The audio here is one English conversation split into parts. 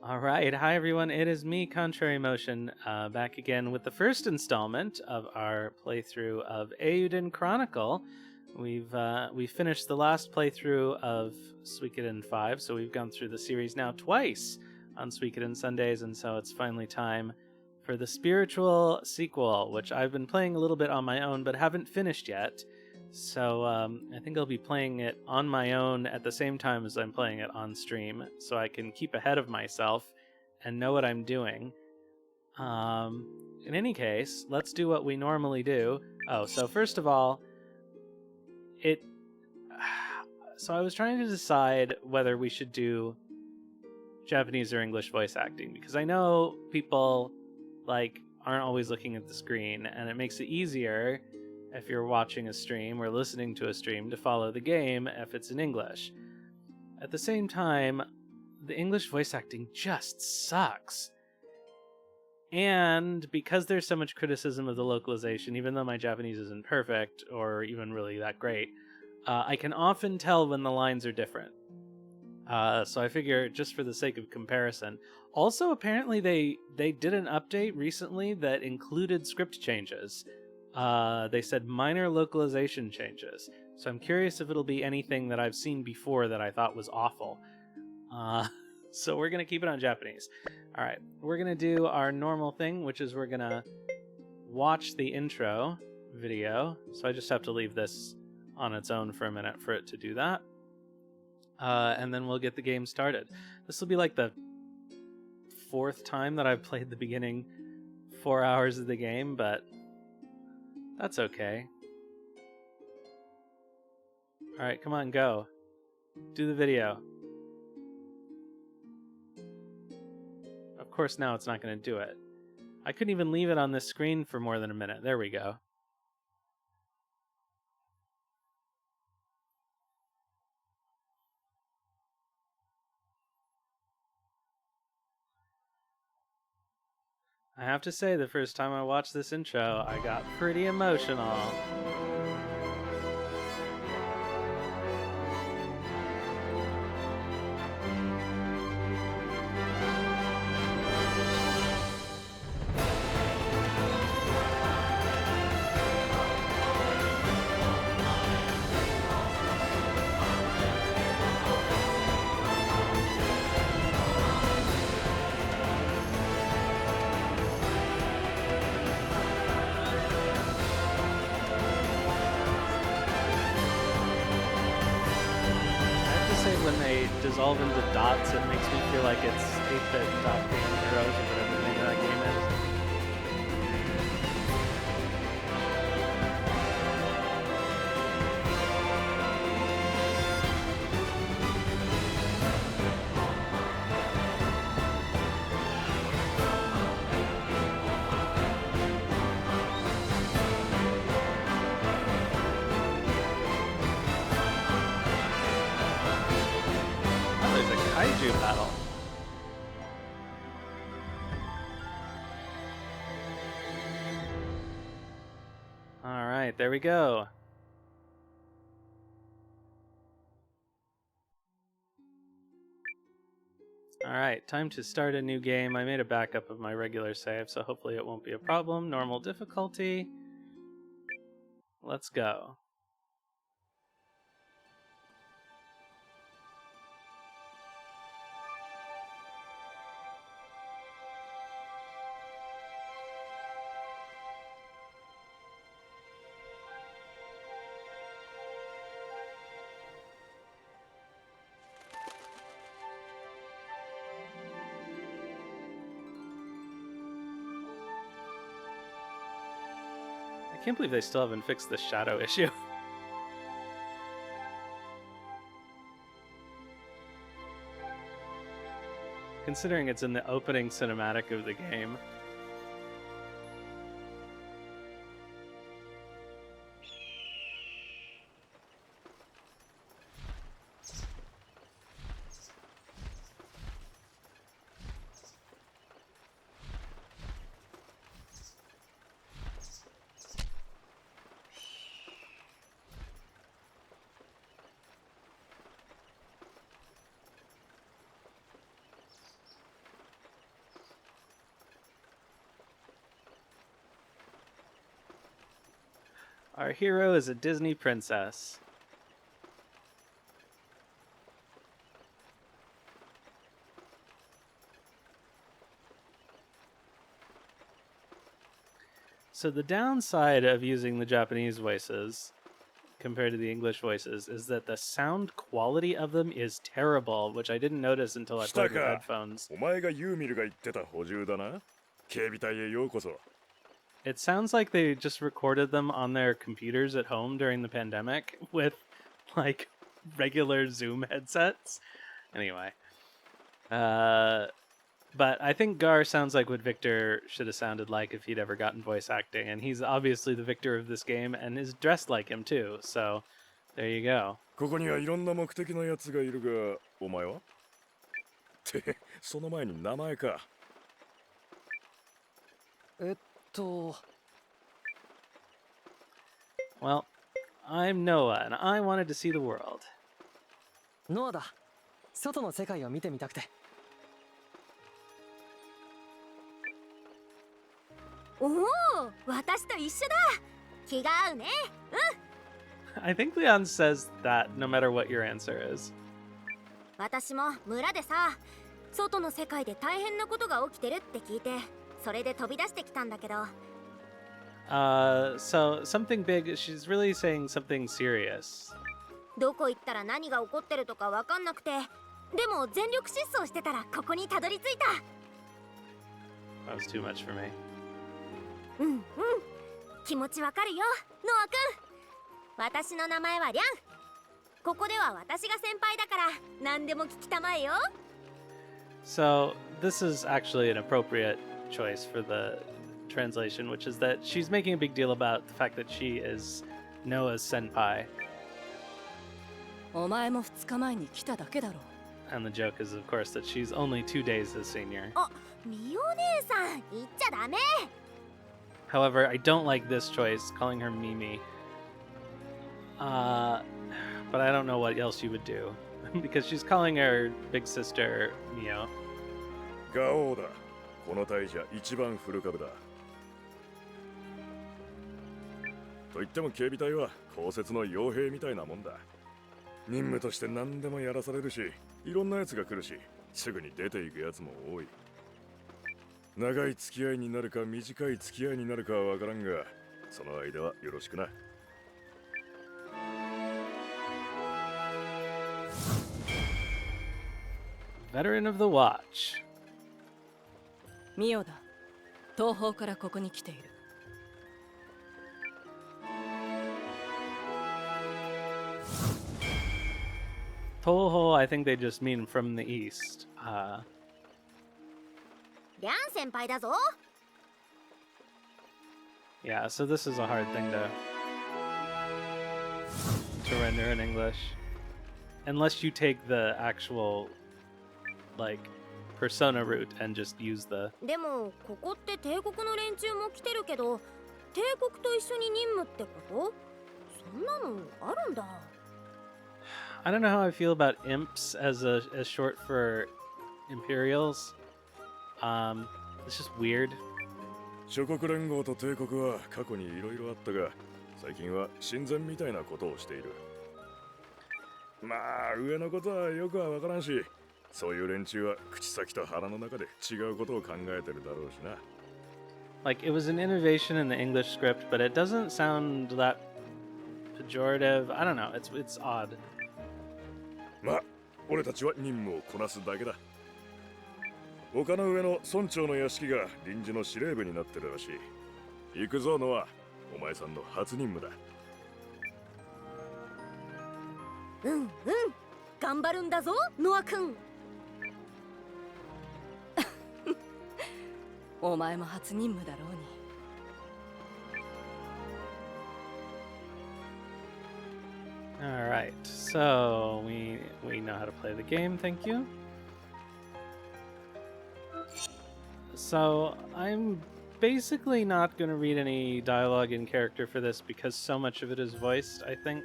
All right, hi everyone. It is me, Contrary Motion, back again with the first installment of our playthrough of Eiyuden Chronicle. We finished the last playthrough of Suikoden 5, so we've gone through the series now twice on Suikoden Sundays, and so it's finally time for the spiritual sequel, which I've been playing a little bit on my own, but haven't finished yet. So I think I'll be playing it on my own at the same time as I'm playing it on stream, so I can keep ahead of myself and know what I'm doing. In any case, let's do what we normally do. Oh, so first of all, so I was trying to decide whether we should do Japanese or English voice acting, because I know people aren't always looking at the screen, and it makes it easier if you're watching a stream or listening to a stream to follow the game if it's in English. At the same time, the English voice acting just sucks. And because there's so much criticism of the localization, even though my Japanese isn't perfect or even really that great, I can often tell when the lines are different. So I figure, just for the sake of comparison. Also, apparently they did an update recently that included script changes. They said minor localization changes. So I'm curious if it'll be anything that I've seen before that I thought was awful. So we're going to keep it on Japanese. Alright, we're going to do our normal thing, which is we're going to watch the intro video. So I just have to leave this on its own for a minute for it to do that. And then we'll get the game started. This will be like the fourth time that I've played the beginning 4 hours of the game, but that's okay. Alright, come on, go. Do the video. Of course now it's not going to do it. I couldn't even leave it on this screen for more than a minute. There we go. I have to say, the first time I watched this intro, I got pretty emotional. When they dissolve into dots, it makes me feel like it's 8-bit dot game heroes or whatever the name of that game is. Kaiju battle. Alright, there we go. Alright, time to start a new game. I made a backup of my regular save, so hopefully it won't be a problem. Normal difficulty. Let's go. I can't believe they still haven't fixed the shadow issue. Considering it's in the opening cinematic of the game. Our hero is a Disney princess. So the downside of using the Japanese voices compared to the English voices is that the sound quality of them is terrible, which I didn't notice until I played with headphones. お前がユーミルが言ってた補充だな。警備隊へようこそ。 It sounds like they just recorded them on their computers at home during the pandemic with, like, regular Zoom headsets. Anyway. But I think Gar sounds like what Victor should have sounded like if he'd ever gotten voice acting, and he's obviously the Victor of this game and is dressed like him too, so there you go. ここにはいろんな目的のやつがいるが、お前は？ってその前に名前か。Well, I'm Noah, and I wanted to see the world. ノアだ。外の世界を見てみたくて。おお、私と一緒だ。気が合うね。I think Leon says that no matter what your answer is. 私も村でさ、外の世界で大変なことが起きてるって聞いて、それで飛び出してきたんだけど。So something big, she's really saying something serious. どこ行ったら何が起こってるとかわかんなくて、でも全力疾走してたらここにたどり着いた。That was too much for me. うんうん、気持ちわかるよ、ノアくん。私の名前はリャン。ここでは私が先輩だから何でも聞きたまえよ。So this is actually an appropriate choice for the translation, which is that she's making a big deal about the fact that she is Noah's senpai. お前も2日前に来ただけだろ。 And the joke is, of course, that she's only 2 days his senior. あ、ミオ姉さん、言っちゃダメ。However, I don't like this choice, calling her Mimi. But I don't know what else you would do. Because she's calling her big sister Mio. ガオーだ。この隊じゃ一番古株だ。と言っても警備隊は公設の傭兵みたいなもんだ。任務として何でもやらされるし、いろんなやつが来るし、すぐに出ていくやつも多い。長い付き合いになるか短い付き合いになるかはわからんが、その間はよろしくな。Veteran of the Watch. ミオだ。東方からここに来ている。Toho, I think they just mean from the east. リャン先輩だぞ。Yeah, so this is a hard thing to render in English. Unless you take the actual, like, persona route and just use the... でもここって帝国の連中も来てるけど、帝国と一緒に任務ってこと？そんなのあるんだ。I don't know how I feel about imps as short for Imperials. It's just weird. 諸国連合と帝国は過去にいろいろあったが、最近は親善みたいなことをしている。まあ上のことはよくはわからんし、そういう連中は口先と腹の中で違うことを考えてるだろうしな。Like, it was an innovation in the English script, but it doesn't sound that pejorative. I don't know. It's odd. まあ俺たちは任務をこなすだけだ。丘の上の村長の屋敷が臨時の司令部になってるらしい。行くぞノア、お前さんの初任務だ。うんうん、頑張るんだぞ、ノア君。お前も初任務だろうに。All right, so we know how to play the game. Thank you. So I'm basically not going to read any dialogue in character for this because so much of it is voiced, I think.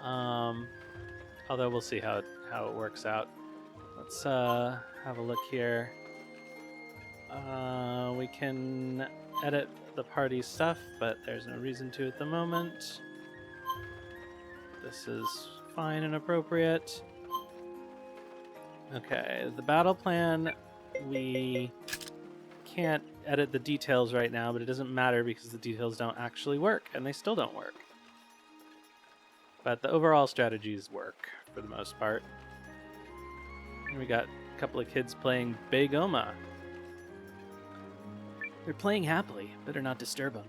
Although we'll see how it works out. Let's have a look here. We can edit the party stuff, but there's no reason to at the moment. This is fine and appropriate. Okay, the battle plan, we can't edit the details right now, but it doesn't matter because the details don't actually work, and they still don't work. But the overall strategies work for the most part. And we got a couple of kids playing Beigoma. They're playing happily. Better not disturb them.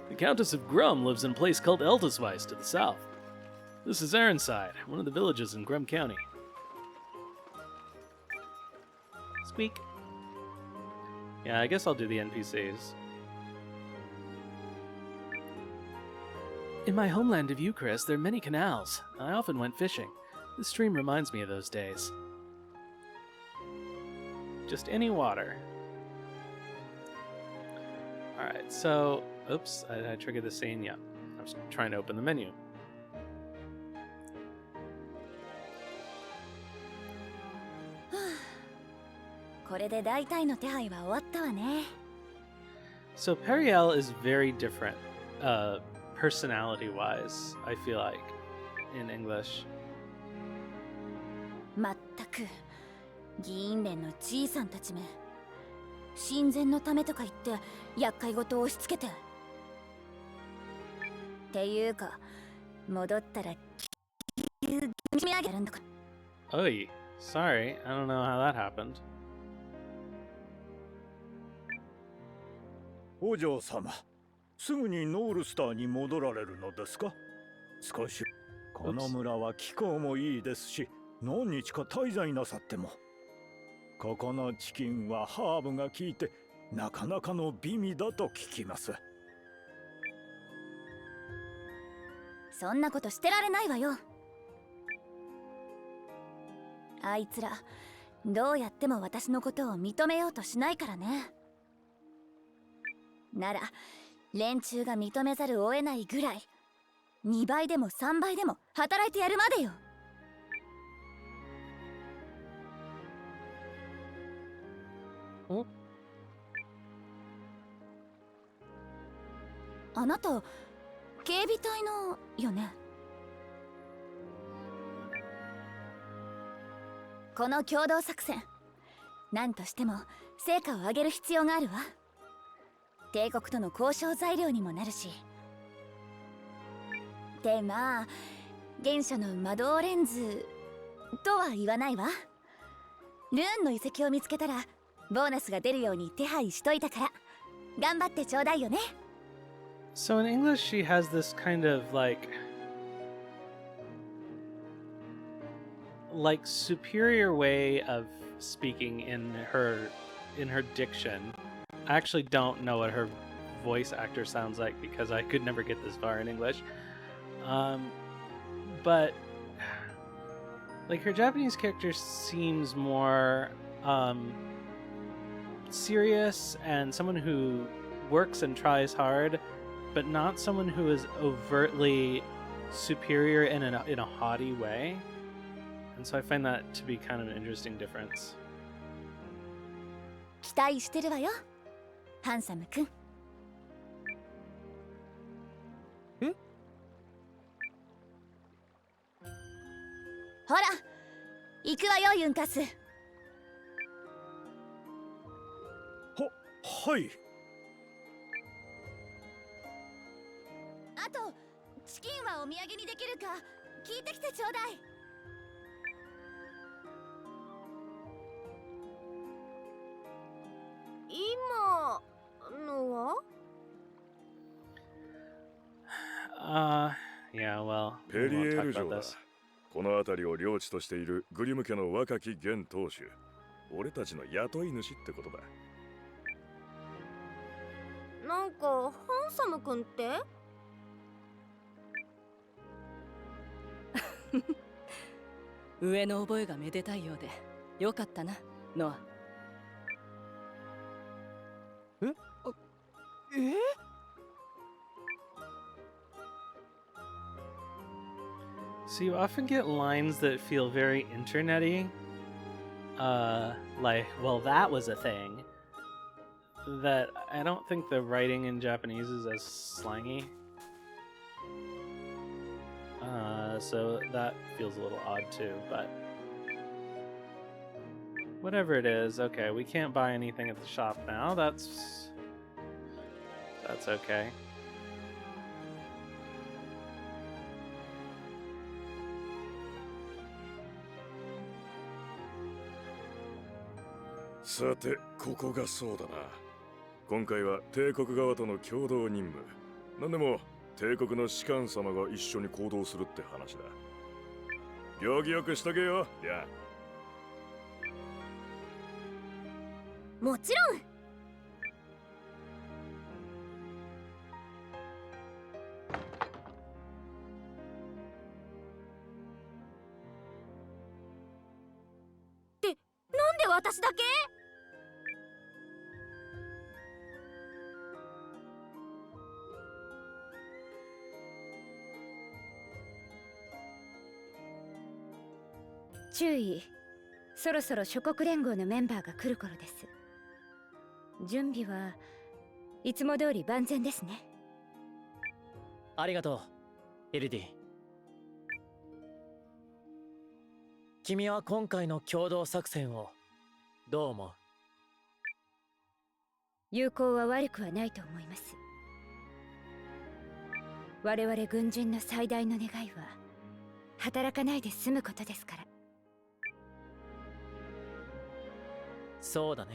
The Countess of Grum lives in a place called Eldesweiss to the south. This is Aronside, one of the villages in Grum County. Squeak. Yeah, I guess I'll do the NPCs. In my homeland of Eucharist, there are many canals. I often went fishing. This stream reminds me of those days. Just any water. Alright, so... Oops, I triggered the scene. Yeah, I was trying to open the menu. So Periel is very different, personality-wise, I feel like, in English. まったく議員連のじいさんたちめ親善のためとか言って厄介事を押し付けてっていうか戻ったら急にやるんだから Oy, sorry, I don't know how that happened. お嬢様、すぐにノールスターに戻られるのですか？少しこの村は気候もいいですし、何日か滞在なさっても。ここのチキンはハーブが効いてなかなかの美味だと聞きます。そんなことしてられないわよ。あいつらどうやっても私のことを認めようとしないからね。なら連中が認めざるを得ないぐらい2倍でも3倍でも働いてやるまでよ。あなた警備隊のよね。この共同作戦何としても成果を上げる必要があるわ。帝国との交渉材料にもなるし。でまあ原初の魔導レンズとは言わないわ。ルーンの遺跡を見つけたらボーナスが出るように手配しといたから頑張ってちょうだいよね。So in English she has this kind of like superior way of speaking in her diction. I actually don't know what her voice actor sounds like because I could never get this far in English. But like her Japanese character seems more serious and someone who works and tries hard, but not someone who is overtly superior in a haughty way. And so I find that to be kind of an interesting difference. 期待してるわよ、ハンサムくん。え？ほら、行くわよユンカス。はい。あとチキンはお土産にできるか聞いてきてちょうだい。今のはYeah, well, ペ we リエ won't ー talk ル城 about だ。 this. この辺りを領地としているグリム家の若き現当主。俺たちの雇い主ってことだ。なんかハンサムくんって上の覚えがめでたいようでよかったな、ノア。So you often get lines that feel very internet-y. Like, well, that was a thing. That I don't think the writing in Japanese is as slangy. So that feels a little odd too, but whatever it is, okay, we can't buy anything at the shop now. That's okay.さて、ここがそうだな。今回は帝国側との共同任務。なんでも帝国の士官様が一緒に行動するって話だ。行儀よくしとけよ、りゃ。もちろん。ってなんで私だけ？注意、そろそろ諸国連合のメンバーが来る頃です。準備はいつも通り万全ですね。ありがとう、エルディ。君は今回の共同作戦をどう思う？友好は悪くはないと思います。我々軍人の最大の願いは働かないで済むことですから。そうだね。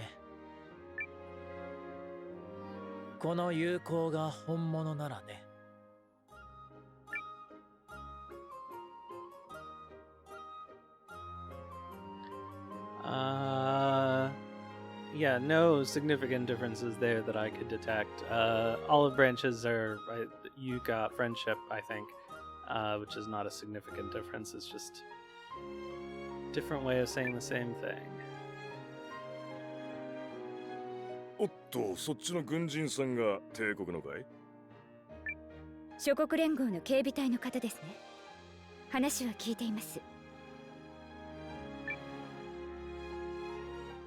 この友好が本物ならね。Yeah, no significant differences there that I could detect. Olive branches are, you got friendship, I think, which is not a significant difference. It's just a different way of saying the same thing. おっと、そっちの軍人さんが帝国のかい？諸国連合の警備隊の方ですね。話は聞いています。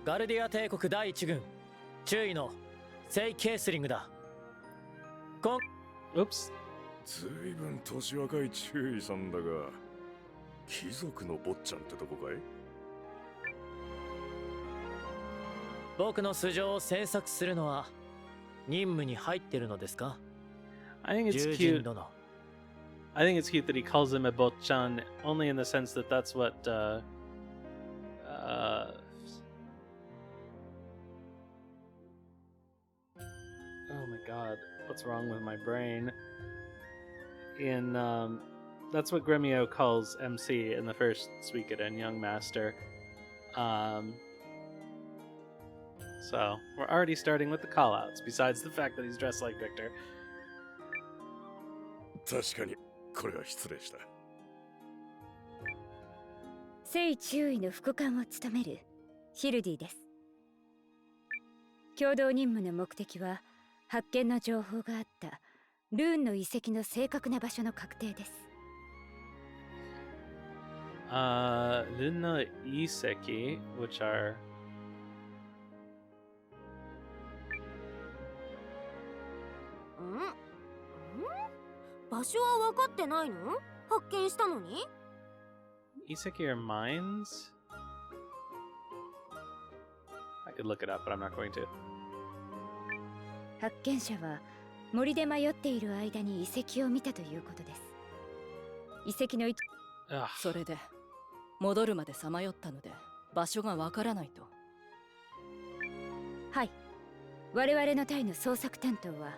ガルディア帝国第一軍注意のセイ・ケースリングだ。Oops. ずいぶん年若い注意さんだが、貴族の坊ちゃんってとこかい？僕の素性を詮索するのは任務に入ってるのですか？ I think it's 獣 cute. 人殿。 I think it's cute that he calls him a botchan, only in the sense that that's what, oh my god, what's wrong with my brain? That's what Gremio calls MC in the first Suikoden, Young Master. So, we're already starting with the callouts, besides the fact that he's dressed like Victor. 確かに、これは失礼した。聖中尉の副官を務めるヒルディです。共同任務の目的は発見の情報があったルーンの遺跡の正確な場所の確定です。ルーンの遺跡, which are... 場所は分かってないの？発見したのに？遺跡are mines? I could look it up, but I'm not going to. 発見者は森で迷っている間に遺跡を見たということです。遺跡のそれで戻るまでさまよったので場所がわからないと。はい、我々の隊の捜索担当は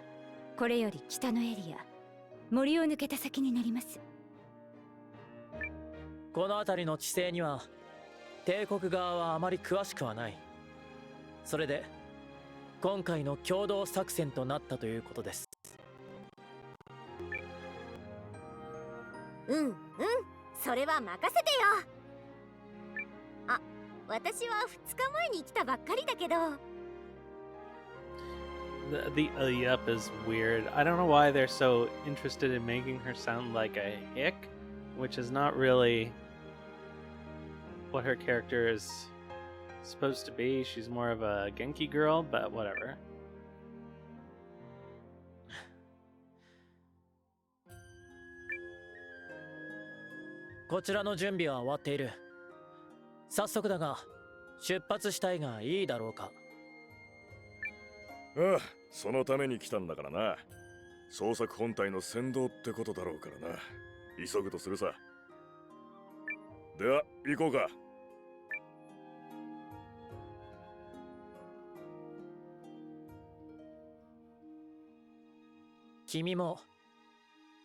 これより北のエリア、森を抜けた先になります。この辺りの地勢には帝国側はあまり詳しくはない。それで今回の共同作戦となったということです。うんうん、それは任せてよ。あ、私は2日前に来たばっかりだけど。The up is weird. I don't know why they're so interested in making her sound like a hick. which is not really what her character is supposed to be. She's more of a Genki girl, but whatever.「こちらの準備は終わっている。早速だが、出発したいがいいだろうか。ああ、そのために来たんだからな。捜索本体の先導ってことだろうからな。急ぐとするさ。では、行こうか。君も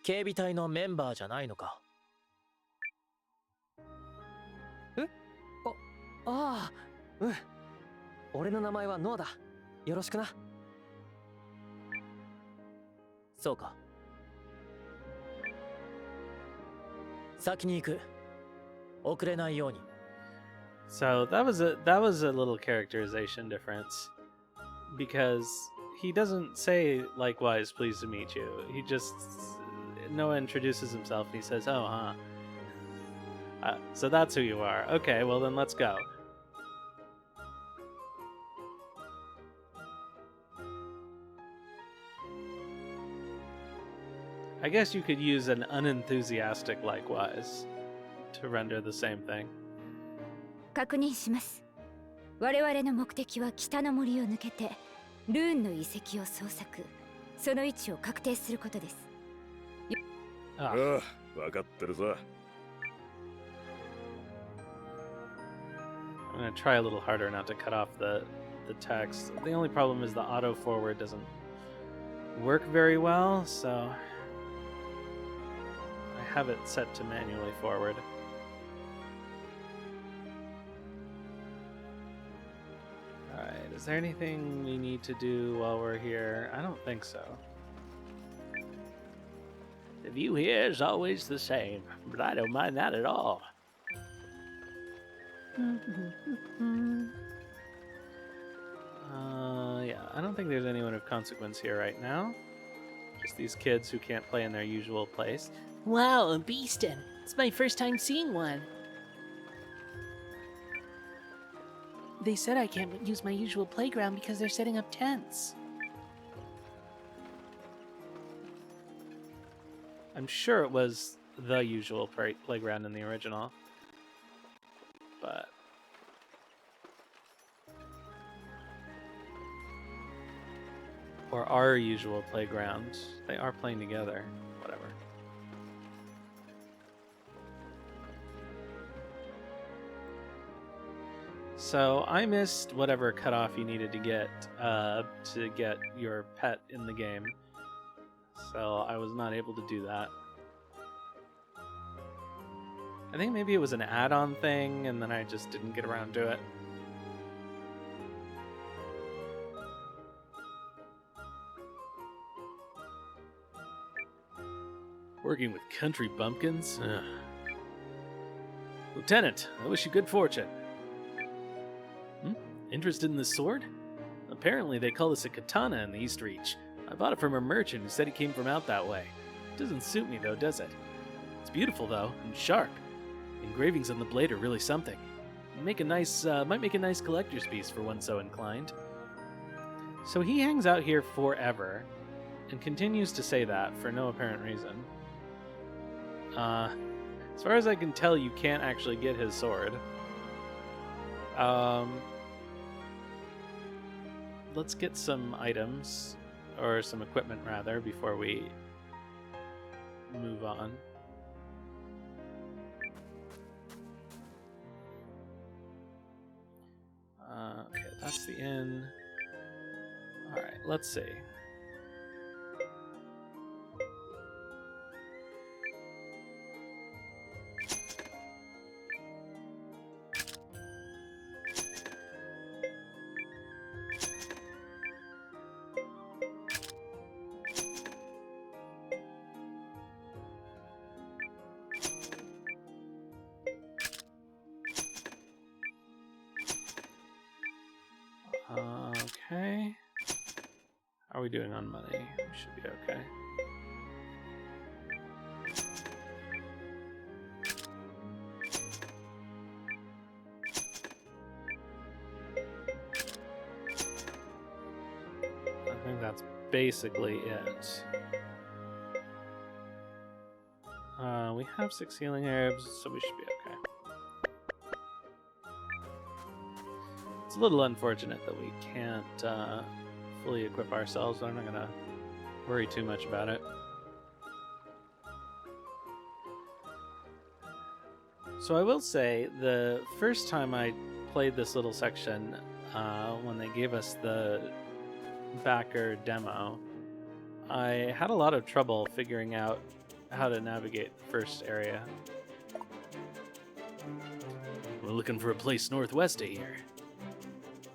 警備隊のメンバーじゃないのか。ああ、うん。俺の名前はノアだ。よろしくな。そうか。先に行く。遅れないように。So that was a little characterization difference, because he doesn't say likewise, pleased to meet you. He just Noah introduces himself and he says, "Oh, huh." So that's who you are. Okay, well then let's go. I guess you could use an unenthusiastic likewise to render the same thing. 確認します。我々の目的は北の森を抜けてルーンの遺跡を捜索、その位置を確定することです。ああ、分かってるさ。I'm gonna try a little harder not to cut off the text. The only problem is the auto forward doesn't work very well, so I have it set to manually forward. Alright, is there anything we need to do while we're here? I don't think so. The view here is always the same, but I don't mind that at all. Yeah, I don't think there's anyone of consequence here right now. Just these kids who can't play in their usual place. Wow, a beastin'. It's my first time seeing one. They said I can't use my usual playground because they're setting up tents. I'm sure it was the usual playground in the original. But or our usual playground. They are playing together. Whatever. So I missed whatever cutoff you needed to get your pet in the game. So I was not able to do that. I think maybe it was an add-on thing, and then I just didn't get around to it. Working with country bumpkins? Ugh. Lieutenant, I wish you good fortune. Interested in this sword? Apparently they call this a katana in the East Reach. I bought it from a merchant who said he came from out that way. It doesn't suit me though, does it? It's beautiful though, and sharp. Engravings on the blade are really something. Might make a nice collector's piece for one so inclined. So he hangs out here forever, and continues to say that for no apparent reason. As far as I can tell, you can't actually get his sword. Let's get some items, or some equipment rather, before we move on. Okay, that's the inn. Alright, let's see. Okay. How are we doing on money? We should be okay. basically it. We have 6 healing herbs, so we should be okay. It's a little unfortunate that we can't fully equip ourselves, but I'm not gonna worry too much about it. So I will say, the first time I played this little section, when they gave us the backer demo, I had a lot of trouble figuring out how to navigate the first area. We're looking for a place northwest of here.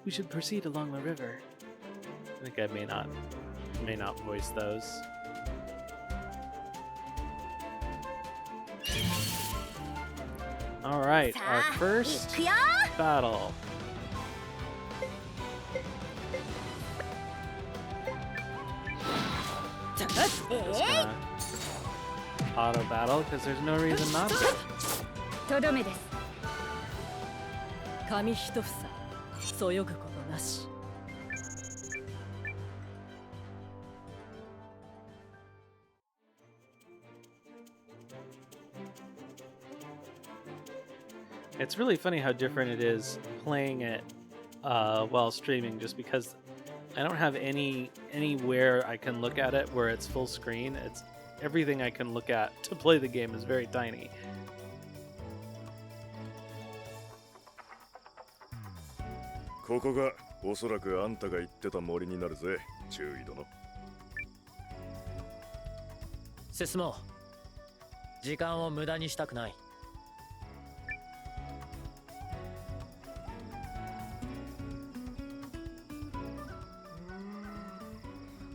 We should proceed along the river. I think I may not voice those. All right, our first battle. Just gonna auto battle because there's no reason not to. とどめです。紙一房そよぐことなし。It's really funny how different it is playing it while streaming, just because I don't have anywhere I can look at it where it's full screen. It's everything I can look at to play the game is very tiny. ここがおそらくあんたが言ってた森になるぜ、注意殿。進もう。時間を無駄にしたくない。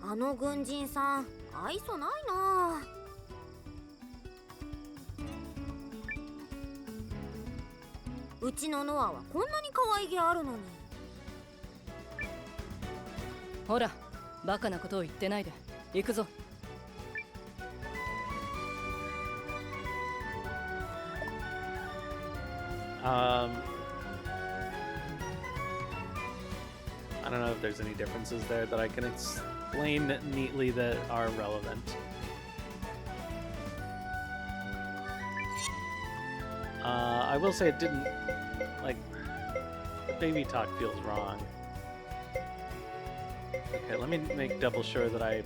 あの軍人さん、愛想ないな。うちのノアはこんなに可愛げあるのに。ほら、バカなことを言ってないで。行くぞ。I don't know if there's any differences there that I can explain neatly that are relevant. I will say it didn't, like, the baby talk feels wrong. Okay, let me make double sure that okay,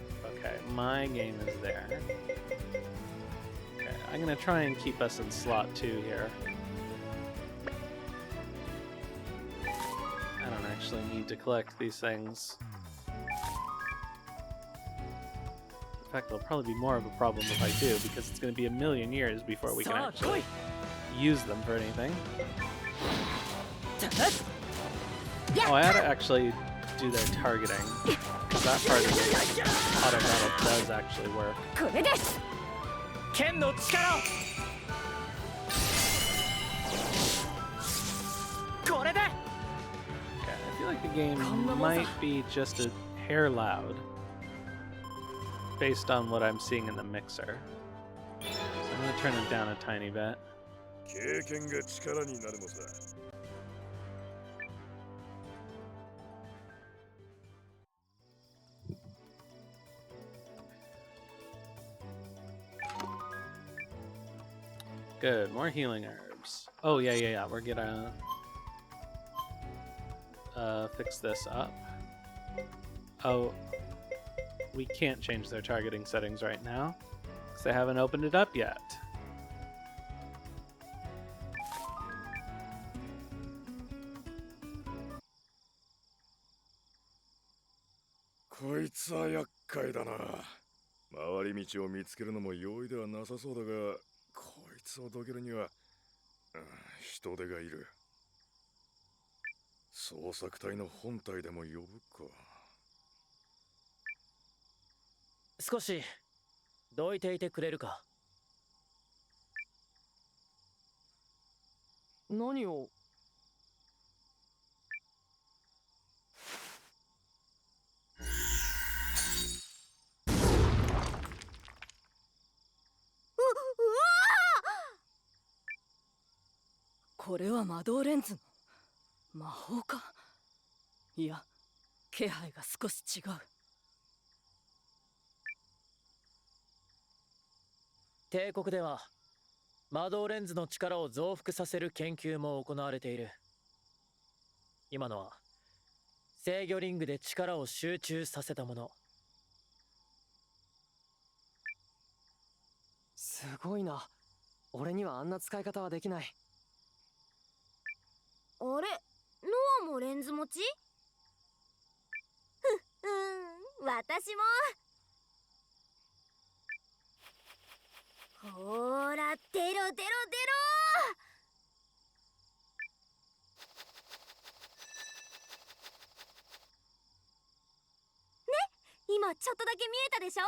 my game is there. Okay, I'm gonna try and keep us in slot 2 here. I don't actually need to collect these things. In fact, it'll probably be more of a problem if I do, because it's going to be a million years before we can actually use them for anything. Oh, I had to actually do their targeting, because that part of the auto battle does actually work. Okay, I feel like the game might be just a hair loud, based on what I'm seeing in the mixer. So I'm going to turn it down a tiny bit. 経験が力になるのさ。Good, more healing herbs. Oh, yeah. We're gonna fix this up. Oh, we can't change their targeting settings right now, because they haven't opened it up yet. こいつは厄介だな。回り道を見つけるのも容易ではなさそうだが、こいつをどけるには、人手がいる。捜索隊の本体でも呼ぶか。少しどいていてくれるか。何を。これは魔導レンズの魔法か。いや、気配が少し違う。帝国では魔導レンズの力を増幅させる研究も行われている。今のは制御リングで力を集中させたもの。すごいな。俺にはあんな使い方はできない。あれ、ノアもレンズ持ち？私も。ほーら、出ろ出ろ出ろ。今ちょっとだけ見えたでしょ。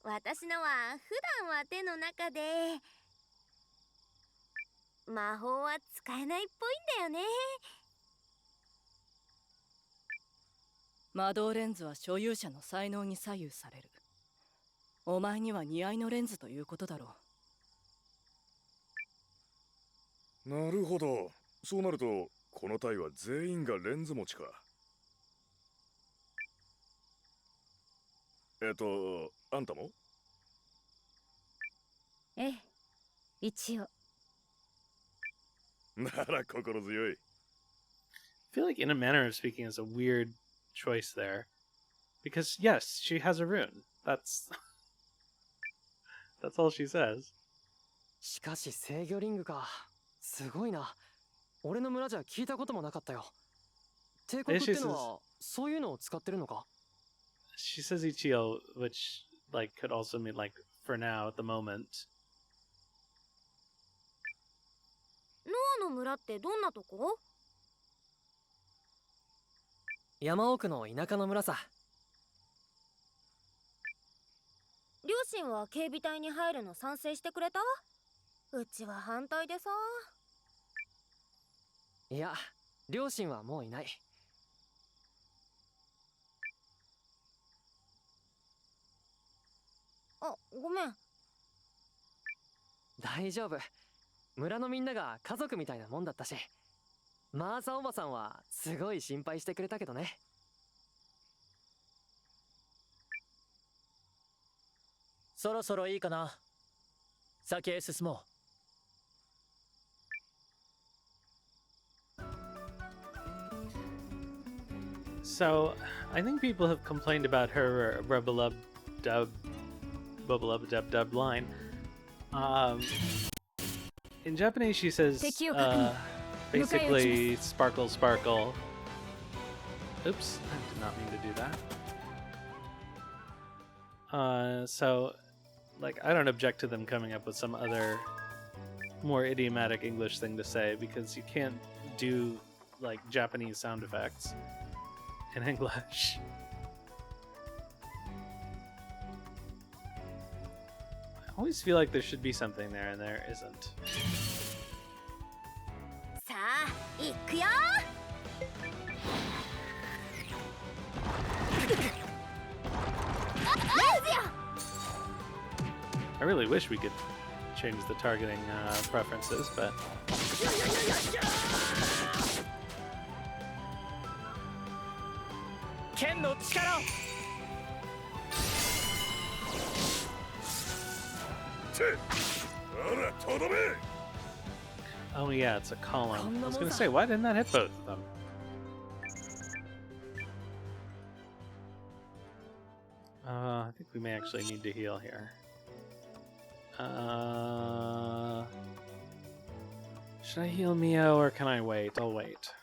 私のは普段は手の中で魔法は使えないっぽいんだよね。魔導レンズは所有者の才能に左右される。お前には似合いのレンズということだろなるほど。そうなるとこの隊は全員がレンズ持ちか。あんたも？ええ、一応。なら心強い。I feel like in a manner of speaking is a weird choice there. Because yes, she has a rune. That's all she says. しかし制御リングか。すごいな。俺の村じゃ聞いたこともなかったよ。帝国ってのはそういうのを使ってるのか？ She says Ichio, which like could also mean like for now at the moment. ノアの村ってどんなとこ？山奥の田舎の村さ。両親は警備隊に入るの賛成してくれた？うちは反対でさ。いや、両親はもういない。あ、ごめん。大丈夫。村のみんなが家族みたいなもんだったし。マーサおばさんはすごい心配してくれたけどね。そろそろいいかな。先へ進もう。So, I think people have complained about her rubble dub line. In Japanese, she says basically sparkle, sparkle. Oops, I did not mean to do that. So, like, I don't object to them coming up with some other more idiomatic English thing to say because you can't do like Japanese sound effects in English. I always feel like there should be something there and there isn't. さあ、行くよ。I really wish we could change the targeting preferences, but... 剣の力を。Oh yeah, it's a column. I was gonna say, why didn't that hit both of them? I think we may actually need to heal here. Should I heal Mio or can I wait? I'll wait.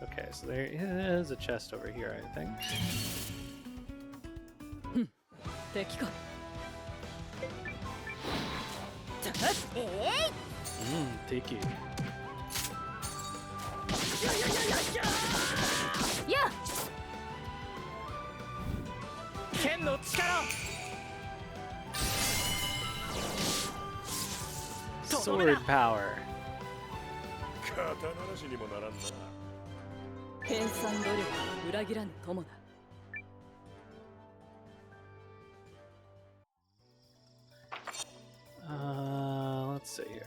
Okay, so there is a chest over here, I think. 敵か。Tiki. や剣の力を。 Sword power. 刀なしにもならんな。研鑽努力は裏切らぬ友だ。Let's see here.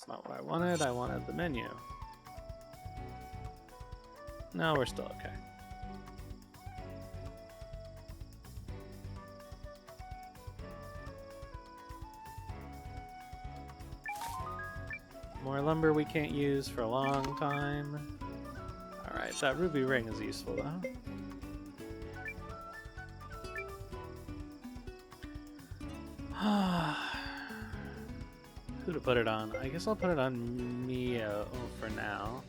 That's not what I wanted. I wanted the menu. No, we're still okay. More lumber we can't use for a long time. Alright, that ruby ring is useful though. Who to put it on? I guess I'll put it on Mio for now.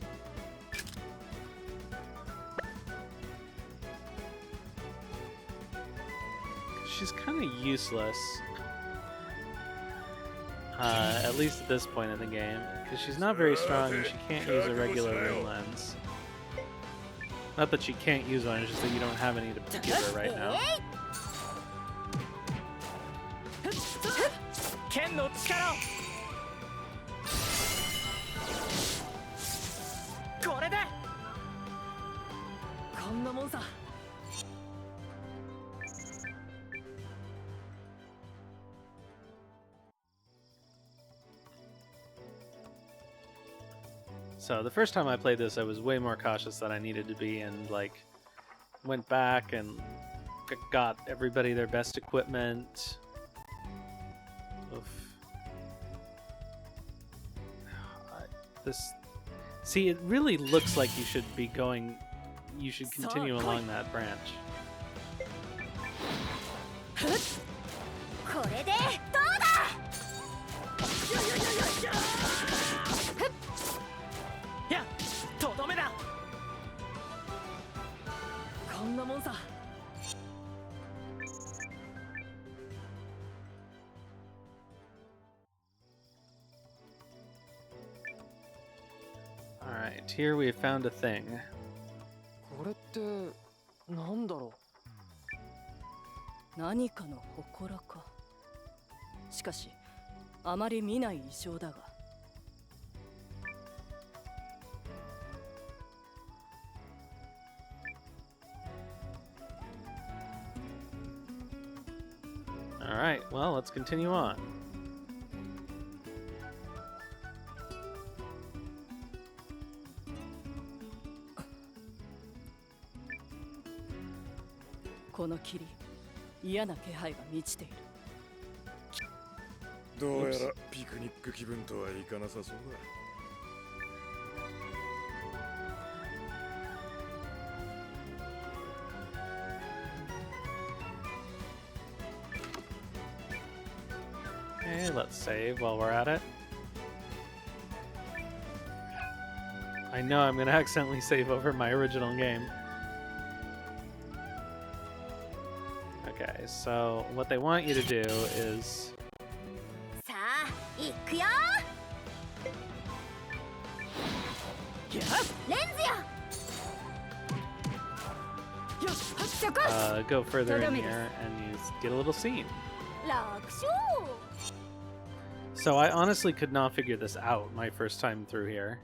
She's kind of useless. At least at this point in the game. Because she's not very strong and she can't use a regular ring lens. Not that she can't use one, it's just that you don't have any to give her right now. Ken no chikara o! これでこんなもんさ So the first time I played this, I was way more cautious than I needed to be, and like went back and got everybody their best equipment. Oof. See, it really looks like you should be going. You should continue along that branch. これでどうだ。やっとどめだこんなもんさ Alright, here we have found a thing. これってなんだろう。何かの祠か。しかしあまり見ない異象だが。 Alright, well, let's continue on. This tree, 嫌な気配が満ちている。どうやらピクニック気分とはいかなさそうだ。 Okay, let's save while we're at it. I know I'm gonna accidentally save over my original game. Okay, so what they want you to do is... さあ、行くよ。レンズよ。 go further in here and you get a little scene. 楽勝。 So I honestly could not figure this out my first time through here.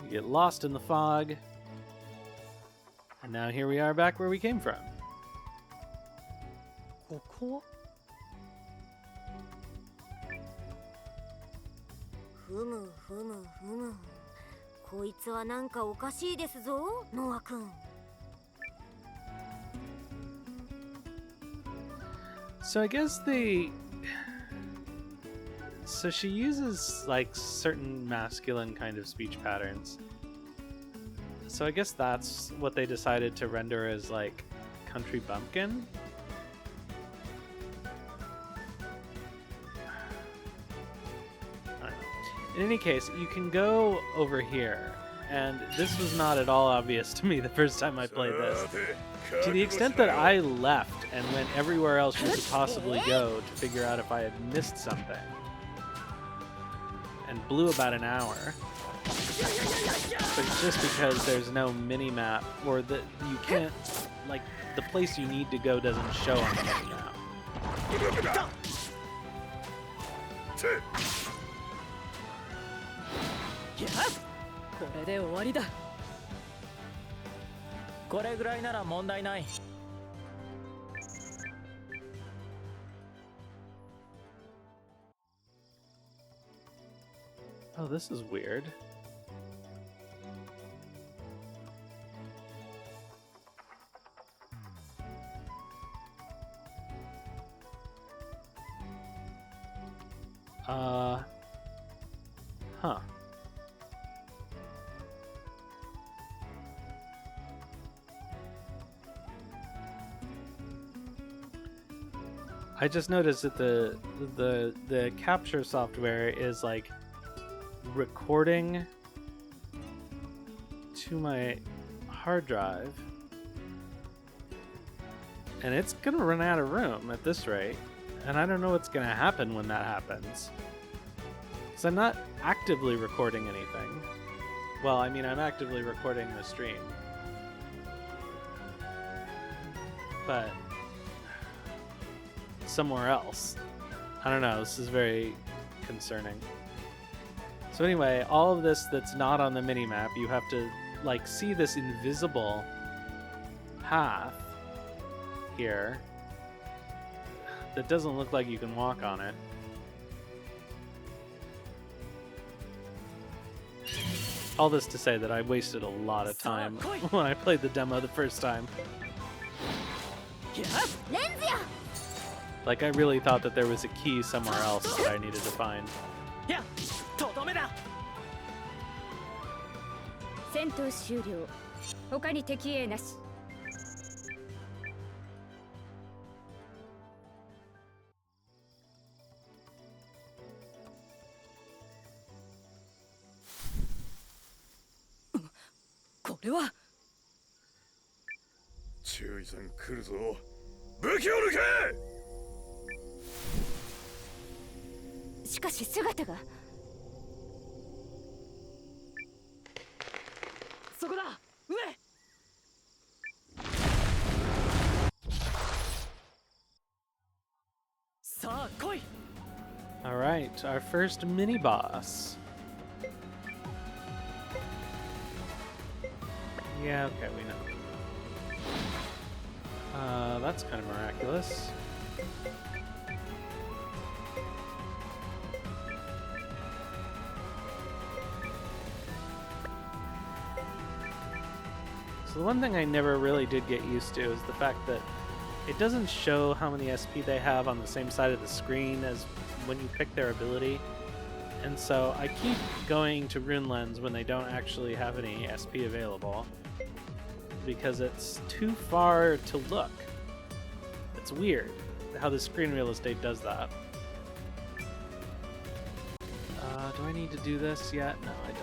You get lost in the fog. And now here we are back where we came from. ここはふむふむふむ。こいつはなんかおかしいですぞ、ノア君。 So I guess so she uses like certain masculine kind of speech patterns. So I guess that's what they decided to render as like country bumpkin. I don't know. In any case, you can go over here, and this was not at all obvious to me the first time I played this. To the extent that I left and went everywhere else you could possibly go to figure out if I had missed something. And blew about an hour. But just because there's no mini-map, or that you can't, like, the place you need to go doesn't show on the mini-map. これで終わりだこれぐらいなら問題ない Oh, this is weird. Huh. I just noticed that the capture software is like recording to my hard drive, and it's gonna run out of room at this rate, and I don't know what's gonna happen when that happens. Because I'm not actively recording anything. Well, I mean, I'm actively recording the stream, but somewhere else. I don't know, this is very concerning. So anyway, all of this that's not on the minimap, you have to like see this invisible path here that doesn't look like you can walk on it. All this to say that I wasted a lot of time when I played the demo the first time. Like, I really thought that there was a key somewhere else that I needed to find. What? 注意さん来るぞ。武器を抜け。しかし姿が。そこだ、上。さあ来い。 All right, our first mini boss. Yeah, okay, we know. That's kind of miraculous. So the one thing I never really did get used to is the fact that it doesn't show how many SP they have on the same side of the screen as when you pick their ability. And so I keep going to Rune Lens when they don't actually have any SP available, because it's too far to look. It's weird how the screen real estate does that. Do I need to do this yet? No, I don't.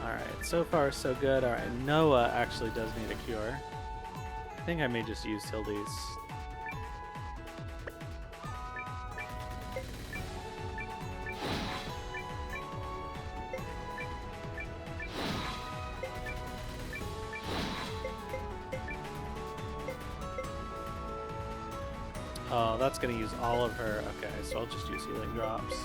Alright, so far so good. Alright, Noah actually does need a cure. I think I may just use Hildy's. Oh, that's gonna use all of her. Okay, so I'll just use healing drops.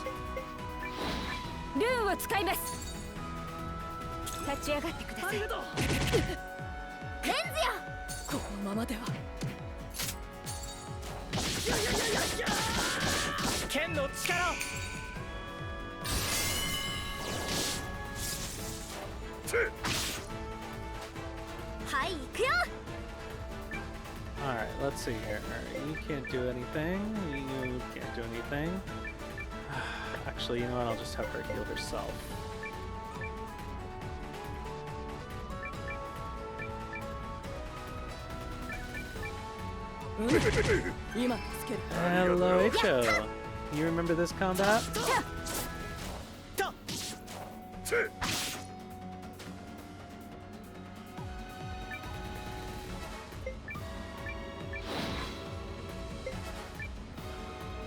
Alright, let's see here. Alright, you can't do anything. You can't do anything. Actually, you know what? I'll just have her heal herself. Hello, Icho. You remember this combat?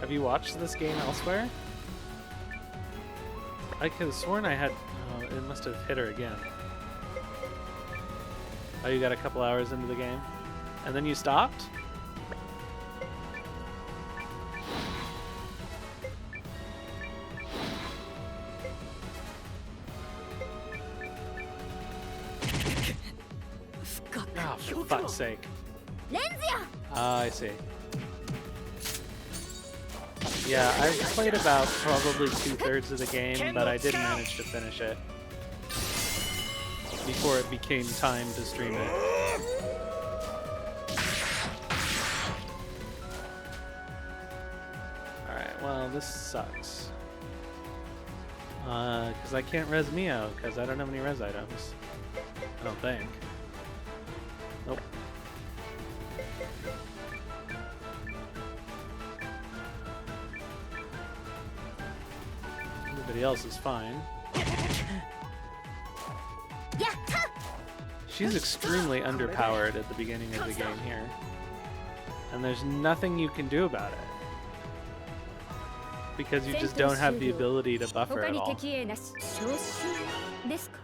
Have you watched this game elsewhere? I could have sworn I had... Oh, it must have hit her again. Oh, you got a couple hours into the game? And then you stopped? fuck's sake. レンズよ I see. Yeah, I've played about probably 2/3 of the game, but I didn't manage to finish it before it became time to stream it. Alright, well, this sucks. Because I can't res Mio, because I don't have any res items. I don't think. Nope. Everybody else is fine. She's extremely underpowered at the beginning of the game here. And there's nothing you can do about it. Because you just don't have the ability to buffer 他 at に all. 敵へなし召集ですか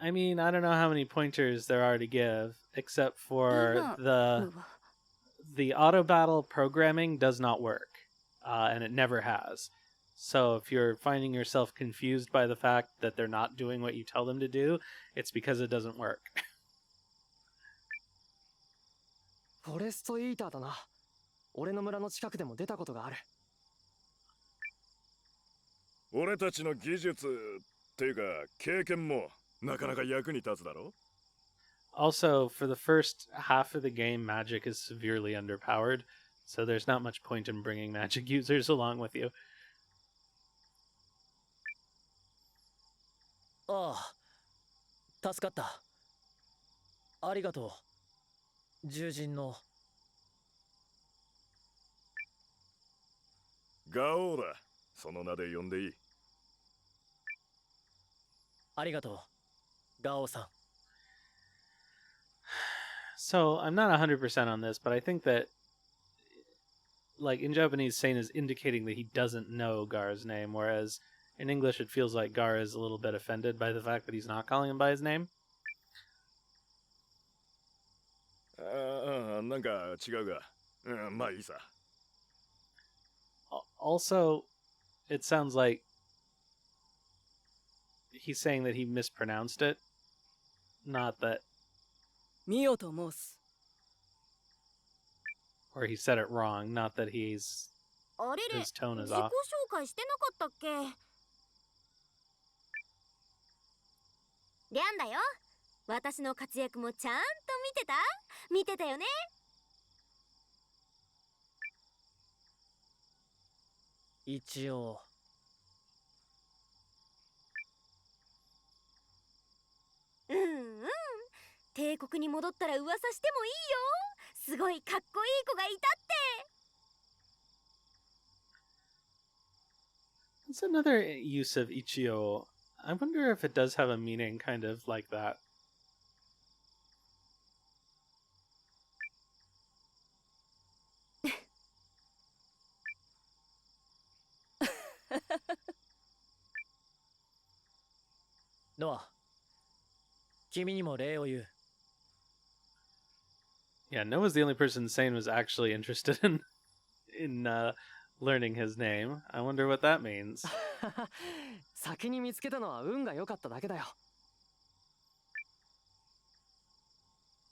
I mean, I don't know how many pointers there are to give, except for the auto battle programming does not work, and it never has. So if you're finding yourself confused by the fact that they're not doing what you tell them to do, it's because it doesn't work. フォレストイーターだな。俺の村の近くでも出たことがある。俺たちの技術っていうか経験もなかなか役に立つだろ Also, for the first half of the game, magic is severely underpowered, so there's not much point in bringing magic users along with you. ああ、助かった。ありがとう。獣人の。ガオーだ。その名で呼んでいい。ありがとう、ガオさん。So, I'm not 100% on this, but I think that, like, in Japanese, Sane is indicating that he doesn't know Gar's name, whereas in English it feels like Gar is a little bit offended by the fact that he's not calling him by his name. なんか違うが、まあいいさ。Also, it sounds like he's saying that he mispronounced it, not that, ミオと申す。 or he said it wrong, not that he's あれれ his tone 自 is 己 off. 紹介してなかったっけリャンだよ私の活躍もちゃんと見てたよね一応。帝国に戻ったら噂してもいいよすごいかっこいい子がいたって It's another use of Ichio. I wonder if it does have a meaning kind of like that. Noah, 君にも礼を言う。Yeah, Noah's the only person Sane was actually interested in learning his name. I wonder what that means. 先に見つけたのは運が良かっただけだよ。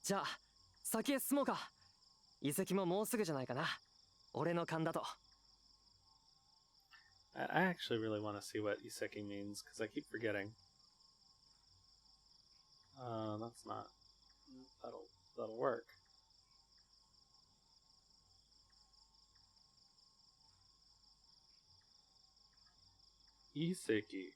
じゃあ、先へ進もうか。遺跡ももうすぐじゃないかな。俺の勘だと。I actually really want to see what Yusuke means, because I keep forgetting. That's not... That'll work. Yusuke.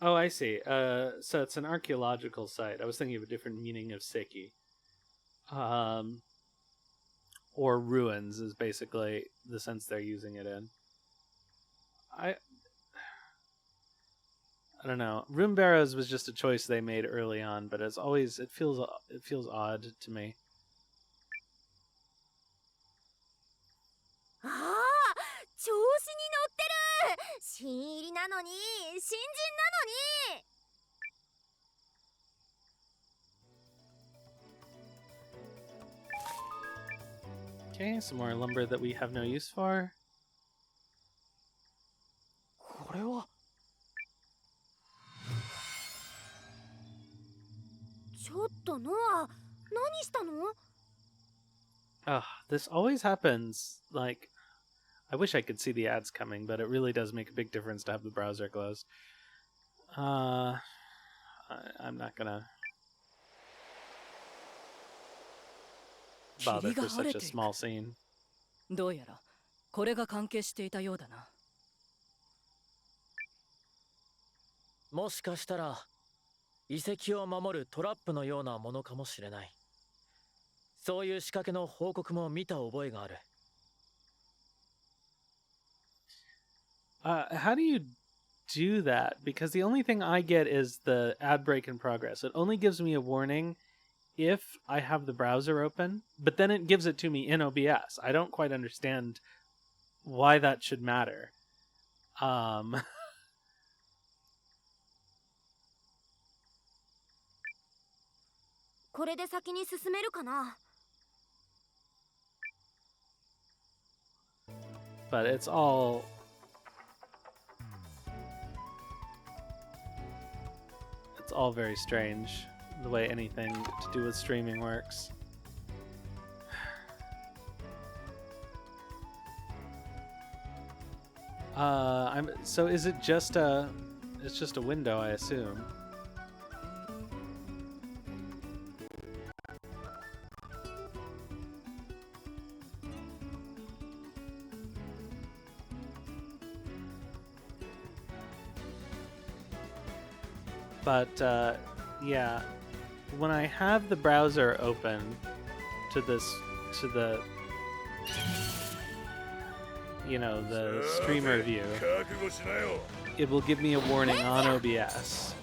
Oh, I see. So it's an archaeological site. I was thinking of a different meaning of Seki. Or ruins is basically the sense they're using it in. I don't know. Room barrows was just a choice they made early on, but as always, it feels odd to me. ああ調子に乗ってる新入りなのに新人なのに Okay, some more lumber that we have no use for. これはちょっとノア、何したの？ This always happens. Like, I wish I could see the ads coming, but it really does make a big difference to have the browser closed. I'm not gonna bother for such a small scene. どうやらこれが関係していたようだな。もしかしたら遺跡を守るトラップのようなものかもしれない。そういう仕掛けの報告も見た覚えがある。How do you do that? Because the only thing I get is the ad break in progress. It only gives me a warning if I have the browser open, but then it gives it to me in OBS. I don't quite understand why that should matter. これで先に進めるかな？ But it's all very strange the way anything to do with streaming works. So is it just it's just a window, I assume. But yeah, when I have the browser open to the streamer view, it will give me a warning on OBS.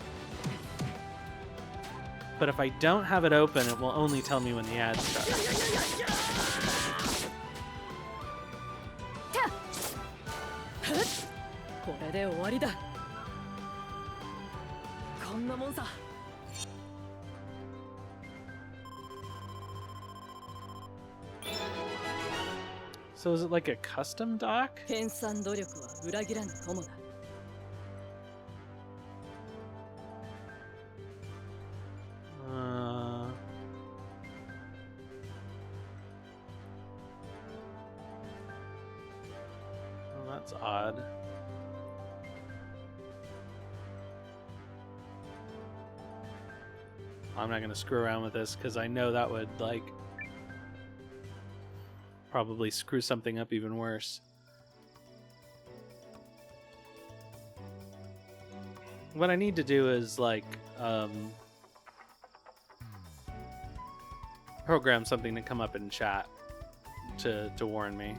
But if I don't have it open, it will only tell me when the ads start. これで終わりだ。こんなもんさ。So is it like a custom dock? 研鑽努力は裏切らぬ友だ。Well, that's odd. I'm not going to screw around with this because I know that would, like, probably screw something up even worse. What I need to do is, like, program something to come up in chat to warn me.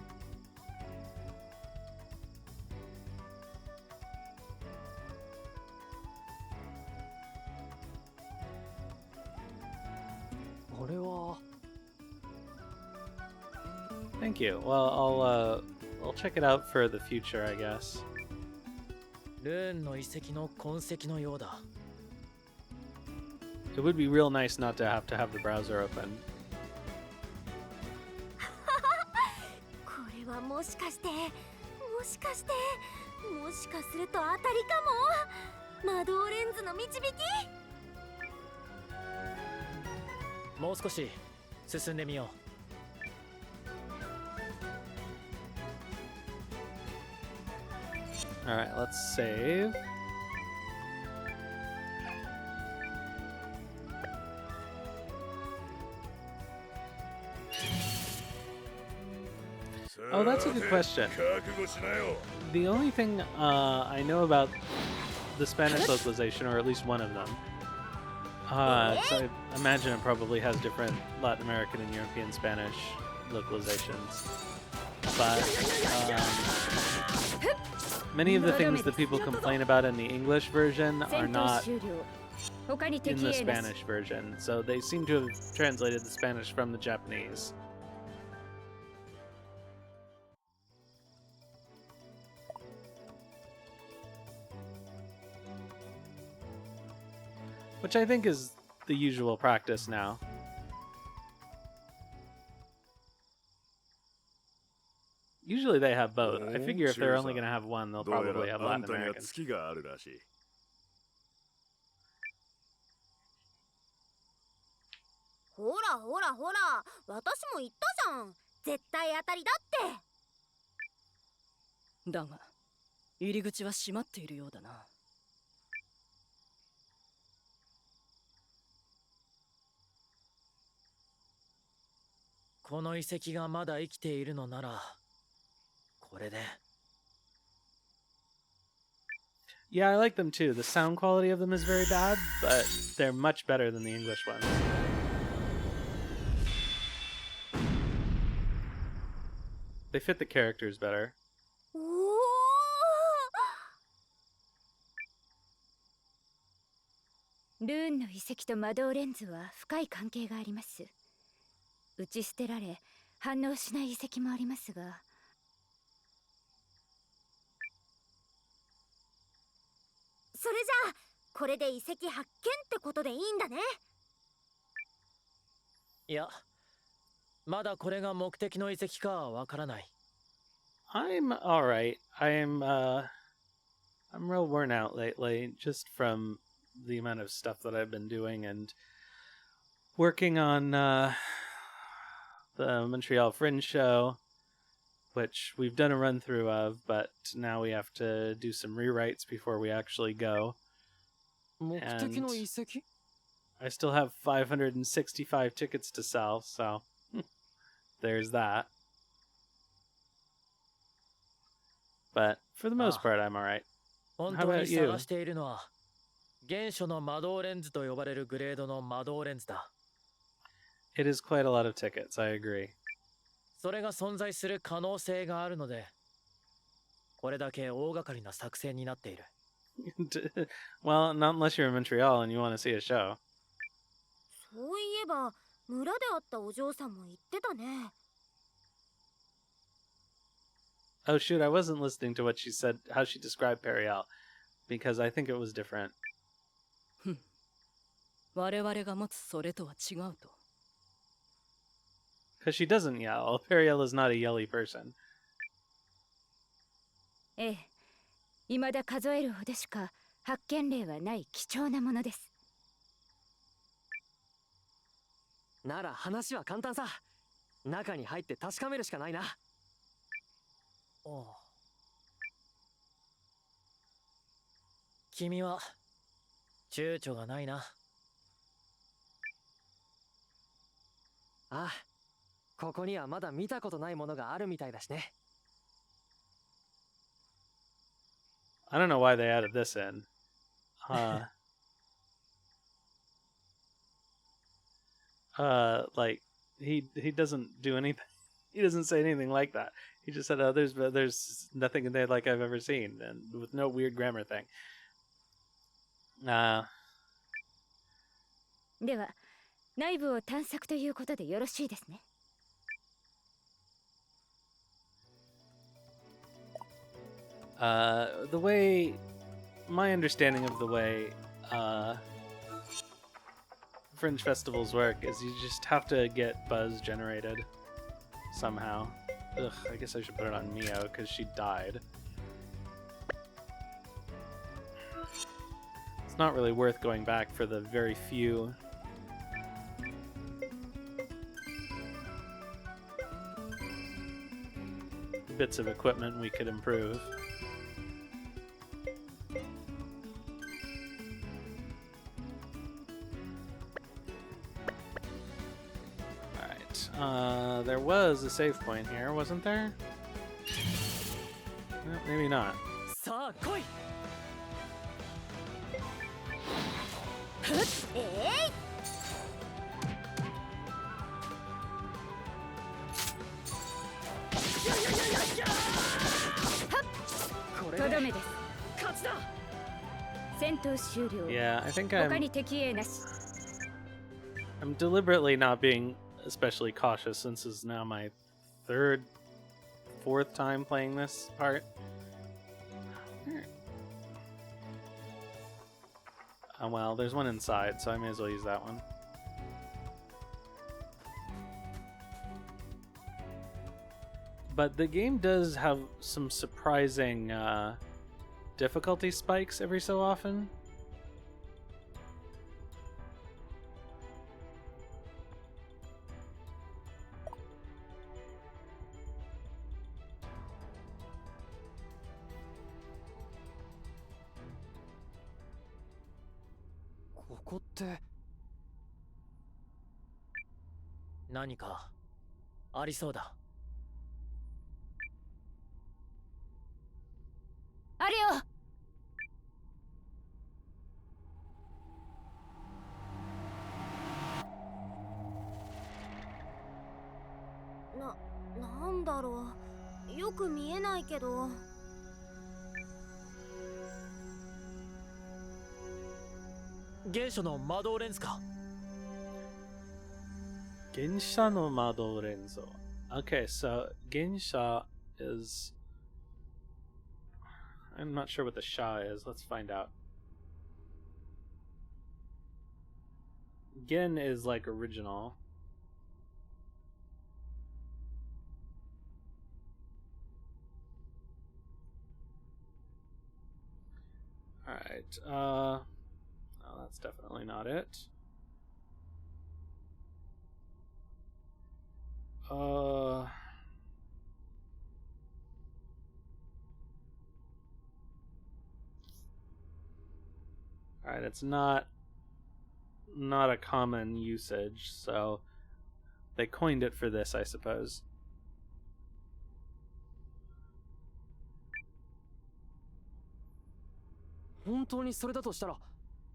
Thank you. Well, I'll check it out for the future, I guess. ルーンの遺跡の痕跡のようだ。 It would be real nice not to have the browser open. これはもしかして、もしかすると当たりかも。魔導レンズの導き。もう少し進んでみよう。 Alright, let's save. Oh, that's a good question. The only thing I know about the Spanish localization, or at least one of them, so I imagine it probably has different Latin American and European Spanish localizations. But many of the things that people complain about in the English version are not in the Spanish version, so they seem to have translated the Spanish from the Japanese. Which I think is the usual practice now. Usually they have both. I figure if they're only going to have one, they'll どうや probably ら have あん Latin たには American. 月があるらしい。ほらほらほら、私も言ったじゃん。絶対当たりだって。だが入り口は閉まっているようだな。この遺跡がまだ生きているのなら、これで。Yeah, I like them too. The sound quality of them is very bad, but they're much better than the English ones. They fit the characters better. おお。ルーンの遺跡と魔導レンズは深い関係があります。打ち捨てられ反応しない遺跡もありますが、それじゃあこれで遺跡発見ってことでいいんだね。いや、まだこれが目的の遺跡かはわからない。I'm alright. I'm real worn out lately, just from the amount of stuff that I've been doing and working on the Montreal Fringe show, which we've done a run through of, but now we have to do some rewrites before we actually go. 目的の遺跡？ I still have 565 tickets to sell, so there's that. But for the most part, I'm alright. 本 How 当 about に you? 探しているのは、原初の魔導レンズと呼ばれるグレードの魔導レンズだ。It is quite a lot of tickets, I agree. それが存在する可能性があるので、これだけ大掛かりな作戦になっている。Well, not unless you're in Montreal and you want to see a show. そういえば村で会ったお嬢さんも言ってたね。Oh shoot, I wasn't listening to what she said, how she described Periel, because I think it was different. 我々が持つそれとは違うと。Because she doesn't yell. Periel is not a yelly person. ええ、未だ数えるほどしか発見例はない貴重なものです。なら話は簡単さ。中に入って確かめるしかないな。おう。君は躊躇がないな。ああ、ここにはまだ見たことないものがあるみたいだしね。I don't know why they added this in. Like he doesn't do anything. He doesn't say anything like that. He just said, "Oh, there's nothing in there like I've ever seen," and with no weird grammar thing. では内部を探索ということでよろしいですね。The way, my understanding of the way Fringe festivals work is you just have to get buzz generated somehow. Ugh, I guess I should put it on Mio because she died. It's not really worth going back for the very few bits of equipment we could improve. There was a save point here, wasn't there? Well, maybe not. さあ来い。これでとどめです。勝ちだ。戦闘終了。 Yeah, I think 他に敵影なし。 I'm deliberately not being especially cautious since this is now my fourth time playing this part. Oh well, there's one inside, so I may as well use that one. but the game does have some surprising difficulty spikes every so often. Nani 何かありそうだ。あるよ。なんだろう。よく見えないけど。原初の魔導レンズか。Gensha no Mado Renzo. Okay, so Gensha is... I'm not sure what the Sha is. Let's find out. Gen is like original. Alright, oh, that's definitely not it. Alright, it's not a common usage, so they coined it for this, I suppose. 本当にそれだとしたら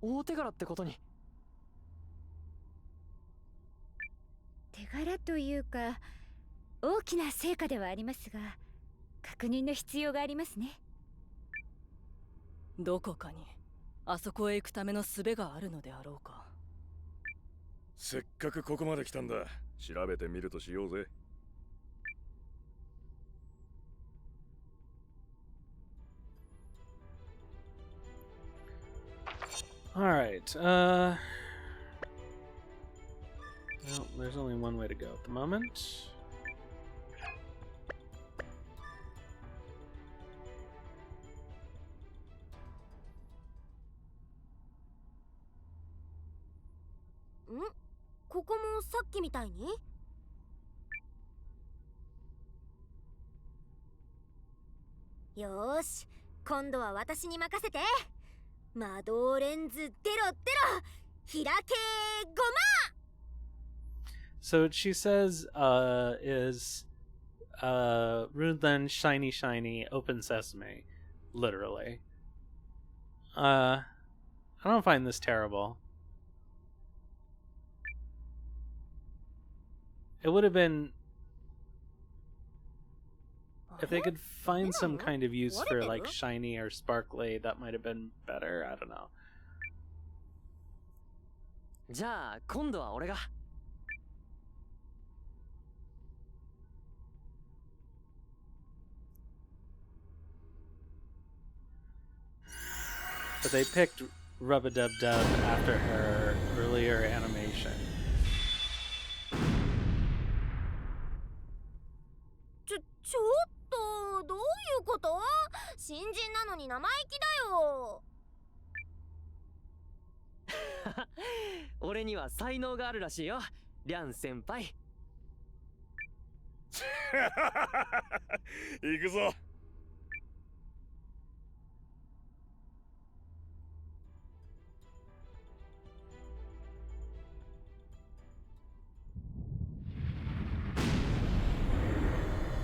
大手柄ってことに。手柄というか大きな成果ではありますが、確認の必要がありますね。どこかにあそこへ行くための術があるのであろうか。せっかくここまで来たんだ。調べてみるとしようぜ。Alright, well, there's only one way to go at the moment. Hmm? ここもさっきみたいに？よーし、今度は私に任せて。魔導レンズ出ろ出ろ、開けごま。 So what she says is Rundan shiny shiny open sesame, literally. I don't find this terrible. It would have been if they could find some kind of use for like shiny or sparkly, that might have been better. I don't know. じゃあ今度は俺が。But they picked Rub-a-Dub-Dub after her earlier animation. ちょっとどういうこと？新人なのに生意気だよ。俺には才能があるらしいよ、リャン先輩。行くぞ。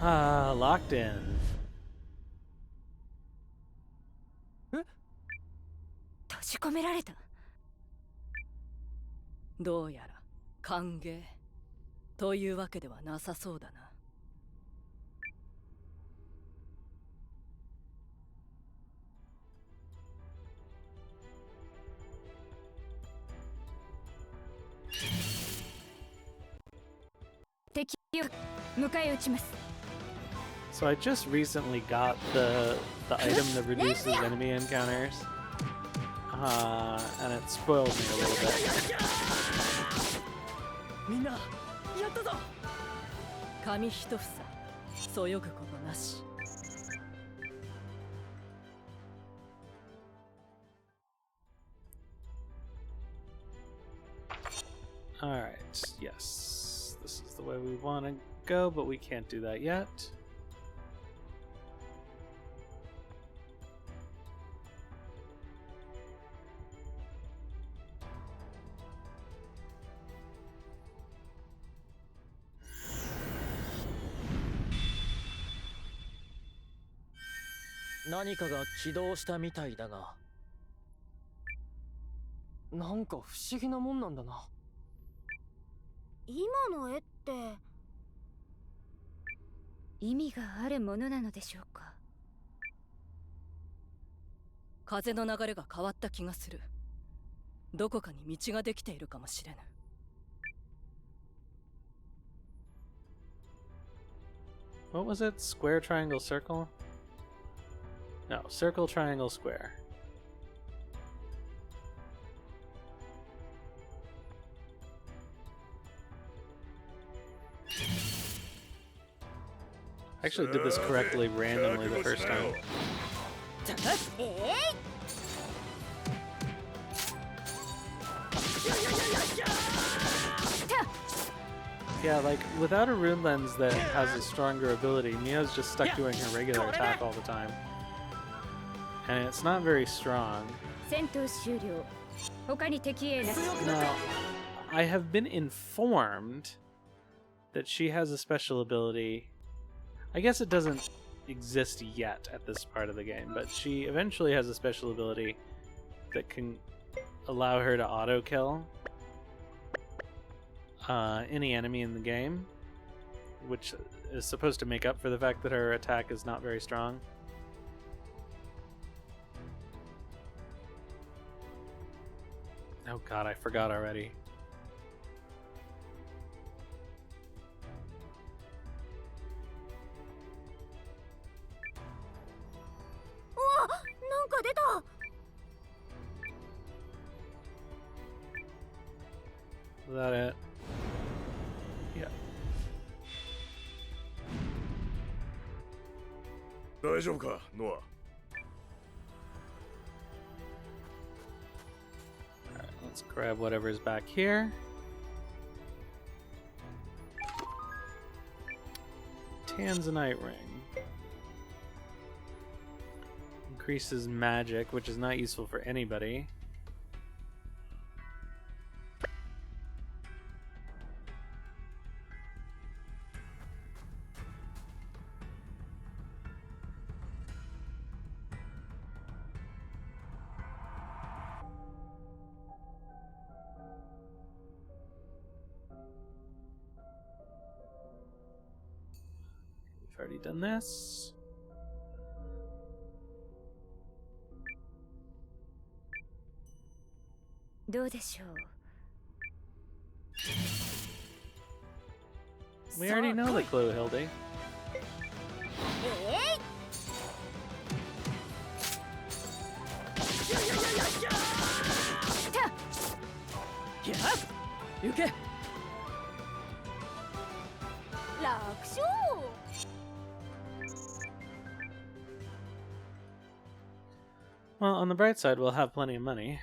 Ah, locked in. 閉じ込められた。どうやら歓迎というわけではなさそうだな。敵を迎え撃ちます。So I just recently got the item that reduces enemy encounters, and it spoils me a little bit. みんなやったぞ。紙一房そよぐことなし。Alright, yes. This is the way we want to go, but we can't do that yet. Nani ka ga kidou shita mitai da ga. なんか不思議なもんなんだな。今の絵って意味があるものなのでしょうか。風の流れが変わった気がする。どこかに道ができているかもしれぬ。What was it? Square, triangle, circle? No, circle, triangle, square. I actually did this correctly randomly the first time. Yeah, like, without a rune lens that has a stronger ability, Mia's just stuck doing her regular attack all the time. And it's not very strong. 戦闘終了。他に敵へなし。 Now, I have been informed that she has a special ability. I guess it doesn't exist yet at this part of the game, but she eventually has a special ability that can allow her to auto-kill any enemy in the game, which is supposed to make up for the fact that her attack is not very strong. Oh god, I forgot already. Is that it? Yeah. 大丈夫か、ノア。Alright, let's grab whatever's back here. Tanzanite ring. Increases magic, which is not useful for anybody. We've already done this. We already know the clue, Hildy. Yuke! 楽勝。 Well, on the bright side, we'll have plenty of money.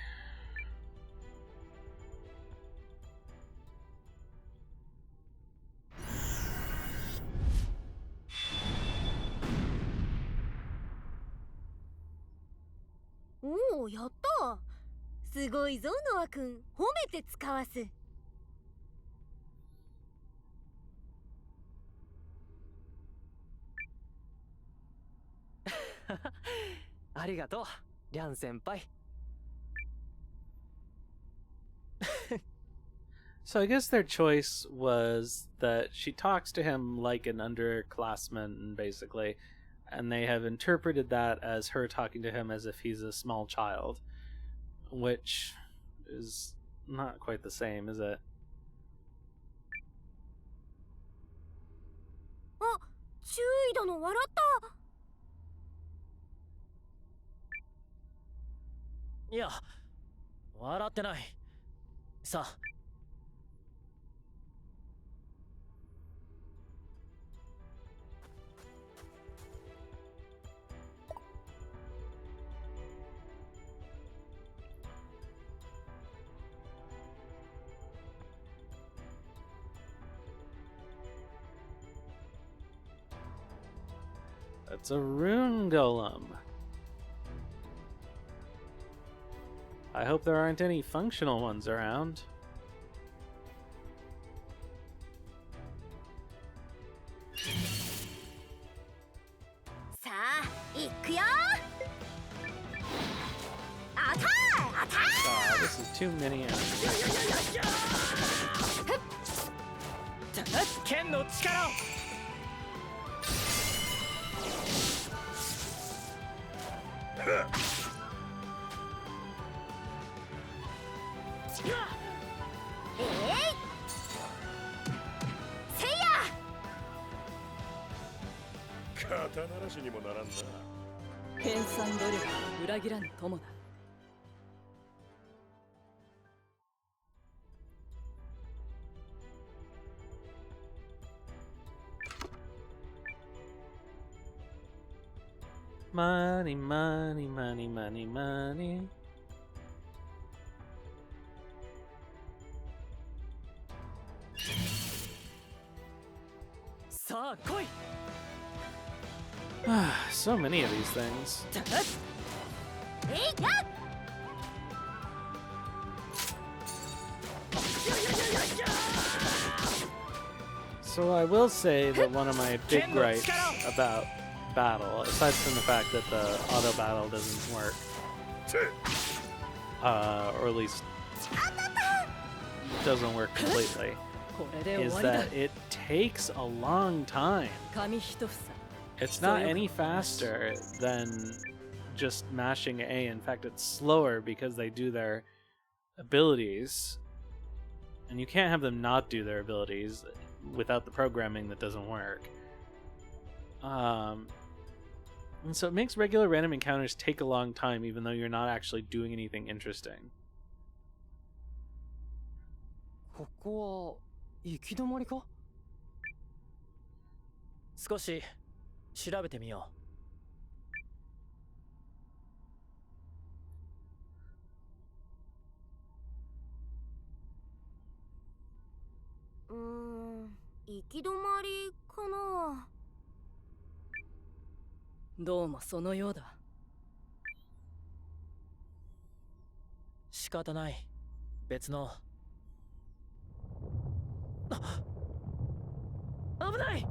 Oh, やった。すごいぞ、ノア君。褒めて使わす。ありがとう、リャン先輩。So I guess their choice was that she talks to him like an underclassman, basically, and they have interpreted that as her talking to him as if he's a small child, which is not quite the same, is it? あ、注意だの、笑った。いや、笑ってない。さあ。It's a rune golem. I hope there aren't any functional ones around. This is too many enemies. 剣の力を 肩慣らしにもならんな。編纂努力は裏切らぬ友だ。Money, money, money, money, money. さあ来い So many of these things. So I will say that one of my big gripes about battle, aside from the fact that the auto battle doesn't work, or at least doesn't work completely, これで終 is わりだ。 that it takes a long time. 紙一房。 It's not any faster than just mashing A. In fact, it's slower because they do their abilities. And you can't have them not do their abilities without the programming that doesn't work. And so it makes regular random encounters take a long time even though you're not actually doing anything interesting. ここは行き止まりか？少し調べてみよ行き止まりかな。どうもそのようだ。仕方ない。別の。あ、危ない。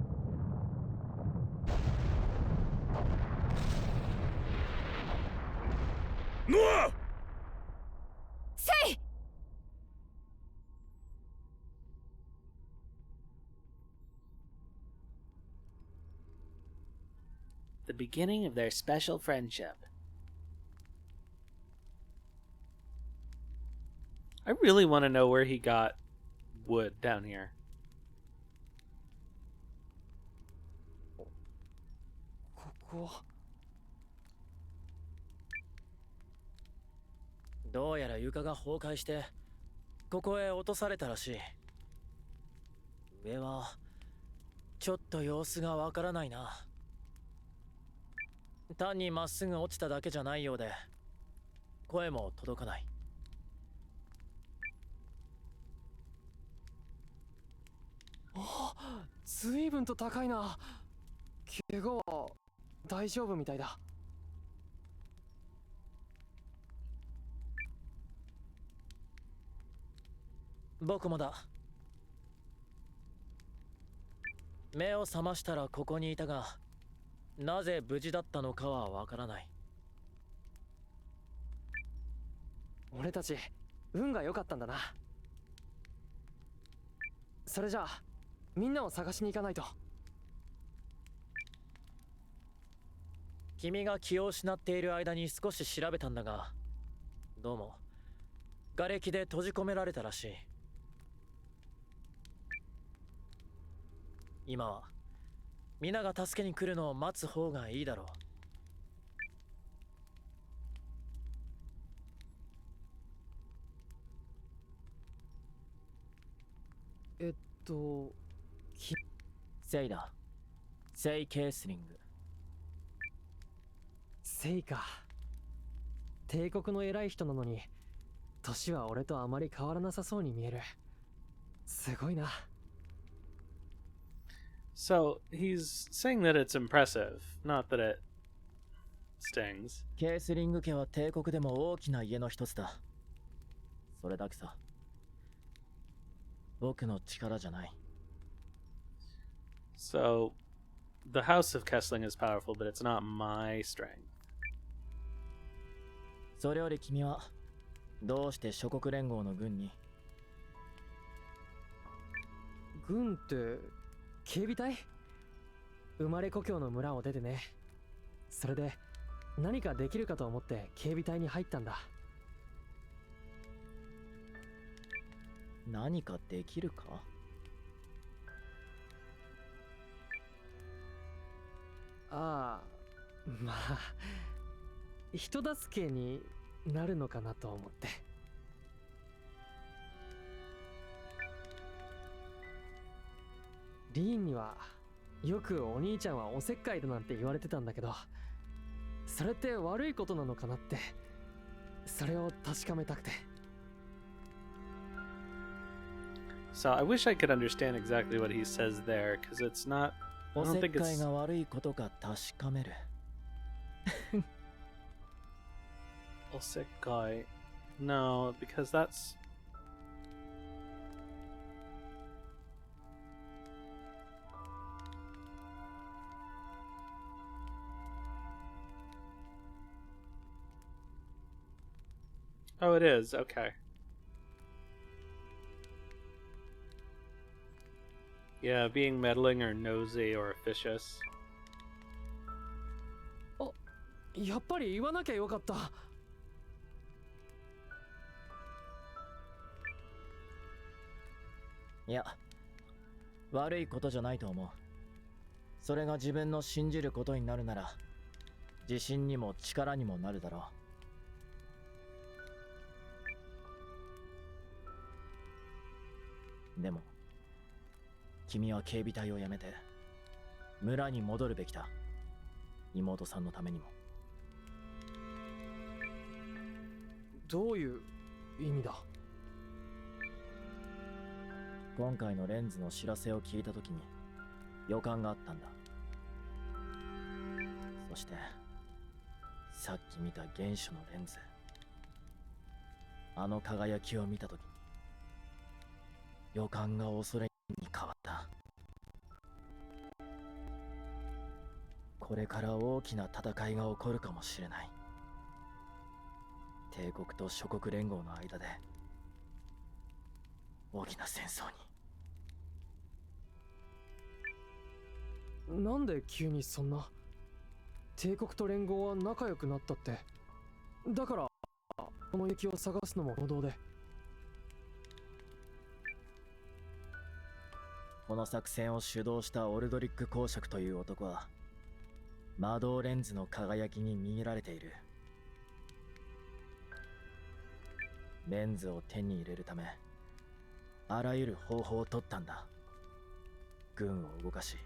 ノア！せい！ The beginning of their special friendship. I really want to know where he got wood down here. ここはどうやら床が崩壊してここへ落とされたらしい。上はちょっと様子がわからないな。単にまっすぐ落ちただけじゃないようで声も届かない。あ、随分と高いな。怪我は大丈夫みたいだ。僕もだ。目を覚ましたらここにいたが、なぜ無事だったのかはわからない。俺たち運が良かったんだな。それじゃあみんなを探しに行かないと。君が気を失っている間に少し調べたんだが、どうも瓦礫で閉じ込められたらしい。今は皆が助けに来るのを待つ方がいいだろう。セイだ。セイケースリング。セイか。帝国の偉い人なのに年は俺とあまり変わらなさそうに見える。すごいな。So he's saying that it's impressive, not that it stings. ケースリング家は帝国でも大きな家の一つだ。それだけさ。僕の力じゃない。So, the House of Kessling is powerful, but it's not my strength. それより君はどうして諸国連合の軍に？軍って警備隊？生まれ故郷の村を出てね。それで何かできるかと思って警備隊に入ったんだ。何かできるか？ああ、まあ人助けになるのかなと思って。リーンにはよくお兄ちゃんはおせっかいだなんて言われてたんだけど、それって悪いことなのかなって、それを確かめたくて。So I wish I could understand exactly what he says there, because it's not. I お don't せっ think かい it's. が悪いことか確かめる。Osekai. No, because that's. Oh, it is. Okay. Yeah, being meddling or nosy or officious. やっぱり言わなきゃよかった。いや、悪いことじゃないと思う。それが自分の信じることになるなら、自信にも力にもなるだろう。でも、君は警備隊を辞めて、村に戻るべきだ。妹さんのためにも。どういう意味だ？今回のレンズの知らせを聞いたときに予感があったんだ。そしてさっき見た原初のレンズ、あの輝きを見たときに予感が恐れに変わった。これから大きな戦いが起こるかもしれない。帝国と諸国連合の間で大きな戦争に。なんで急にそんな？帝国と連合は仲良くなったって。だからこの雪を探すのも行動で。この作戦を主導したオルドリック公爵という男は魔導レンズの輝きに逃げられている。レンズを手に入れるためあらゆる方法を取ったんだ。軍を動かし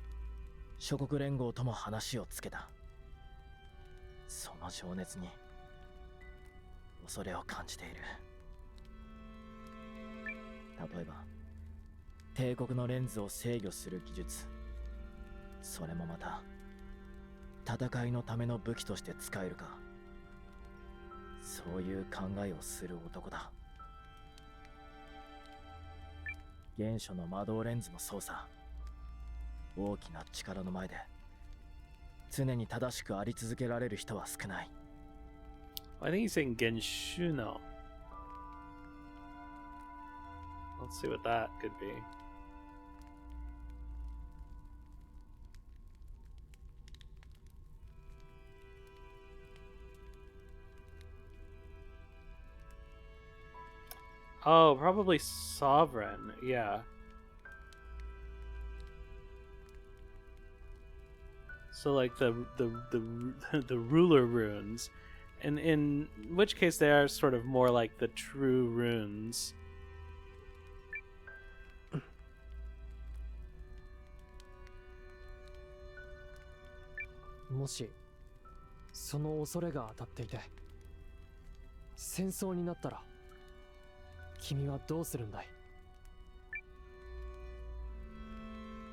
諸国連合とも話をつけた。その情熱に恐れを感じている。例えば帝国のレンズを制御する技術、それもまた戦いのための武器として使えるか。そういう考えをする男だ。原初の魔導レンズもそうさ。大きな力の前で常に正しくあり続けられる人は少ない。I think he's saying Genshuno. Let's see what that could be. Oh, probably sovereign. Yeah. So like the the ruler runes, and in which case they are sort of more like the true runes. もしその恐れが当たっていて戦争になったら君はどうするんだい？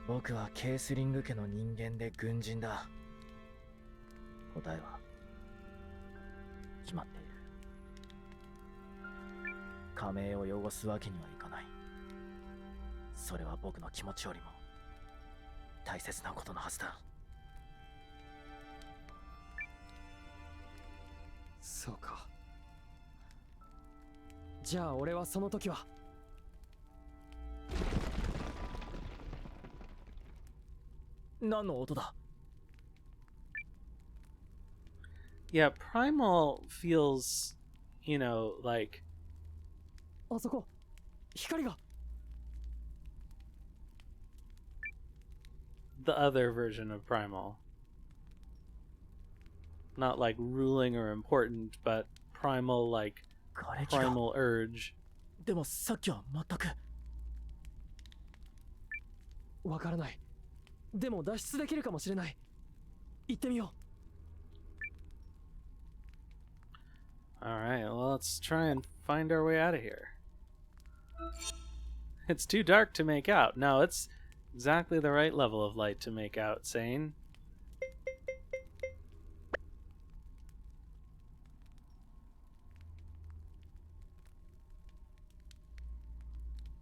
僕はケースリング家の人間で軍人だ。答えは決まっている。加盟を汚すわけにはいかない。それは僕の気持ちよりも大切なことのはずだ。そうか。じゃあ俺はその時は。何の音だ？ Yeah, Primal feels, like あそこ光が。 the other version of Primal. Not like ruling or important, but primal, like 瓦礫が。 primal urge. でもさっきは全く。わからない。でも脱出できるかもしれない。行ってみよう。 Alright, well, let's try and find our way out of here. It's too dark to make out. No, it's exactly the right level of light to make out, Sane.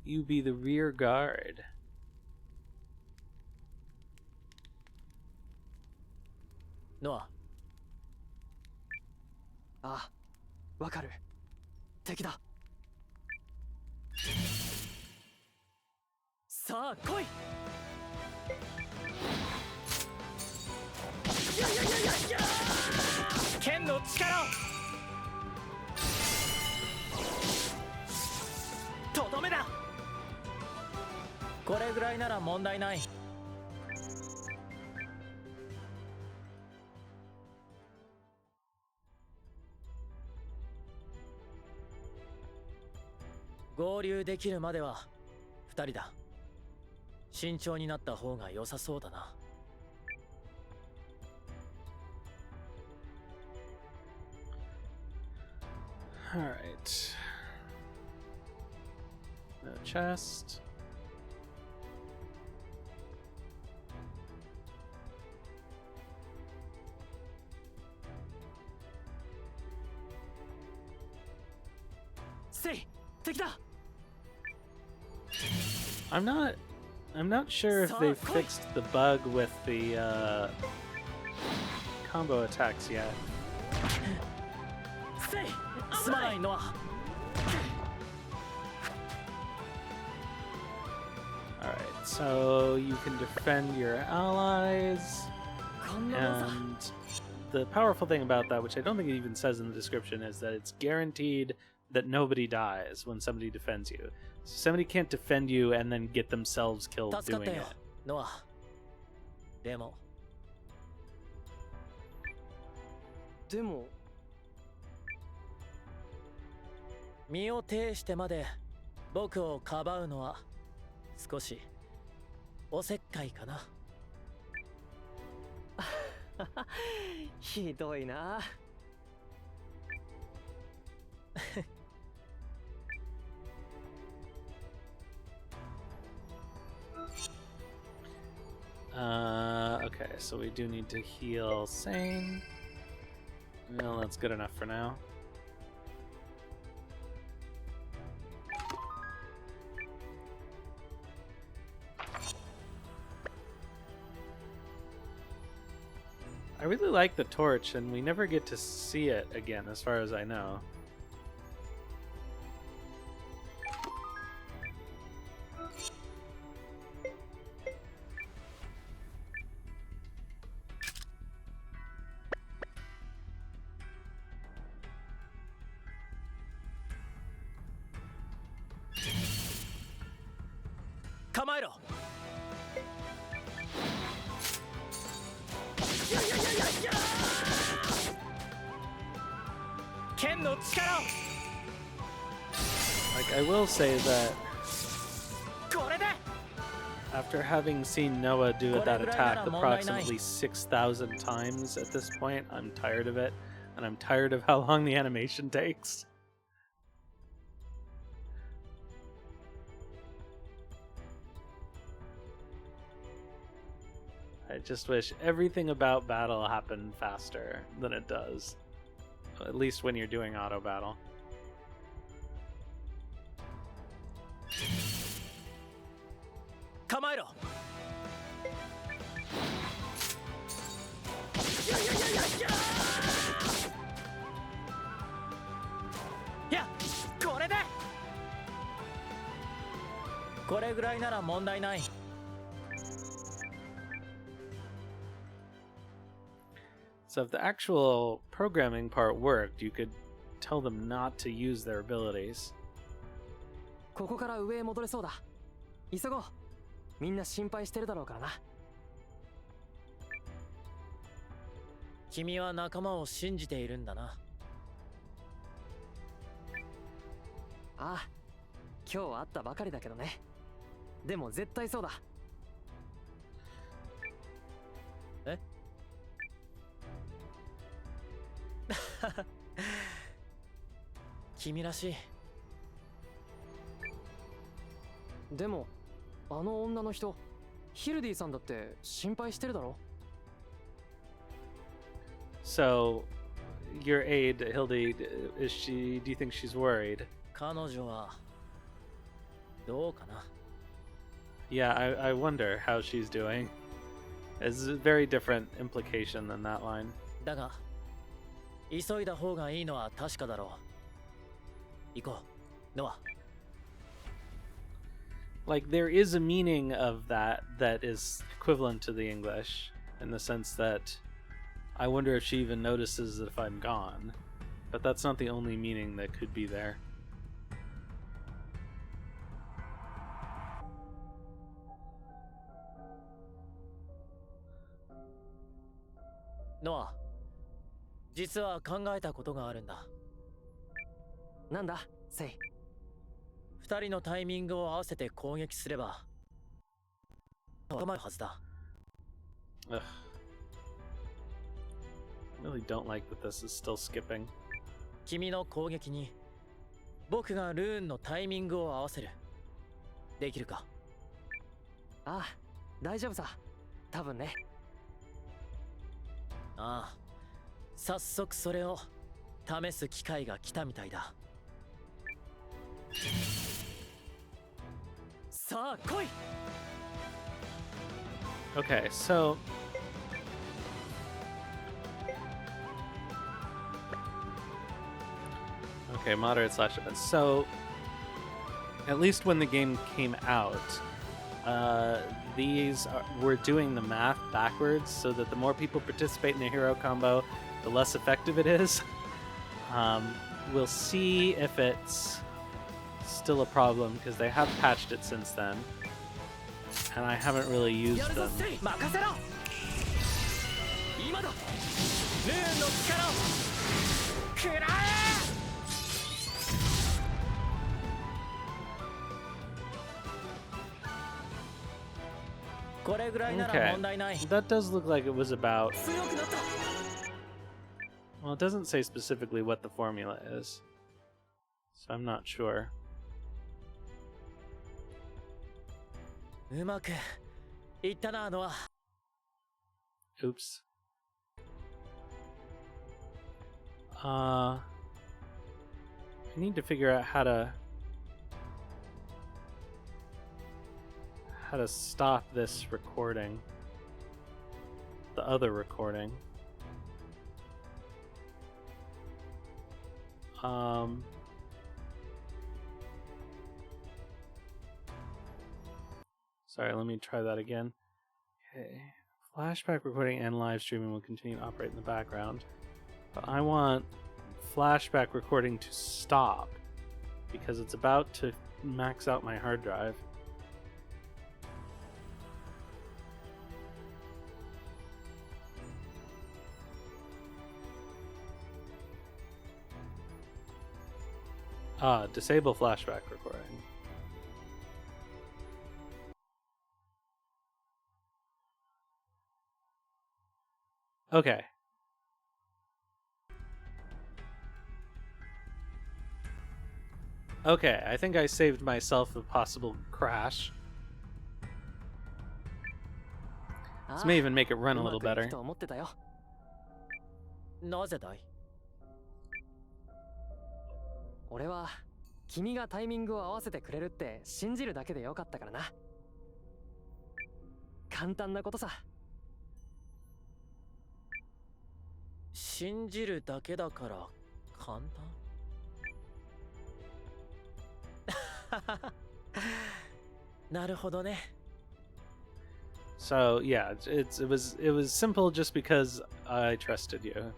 You be the rear guard. ノア、あ、わかる。敵だ。さあ来い。剣の力を。とどめだ。これぐらいなら問題ない。合流できるまでは2人だ。慎重になった方が良さそうだな。Alright. No chest. Say, 敵だ。I'm not sure if they fixed the bug with the combo attacks yet. すまないノア。 Alright, so you can defend your allies, こんな技。 and the powerful thing about that, which I don't think it even says in the description, is that it's guaranteed that nobody dies when somebody defends you. So somebody can't defend you and then get themselves killed 助かっ doing たよ it. ノア。でもでも身を挺してまで僕をかばうのは少しおせっかいかな。ひどいな。Okay, so we do need to heal Sane. Well, that's good enough for now. I really like the torch, and we never get to see it again, as far as I know. Like, I will say that after having seen Noah do that attack approximately 6,000 times at this point, I'm tired of it, and I'm tired of how long the animation takes. I just wish everything about battle happened faster than it does. At least when you're doing auto battle. Kamaero. Yeah, これで。これぐらいなら問題ない。So if the actual programming part worked, you could tell them not to use their abilities. ここから上へ戻れそうだ。急ごう。みんな心配してるだろうからな。君は仲間を信じているんだな。ああ、今日会ったばかりだけどね。でも絶対そうだ。え君らしい。でもあの女の人、ヒルディさんだって心配してるだろ。 So, your aide, Hildy, is she? Do you think she's worried? 彼女はどうかな。 Yeah, I wonder how she's doing. It's a very different implication than that line. だが急いだ方がいいのは確かだろう。行こう、ノア。 Like, there is a meaning of that is equivalent to the English, in the sense that I wonder if she even notices if I'm gone. But that's not the only meaning that could be there. Noah, 実は考えたことがあるんだ。なんだ、セイ。二人のタイミングを合わせて攻撃すれば収まるはずだ。Ugh. I really don't like that this is still skipping. 君の攻撃に僕がルーンのタイミングを合わせる。できるか？ああ、大丈夫さ。多分ね。ああ、早速それを試す機会が来たみたいだ。さあ来い。 Okay, so okay, moderate slash events. So at least when the game came out, we're doing the math backwards so that the more people participate in the hero combo, the less effective it is. We'll see if it's still a problem because they have patched it since then, and I haven't really used them. Okay, that does look like it was about... Well, it doesn't say specifically what the formula is, so I'm not sure. うまくいったな、ノア。 Oops. I need to figure out how to stop this recording. The other recording. Sorry, let me try that again. Okay. Flashback recording and live streaming will continue to operate in the background. But I want flashback recording to stop because it's about to max out my hard drive. Disable flashback recording. Okay. Okay, I think I saved myself a possible crash. This may even make it run a うま little くいく better. と思ってたよ。なぜだい？俺は君がタイミングを合わせてくれるって信じるだけでよかったからな。簡単なことさ。信じるだけだから簡単？なるほどね。So yeah, it was simple just because I trusted you.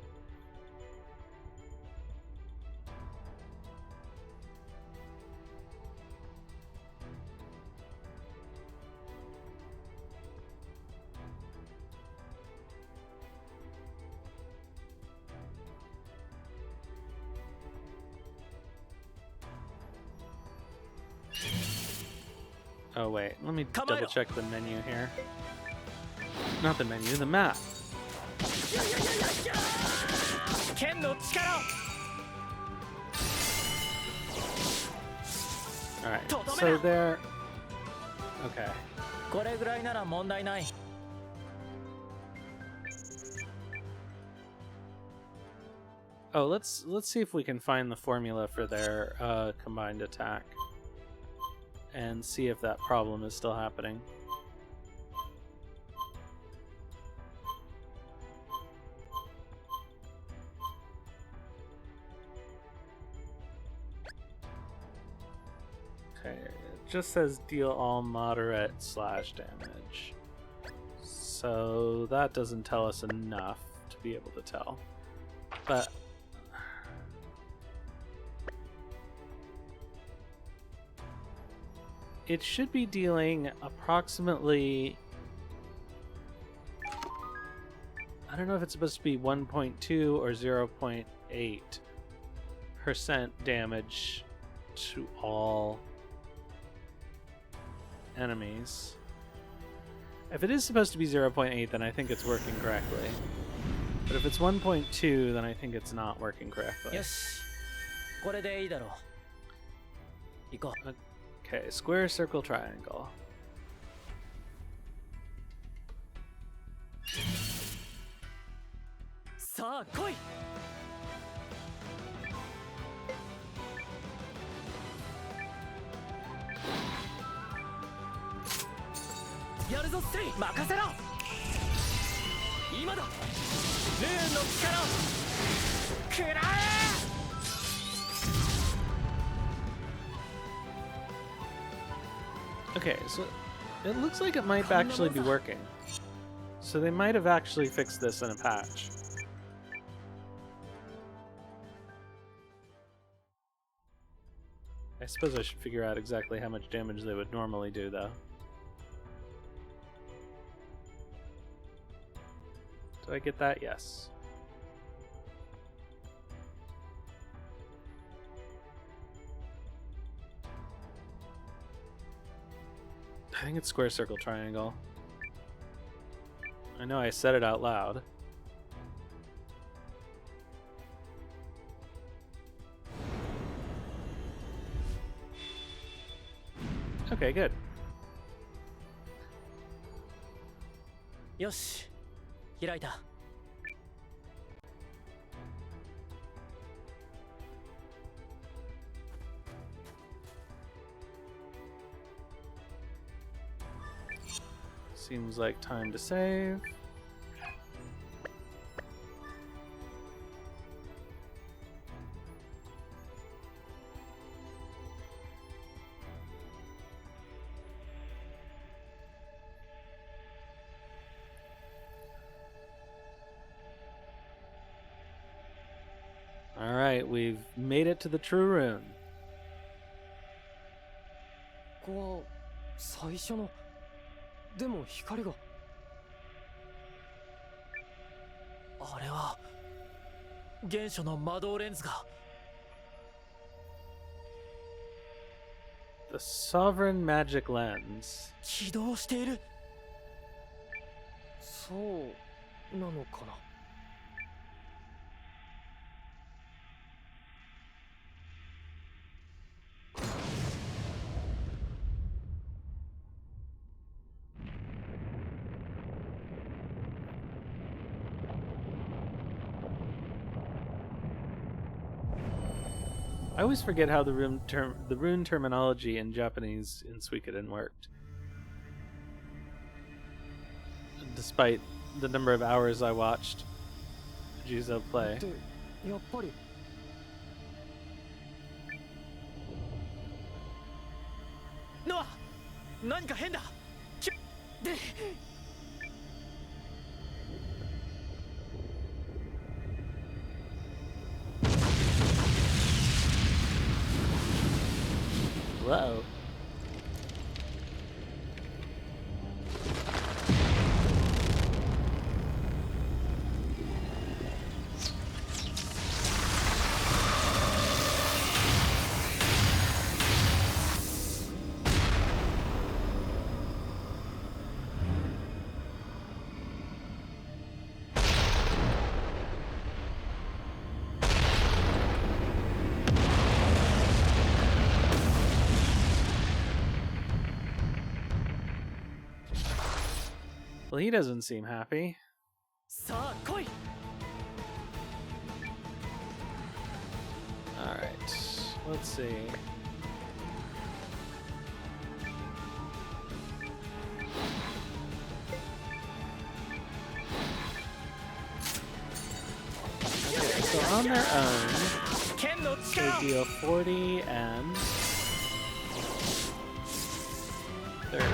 Oh wait, let me double check the menu here. Not the menu, the map. Alright, so there... Okay. これぐらいなら問題ない。Oh, let's see if we can find the formula for their combined attack. And see if that problem is still happening. Okay, it just says deal all moderate / damage. So that doesn't tell us enough to be able to tell. But it should be dealing approximately... I don't know if it's supposed to be 1.2 or 0.8% damage to all enemies. If it is supposed to be 0.8, then I think it's working correctly. But if it's 1.2, then I think it's not working correctly. よし、これでいいだろう。行こう。Okay, square, circle, triangle. Sa, koi! Yaruzo, Sei! Makasero! Ima da! Moon no kikara! Kurae! Okay, so it looks like it might actually be working. So they might have actually fixed this in a patch. I suppose I should figure out exactly how much damage they would normally do, though. Do I get that? Yes. I think it's square, circle, triangle. I know I said it out loud. Okay, good. Yoshi, 開いた。Seems like time to save. Alright, we've made it to the true rune. ここは最初のでも光があれは原初の魔導レンズが The Sovereign Magic Lens. 起動している。そうなのかな。I always forget how the rune terminology in Japanese in Suikoden worked. Despite the number of hours I watched Jizo play. ってやっぱり ノア、何か変だ。で、 Whoa. Well, he doesn't seem happy. さあ来い。 Alright, let's see. Okay, so on their own, 剣の they 力。 deal 40 and 30.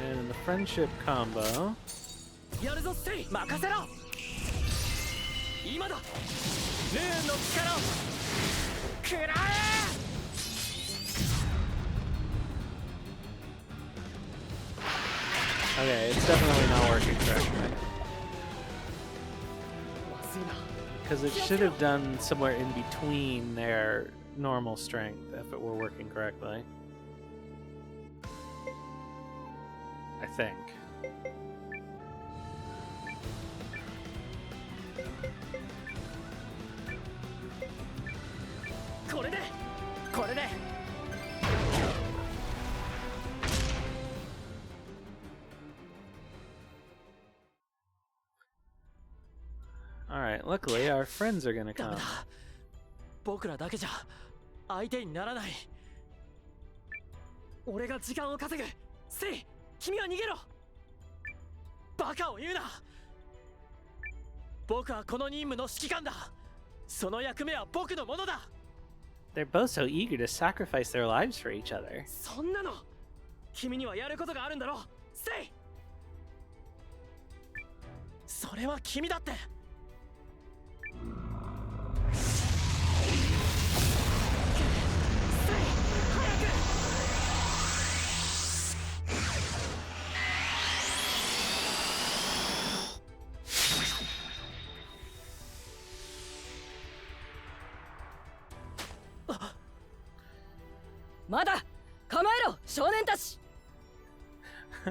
And in the friendship combo, やるぞステイ。任せろ。今だ。ルーンの力を。食らえ。 okay, it's definitely not working correctly. Because it should have done somewhere in between their normal strength if it were working correctly. I think. Alright, luckily our friends are gonna come. 僕らだけじゃ相手にならない。俺が時間を稼ぐ。セイ、君は逃げろ。バカを言うな。僕はこの任務の指揮官だ。その役目は僕のものだ。 They're both so eager to sacrifice their lives for each other. そんなの君にはやることがあるんだろ。セイ、それは君だって。 まだ構えろ少年たち。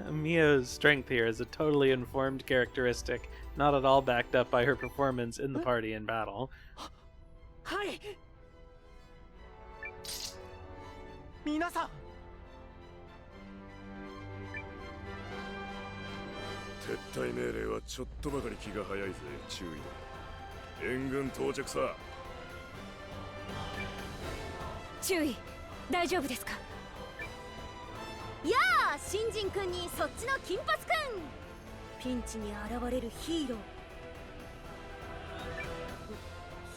Mia's strength here is a totally informed characteristic, not at all backed up by her performance in the party in battle. はい。皆さん。撤退命令はちょっとばかり気が早いぜ。注意だ。援軍到着さ。注意。大丈夫ですか。やあ、新人君にそっちの金髪君。ピンチに現れるヒーロー。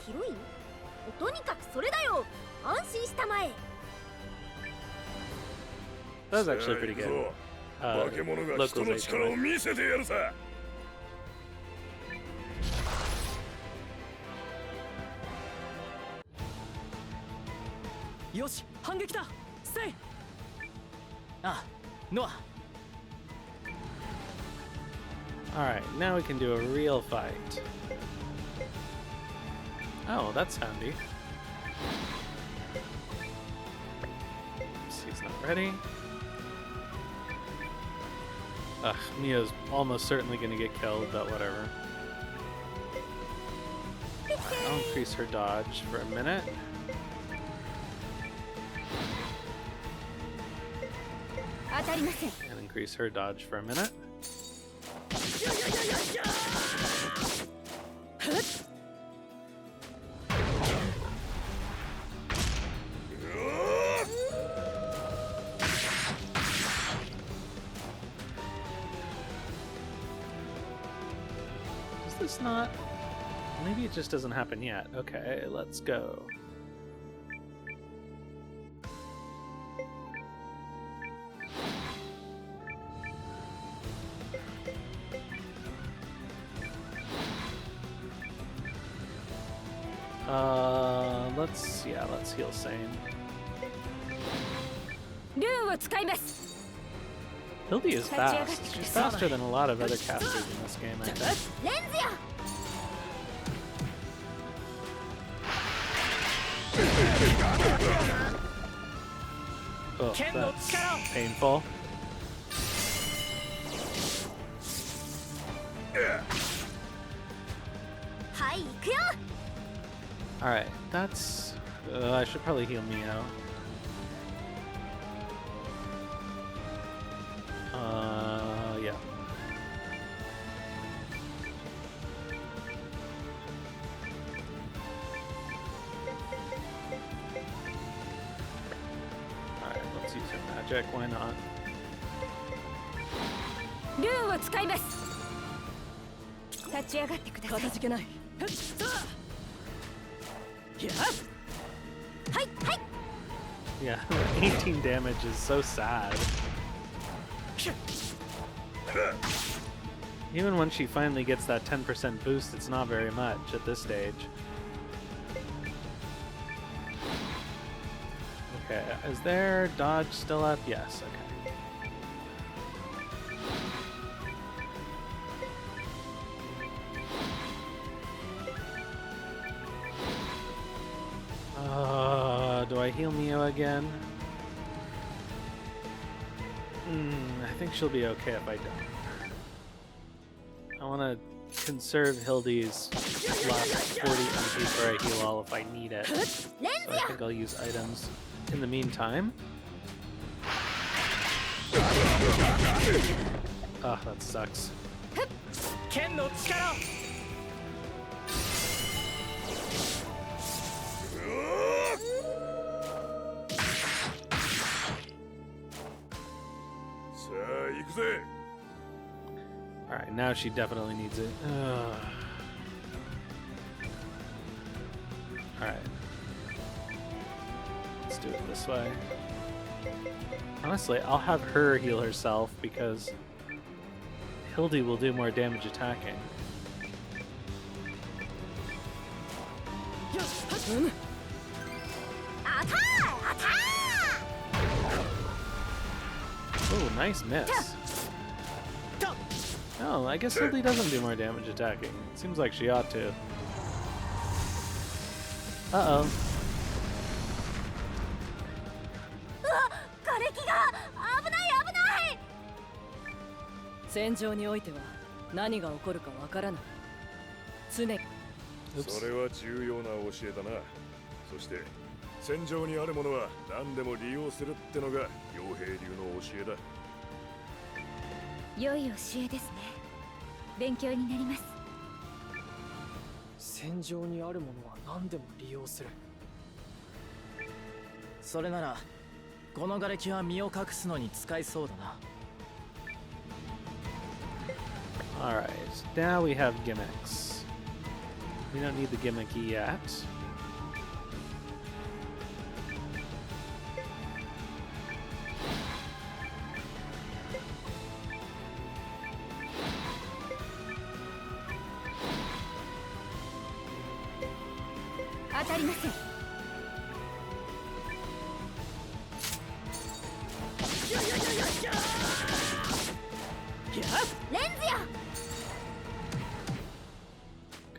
ヒロイン？とにかくそれだよ。安心したまえ。 That was actually pretty good. 化け物が人の力を見せてやるさ。よし、反撃だ。セイ。あ、ノア。 Alright, now we can do a real fight. Oh, that's handy. Oops, he's not ready. Ugh, Mia's almost certainly gonna get killed, but whatever. Alright, I'll increase her dodge for a minute. And increase her dodge for a minute. Is this not? Maybe it just doesn't happen yet. Okay, let's go. Let's heal Sane. ルーンを使います Hildy is fast. She's faster than a lot of other casters in this game, I think. レンズよ Oh, that's painful. Alright, that's... I should probably heal Mio. Yeah. Alright, let's use her magic, why not? ルーンを使います立ち上がってくださいかたじけない はいはい Yeah, 18 damage is so sad. Even when she finally gets that 10% boost, it's not very much at this stage. Okay, is there dodge still up? Yes, okay. Do I heal Mio again? I think she'll be okay if I don't. I want to conserve Hildy's last 40 MP for a heal all if I need it. So I think I'll use items in the meantime. Ah, that sucks. Alright, now she definitely needs it. Alright. Let's do it this way. Honestly, I'll have her heal herself because Hildy will do more damage attacking. Oh, nice miss. Oh, I guess Hildy doesn't do more damage attacking. It seems like she ought to. Uh-oh. 瓦礫が危ない危ない戦場においては何が起こるかわからない常に Oops. それは重要な教えだな。そして戦場にあるものは何でも利用するってのが傭兵流の教えだ。良い教えですね。勉強になります。戦場にあるものは何でも利用する。それならこの瓦礫は身を隠すのに使いそうだな。 Alright, now we have gimmicks. We don't need the gimmicky yet.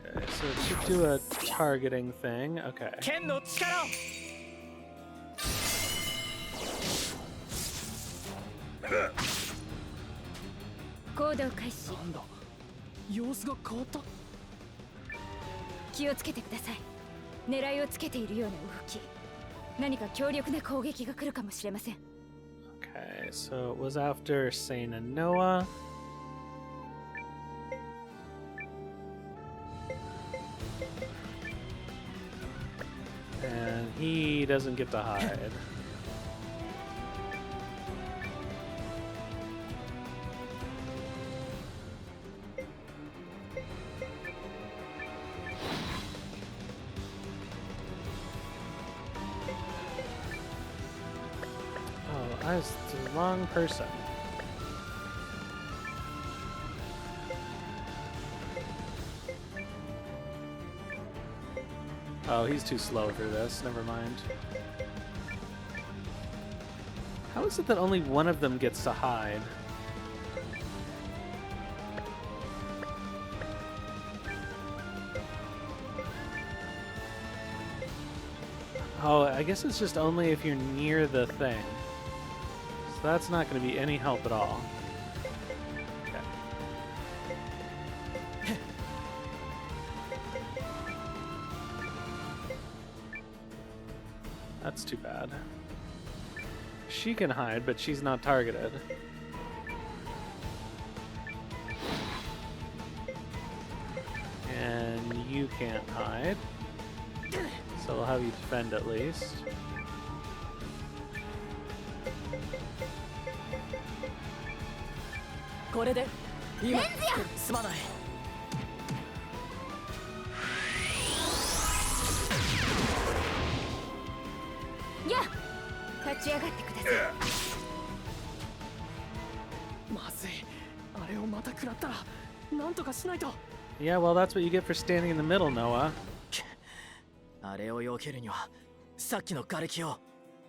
Okay, so it should do a targeting thing. Okay. 剣の力を 行動開始。なんだ、様子が変わった。気をつけてください。狙いをつけているような動き。何か強力な攻撃が来るかもしれません。Okay, so it was after Sane and Noah. He doesn't get to hide. Oh, I was the wrong person. Oh, he's too slow for this. Never mind. How is it that only one of them gets to hide? Oh, I guess it's just only if you're near the thing. So that's not going to be any help at all. Okay. That's too bad. She can hide, but she's not targeted. And you can't hide. So we'll have you defend at least. Yeah, 立ち上がってください。まずい。あれをまた食らったら、なんとかしないと。Yeah, well, that's what you get for standing in the middle, Noah. あれを避けるにはさっきの瓦礫を。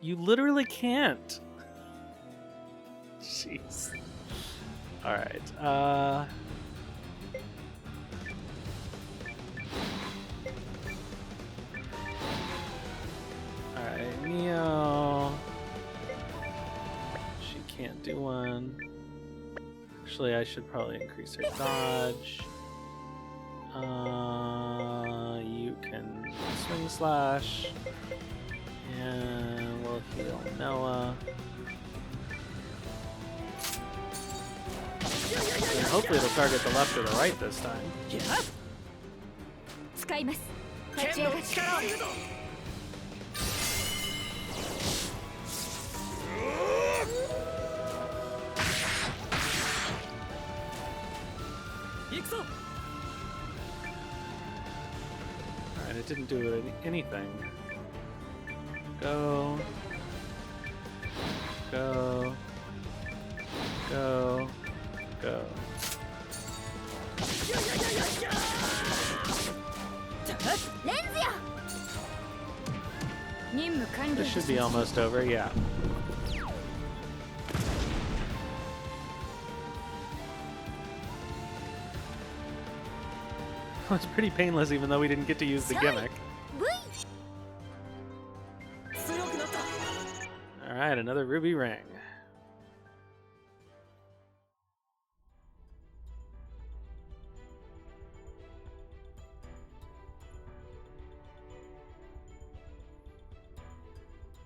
You literally can't. Jeez. Alright, Alright, Neo. She can't do one. Actually, I should probably increase her dodge. You can swing slash. And we'll heal Noah. And hopefully it'll target the left or the right this time. 使います。立ち上がってください。行くぞ。 Alright, it didn't do anything. Go. Go. Go. Go. This should be almost over, yeah. It's pretty painless even though we didn't get to use the gimmick. Alright, another ruby ring.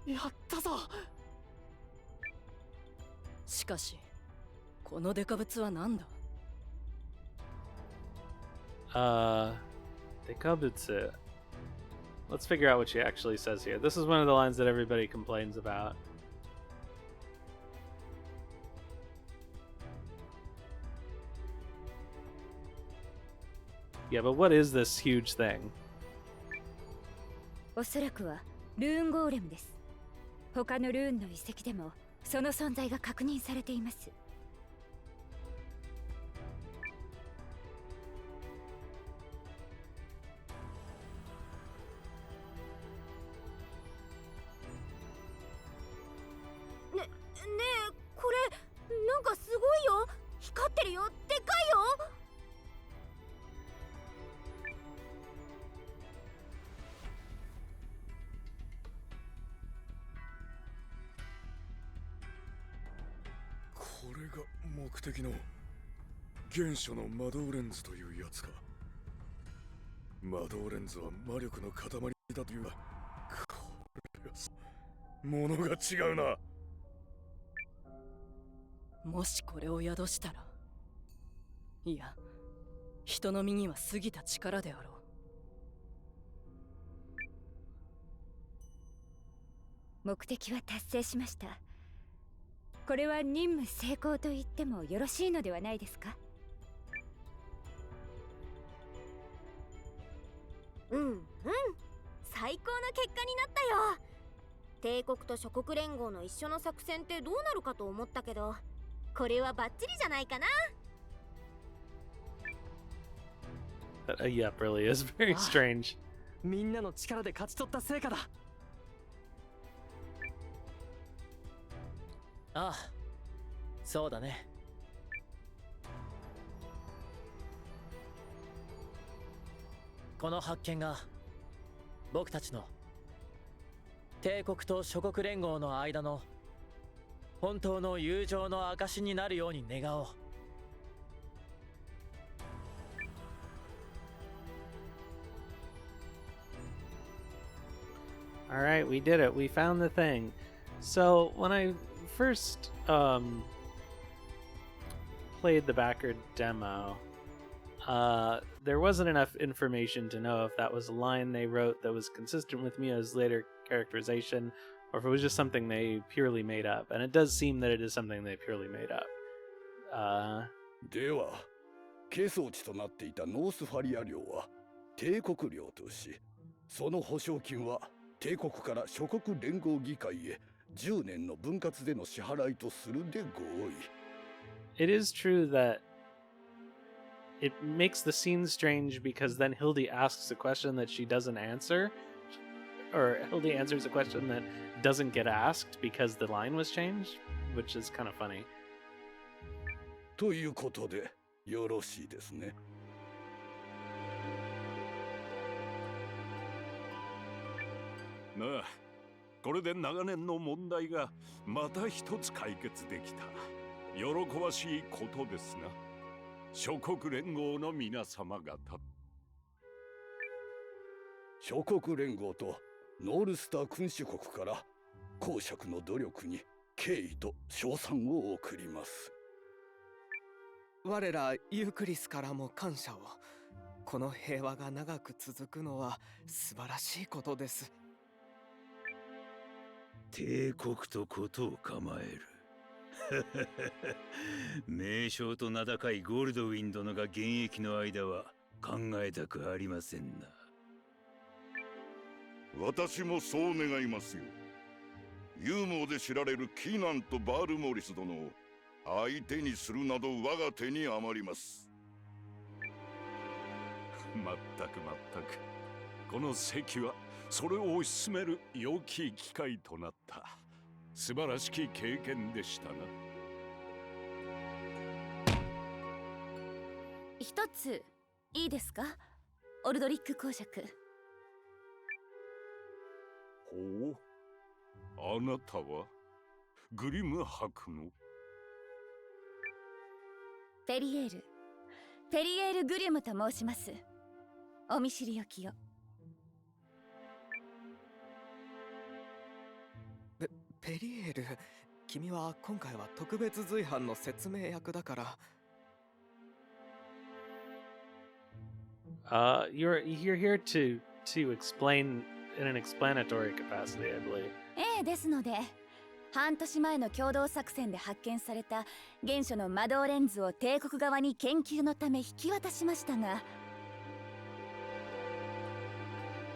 Yatta! しかし、このデカブツは何だ? Dekabutsu. Let's figure out what she actually says here. This is one of the lines that everybody complains about. Yeah, but what is this huge thing? おそらくはルーンゴーレムです。他のルーンの遺跡でもその存在が確認されています。ねえ、これなんかすごいよ。光ってるよ。でかいよ。これが目的の原初の魔導レンズというやつか。魔導レンズは魔力の塊だというが、これが物が違うな。もしこれを宿したら、いや、人の身には過ぎた力であろう。目的は達成しました。これは任務成功と言ってもよろしいのではないですか？うんうん、最高な結果になったよ。帝国と諸国連合の一緒の作戦ってどうなるかと思ったけど、これはバッチリじゃないかな。That yep really is very strange. みんなの力で勝ち取った成果だ。ああ、そうだね。この発見が僕たちの帝国と諸国連合の間の本当の友情の証になるように願おう。All right, we did it. We found the thing. So when I first played the backer demo, there wasn't enough information to know if that was a line they wrote that was consistent with Mia's later characterization, or if it was just something they purely made up. And it does seem that it is something they purely made up. では、係争地となっていたノースファリア領は帝国領とし、その保証金は帝国から諸国連合議会へ10年の分割での支払いとするで合意。It is true that it makes the scene strange because then Hildy asks a question that she doesn't answer, or Hildy answers a question that doesn't get asked because the line was changed, which is kind of funny. ということでよろしいですね。なあ、これで長年の問題がまた一つ解決できた。喜ばしいことですな。諸国連合の皆様方。諸国連合とノールスター君主国から公爵の努力に敬意と称賛を送ります。我らユークリスからも感謝を。この平和が長く続くのは素晴らしいことです。帝国とことを構える。名将と名高いゴールドウィン殿が現役の間は考えたくありませんな。私もそう願いますよ。ユーモで知られるキーナンとバールモリス殿を相手にするなど我が手に余ります。まったくまったく。この席はそれを推し進める良き機会となった。素晴らしき経験でしたな。一ついいですか、オルドリック公爵。ほう、あなたはグリム伯のペリエール・グリムと申します。お見知りおきを。ペリエール、君は今回は特別随伴の説明役だから。You're here to explain in an explanatory capacity, I believe. ええ、ですので、半年前の共同作戦で発見された原初の魔導レンズを帝国側に研究のため引き渡しましたが。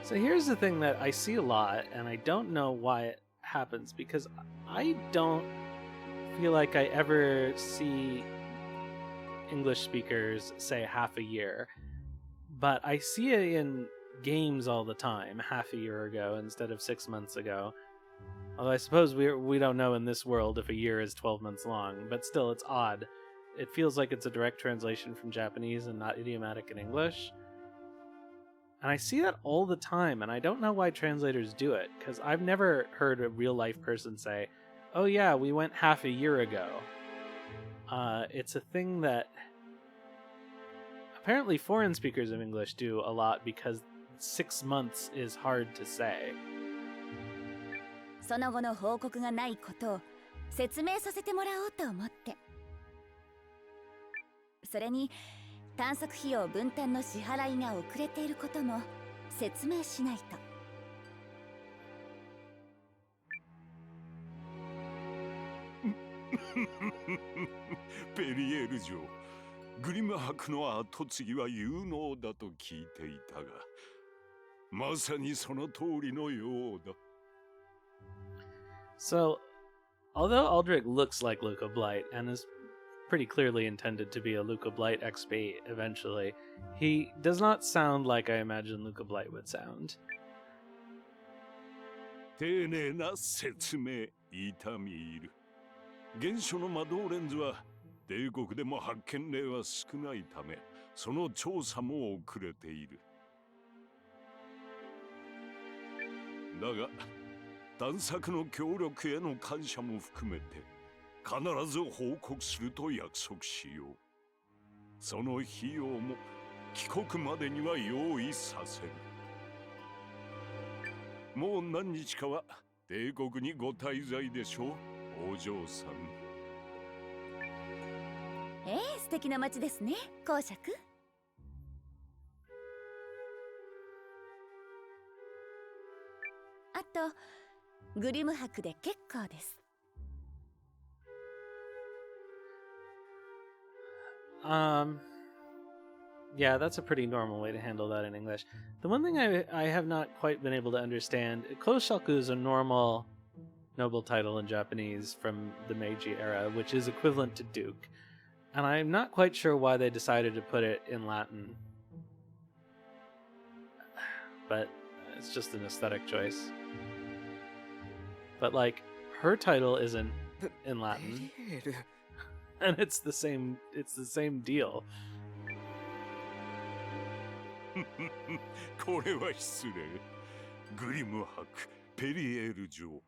So here's the thing that I see a lot, and I don't know why it happens, because I don't feel like I ever see English speakers say half a year, but I see it in games all the time, half a year ago instead of 6 months ago. Although I suppose we don't know in this world if a year is 12 months long, but still it's odd. It feels like it's a direct translation from Japanese and not idiomatic in English. And I see that all the time, and I don't know why translators do it, because I've never heard a real-life person say, oh yeah, we went half a year ago. It's a thing that apparently foreign speakers of English do a lot, because 6 months is hard to say. その後の報告がないことを説明させてもらおうと思って。それに探索費用分担の支払いが遅れていることも説明しないと。ペリエール城、グリム伯の跡継ぎは有能だと聞いていたが、まさにその通りのようだ。So, although Aldrich looks like Luca Blight and is pretty clearly intended to be a Luca Blight XP eventually, he does not sound like I imagine Luca Blight would sound. 丁寧な説明、痛み入る。原初の魔導レンズは帝国でも発見例は少ないため、その調査も遅れている。だが、探索の協力への感謝も含めて、必ず報告すると約束しよう。その費用も帰国までには用意させる。もう何日かは帝国にご滞在でしょう、お嬢さん。素敵な街ですね、公爵。あと、グリム伯で結構です。Yeah, that's a pretty normal way to handle that in English. The one thing I have not quite been able to understand, Koshaku is a normal noble title in Japanese from the Meiji era, which is equivalent to Duke. And I'm not quite sure why they decided to put it in Latin. But it's just an aesthetic choice. But like, her title isn't in Latin. And it's the same deal. これは失礼。グリム伯、ペリエール城。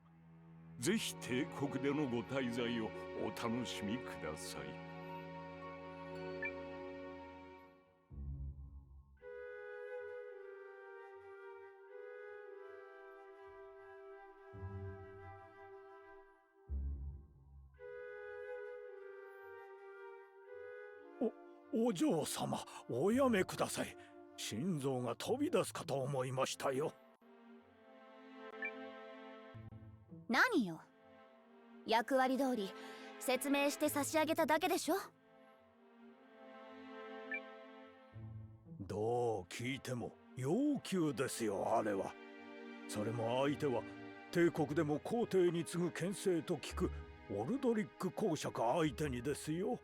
ぜひ帝国でのご滞在をお楽しみください。お嬢様、おやめください。心臓が飛び出すかと思いましたよ。何よ。役割通り説明して差し上げただけでしょ。どう聞いても要求ですよ、あれは。それも相手は帝国でも皇帝に次ぐ権勢と聞くオルドリック公爵相手にですよ。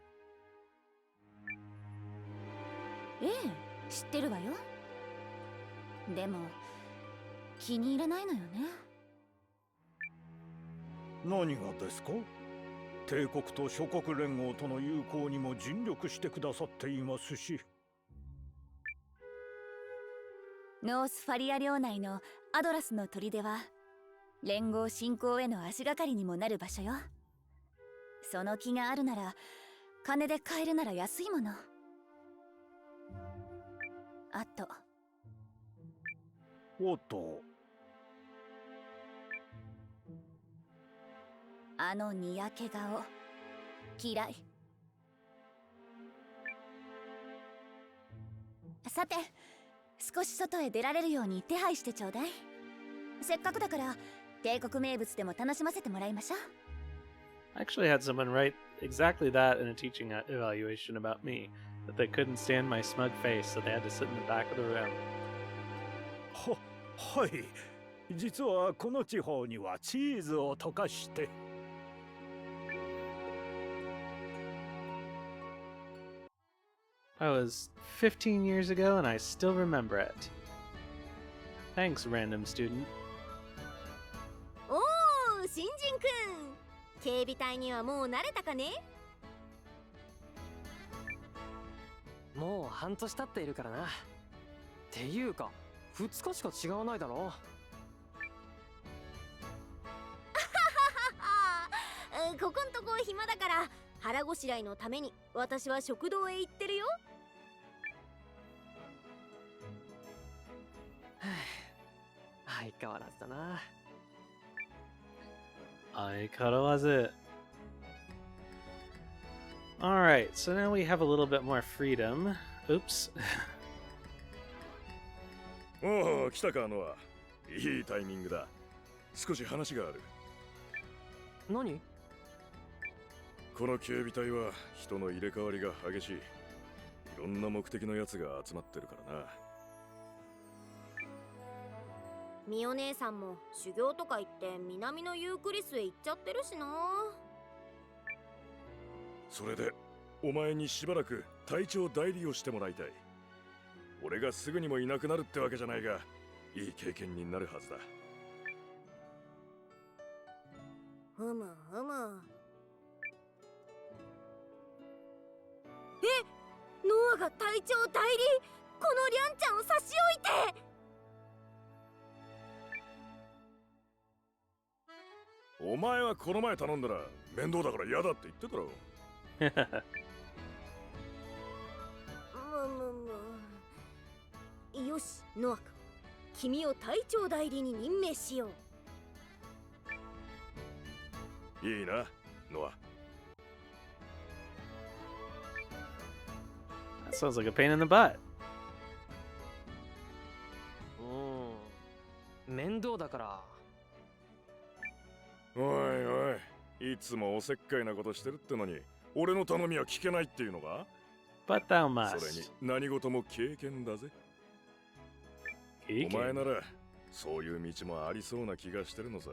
ええ、知ってるわよ。でも気に入らないのよね。何がですか？帝国と諸国連合との友好にも尽力してくださっていますし。ノースファリア領内のアドラスの砦は連合侵攻への足がかりにもなる場所よ。その気があるなら金で買えるなら安いもの。あと。おっと。あのにやけ顔嫌い。さて、少し外へ出られるように手配してちょうだい。せっかくだから帝国名物でも楽しませてもらいましょう。I actually had someone write exactly that in a teaching evaluation about me, that they couldn't stand my smug face, so they had to sit in the back of the room. はい、実はこの地方にはチーズを溶かして。That was 15 years ago and I still remember it. Thanks, random student. おー、新人くん。警備隊にはもう慣れたかね？もう半年経っているからな。っていうか、2日しか違わないだろ。ここんとこ暇だから腹ごしらえのために私は食堂へ行ってるよ。相変わらずだな。相変わらず。Alright, so now we have a little bit more freedom. Oops. おお、来たか、ノア。いいタイミングだ。少し話がある。何？この警備隊は人の入れ替わりが激しい。いろんな目的のやつが集まってるからな。ミオ姉さんも修行とか言って南のユークリスへ行っちゃってるしな。それでお前にしばらく隊長代理をしてもらいたい。俺がすぐにもいなくなるってわけじゃないが、いい経験になるはずだ。ふむふむ。ノアが隊長代理、このリャンちゃんを差し置いて。お前はこの前頼んだら面倒だから嫌だって言ってたろ。よし、ノア君、君を隊長代理に任命しよう。いいな、ノア。That sounds like a pain in the butt. 面倒だから。おいおい、いつもおせっかいなことしてるってのに、俺の頼みは聞けないっていうのか？ But thou must. それに何事も経験だぜ。お前ならそういう道もありそうな気がしてるのさ。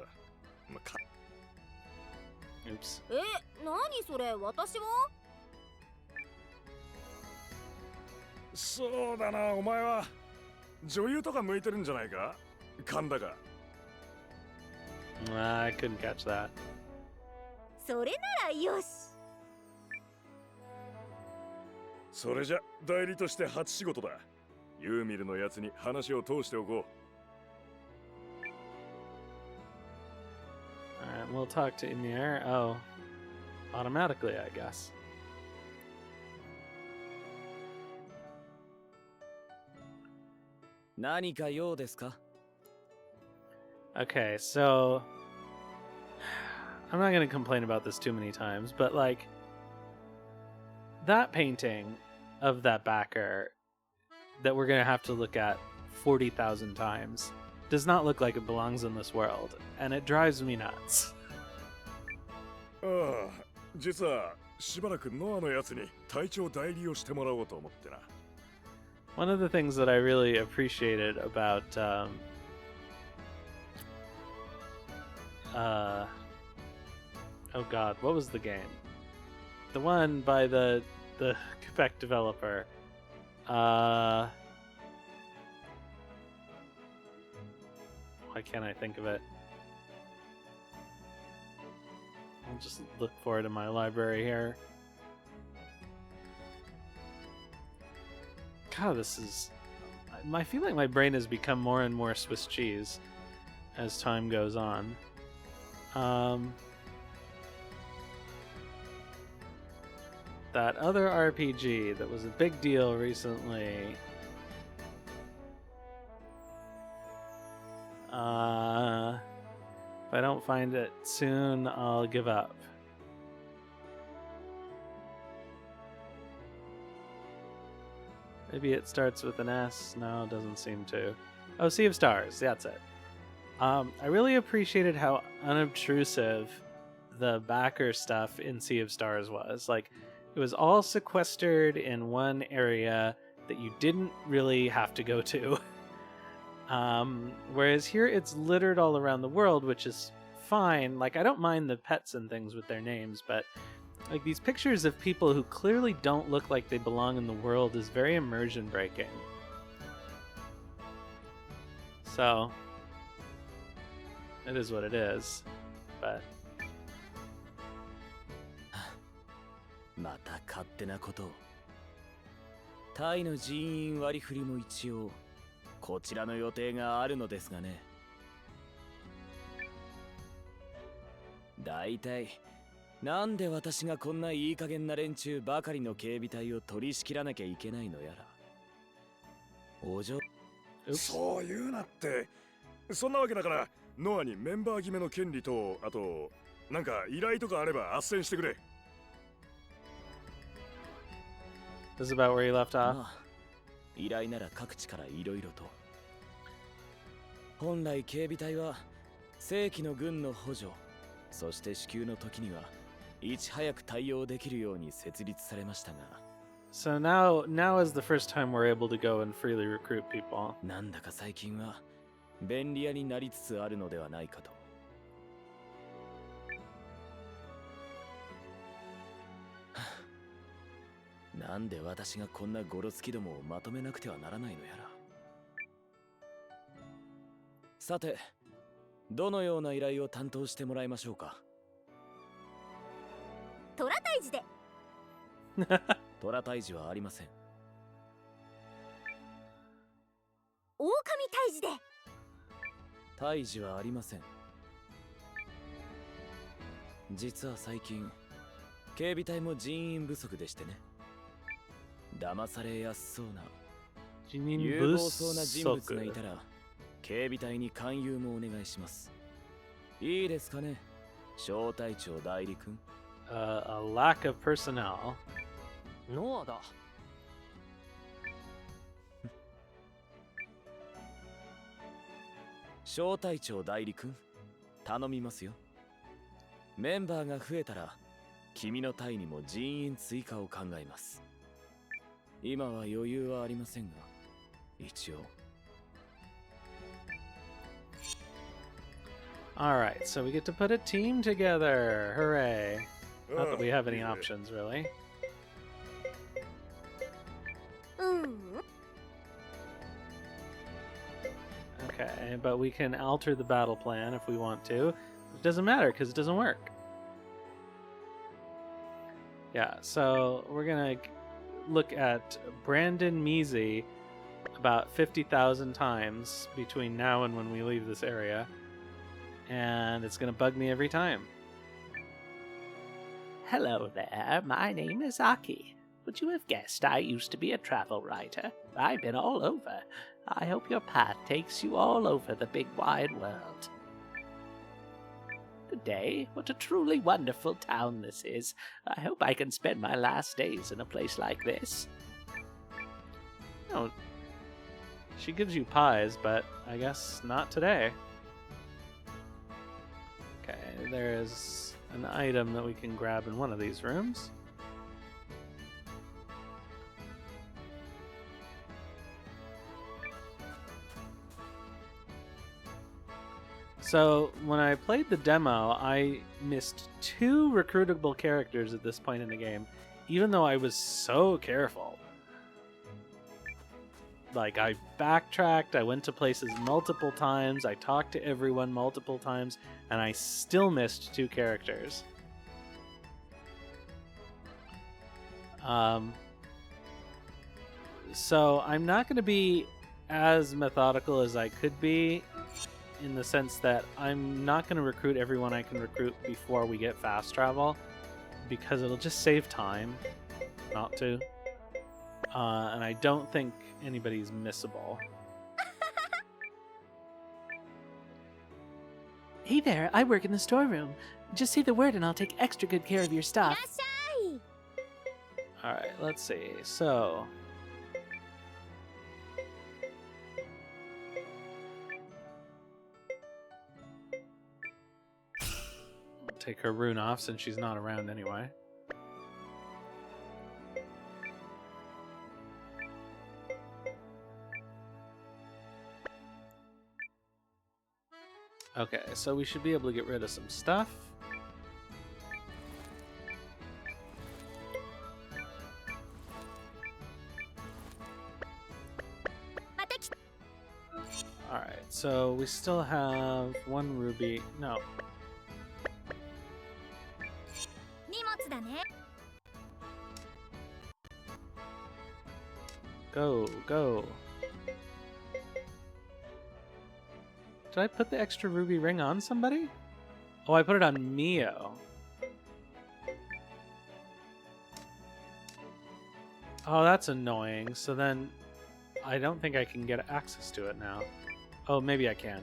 Oops. 何それ、私は？そうだな、お前は女優とか向いてるんじゃないか？勘だが。I couldn't catch that. それならよし。それじゃ代理として初仕事だ。ユーミルのやつに話を通しておこう。Alright, we'll talk to Ymir. Oh, automatically, I guess. 何か用ですか? Okay, so I'm not going to complain about this too many times, but like that painting of that backer that we're going to have to look at 40,000 times does not look like it belongs in this world, and it drives me nuts. う。ああ、実はしばらくノアのやつに隊長代理をしてもらおうと思ってな。One of the things that I really appreciated about oh god, what was the game? The one by the Quebec developer. Why can't I think of it? I'll just look for it in my library here. God, this is... I feel like my brain has become more and more Swiss cheese as time goes on. That other RPG that was a big deal recently. If I don't find it soon, I'll give up. Maybe it starts with an S. No, it doesn't seem to. Oh, Sea of Stars. That's it. I really appreciated how unobtrusive the backer stuff in Sea of Stars was. Like, it was all sequestered in one area that you didn't really have to go to. Whereas here it's littered all around the world, which is fine. Like, I don't mind the pets and things with their names, but like these pictures of people who clearly don't look like they belong in the world is very immersion breaking. So, it is what it is, but... また勝手なことを。タイの人員割り振りも一応こちらの予定があるのですがね。だいたいなんで私がこんないい加減な連中ばかりの警備隊を取り仕切らなきゃいけないのやら。お嬢、そう言うなって。そんなわけだからノアにメンバー決めの権利と、あとなんか依頼とかあれば斡旋してくれ。This is about where you left off. 依頼なら各地からいろいろと。本来警備隊は正規の軍の補助、そして支給の時にはいち早く対応できるように設立されましたが、 So now is the first time we're able to go and freely recruit people. なんだか最近は便利屋になりつつあるのではないかと。なんで私がこんなゴロつきどもをまとめなくてはならないのやら。さて、どのような依頼を担当してもらいましょうか。虎退治で。虎退治はありません。狼退治で。退治はありません。実は最近警備隊も人員不足でしてね。騙されやすそうな有望そうな人物がいたら警備隊に勧誘もお願いします。いいですかね、小隊長代理君。A lack of personnel. ノアだ。小隊長代理君、頼みますよ。メンバーが増えたら君の隊にも人員追加を考えます。今は余裕はありませんが、一応。Alright, so we get to put a team together. Hooray. Not that we have any options, really. うん。 Okay, but we can alter the battle plan if we want to. It doesn't matter because it doesn't work. Yeah, so we're gonna look at Brandon Measy about 50,000 times between now and when we leave this area. And it's gonna bug me every time. Hello there, my name is Aki. Would you have guessed I used to be a travel writer? I've been all over. I hope your path takes you all over the big wide world. Good day. What a truly wonderful town this is. I hope I can spend my last days in a place like this. Oh, she gives you pies, but I guess not today. Okay, there's an item that we can grab in one of these rooms. So, when I played the demo, I missed 2 recruitable characters at this point in the game, even though I was so careful. Like, I backtracked, I went to places multiple times, I talked to everyone multiple times, and I still missed 2 characters. So I'm not going to be as methodical as I could be, in the sense that I'm not going to recruit everyone I can recruit before we get fast travel, because it'll just save time not to. And I don't think anybody's missable. Hey there, I work in the storeroom. Just say the word and I'll take extra good care of your stuff. Alright, let's see. So... take her rune off since she's not around anyway. Okay, so we should be able to get rid of some stuff. Alright, so we still have 1 ruby. No. Go, go. Did I put the extra ruby ring on somebody? Oh, I put it on Mio. Oh, that's annoying. So then I don't think I can get access to it now. Oh, maybe I can.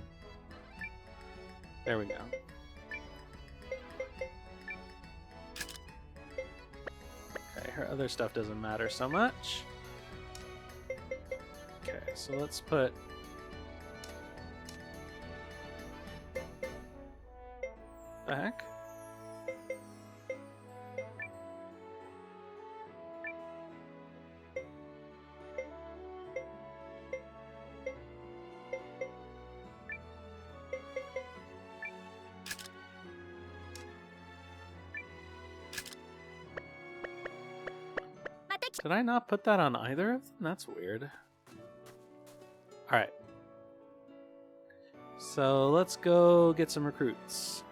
There we go. Okay, her other stuff doesn't matter so much. Okay, so let's put... the heck? Did I not put that on either of them? That's weird. Alright. So let's go get some recruits.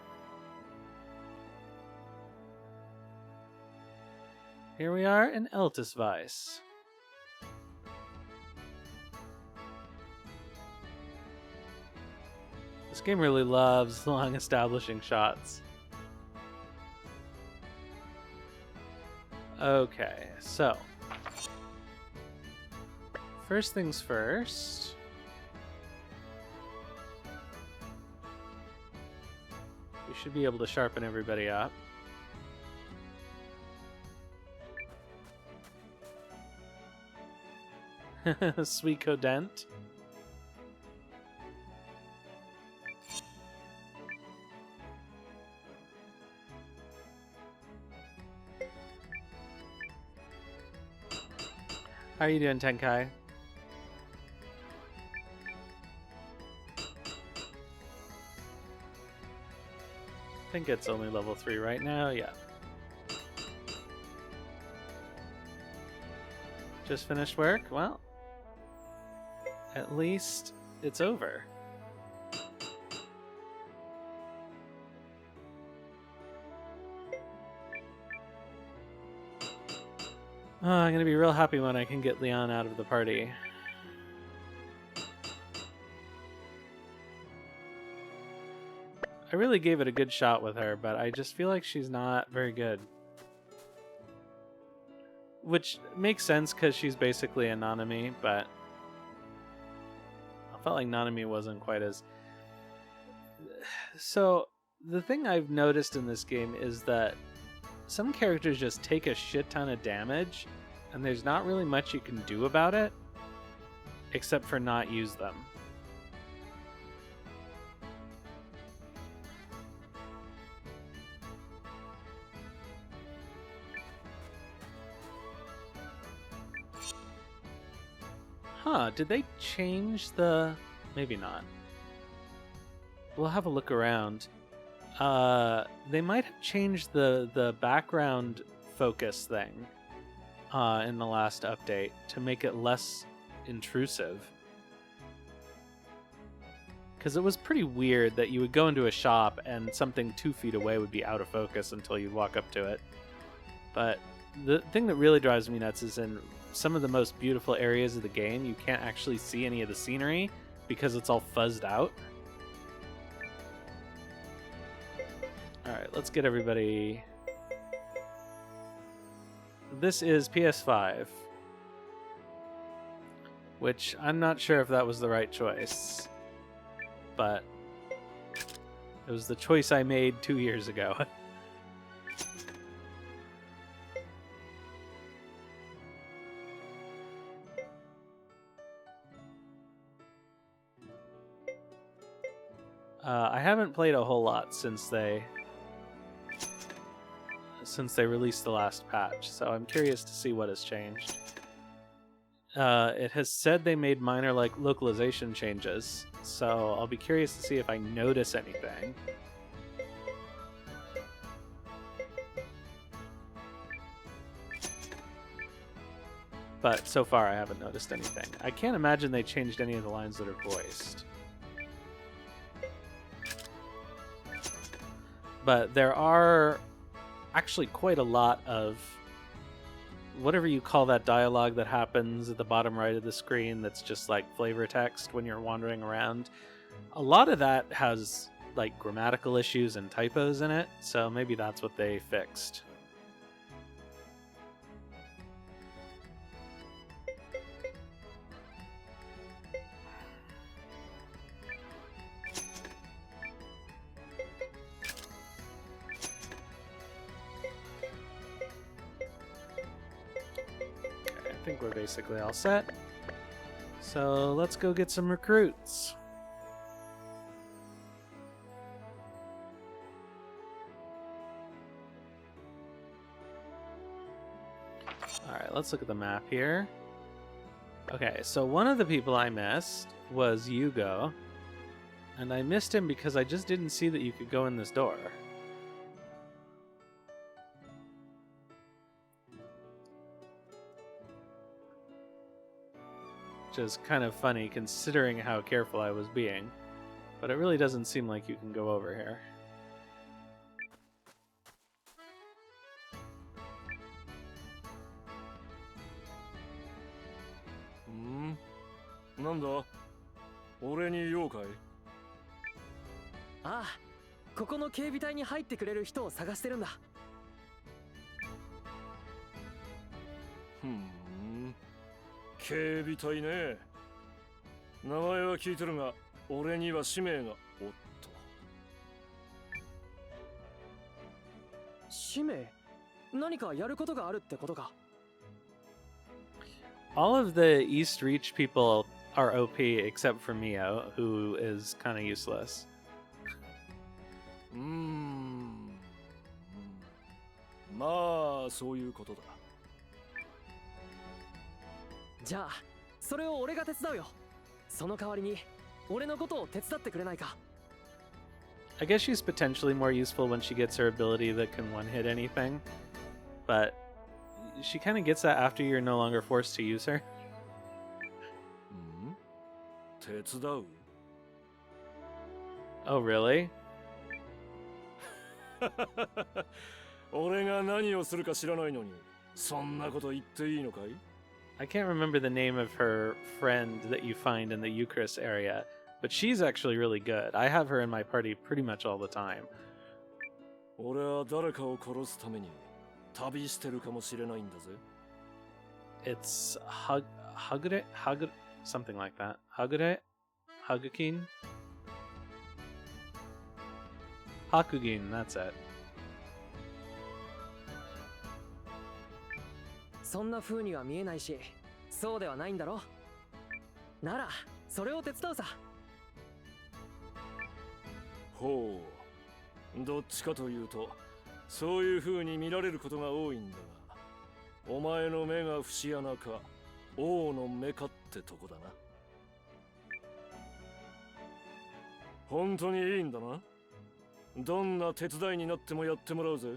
Here we are in Eltisvice. This game really loves long establishing shots. Okay, so first things first. We should be able to sharpen everybody up. Suiko Dent. How are you doing, Tenkai? I think it's only level 3 right now, yeah. Just finished work? Well, at least it's over. Oh, I'm gonna be real happy when I can get Leon out of the party. I really gave it a good shot with her, but I just feel like she's not very good. Which makes sense because she's basically a Nanami, but I felt like Nanami wasn't quite as... So, the thing I've noticed in this game is that some characters just take a shit ton of damage, and there's not really much you can do about it, except for not use them. Huh, did they change the... Maybe not. We'll have a look around. They might have changed the background focus thing in the last update to make it less intrusive. Because it was pretty weird that you would go into a shop and something 2 feet away would be out of focus until you walk up to it. But the thing that really drives me nuts is in some of the most beautiful areas of the game, you can't actually see any of the scenery because it's all fuzzed out. Alright, let's get everybody... This is PS5. Which, I'm not sure if that was the right choice. But it was the choice I made 2 years ago. I haven't played a whole lot since they released the last patch, so I'm curious to see what has changed. It has said they made minor localization changes, so I'll be curious to see if I notice anything. But so far I haven't noticed anything. I can't imagine they changed any of the lines that are voiced. But there are actually quite a lot of whatever you call that dialogue that happens at the bottom right of the screen that's just like flavor text when you're wandering around. A lot of that has like grammatical issues and typos in it, so maybe that's what they fixed. I think we're basically all set. So let's go get some recruits. Alright, let's look at the map here. Okay, so one of the people I missed was Iugo. And I missed him because I just didn't see that you could go in this door. which is kind of funny considering how careful I was being. But it really doesn't seem like you can go over here. Hmm? なんだ? 俺に用かい? ああ、ここの警備隊に入ってくれる人を探してるんだ。警備隊ね。名前は聞いてるが、俺には使命が。おっと。使命？何かやることがあるってことか。All of the East Reach people are OP except for Mio, who is kind of useless. まあ、そういうことだ。じゃあ、それを俺が手伝うよ。その代わりに、俺のことを手伝ってくれないか。I guess she's potentially more useful when she gets her ability that can one-hit anything, but she kind of gets that after you're no longer forced to use her. 手伝う? Oh, really? 俺が何をするか知らないのに、そんなこと言っていいのかい? I can't remember the name of her friend that you find in the Eucharist area, but she's actually really good. I have her in my party pretty much all the time. 俺は誰かを殺すために旅してるかもしれないんだぜ。It's Hagure, something like that. Hagure? Hagukin? Hakugin, that's it. そんな風には見えないし、そうではないんだろ。なら、それを手伝うさ。ほう。どっちかというと、そういう風に見られることが多いんだが、お前の目が節穴か、王の目かってとこだな。本当にいいんだな。どんな手伝いになってもやってもらうぜ。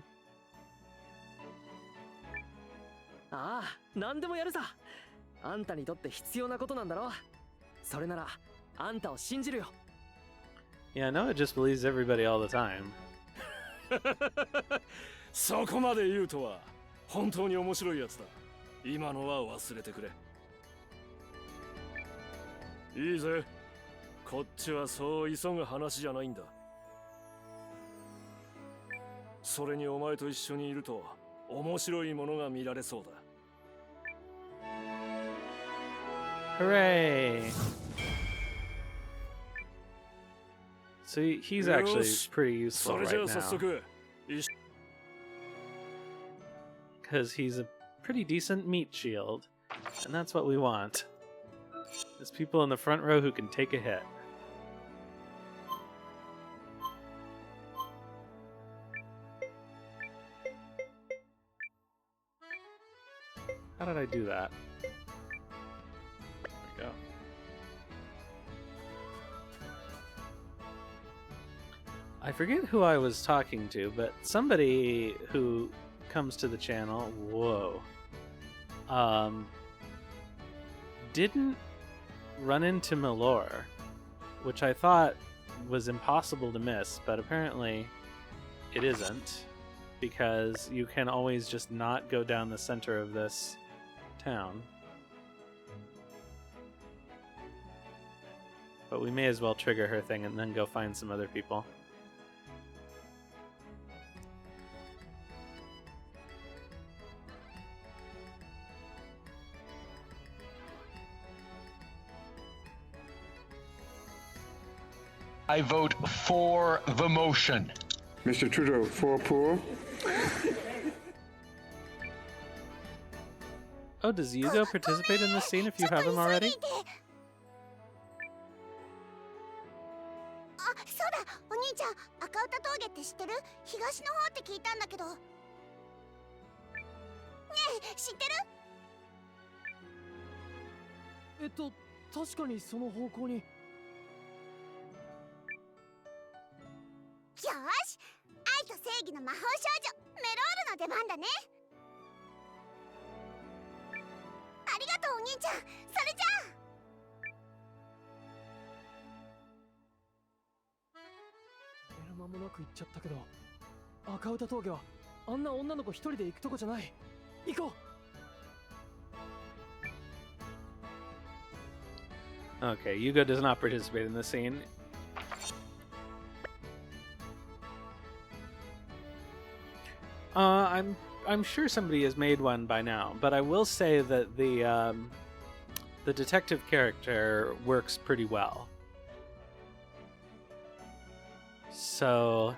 ああ、何でもやるさ。あんたにとって必要なことなんだろ。それなら、あんたを信じるよ。Yeah, Noah just believes everybody all the time. そこまで言うとは、本当に面白いやつだ。今のは忘れてくれ。いいぜ。こっちはそう急ぐ話じゃないんだ。それにお前と一緒にいると、面白いものが見られそうだ。Hooray! So he's actually pretty useful right now. Because he's a pretty decent meat shield. And that's what we want. There's people in the front row who can take a hit. How did I do that? There we go. I forget who I was talking to, but somebody who comes to the channel, whoa, didn't run into Mellore, which I thought was impossible to miss, but apparently it isn't, because you can always just not go down the center of this town. But we may as well trigger her thing and then go find some other people. I vote for the motion. Mr. Trudeau, for poor. Oh, does Yugo participate in this scene if you have him already? あ、そうだ、お兄ちゃん、赤歌峠って知ってる？東の方って聞いたんだけど。ねえ、知ってる？確かにその方向に。よし、愛と正義の魔法少女メロールの出番だね。ありがとうお兄ちゃん。それじゃあ。間もなく行っちゃったけど、赤歌峠はあんな女の子一人で行くとこじゃない。行こう。 Okay, Yugo does not participate in this scene. I'm sure somebody has made one by now, but I will say that the detective character works pretty well. So,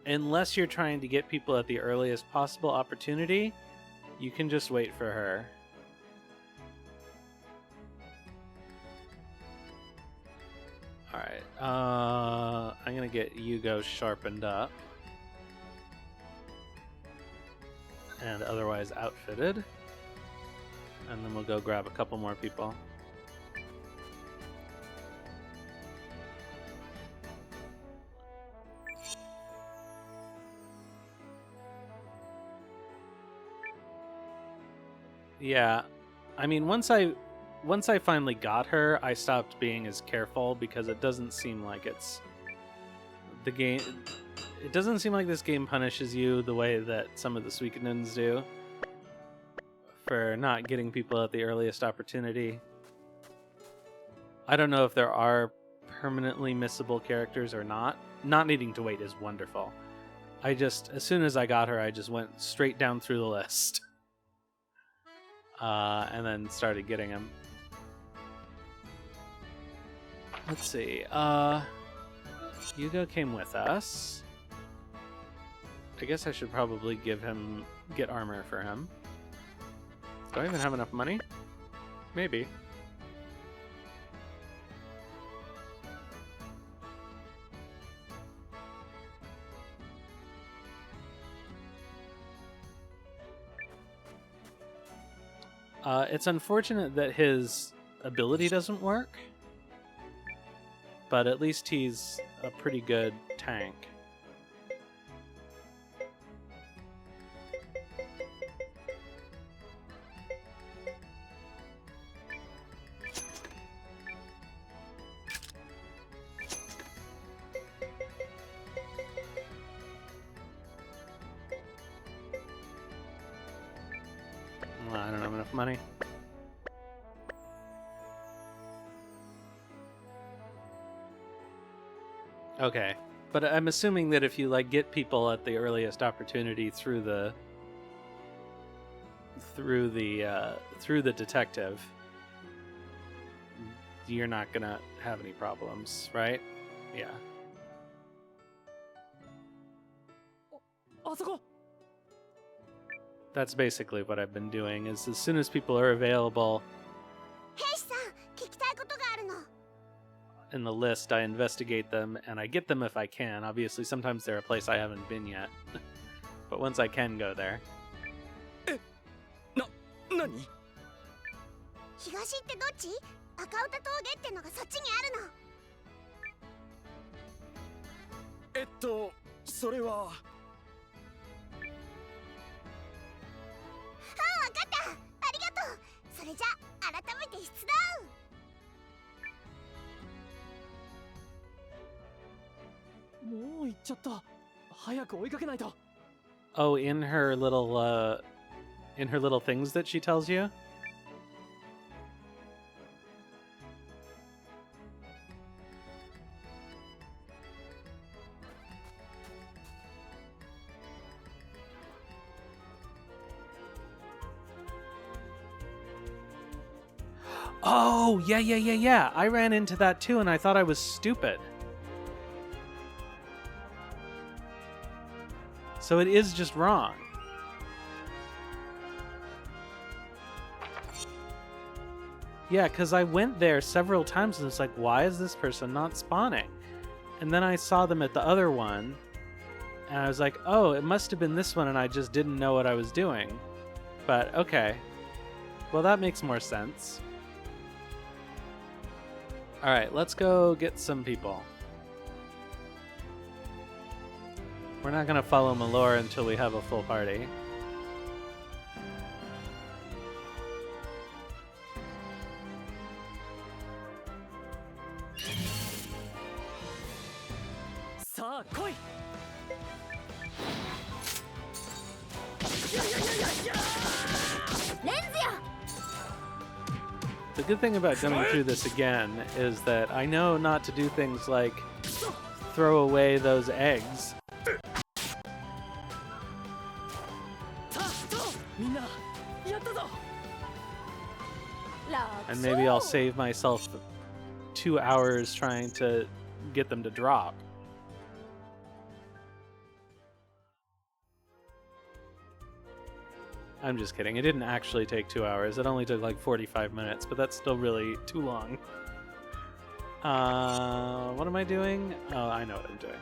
unless you're trying to get people at the earliest possible opportunity, you can just wait for her. Alright, I'm gonna get Iugo sharpened up. And otherwise outfitted. And then we'll go grab a couple more people. Yeah, I mean, once I finally got her, I stopped being as careful because it doesn't seem like it's the game. It doesn't seem like this game punishes you the way that some of the Suikanons do for not getting people at the earliest opportunity. I don't know if there are permanently missable characters or not. Not needing to wait is wonderful. As soon as I got her, I just went straight down through the list. And then started getting them. Let's see. Yugo came with us. I guess I should probably get armor for him. Do I even have enough money? Maybe. It's unfortunate that his ability doesn't work, but at least he's a pretty good tank. Well, I don't have enough money. Okay, but I'm assuming that if you get people at the earliest opportunity through the detective, you're not gonna have any problems, right? Yeah. That's basically what I've been doing, is as soon as people are available in the list, I investigate them, and I get them if I can. Obviously, sometimes they're a place I haven't been yet. But once I can go there. 何？東ってどっち？赤歌峠ってのがそっちにあるの。それは。あ、わかった。ありがとう。それじゃ改めて出動。もう行っちゃった。早く追いかけないと。Oh, in her little things that she tells you? Oh, yeah. I ran into that too, and I thought I was stupid. So it is just wrong. Yeah, because I went there several times and it's like, why is this person not spawning? And then I saw them at the other one, and I was like, oh, it must have been this one, and I just didn't know what I was doing. But, okay. Well, that makes more sense. Alright, let's go get some people. We're not gonna follow Mellore until we have a full party. good thing about going through this again is that I know not to do things like throw away those eggs. And maybe I'll save myself 2 hours trying to get them to drop. I'm just kidding. It didn't actually take 2 hours. It only took like 45 minutes, but that's still really too long. What am I doing? Oh, I know what I'm doing.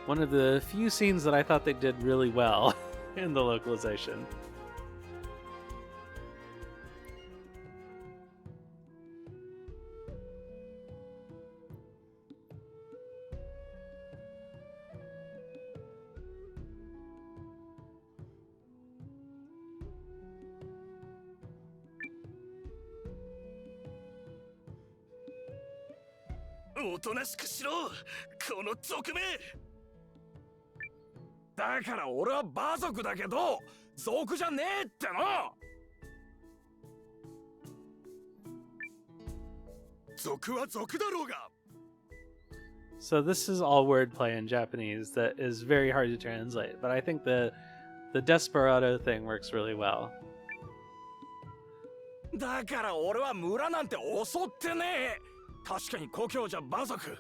One of the few scenes that I thought they did really well in the localization. So this is all wordplay in Japanese that is very hard to translate, but I think the desperado thing works really well. だから俺は村なんて襲ってねえ。確かに故郷じゃ馬族、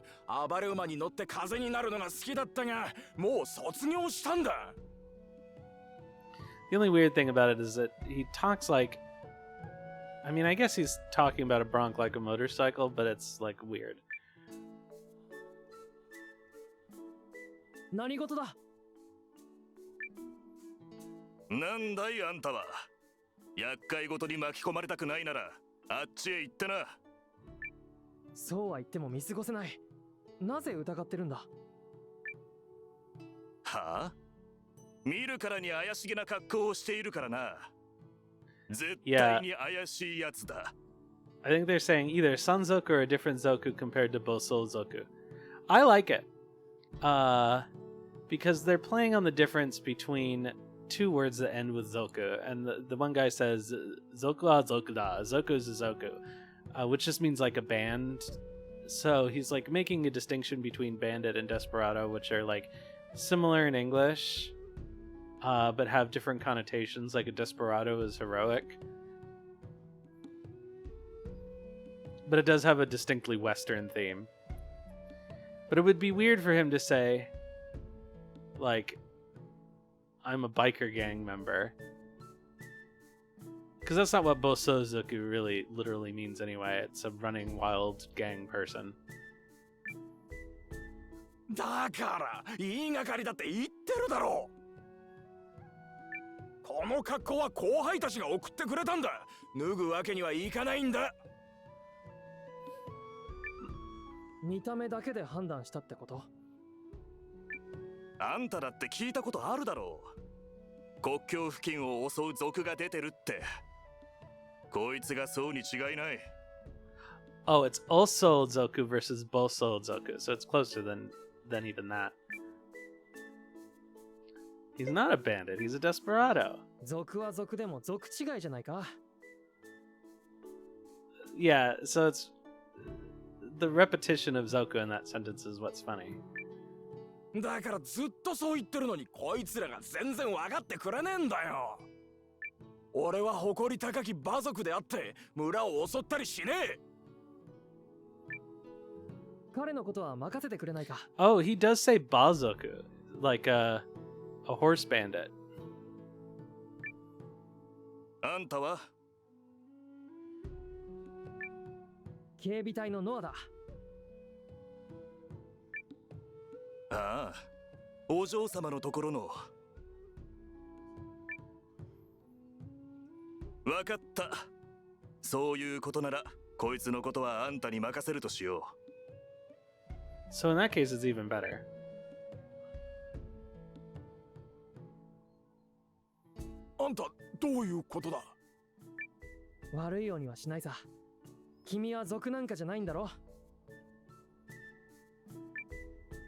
暴れ馬に乗って風になるのが好きだったが、もう卒業したんだ。The only weird thing about it is that he talks like, I mean, I guess he's talking about a bronc like a motorcycle, but it's like weird. 何事だ。なんだいあんたは。厄介ごとに巻き込まれたくないならあっちへ行ってな。そうは言っても見過ごせない。なぜ疑ってるんだ。はあ？見るからに怪しげな格好をしているからな。絶対に怪しいやつだ。I think they're saying either Sanzoku or a different Zoku compared to Boso Zoku. I like it. Because they're playing on the difference between two words that end with Zoku, and the one guy says Zoku wa Zoku da, Zoku is a Zoku, which just means like a band. So he's like making a distinction between bandit and desperado, which are like similar in English, but have different connotations. Like a desperado is heroic, but it does have a distinctly Western theme. But it would be weird for him to say, like, I'm a biker gang member. Because that's not what Bosozoku really literally means anyway. It's a running wild gang person. だから言いがかりだって言ってるだろう。この格好は後輩たちが送ってくれたんだ。脱ぐわけにはいかないんだ。見た目だけで判断したってこと？あんただって聞いたことあるだろう。国境付近を襲う族が出てるって。こいつがそうに違いない。Oh, it's also Zoku versus Boso Zoku, so it's closer than even that. He's not a bandit, he's a desperado. 族は族でも族違いじゃないか。Yeah, so it's the repetition of Zoku in that sentence is what's funny. だからずっとそう言ってるのにこいつらが全然分かってくれねえんだよ。俺は誇り高き馬族であって村を襲ったりしねえ。彼のことは任せてくれないか。Oh, he does say Bazoku, like a horse bandit. あんたは？警備隊のノアだ。ああ、お嬢様のところの。わかった。そういうことなら、こいつのことはあんたに任せるとしよう。So in that case, it's even better. あんた、どういうことだ？悪いようにはしないさ。君は族なんかじゃないんだろ。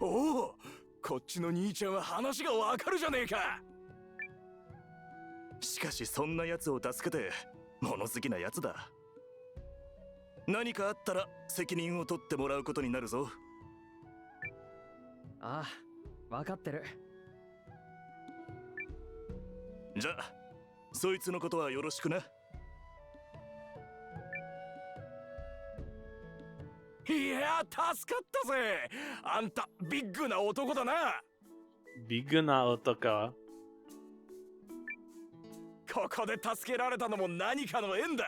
おお、こっちの兄ちゃんは話がわかるじゃねえか。しかしそんな奴を助けて物好きな奴だ。何かあったら責任を取ってもらうことになるぞ。ああ、分かってる。じゃあそいつのことはよろしくな。いや、助かったぜ。あんたビッグな男だな。ビッグな男。ここで助けられたのも何かの縁だ。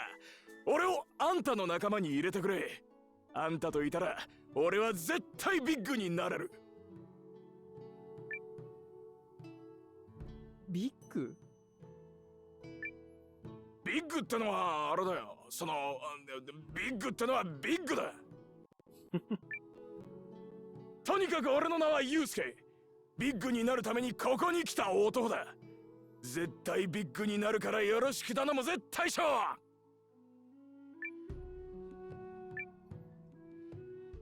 俺をあんたの仲間に入れてくれ。あんたといたら俺は絶対ビッグになれる。ビッグ？ビッグってのはあれだよ。ビッグってのはビッグだ。とにかく俺の名はユウスケ。ビッグになるためにここに来た男だ。絶対ビッグになるからよろしく頼むぜ、大将。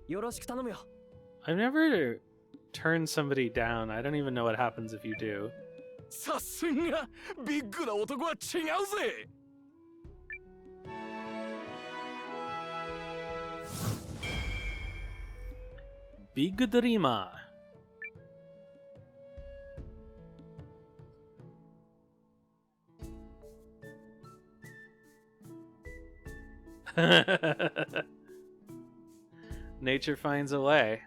よろしく頼むよ。 I've never turned somebody down. I don't even know what happens if you do. さすがビッグな男は違うぜ。ビッグドリーマー。Nature finds a way.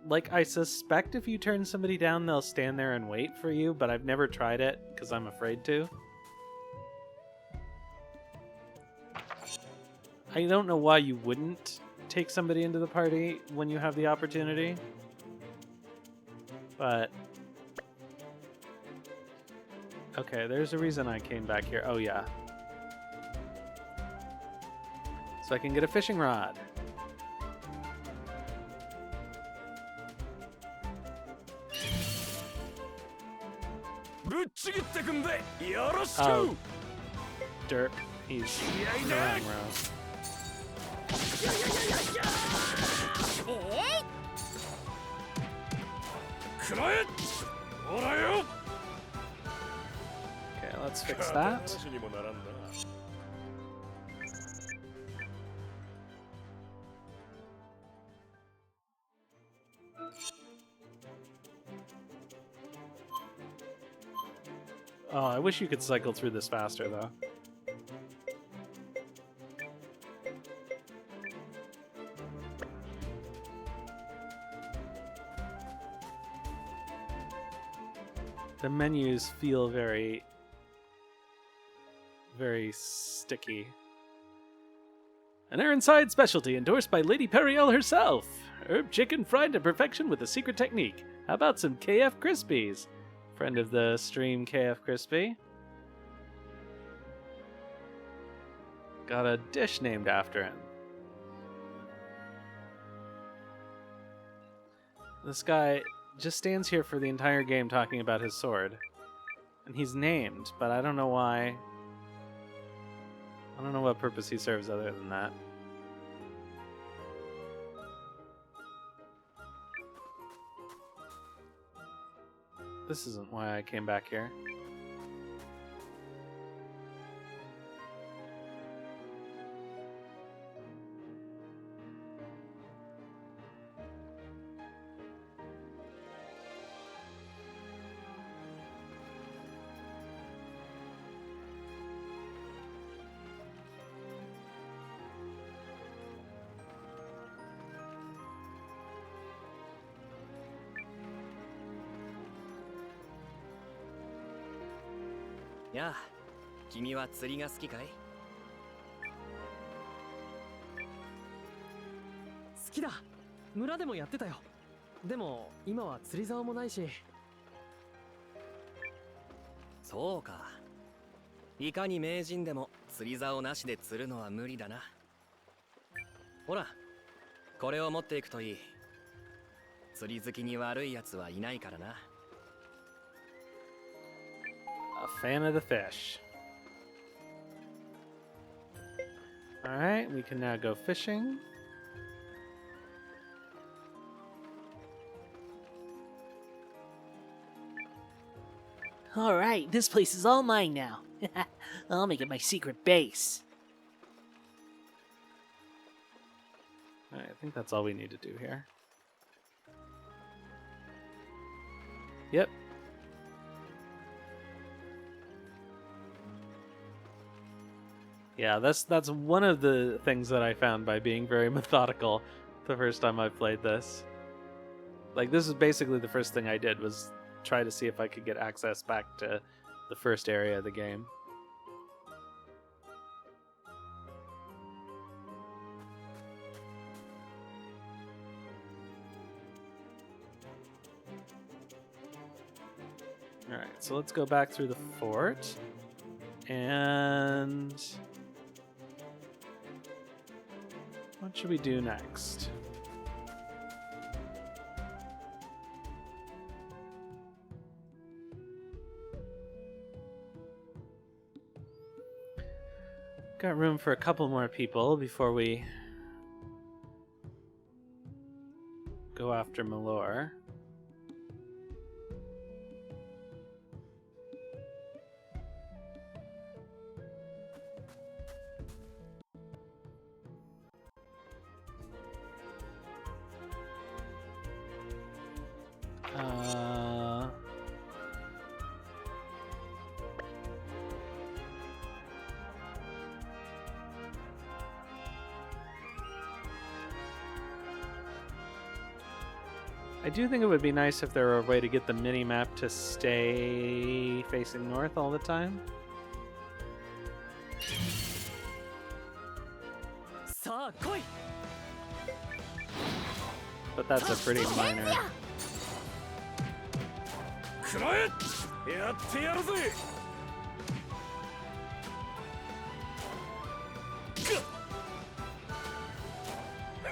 Like, I suspect if you turn somebody down, they'll stand there and wait for you, but I've never tried it because I'm afraid to. I don't know why you wouldn't take somebody into the party when you have the opportunity, but... Okay, there's a reason I came back here. Oh, yeah. So I can get a fishing rod. Oh, derp. He's in the wrong row. Okay, let's fix that. Oh, I wish you could cycle through this faster, though. The menus feel very, very sticky. An Ironside specialty endorsed by Lady Periel herself. Herb chicken fried to perfection with a secret technique. How about some KF Crispies? Friend of the stream, KF Crispy. Got a dish named after him. This guy just stands here for the entire game talking about his sword. And he's named, but I don't know why. I don't know what purpose he serves other than that. This isn't why I came back here.やあ、君は釣りが好きかい？好きだ。村でもやってたよ。でも今は釣り竿もないし。そうか。いかに名人でも釣り竿なしで釣るのは無理だな。ほら、これを持っていくといい。釣り好きに悪い奴はいないからな。A fan of the fish. Alright, we can now go fishing. Alright, this place is all mine now. I'll make it my secret base. Alright, I think that's all we need to do here. Yep. Yeah, that's one of the things that I found by being very methodical the first time I played this. Like, this is basically the first thing I did, was try to see if I could get access back to the first area of the game. Alright, so let's go back through the fort. And what should we do next? Got room for a couple more people before we go after Mellore. I do think it would be nice if there were a way to get the mini-map to stay facing north all the time. But that's a pretty minor...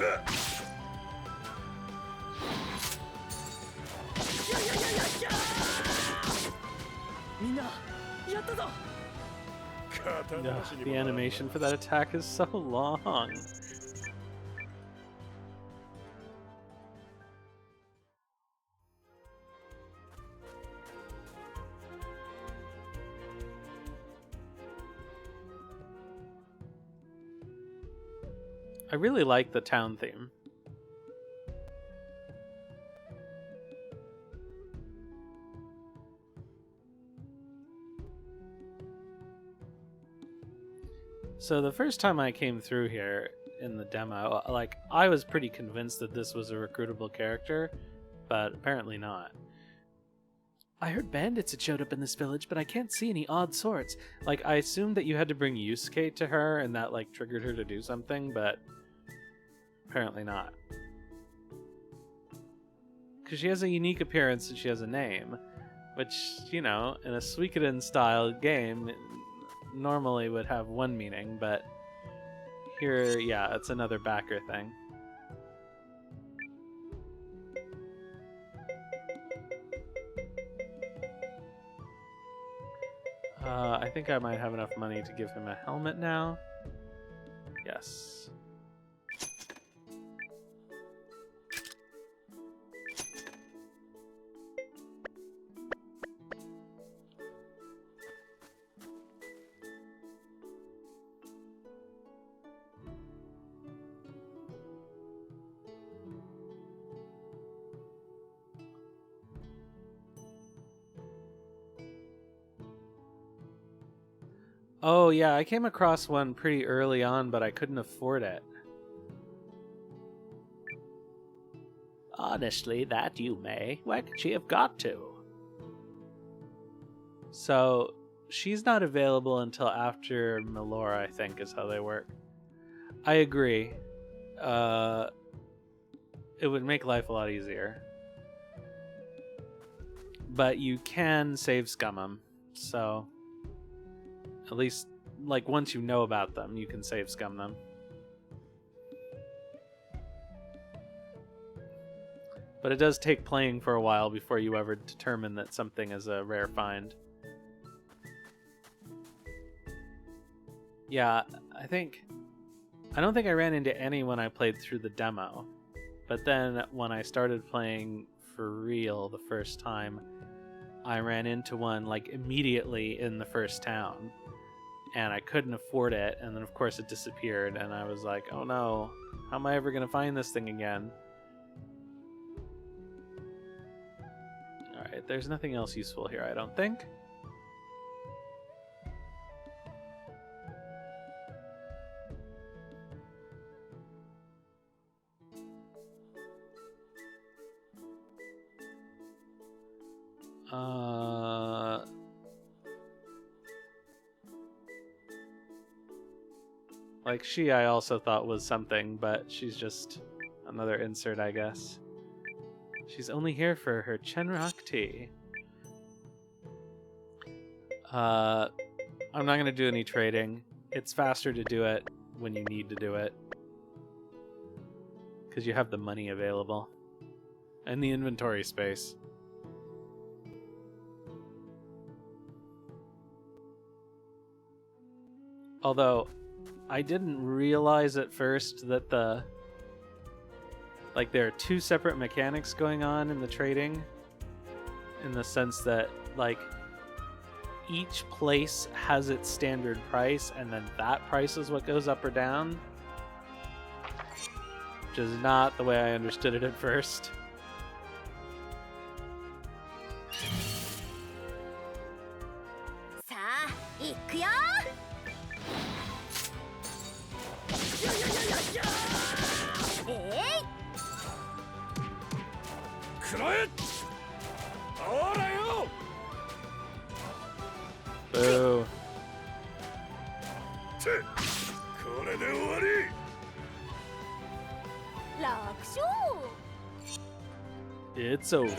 Ugh, the animation for that attack is so long. I really like the town theme. So the first time I came through here in the demo, like, I was pretty convinced that this was a recruitable character, but apparently not. I heard bandits had showed up in this village, but I can't see any odd sorts. Like, I assumed that you had to bring Yusuke to her and that, like, triggered her to do something, but apparently not. Because she has a unique appearance and she has a name, which, you know, in a Suikoden-style game, normally would have one meaning, but here, yeah, it's another backer thing. I think I might have enough money to give him a helmet now. Yes. Oh yeah, I came across one pretty early on, but I couldn't afford it. Honestly, that Yume, where could she have got to? So, she's not available until after Mellore, I think, is how they work. I agree. It would make life a lot easier. But you can save scum them, so... At least, like, once you know about them, you can save scum them. But it does take playing for a while before you ever determine that something is a rare find. Yeah, I don't think I ran into any when I played through the demo. But then when I started playing for real the first time, I ran into one like immediately in the first town. And I couldn't afford it, and then of course it disappeared, and I was like, oh no, how am I ever gonna find this thing again? Alright, there's nothing else useful here, I don't think. Like, she I also thought was something, but she's just another insert, I guess. She's only here for her Chenrock tea. I'm not going to do any trading. It's faster to do it when you need to do it. Because you have the money available. And the inventory space. Although, I didn't realize at first that there are two separate mechanics going on in the trading, in the sense that, like, each place has its standard price, and then that price is what goes up or down, which is not the way I understood it at first. Boo. It's over.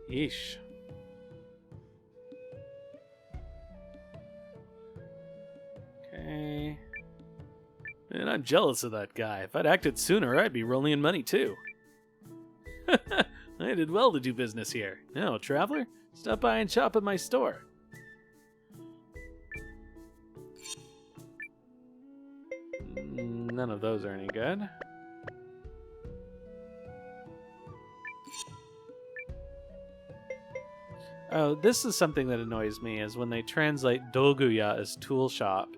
Yeesh. Okay. Man, I'm jealous of that guy. If I'd acted sooner, I'd be rolling in money too. I did well to do business here. Now, traveler, stop by and shop at my store. None of those are any good. Oh, this is something that annoys me, is when they translate Doguya as tool shop,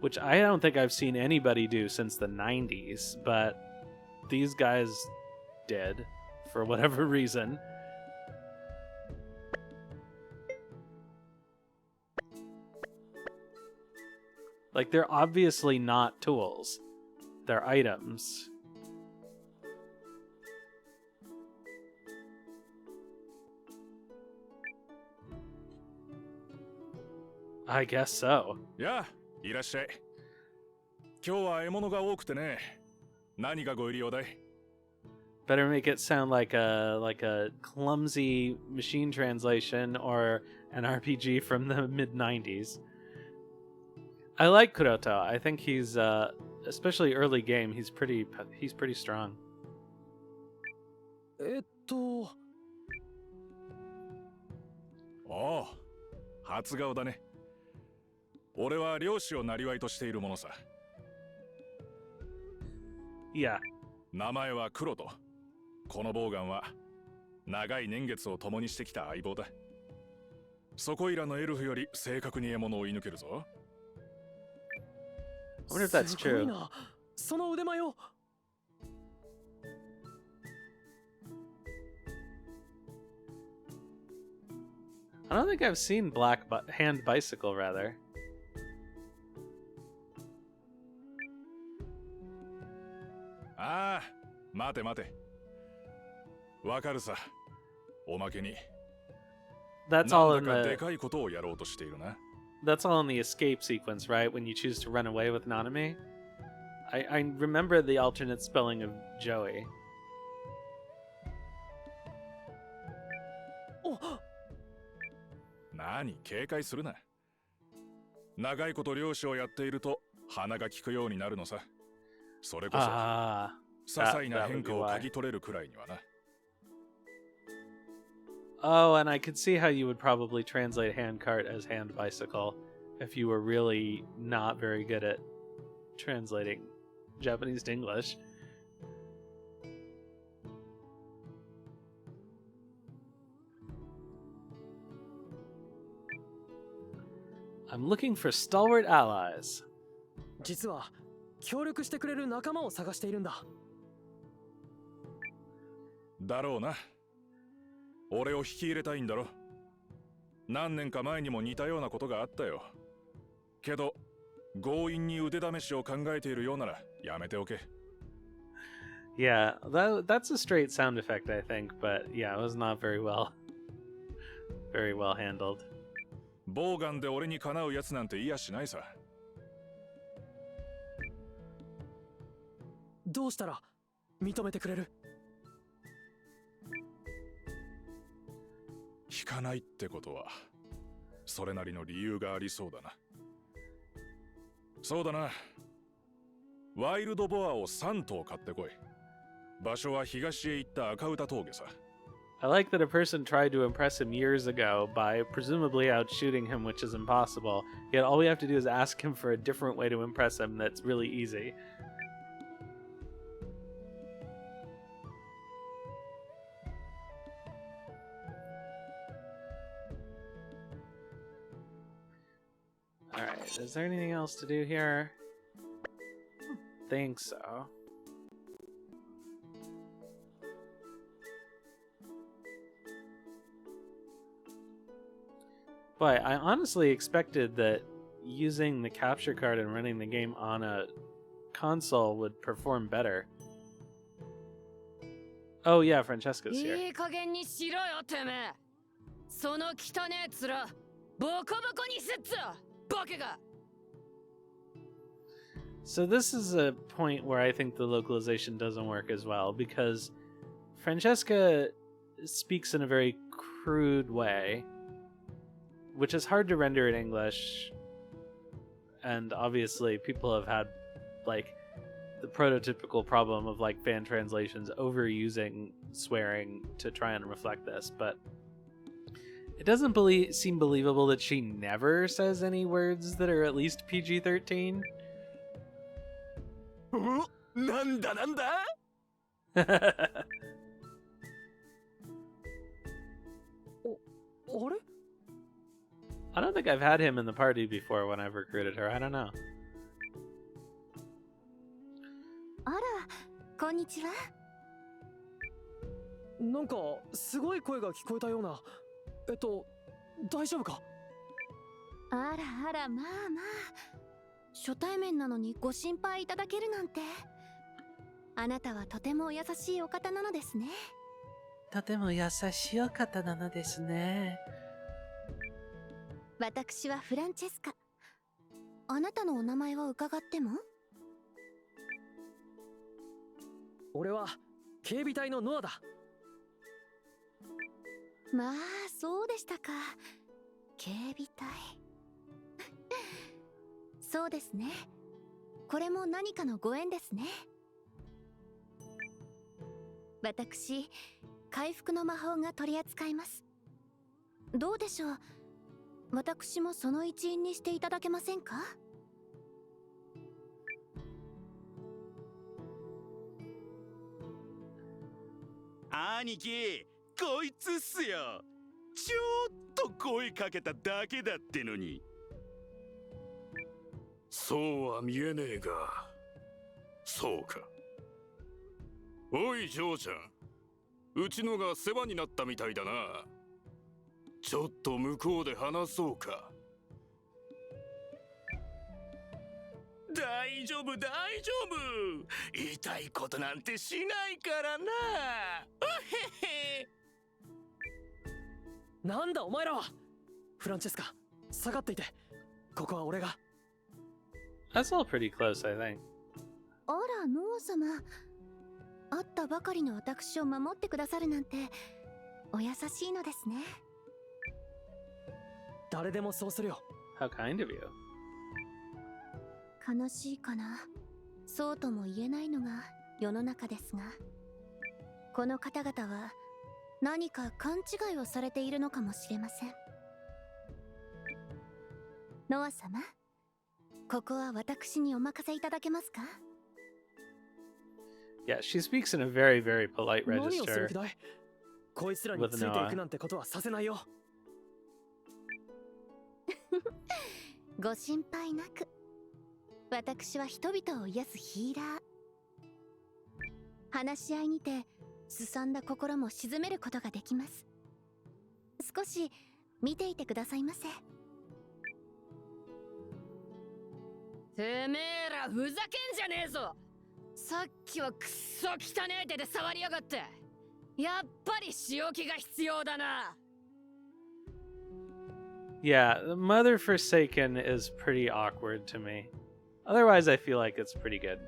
which I don't think I've seen anybody do since the 90s, but these guys did, for whatever reason. Like, they're obviously not tools. They're items. I guess so. やあ、いらっしゃい。今日は獲物が多くてね。何がご入り用だい? Better make it sound like a clumsy machine translation or an RPG from the mid-90s. I like Kuroto. I think he's especially early game, he's pretty strong. おお、初顔だね。俺は漁師を生りとしているものさ。いや。名前はクロト。このボウガンは長い年月を共にしてきた相棒だ。そこいらのエルフより正確に獲物を射抜けるぞ。I wonder if that's true. その腕前を。I don't think I've seen Black Hand Bicycle, rather. Ah, 待て待て。わかるさ。おまけに。That's な all ん in だか the でかいことをやろうとしているな。 that's all in the escape sequence, right? When you choose to run away with Nanami. I remember the alternate spelling of Joey. 何、警戒するな。長いこと漁師をやっていると鼻が利くようになるのさ。それこそ、些細な変化を嗅ぎ取れるくらいにはな。 Oh, and I could see how you would probably translate handcart as hand bicycle if you were really not very good at translating Japanese to English. I'm looking for stalwart allies. 実は協力してくれる仲間を探しているんだ。だろうな。俺を引き入れたいんだろ。何年か前にも似たようなことがあったよ。けど、強引に腕試しを考えているようならやめておけ。Yeah, that's a straight sound effect, I think, but yeah, it was not very well handled. ボウガンで俺にかなうやつなんていやしないさ。どうしたら認めてくれる？聞かないってことは、それなりの理由がありそうだな。そうだな。ワイルドボアを3頭買ってこい。場所は東へ行った赤歌峠さ。I like that a person tried to impress him years ago by presumably outshooting him, which is impossible. Yet all we have to do is ask him for a different way to impress him that's really easy. Alright, is there anything else to do here? Think so. But I honestly expected that using the capture card and running the game on a console would perform better. Oh yeah, Francesca's here. いい加減にしろよてめえ。その汚ねえ面ボコボコにせっつバカが。 So this is a point where I think the localization doesn't work as well, because Francesca speaks in a very crude way, which is hard to render in English, and obviously people have had like the prototypical problem of like fan translations overusing swearing to try and reflect this, but it doesn't seem believable that she never says any words that are at least PG-13. なんだなんだ I don't think I've had him in the party before when I've recruited her. I don't know. あら、こんにちは。なんかすごい声が聞こえたような。大丈夫か？あらあら、まあまあ。初対面なのにご心配いただけるなんて。あなたはとてもお優しいお方なのですね。とても優しいお方なのですね。私はフランチェスカ。あなたのお名前を伺っても？俺は警備隊のノアだ。まあ、そうでしたか。警備隊。そうですね。これも何かのご縁ですね。私、回復の魔法が取り扱います。どうでしょう。私もその一員にしていただけませんか？兄貴、こいつっすよ。ちょっと声かけただけだってのに。そうは見えねえが。そうか。おい嬢ちゃん、うちのが世話になったみたいだな。ちょっと向こうで話そうか。大丈夫大丈夫。言いたいことなんてしないからな。なんだお前らは。フランチェスカ、下がっていて。ここは俺が。That's all pretty close, I think. あら、ノア様。会ったばかりの私を守ってくださるなんて、お優しいのですね。誰でもそうするよ。How kind of you. 悲しいかな。そうとも言えないのが世の中ですが、この方々は何か勘違いをされているのかもしれません。ノア様、ここは私にお任せいただけますか？ Yeah, she speaks in a very, very polite 何をする register 気だい？こいつらについていくなんてことはさせないよ。ご心配なく。私は人々を癒すヒーラー。話し合いにてすさんだ心も鎮めることができます。少し見ていてくださいませ。てめえらふざけんじゃねえぞ。さっきはくっそ汚ねえ手で触りやがって。やっぱり仕置きが必要だな。Yeah, the Mother Forsaken is pretty awkward to me. Otherwise, I feel like it's pretty good.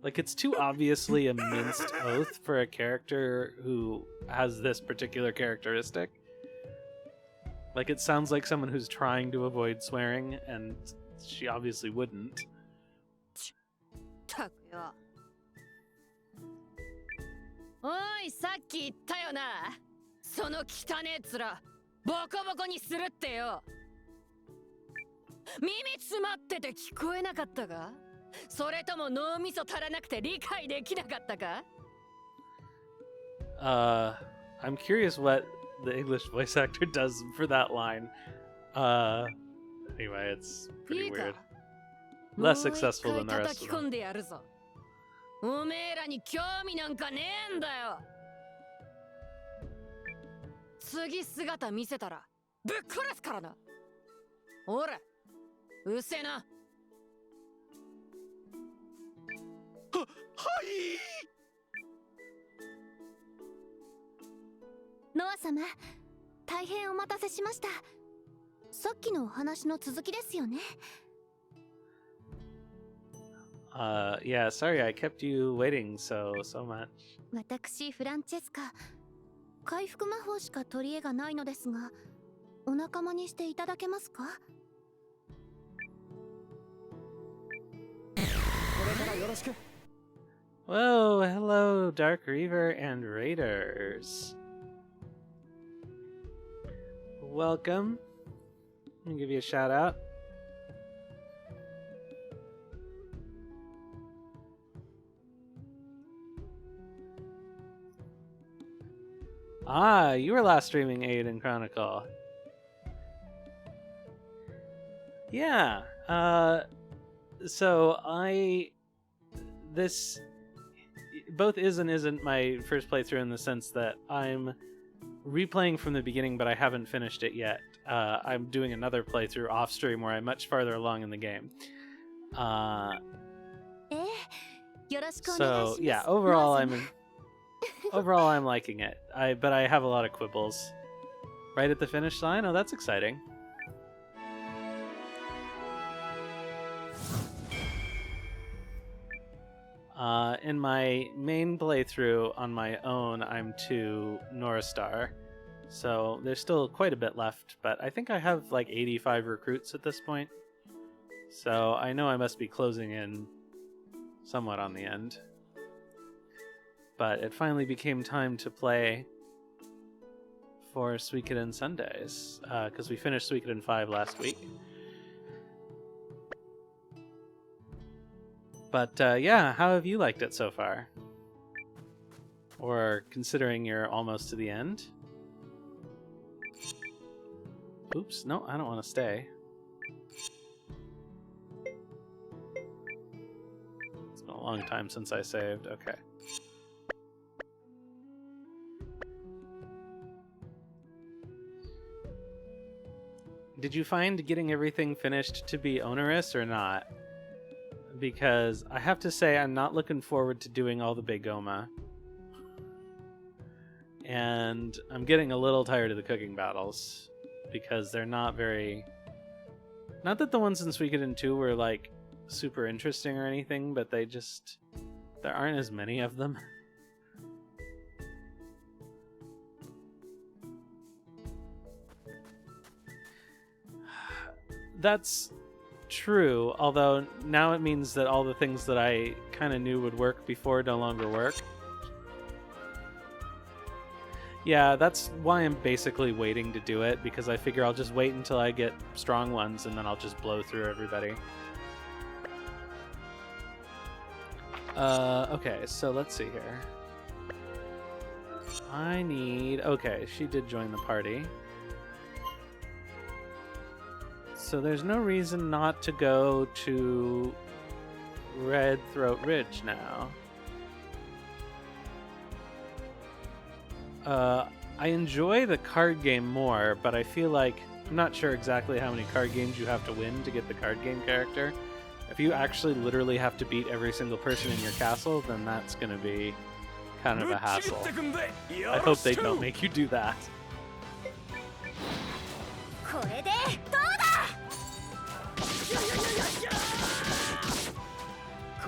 Like, it's too obviously a minced oath for a character who has this particular characteristic. Like, it sounds like someone who's trying to avoid swearing, and she obviously wouldn't. たくよ。おい、さっき言ったよな。その汚ねえ面、ボコボコにするってよ。耳詰まってて聞こえなかったか？それとも脳みそ足らなくて理解できなかったか？ I'm curious what the English voice actor does for that line. Anyway, it's pretty weird. Less successful than the rest of them. おめえらに興味なんかねえんだよ。次姿見せたらぶっ殺すからな。ほら、うせえな。はい。ノア様、大変お待たせしました。さっきのお話の続きですよね。Yeah, sorry I kept you waiting so much. 私、フランチェスカ、回復魔法しか取り柄がないのですが、お仲間にしていただけますか？これからよろしく。Whoa, hello, Dark Reaver and Raiders. Welcome. Let me give you a shout out. Ah, you were last streaming Eiyuden Chronicle. Yeah, so this both is and isn't my first playthrough in the sense that I'm replaying from the beginning, but I haven't finished it yet. I'm doing another playthrough off stream where I'm much farther along in the game. So yeah, overall I'm liking it. But I have a lot of quibbles. Right at the finish line? Oh, that's exciting. In my main playthrough on my own, I'm to Noristar. So there's still quite a bit left, but I think I have like 85 recruits at this point. So I know I must be closing in somewhat on the end. But it finally became time to play for Suikoden Sundays, because we finished Suikoden 5 last week. But yeah, how have you liked it so far? Or considering you're almost to the end? Oops, no, I don't want to stay. It's been a long time since I saved, okay. Did you find getting everything finished to be onerous or not? Because I have to say I'm not looking forward to doing all the big Goma. And I'm getting a little tired of the cooking battles because they're not very... Not that the ones in Suikoden 2 were like super interesting or anything, but they just... There aren't as many of them. That's true, although now it means that all the things that I kind of knew would work before no longer work. Yeah, that's why I'm basically waiting to do it, because I figure I'll just wait until I get strong ones and then I'll just blow through everybody. Okay, so let's see here. I need... Okay, she did join the party. So there's no reason not to go to Red Throat Ridge now. I enjoy the card game more, but I feel like I'm not sure exactly how many card games you have to win to get the card game character. If you actually literally have to beat every single person in your castle, then that's going to be kind of a hassle. I hope they don't make you do that. これでどうだ。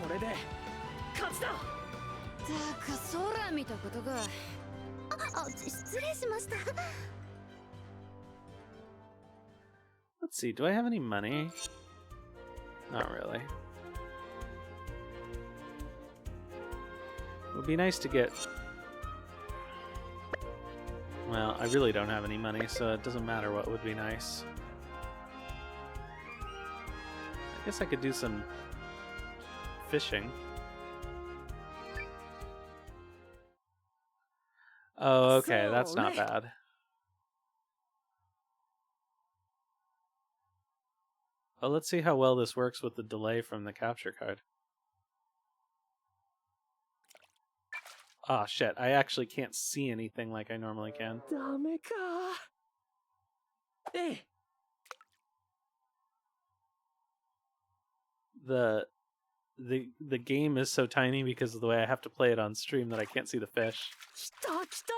これで勝ちだ。たく空見たことか。失礼しました。 Let's see, do I have any money? Not really. It would be nice to get... Well, I really don't have any money, so it doesn't matter what would be nice. I guess I could do some fishing. Oh, okay, that's not bad. Well, let's see how well this works with the delay from the capture card. Oh shit, I actually can't see anything like I normally can. ダメか。ええ。 The game is so tiny because of the way I have to play it on stream that I can't see the fish. 来た来た。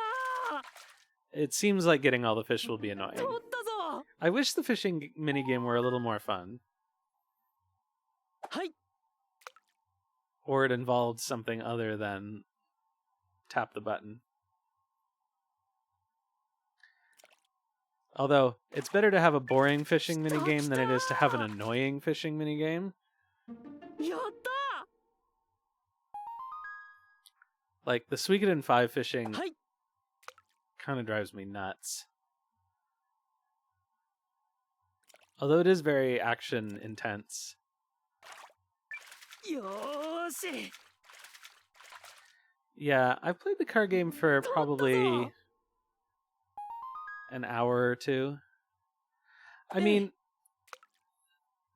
It seems like getting all the fish will be annoying. 取ったぞ。 I wish the fishing minigame were a little more fun. はい。 Or it involved something other than tap the button. Although, it's better to have a boring fishing minigame than it is to have an annoying fishing minigame. やった。 Like, the Suikoden 5 fishing kind of drives me nuts. Although it is very action intense. よーし。 Yeah, I've played the card game for probably an hour or two. I mean,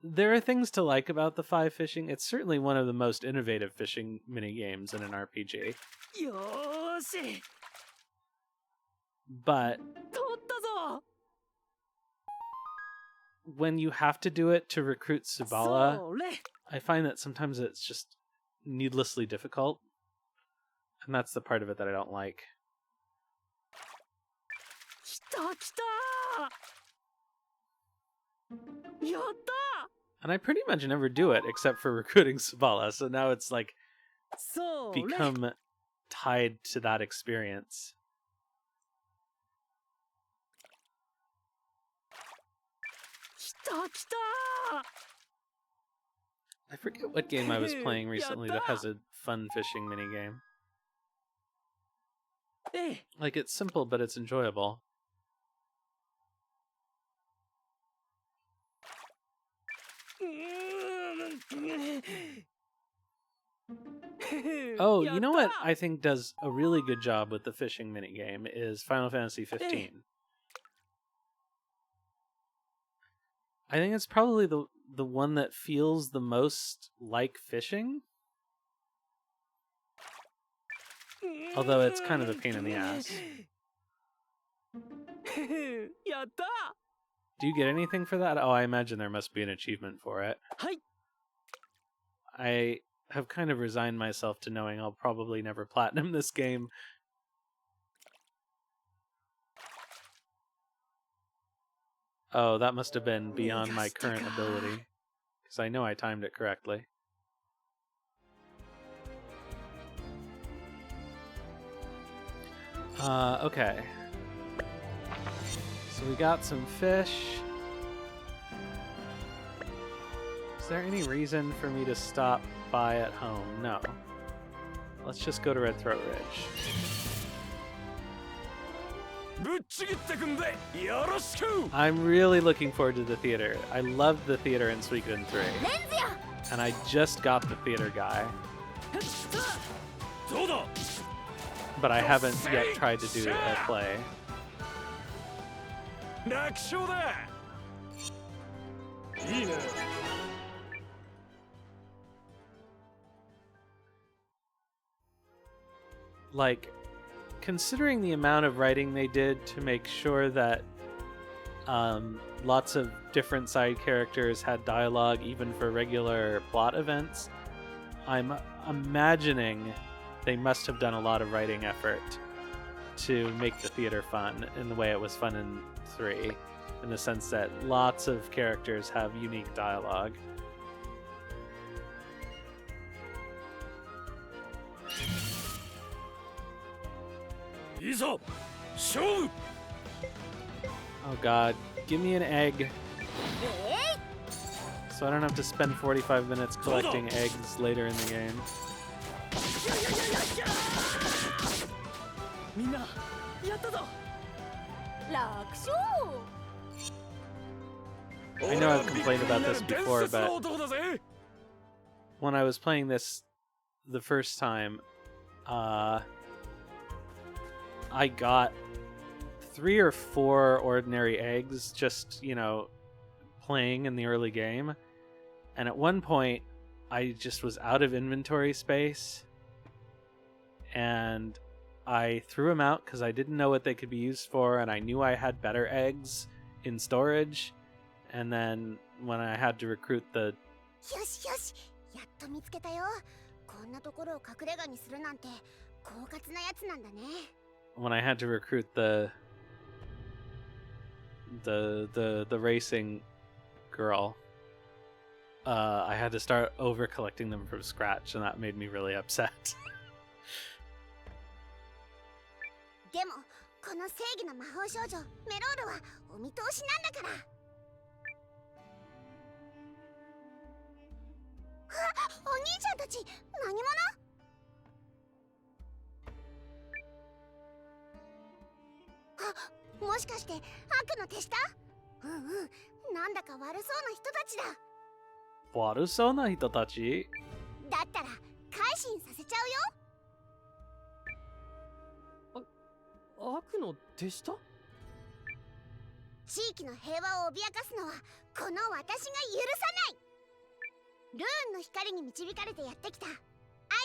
there are things to like about the 5 fishing. It's certainly one of the most innovative fishing minigames in an RPG. よーし。 But 取ったぞ。 when you have to do it to recruit Subala, それ。 I find that sometimes it's just needlessly difficult. And that's the part of it that I don't like. 来た来た。やった。 And I pretty much never do it except for recruiting Subala, so now it's like それ。 become tied to that experience. 来た来た。 I forget what game I was playing recently that has a fun fishing minigame. ええ。 Like, it's simple, but it's enjoyable. Oh, you know what I think does a really good job with the fishing minigame is Final Fantasy 15. I think it's probably the one that feels the most like fishing. Although it's kind of a pain in the ass. やった。 Do you get anything for that? Oh, I imagine there must be an achievement for it. はい。 I have kind of resigned myself to knowing I'll probably never platinum this game. Oh, that must have been beyond my current ability. Because I know I timed it correctly. Okay. So we got some fish. Is there any reason for me to stop by at home? No. Let's just go to Red Throat Ridge. I'm really looking forward to the theater. I loved the theater in Suikoden 3. And I just got the theater guy. But I haven't yet tried to do a play. Like, considering the amount of writing they did to make sure that lots of different side characters had dialogue even for regular plot events, I'm imagining they must have done a lot of writing effort to make the theater fun in the way it was fun in 3, in the sense that lots of characters have unique dialogue. Oh god, give me an egg. So I don't have to spend 45 minutes collecting eggs later in the game. I know I've complained about this before, but when I was playing this the first time, I got 3 or 4 ordinary eggs just, you know, playing in the early game. And at one point, I just was out of inventory space. And I threw them out because I didn't know what they could be used for. And I knew I had better eggs in storage. And then when I had to recruit the... When I had to recruit the racing girl, I had to start over collecting them from scratch, and that made me really upset. でもこの正義の魔法少女メロールはお見通しなんだから。お兄ちゃんたち何者？もしかして悪の手下？なんだか悪そうな人たちだ。悪そうな人たち？だったら改心させちゃうよ。悪の手下？地域の平和を脅かすのはこの私が許さない。ルーンの光に導かれてやってきた愛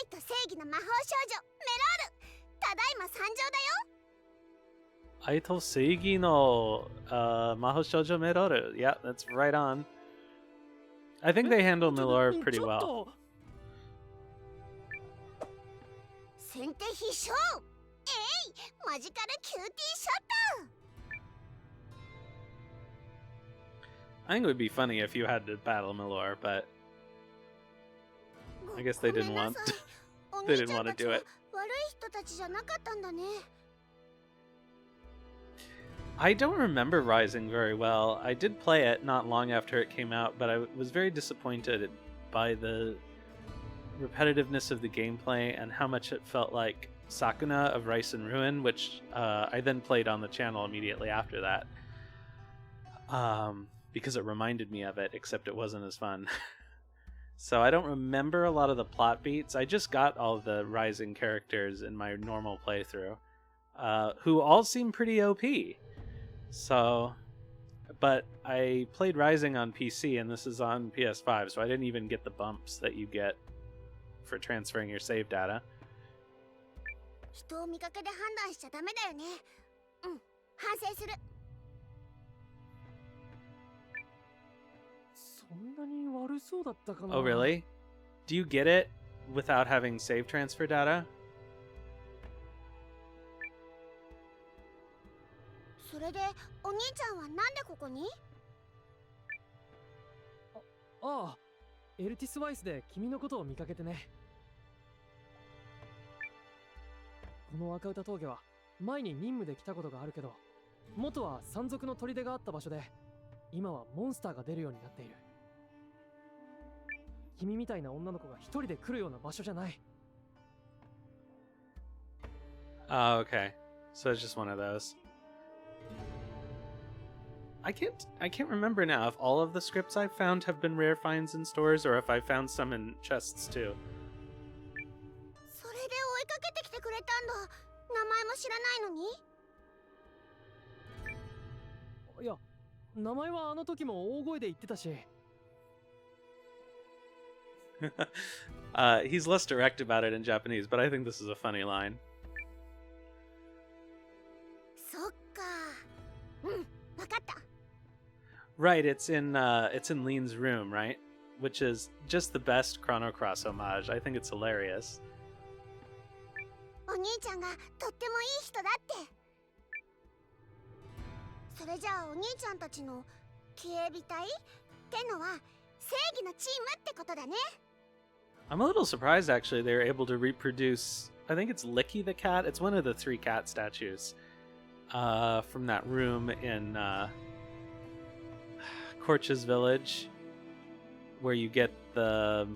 と正義の魔法少女メロール。ただいま参上だよ。愛と正義の魔法少女メロール。Yeah, that's right on. I think they handle Mellore pretty well. 先手必勝。マジカルキューティーショット。I think it would be funny if you had to battle Mellore, but I guess they didn't want they didn't want to do it. 悪い人たちじゃなかったんだね。I don't remember Rising very well. I did play it not long after it came out, but I was very disappointed by the repetitiveness of the gameplay and how much it felt like Sakuna of Rice and Ruin, which I then played on the channel immediately after that. Because it reminded me of it, except it wasn't as fun. So I don't remember a lot of the plot beats. I just got all of the Rising characters in my normal playthrough, who all seem pretty OP. So, but I played Rising on PC, and this is on PS5, so I didn't even get the bumps that you get for transferring your save data. 人を見かけで判断しちゃダメだよね。反省する。そんなに悪そうだったかな。 Oh, really? Do you get it without having save transfer data? それでお兄ちゃんはなんでここに？ああ、エルティスワイスで君のことを見かけてね。この赤歌峠は前に任務で来たことがあるけど、元は山賊の砦があった場所で、今はモンスターが出るようになっている。君みたいな女の子が一人で来るような場所じゃない。Oh, okay. So it's just one of those. I can't remember now if all of the scripts I've found have been rare finds in stores or if I found some in chests too. それで追いかけてきてくれたんだ。名前も知らないのに。いや、名前はあの時も大声で言ってたし。He's less direct about it in Japanese, but I think this is a funny line. そっか。うん、わかった。Right, it's in Lean's room, right? Which is just the best Chrono Cross homage. I think it's hilarious. お兄ちゃんがとってもいい人だって。それじゃあお兄ちゃんたちの警備隊ってのは正義のチームってことだね。I'm a little surprised actually they were able to reproduce, I think it's Licky the cat. It's one of the 3 cat statues from that room in Korch's village where you get the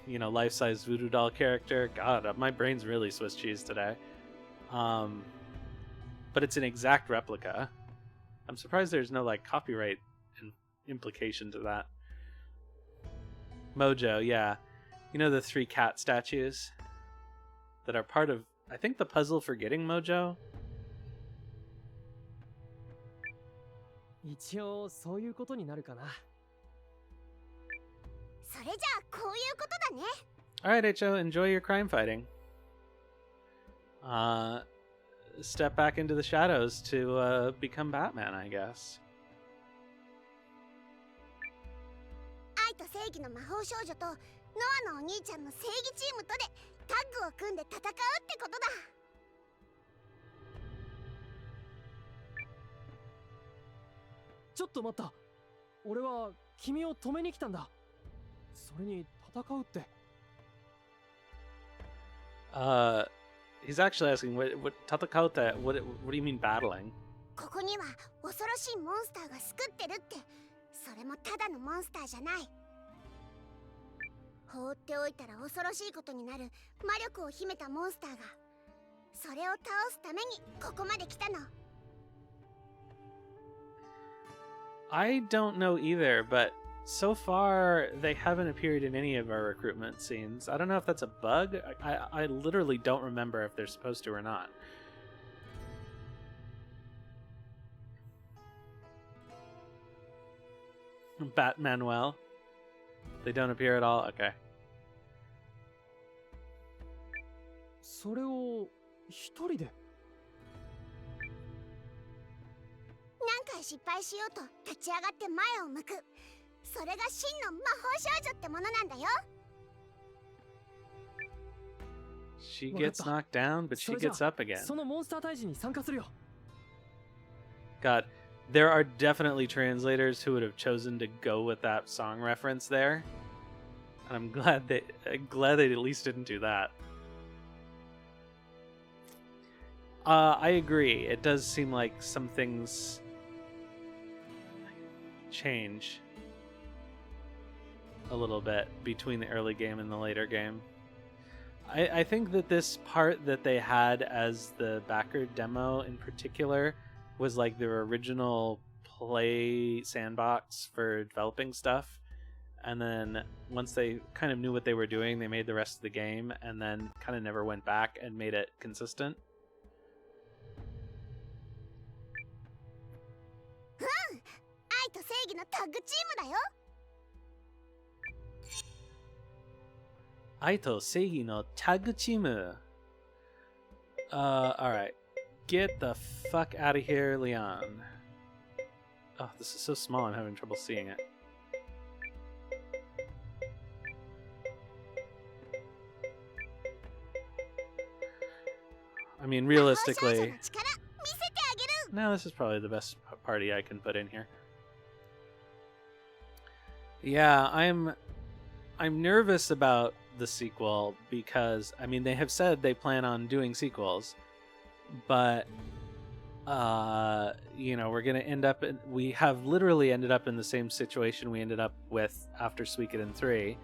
life-size voodoo doll character. God, my brain's really Swiss cheese today. But it's an exact replica. I'm surprised there's no copyright implication to that. Mojo, yeah. You know the 3 cat statues that are part of, I think, the puzzle for getting Mojo? 一応そういうことになるかな。それじゃあこういうことだね。Alright, H.O., enjoy your crime fighting. Step back into the shadows to become Batman, I guess. 愛と正義の魔法少女とノアのお兄ちゃんの正義チームとでタッグを組んで戦うってことだ。ちょっと待った。俺は君を止めに来たんだ。それに戦うって。He's actually asking, what戦うって what do you mean battling? ここには恐ろしいモンスターが救ってるって。それもただのモンスターじゃない。放っておいたら恐ろしいことになる魔力を秘めたモンスターが。それを倒すためにここまで来たの。I don't know either, but so far they haven't appeared in any of our recruitment scenes. I don't know if that's a bug. I literally don't remember if they're supposed to or not. Batmanuel. They don't appear at all? Okay. それを一人で。何回失敗しようと立ち上がって前を向く。それが真の魔法少女ってものなんだよ。She gets knocked down, but she gets up again. そのモンスター退治に参加するよ。God, there are definitely translators who would have chosen to go with that song reference there. And I'm glad they at least didn't do that. I agree. It does seem like some things change a little bit between the early game and the later game. I think that this part that they had as the backer demo in particular was like their original play sandbox for developing stuff. And then once they kind of knew what they were doing, they made the rest of the game and then kind of never went back and made it consistent. 愛と正義のタッグチームだよ。愛と正義のタッグチーム。Alright. Get the fuck out of here, Leon. Oh, this is so small, I'm having trouble seeing it. I mean, realistically... No, this is probably the best party I can put in here. Yeah, I'm nervous about the sequel because I mean they have said they plan on doing sequels, but we're gonna end up we have literally ended up in the same situation we ended up with after Suikoden 3,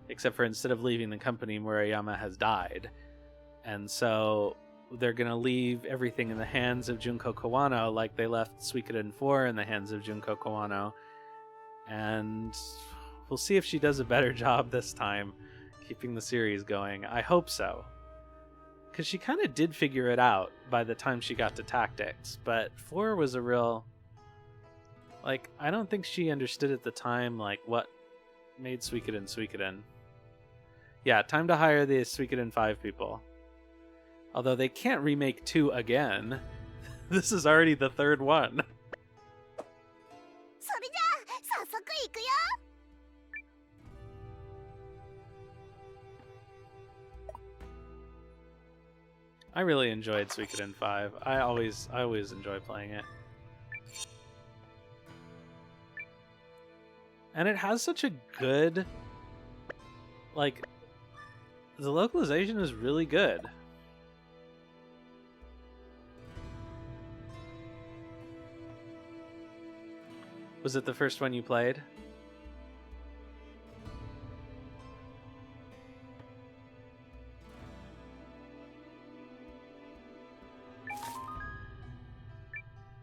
except for instead of leaving the company, Murayama has died, and so they're gonna leave everything in the hands of Junko Kawano, like they left Suikoden 4 in the hands of Junko Kawano, and we'll see if she does a better job this time keeping the series going. I hope so. Because she kind of did figure it out by the time she got to Tactics, but 4 was a real... Like, I don't think she understood at the time, like, what made Suikoden Suikoden. Yeah, time to hire the Suikoden 5 people. Although they can't remake 2 again. This is already the third one. それじゃあ早速行くよ。 I really enjoyed Suikoden 5. I always enjoy playing it. And it has such a good... Like, the localization is really good. Was it the first one you played?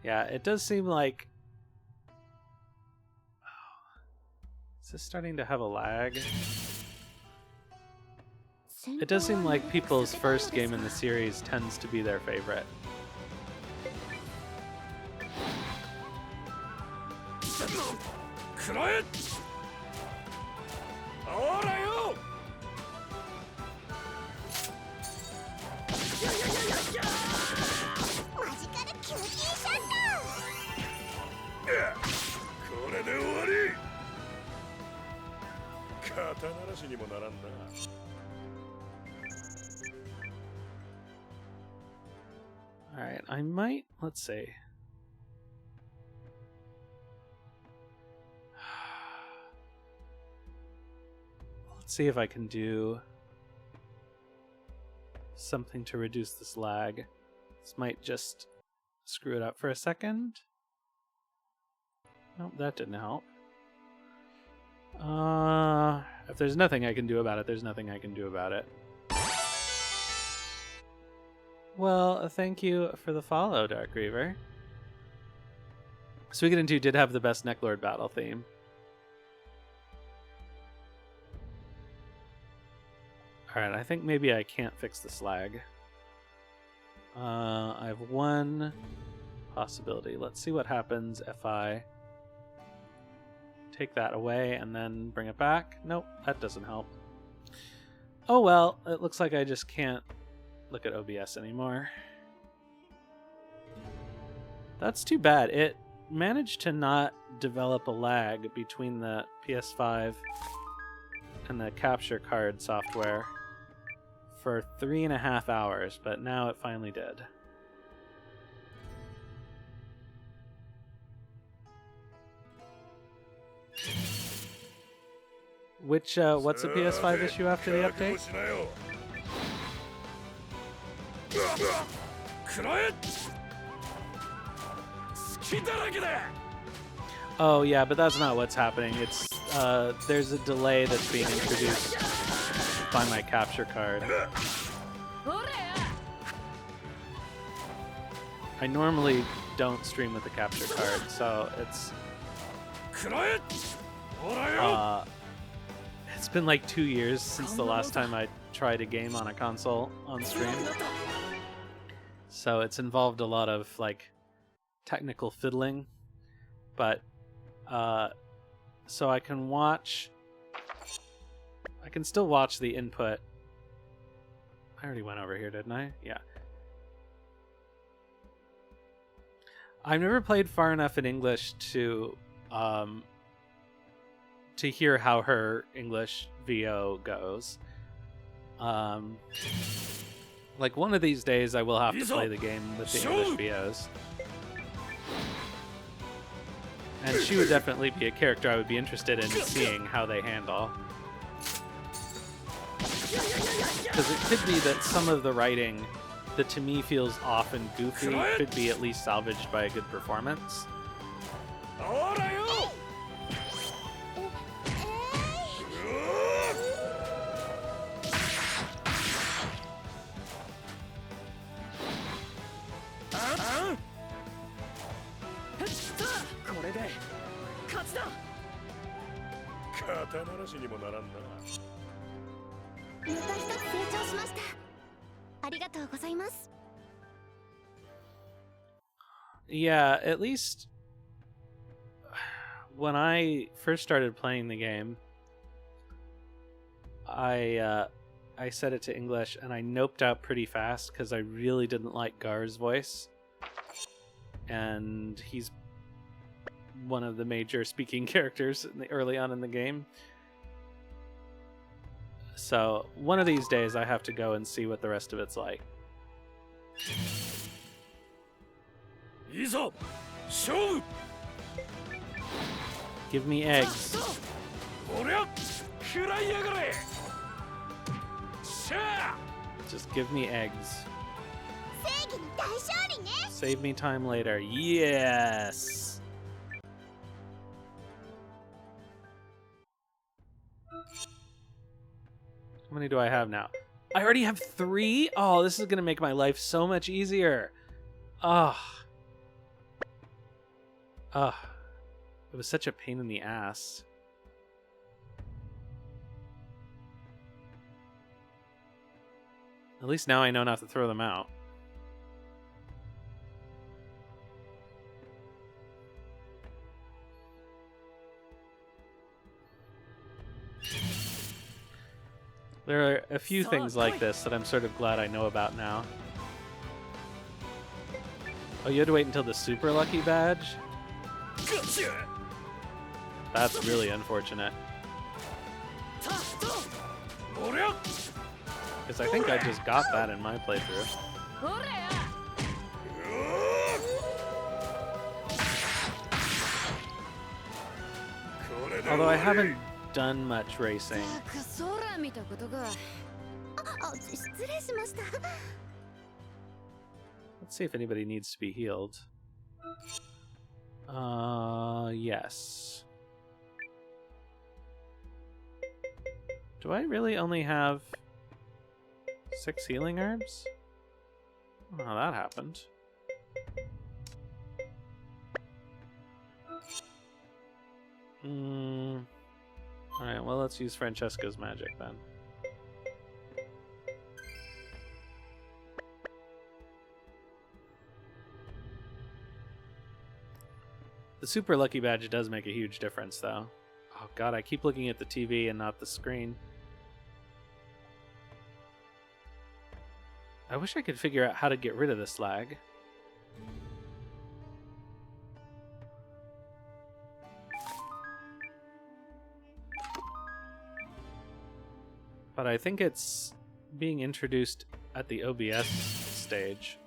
Yeah, it does seem like... Is this starting to have a lag? It does seem like people's first game in the series tends to be their favorite. Alright, I might... Let's see. Let's see if I can do something to reduce this lag. This might just screw it up for a second. Nope, that didn't help. If there's nothing I can do about it, there's nothing I can do about it. Well, thank you for the follow, Dark Reaver. Suikoden 2 did have the best Necklord battle theme. Alright, I think maybe I can't fix this lag. I have one possibility. Let's see what happens if I take that away and then bring it back. Nope, that doesn't help. Oh well, it looks like I just can't look at OBS anymore. That's too bad. It managed to not develop a lag between the PS5 and the capture card software for 3.5 hours, but now it finally did. Which, what's the PS5 issue after the update? Oh yeah, but that's not what's happening. It's, there's a delay that's being introduced by my capture card. I normally don't stream with the capture card, so it's... it's been like 2 years since the last time I tried a game on a console on stream. So it's involved a lot of like technical fiddling, but so I can still watch the input. I already went over here, didn't I? Yeah. I've never played far enough in English to hear how her English VO goes. Like one of these days I will have to play the game with the English VOs. And she would definitely be a character I would be interested in seeing how they handle. Because it could be that some of the writing that to me feels off and goofy could be at least salvaged by a good performance. Yeah, at least when I first started playing the game, I set it to English and I noped out pretty fast because I really didn't like Gar's voice. And he's one of the major speaking characters early on in the game. So one of these days I have to go and see what the rest of it's like. Give me eggs. Just give me eggs. Save me time later. Yes! How many do I have now? I already have 3? Oh, this is going to make my life so much easier. Ugh. Ugh. It was such a pain in the ass. At least now I know not to throw them out. There are a few things like this that I'm sort of glad I know about now. Oh, you had to wait until the super lucky badge? That's really unfortunate. Because I think I just got that in my playthrough. Although I haven't done much racing. Let's see if anybody needs to be healed. Yes. Do I really only have 6 healing herbs? Oh, that happened. Alright, well, let's use Francesca's magic then. The super lucky badge does make a huge difference, though. Oh god, I keep looking at the TV and not the screen. I wish I could figure out how to get rid of this lag. But I think it's being introduced at the OBS stage.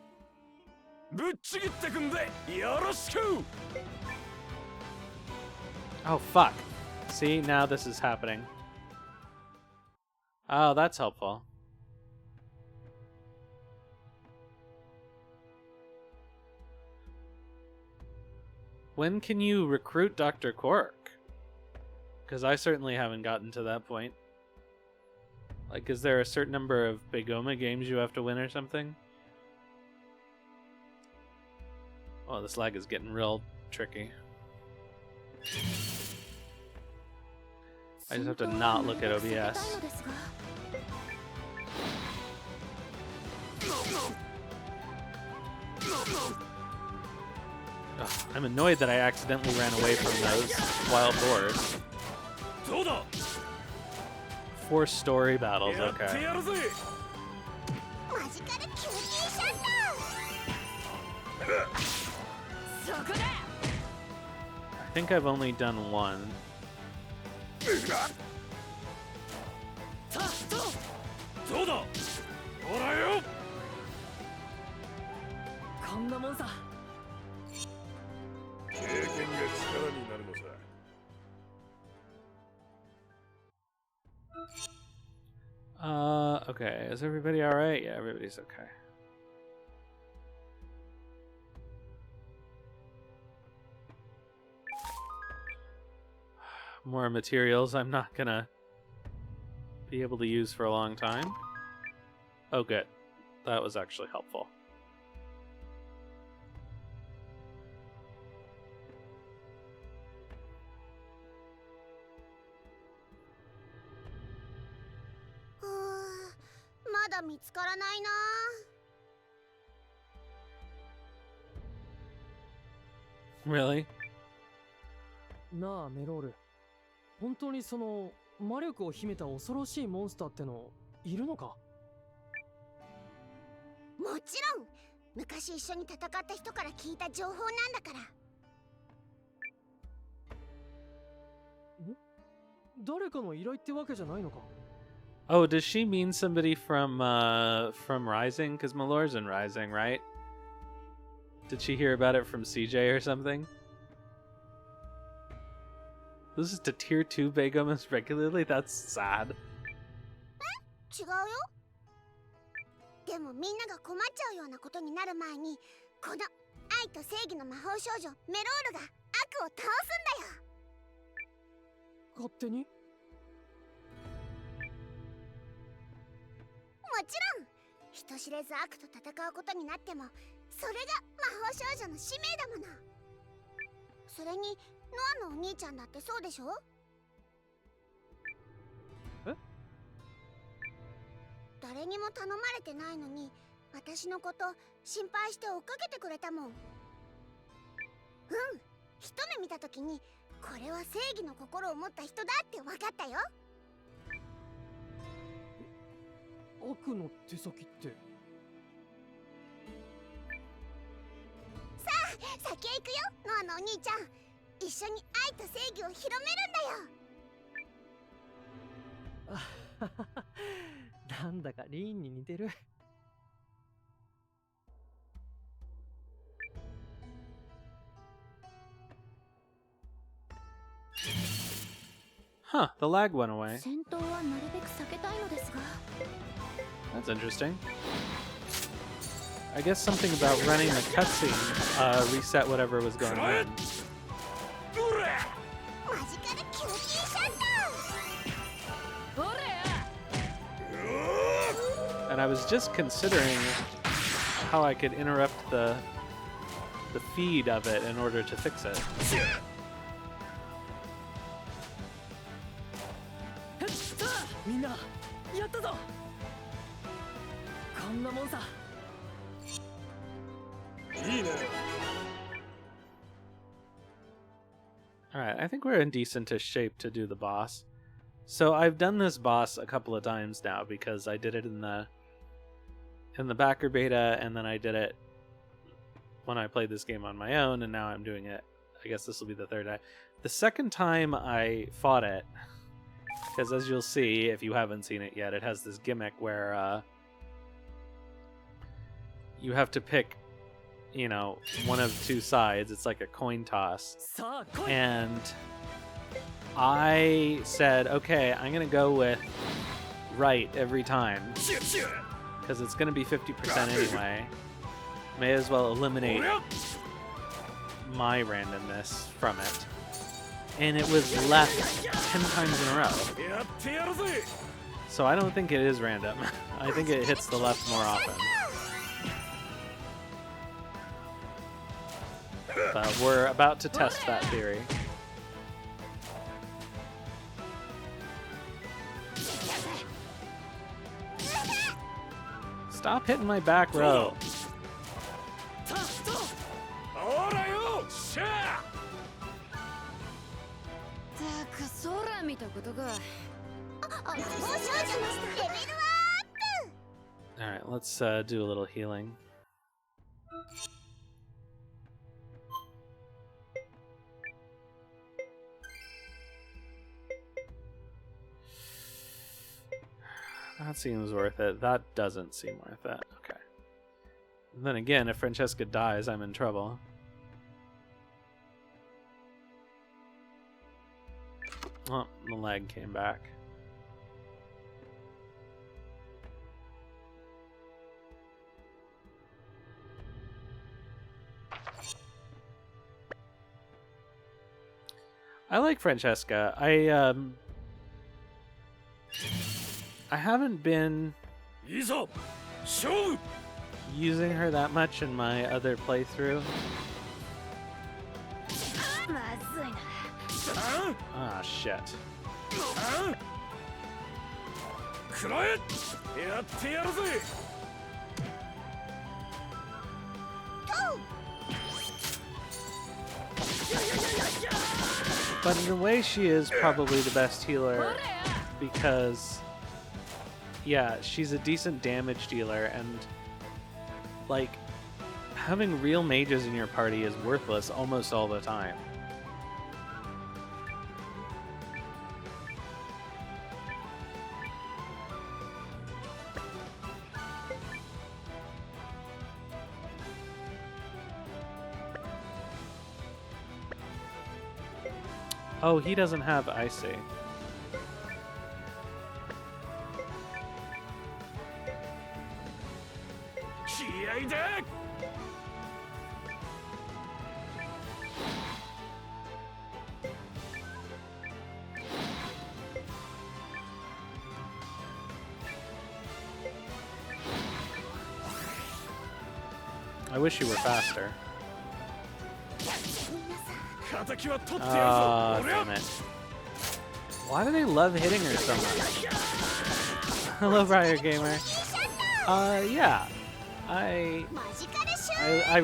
Oh, fuck. See, now this is happening. Oh, that's helpful. When can you recruit Dr. Quark? Because I certainly haven't gotten to that point. Like, is there a certain number of Bigoma games you have to win or something? Oh, this lag is getting real tricky. I just have to not look at OBS. Ugh, I'm annoyed that I accidentally ran away from those wild boars. 4 story battles, okay. I think I've only done 1. Okay. Is everybody alright? Yeah, everybody's okay. More materials I'm not gonna be able to use for a long time. Oh, good. That was actually helpful. Really? なあメロール、本当にその魔力を秘めた恐ろしいモンスターってのいるのか？もちろん昔一緒に戦った人から聞いた情報なんだから。誰かの依頼ってわけじゃないのか？ Oh, does she mean somebody from Rising? Because Mellore's in Rising, right? Did she hear about it from CJ or something? This is to tier 2 Begomas regularly? That's sad. 違うよ。でもみんなが困っちゃうようなことになる前に、この愛と正義の魔法少女メロールが悪を倒すんだよ。勝手に？もちろん人知れず悪と戦うことになっても、それが魔法少女の使命だもの。それにノアのお兄ちゃんだってそうでしょ？え？誰にも頼まれてないのに私のこと心配して追っかけてくれたもん。一目見た時にこれは正義の心を持った人だって分かったよ。悪の手先って？さあ先へ行くよ、ノアのお兄ちゃん。一緒に愛と正義を広めるんだよ。あははは、なんだかリーンに似てる。Huh, the lag went away. 戦闘はなるべく避けたいのですが。That's interesting. I guess something about running the cutscene reset whatever was going on. And I was just considering how I could interrupt the feed of it in order to fix it. みんなやったぞ。こんなもんさ。いいね。 Alright, I think we're in decentish shape to do the boss. So I've done this boss a couple of times now because I did it in the backer beta, and then I did it when I played this game on my own, and now I'm doing it. I guess this will be the third time. The second time I fought it, because as you'll see, if you haven't seen it yet, it has this gimmick where you have to pick, you know, one of two sides. It's like a coin toss. And I said, okay, I'm going to go with right every time, because it's going to be 50% anyway. May as well eliminate my randomness from it. And it was left 10 times in a row. So I don't think it is random. I think it hits the left more often. But we're about to test that theory. Stop hitting my back row. く空見たことか。もう少女のレベルアップ。 Alright, let's do a little healing. That seems worth it. That doesn't seem worth it. Okay. And then again, if Francesca dies, I'm in trouble. Oh, the lag came back. I like Francesca. I haven't been using her that much in my other playthrough. Ah, shit. But in a way, she is probably the best healer because, yeah, she's a decent damage dealer, and like having real mages in your party is worthless almost all the time. Oh, he doesn't have Icy. I wish you were faster. Oh, damn it. Why do they love hitting her so much? Hello, Briar Gamer. Yeah. I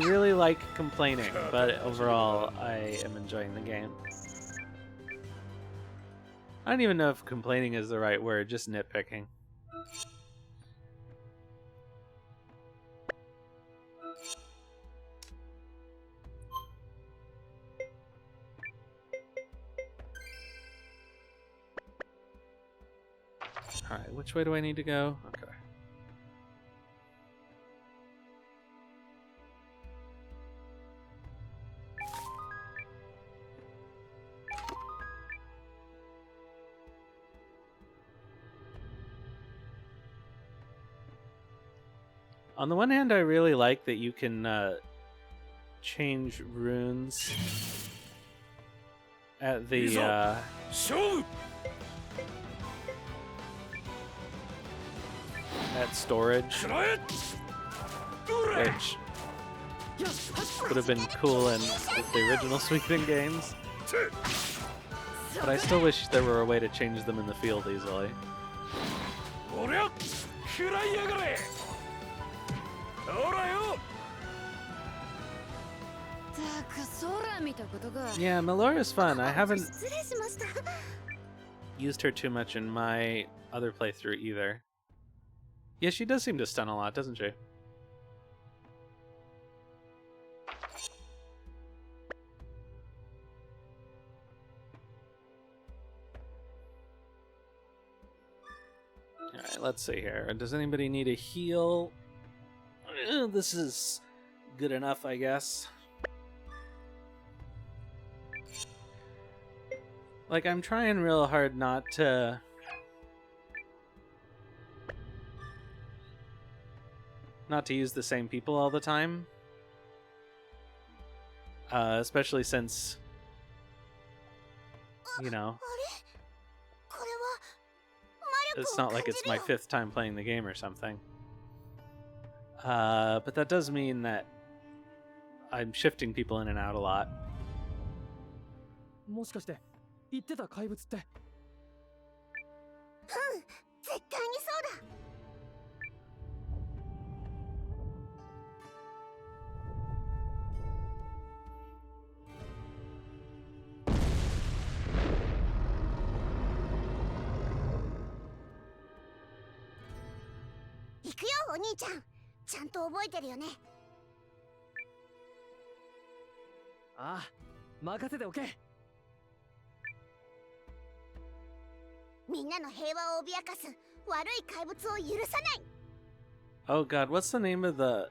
really like complaining, but overall, I am enjoying the game. I don't even know if complaining is the right word, just nitpicking. Alright, which way do I need to go? Okay. On the one hand, I really like that you can change runes at the at storage, which would have been cool in the original sweeping games. But I still wish there were a way to change them in the field easily. Yeah, Mellore is fun. I haven't used her too much in my other playthrough either. Yeah, she does seem to stun a lot, doesn't she? Alright, let's see here. Does anybody need a heal? This is good enough, I guess. Like, I'm trying real hard not to use the same people all the time. Especially since, you know, it's not like it's my 5th time playing the game or something. But that does mean that I'm shifting people in and out a lot. もしかして言ってた怪物って？絶対にそうだ。行くよ、お兄ちゃん。ちゃんと覚えてるよね。ああ、任せておけ。みんなの平和を脅かす悪い怪物を許さない。Oh god, what's the name of the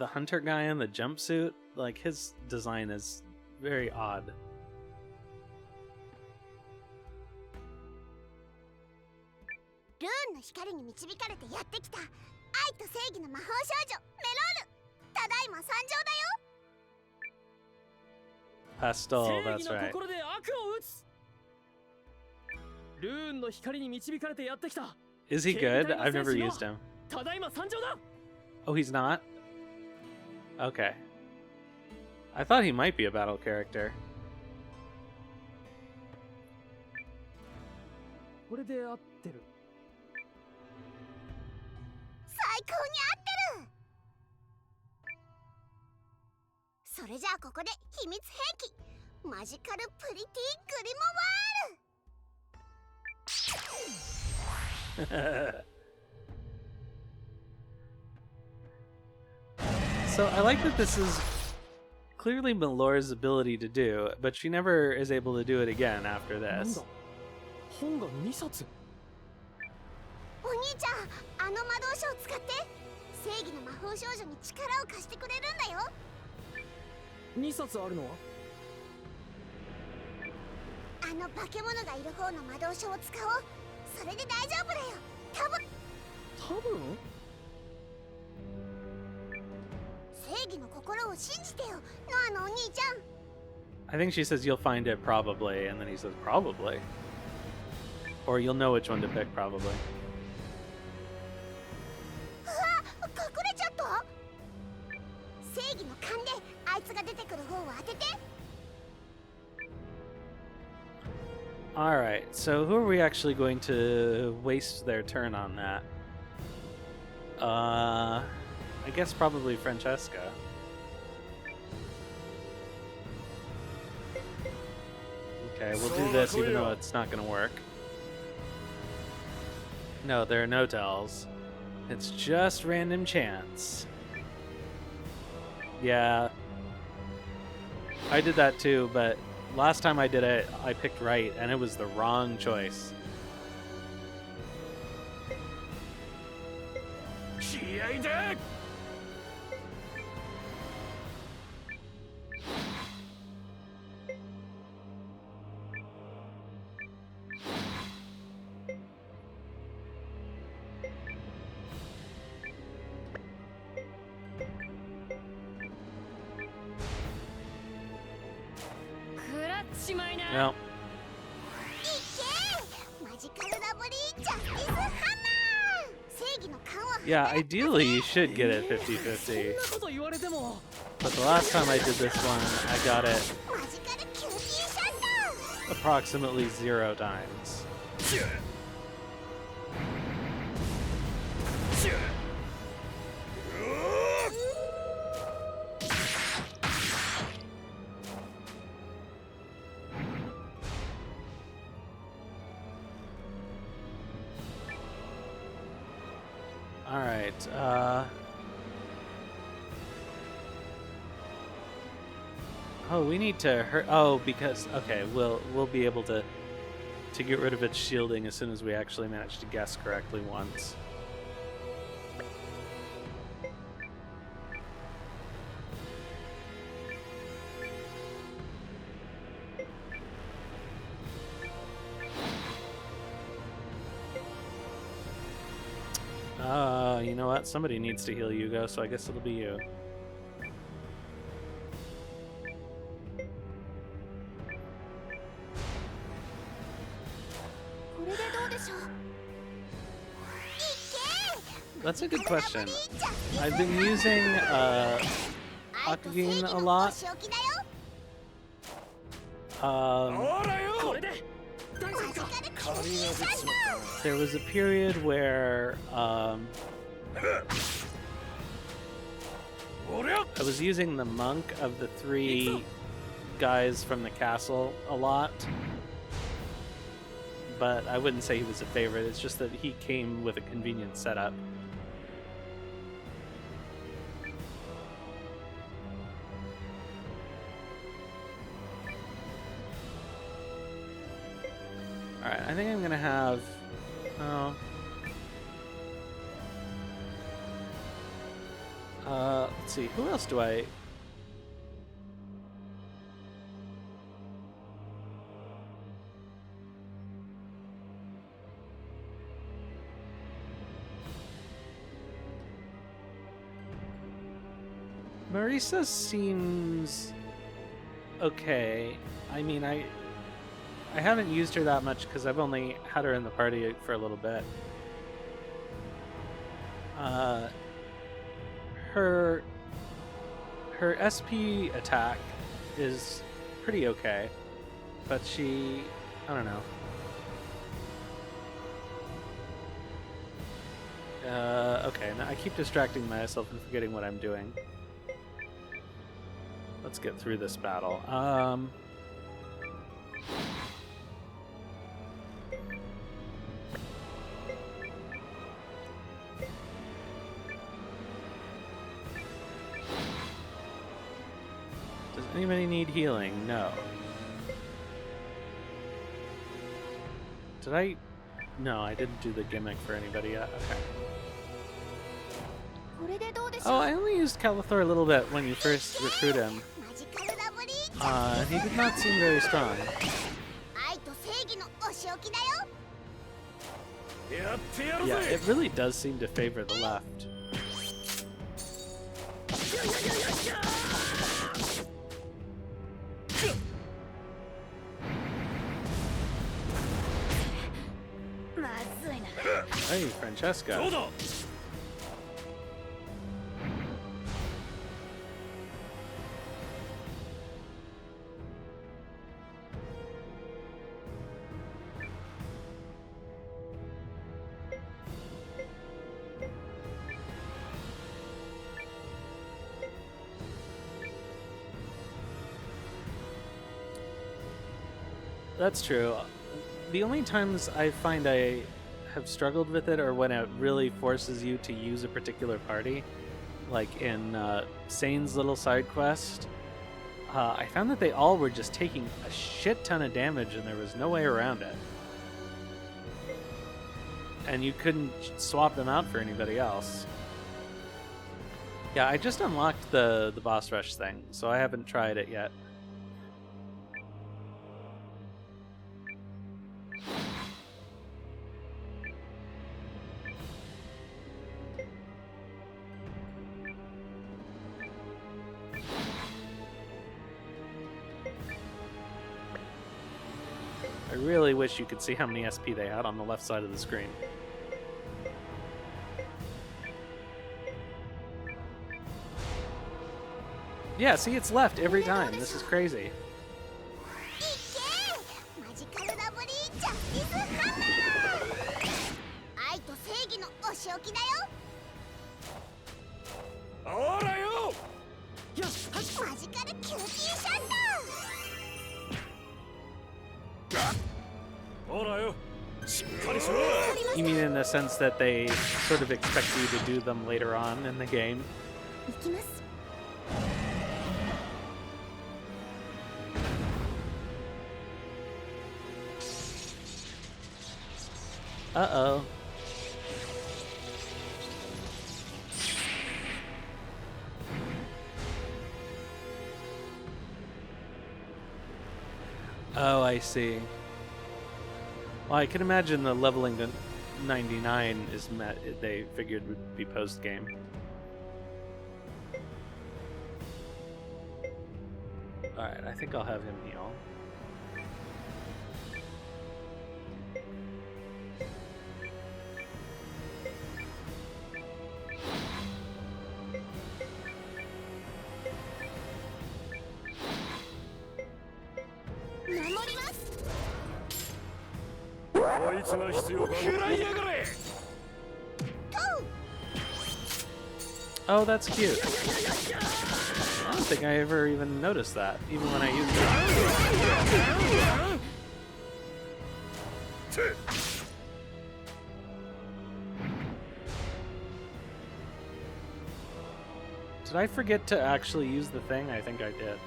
hunter guy in the jumpsuit? Like, his design is very odd. Rune の光に導かれてやってきた愛と正義の魔法少女メロール。ただいま参上だよ。Pastel, that's right. ルーンの光に導かれてやってきた。 Is he good? I've never used him. ただいま参上だ。 Oh, he's not? Okay. I thought he might be a battle character. これで合ってる。最高に合ってる。それじゃあここで秘密兵器マジカルプリティグリモワール。So I like that this is clearly Mellore's ability to do, but she never is able to do it again after this. 本が2冊。お兄ちゃん、あの魔導書を使って正義の魔法少女に力を貸してくれるんだよ。2冊あるのは？あの化け物がいる方の魔導書を使おう。それで大丈夫だよ。多分正義の心を信じてよ、ノアのお兄ちゃん。 I think she says you'll find it probably, and then he says probably. Or you'll know which one to pick probably. うわ、隠れちゃった。正義の勘であいつが出てくる方を当てて。 Alright, so who are we actually going to waste their turn on that? I guess probably Francesca. Okay, we'll do this even though it's not going to work. No, there are no tells. It's just random chance. Yeah. I did that too, but last time I did it, I picked right, and it was the wrong choice. No. Yeah, ideally you should get it 50-50. But the last time I did this one, I got it approximately 0 times. Alright, oh, we need to hurt. Oh, because okay, we'll be able to get rid of its shielding as soon as we actually manage to guess correctly once. You know what? Somebody needs to heal Yugo, so I guess it'll be you. That's a good question. I've been using Akugin a lot. There was a period where I was using the monk of the 3 guys from the castle a lot, but I wouldn't say he was a favorite. It's just that he came with a convenient setup. Alright, I think I'm gonna have... Oh... let's see, who else do I... Marisa seems okay. I mean, I I haven't used her that much because I've only had her in the party for a little bit. Her SP attack is pretty okay, but she, I don't know. Okay, now I keep distracting myself and forgetting what I'm doing. Let's get through this battle. Does anybody need healing? No. Did I? No, I didn't do the gimmick for anybody yet. Okay. Oh, I only used Calathor a little bit when you first recruit him. He did not seem very strong. Yeah, it really does seem to favor the left. Hey, Francesca. That's true. The only times I find I have struggled with it are when it really forces you to use a particular party. Like in Sane's little side quest, I found that they all were just taking a shit ton of damage and there was no way around it. And you couldn't swap them out for anybody else. Yeah, I just unlocked the boss rush thing, so I haven't tried it yet. I really wish you could see how many SP they had on the left side of the screen. Yeah, see, it's left every time. This is crazy. You mean in the sense that they sort of expect you to do them later on in the game? Uh-oh. Oh, I see. Well, I can imagine the leveling to 99 is met. They figured would be post game. All right, I think I'll have him heal. Oh, that's cute. I don't think I ever even noticed that, even when I used it. Did I forget to actually use the thing? I think I did.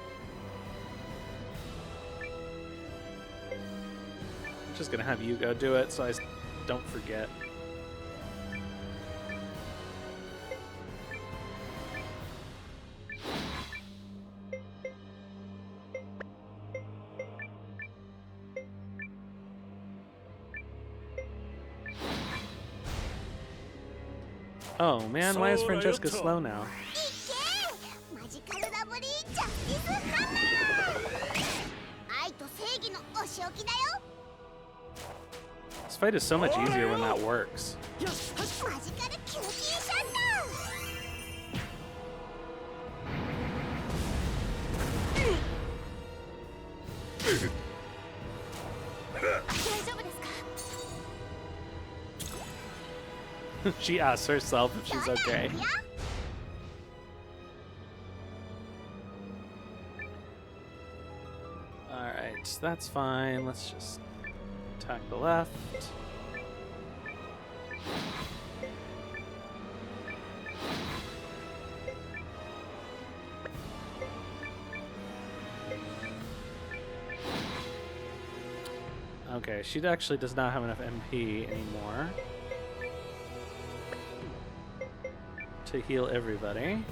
I'm just gonna have Yugo do it so I don't forget. Oh man, why is Francesca slow now? 仕置きだよ。 This fight is so much easier when that works. マジカルキューティーシャッター。大丈夫ですか？ She asks herself if she's okay. Alright, that's fine. Let's just attack the left. Okay, she actually does not have enough MP anymore to heal everybody.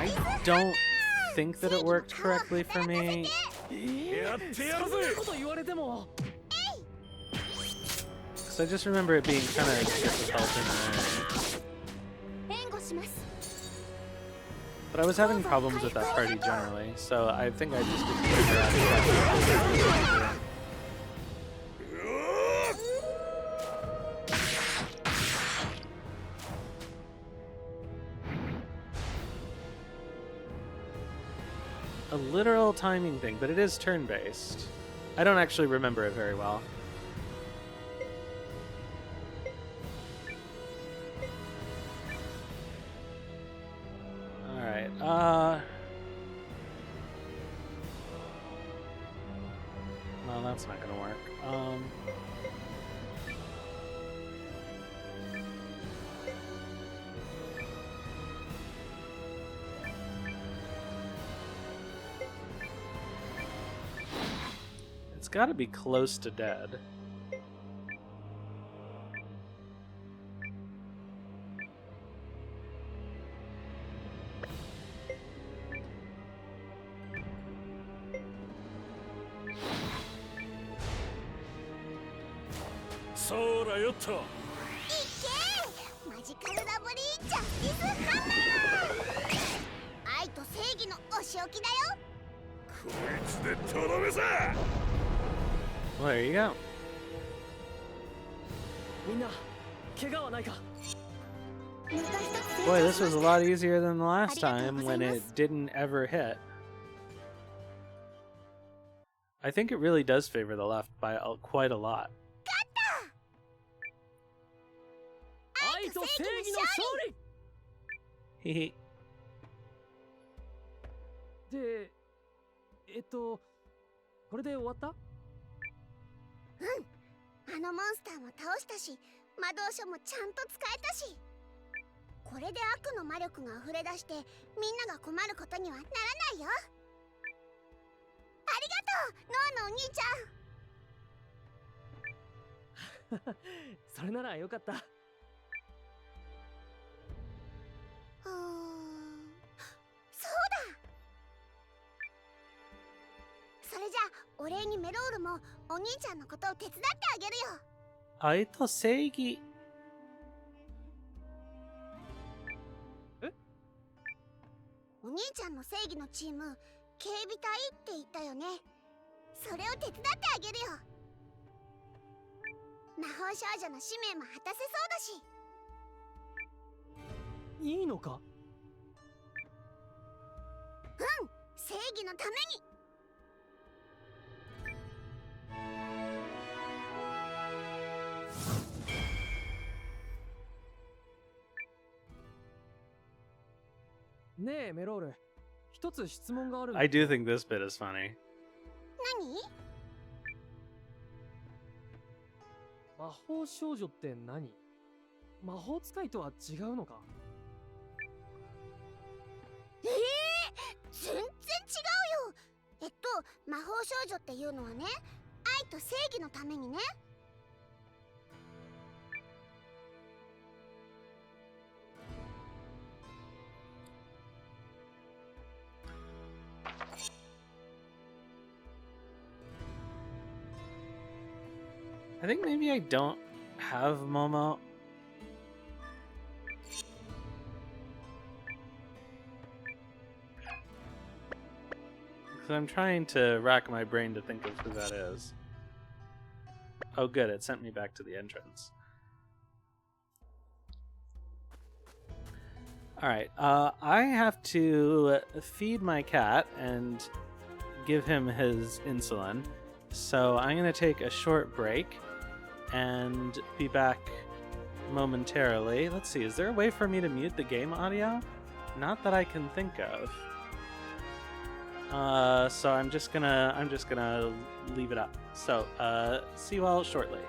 I don't think that it worked correctly for me. Because I just remember it being kind of difficult in there. But I was having problems with that party generally, so I think I just didn't figure out exactly. A literal timing thing, but it is turn-based. I don't actually remember it very well. Alright, well, that's not gonna work. It's gotta be close to dead. Well, there you go. Boy, this was a lot easier than the last time when it didn't ever hit. I think it really does favor the left by quite a lot. Hehe. で、これで終わった？うん、あのモンスターも倒したし、魔導書もちゃんと使えたし、これで悪の魔力が溢れ出してみんなが困ることにはならないよ。ありがとう、ノアのお兄ちゃん。それならよかった。そうだ。それじゃあお礼にメロールもお兄ちゃんのことを手伝ってあげるよ。愛と正義。え？お兄ちゃんの正義のチーム、警備隊って言ったよね。それを手伝ってあげるよ。魔法少女の使命も果たせそうだし。いいのか？うん、正義のために。ねえメロール、一つ質問があるんだ。 I do think this bit is funny. 何？魔法少女って何？魔法使いとは違うのか？全然違うよ。魔法少女っていうのはね、愛と正義のためにね。I think maybe I don't have Momo. Because I'm trying to rack my brain to think of who that is. Oh good, it sent me back to the entrance. Alright, I have to feed my cat and give him his insulin. So I'm going to take a short break and be back momentarily. Let's see, is there a way for me to mute the game audio? Not that I can think of. So I'm just gonna leave it up. So see you all shortly.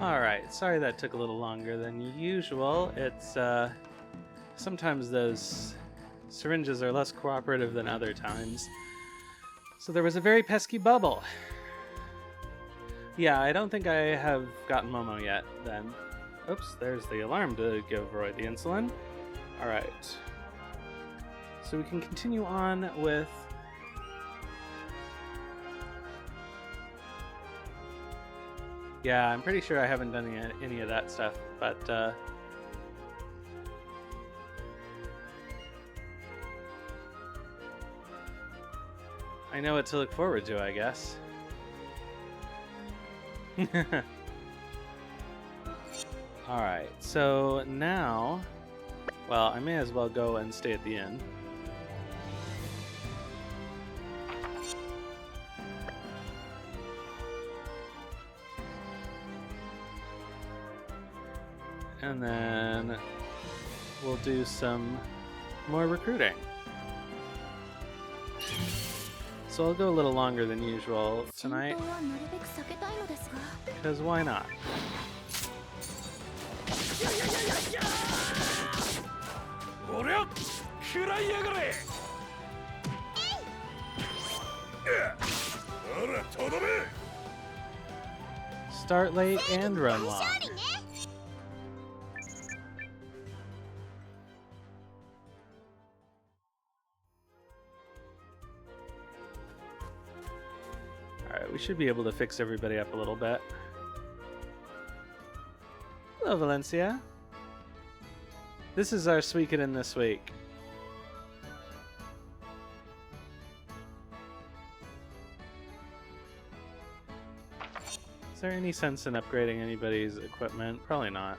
Alright, sorry that took a little longer than usual. It's, sometimes those syringes are less cooperative than other times. So there was a very pesky bubble. Yeah, I don't think I have gotten Momo yet, then. Oops, there's the alarm to give Roy the insulin. Alright. So we can continue on with... Yeah, I'm pretty sure I haven't done any of that stuff, but I know what to look forward to, I guess. Alright, so now... Well, I may as well go and stay at the inn. And then we'll do some more recruiting. So I'll go a little longer than usual tonight, because why not? Start late and run long. Alright, we should be able to fix everybody up a little bit. Hello, Valencia. This is our Suikoden this week. Is there any sense in upgrading anybody's equipment? Probably not.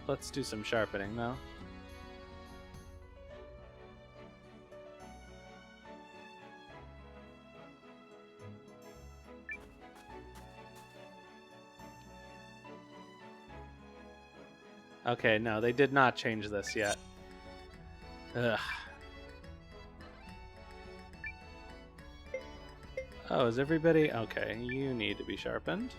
Let's do some sharpening though. Okay, no, they did not change this yet. Ugh. Oh, is everybody... Okay, you need to be sharpened.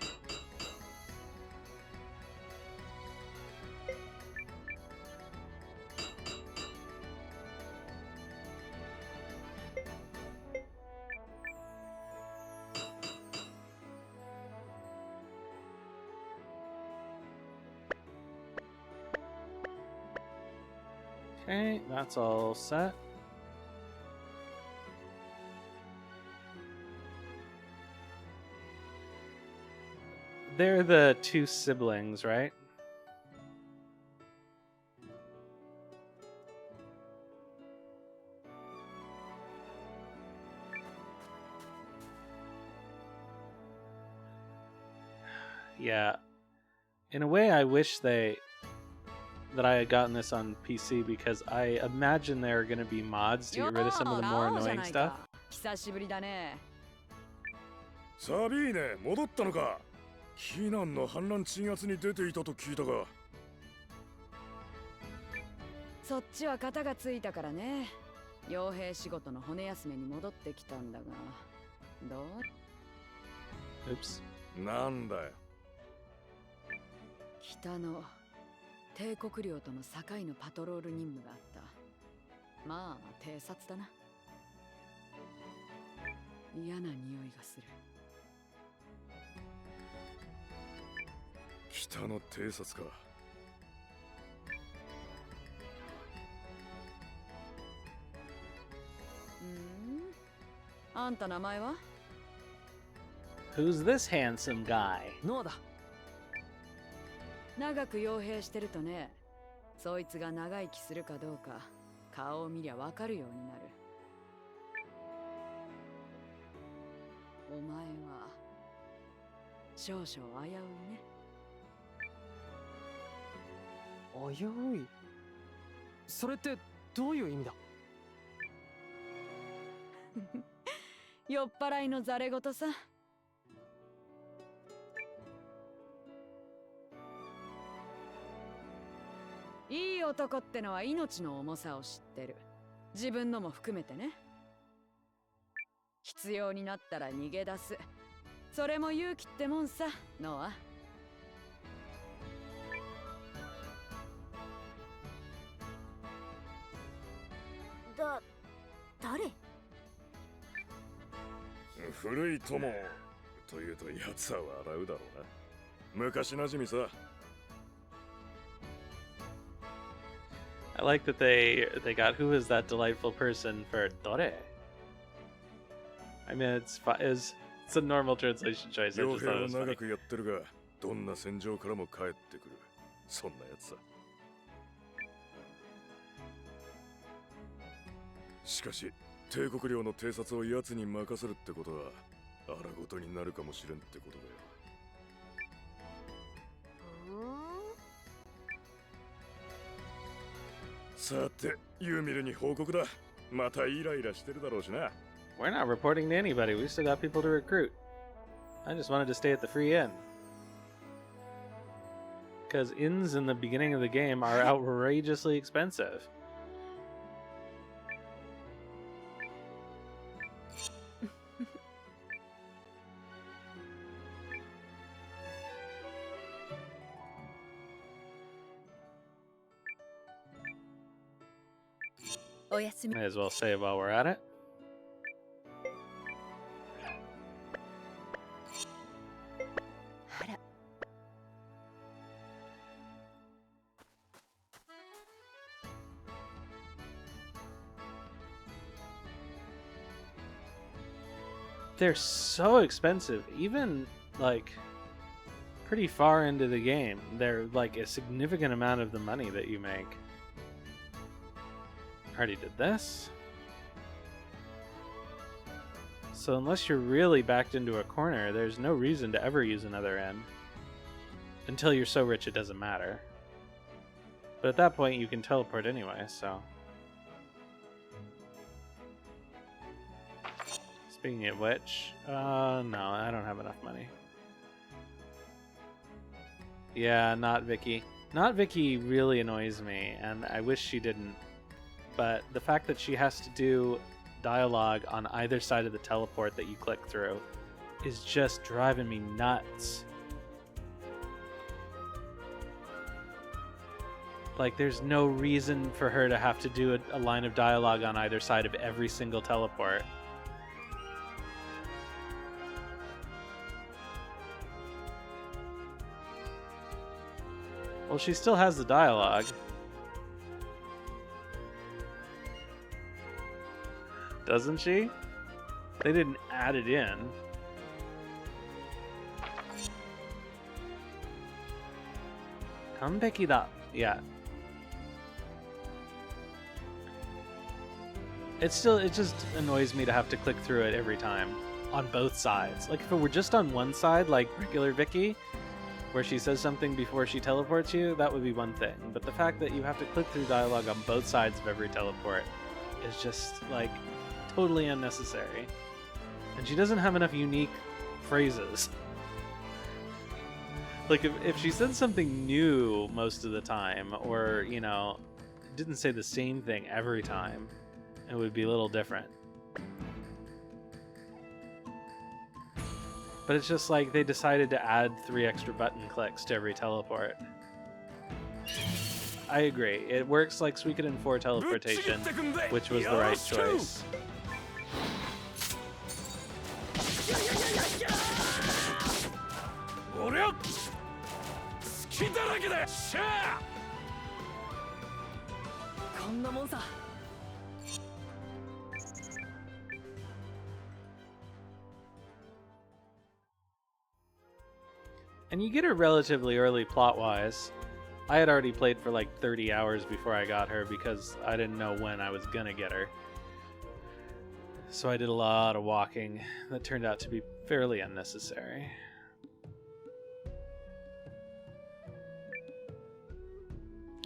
Okay, that's all set. They're the two siblings, right? Yeah. In a way, I wish that I had gotten this on PC, because I imagine there are going to be mods to get rid of some of the more annoying stuff. サビーネ、戻ったのか。避難の反乱鎮圧に出ていたと聞いたが。そっちは肩がついたからね。傭兵仕事の骨休めに戻ってきたんだが、どう？ Oops。なんだよ。北の帝国領との境のパトロール任務があった。まあ偵察だな。嫌な匂いがする。北の偵察か。あんた名前は？ Who's this handsome guy? ノアだ。長く傭兵してるとね、そいつが長生きするかどうか顔を見りゃわかるようになる。お前は少々危ういね。危うい？それってどういう意味だ？酔っ払いのざれ言さ。いい男ってのは命の重さを知ってる。自分のも含めてね。必要になったら逃げ出す。それも勇気ってもんさ、ノア。誰？古い友というとやつは笑うだろうな。昔なじみさ。I like that they got who is that delightful person for Dore. I mean, it's a normal translation choice. I just thought it was funny. 長くやってるが、どんな戦場からも帰ってくる。そんなやつさ。しかし、帝国領の偵察を奴に任せるってことは、荒ごとになるかもしれんってことだよ。さて、ユーミルに報告だ。またイライラしてるだろうしな。We're not reporting to anybody. We still got people to recruit. I just wanted to stay at the free inn. Because inns in the beginning of the game are outrageously expensive. May as well say while we're at it. They're so expensive, even like pretty far into the game. They're like a significant amount of the money that you make. Already did this. So unless you're really backed into a corner, there's no reason to ever use another end. Until you're so rich it doesn't matter. But at that point you can teleport anyway, so... Speaking of which, no, I don't have enough money. Yeah, not Vicky. Not Vicky really annoys me, and I wish she didn't. But the fact that she has to do dialogue on either side of the teleport that you click through is just driving me nuts. Like, there's no reason for her to have to do a line of dialogue on either side of every single teleport. Well, she still has the dialogue. Doesn't she? They didn't add it in. Come pick it up. Yeah. It just annoys me to have to click through it every time. On both sides. Like, if it were just on one side, like regular Vicky, where she says something before she teleports you, that would be one thing. But the fact that you have to click through dialogue on both sides of every teleport is just, like, totally unnecessary. And she doesn't have enough unique phrases. Like, if she said something new most of the time, or, you know, didn't say the same thing every time, it would be a little different. But it's just like they decided to add 3 extra button clicks to every teleport. I agree. It works like Suikoden 4 teleportation, which was the right choice. And you get her relatively early plot-wise. I had already played for like 30 hours before I got her because I didn't know when I was gonna get her. So I did a lot of walking that turned out to be fairly unnecessary.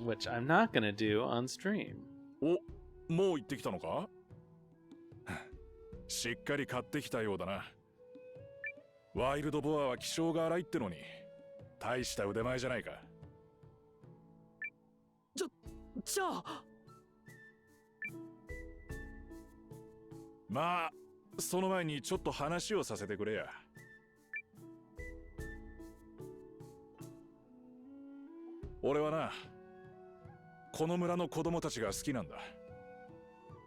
Which I'm not gonna do on stream. お、もう行ってきたのか？しっかり買ってきたようだな。ワイルドボアは気性が荒いってのに、大した腕前じゃないか。じゃあ。まあ、その前にちょっと話をさせてくれや。俺はな、この村の子供たちが好きなんだ。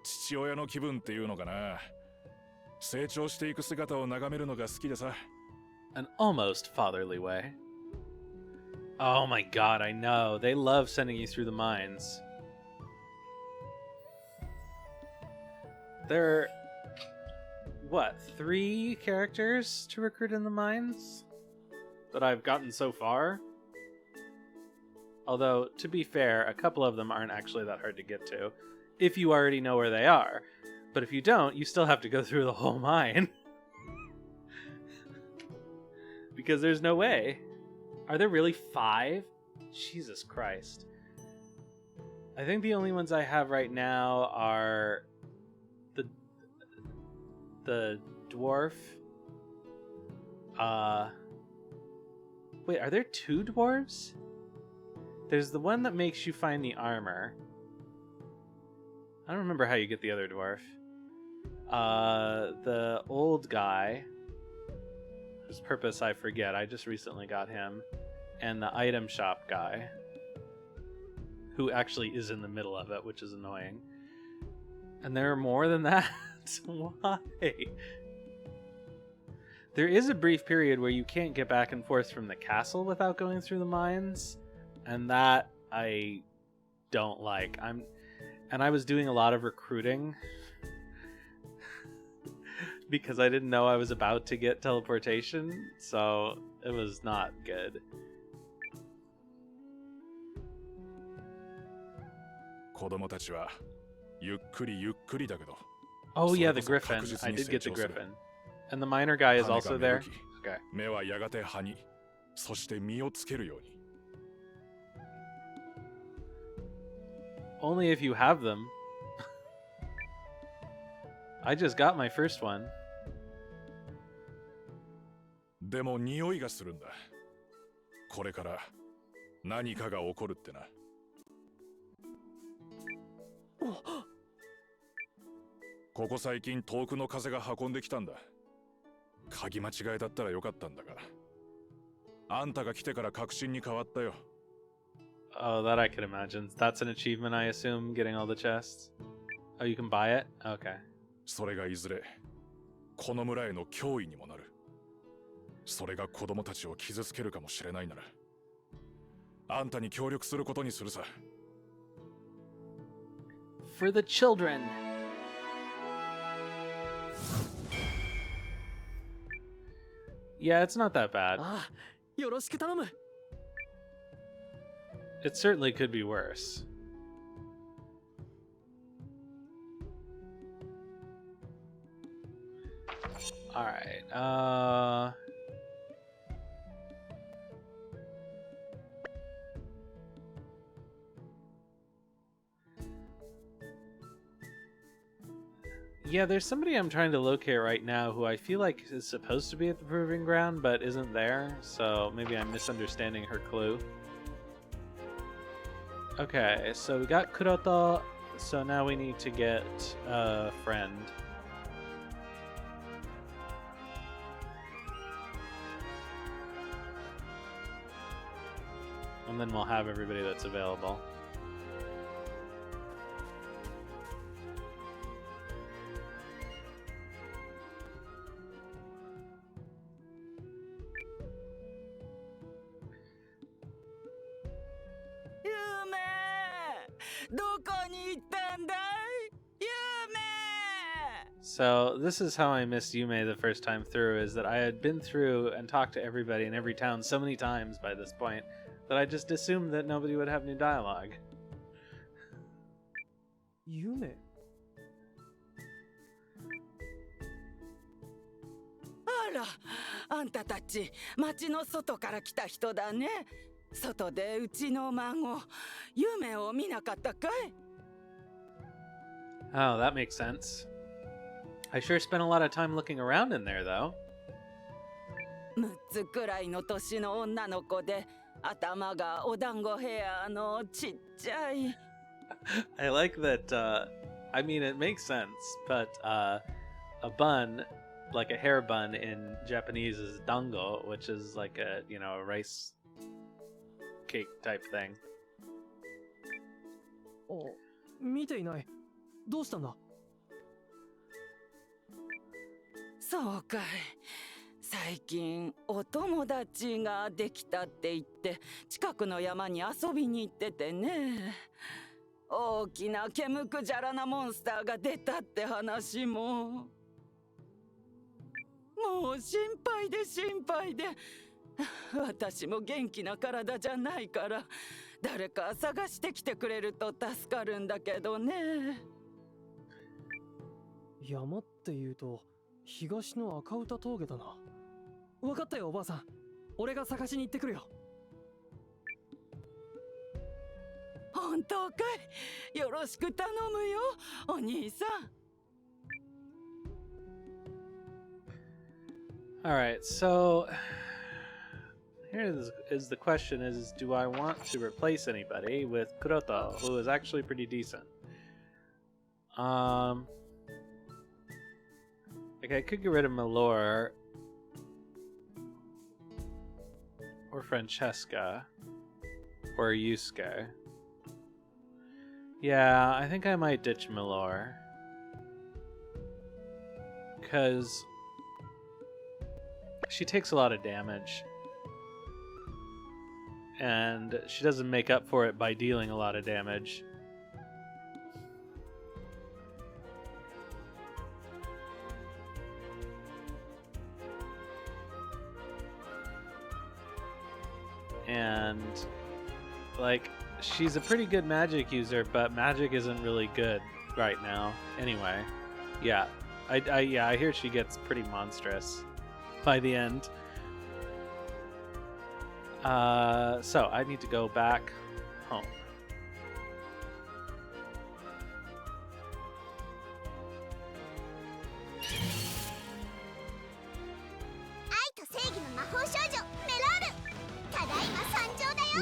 父親の気分っていうのかな。成長していく姿を眺めるのが好きでさ。An almost fatherly way. Oh my god, I know. They love sending you through the mines. There are, what, 3 characters to recruit in the mines that I've gotten so far? Although, to be fair, a couple of them aren't actually that hard to get to, if you already know where they are. But if you don't, you still have to go through the whole mine. Because there's no way. Are there really 5? Jesus Christ. I think the only ones I have right now are the dwarf. Wait, are there 2 dwarves? There's the one that makes you find the armor. I don't remember how you get the other dwarf. The old guy, whose purpose I forget, I just recently got him, and the item shop guy, who actually is in the middle of it, which is annoying. And there are more than that? Why? There is a brief period where you can't get back and forth from the castle without going through the mines, and that I don't like. And I was doing a lot of recruiting because I didn't know I was about to get teleportation, so it was not good. Oh yeah, the griffin. I did get the griffin. And the miner guy is also there? Okay. Only if you have them. I just got my first one. でも匂いがするんだ。これから何かが起こるってな。ここ最近遠くの風が運んできたんだ。鍵間違いだったらよかったんだが。あんたが来てから確信に変わったよ。Oh, that I can imagine. That's an achievement, I assume, getting all the chests. Oh, you can buy it? Okay. それがいずれこの村への脅威にもなる。それが子供たちを傷つけるかもしれないなら、あんたに協力することにするさ。For the children. Yeah, it's not that bad. よろしく頼む。It certainly could be worse. Alright, yeah, there's somebody I'm trying to locate right now who I feel like is supposed to be at the Proving Ground, but isn't there, so maybe I'm misunderstanding her clue. Okay, so we got Kuroto, so now we need to get a friend. And then we'll have everybody that's available. So this is how I missed Yume the first time through, is that I had been through and talked to everybody in every town so many times by this point that I just assumed that nobody would have new dialogue. Yume? あら、あんたたち町の外から来た人だね。外でうちの孫、夢を見なかったかい? Oh, that makes sense. I sure spent a lot of time looking around in there, though. 6つくらいの年の女の子で、頭がお団子ヘアのちっちゃい。I like that, I mean, it makes sense, but, a bun, like a hair bun in Japanese, is dango, which is like a, you know, a rice cake type thing. お、見ていない。どうしたんだ？そうかい。最近お友達ができたって言って近くの山に遊びに行っててね。大きな毛むくじゃらなモンスターが出たって話も。もう心配で心配で。私も元気な体じゃないから誰か探してきてくれると助かるんだけどね。山って言うと東の赤歌峠だな。分かったよおばあさん。俺が探しに行ってくるよ。本当かい。よろしく頼むよお兄さん。Alright, so here is the question is, do I want to replace anybody with Kuroto, who is actually pretty decent? Like I could get rid of Mellore or Francesca or Yusuke. Yeah, I think I might ditch Mellore. Because she takes a lot of damage. And she doesn't make up for it by dealing a lot of damage. And, like, she's a pretty good magic user, but magic isn't really good right now. Anyway, yeah, I hear she gets pretty monstrous by the end. So I need to go back home.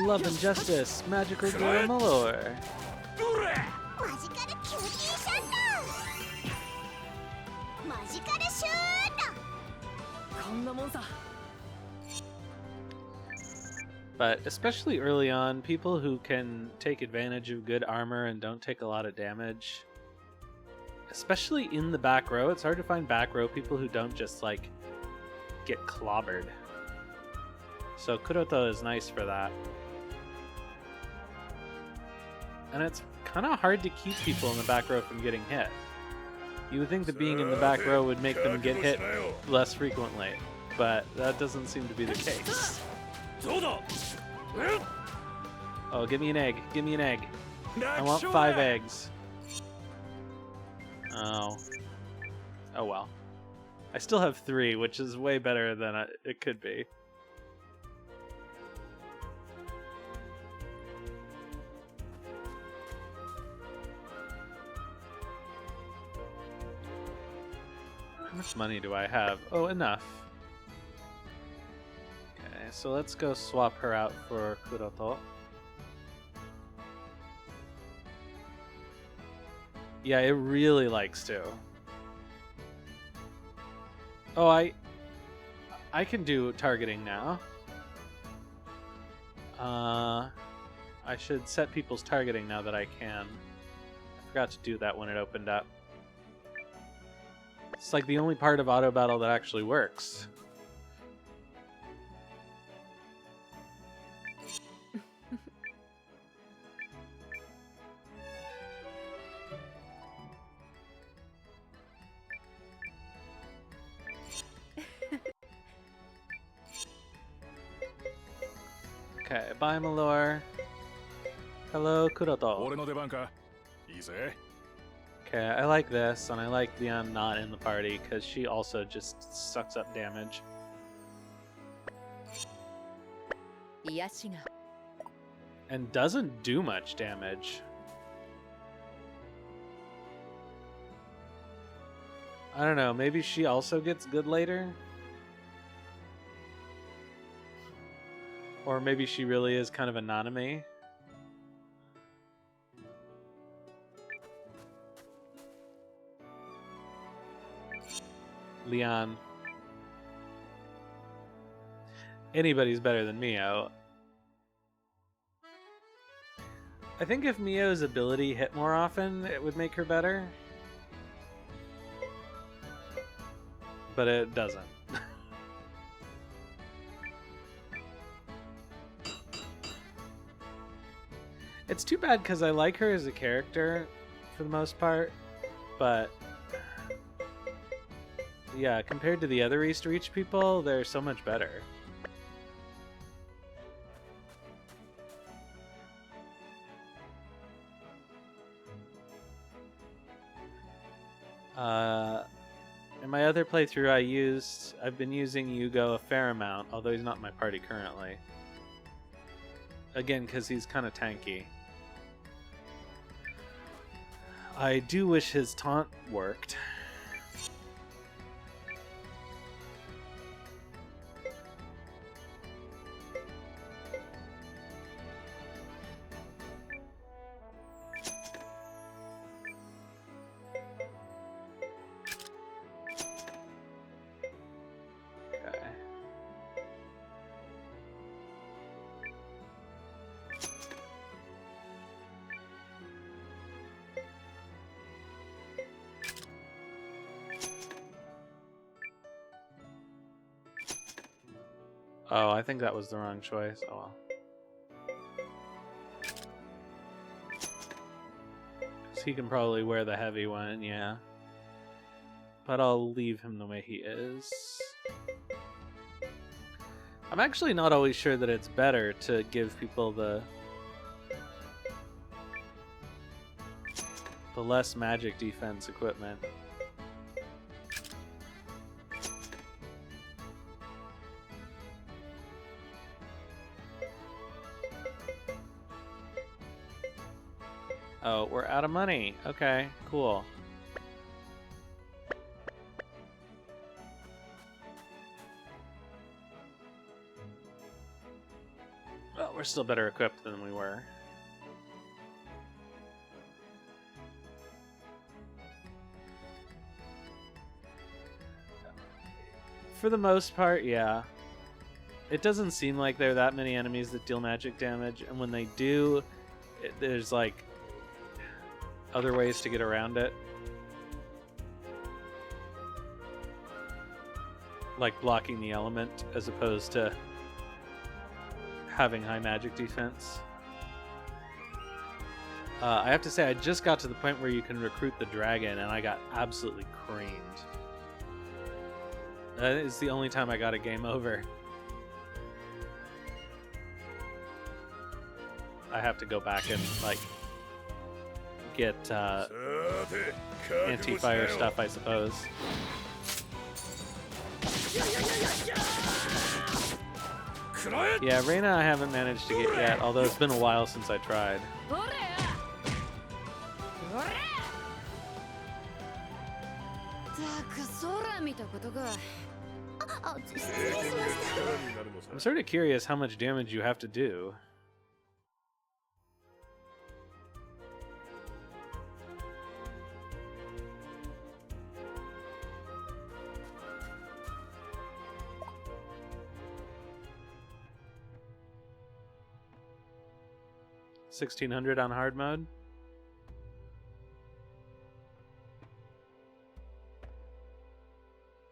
Love and Justice, Magical Girl Mellore. But especially early on, people who can take advantage of good armor and don't take a lot of damage, especially in the back row, it's hard to find back row people who don't just like get clobbered. So Kuroto is nice for that. And it's kind of hard to keep people in the back row from getting hit. You would think that being in the back row would make them get hit less frequently, but that doesn't seem to be the case. Oh, give me an egg. Give me an egg. I want 5 eggs. Oh. Oh well. I still have 3, which is way better than it could be. How much money do I have? Oh, enough. Okay, so let's go swap her out for Kuroto. Yeah, it really likes to. Oh, I can do targeting now. I should set people's targeting now that I can. I forgot to do that when it opened up. It's like the only part of auto battle that actually works. Okay, bye Mellore. Hello, Kuroto. Okay, I like this, and I like Leon not in the party, because she also just sucks up damage. And doesn't do much damage. I don't know, maybe she also gets good later? Or maybe she really is kind of a Nanami? Leon. Anybody's better than Mio. I think if Mio's ability hit more often, it would make her better. But it doesn't. It's too bad because I like her as a character for the most part, but yeah, compared to the other East Reach people, they're so much better. In my other playthrough I've been using Iugo a fair amount, although he's not in my party currently. Again, because he's kind of tanky. I do wish his taunt worked. Oh, I think that was the wrong choice. Oh well. 'Cause he can probably wear the heavy one, yeah. But I'll leave him the way he is. I'm actually not always sure that it's better to give people the less magic defense equipment. Oh, we're out of money. Okay, cool. Well, we're still better equipped than we were. For the most part, yeah. It doesn't seem like there are that many enemies that deal magic damage, and when they do, there's like other ways to get around it. Like blocking the element as opposed to having high magic defense. I have to say, I just got to the point where you can recruit the dragon and I got absolutely creamed. That is the only time I got a game over. I have to go back and like get anti-fire stuff, I suppose. Yeah, Reina I haven't managed to get yet, although it's been a while since I tried. I'm sort of curious how much damage you have to do. $1,600 on hard mode.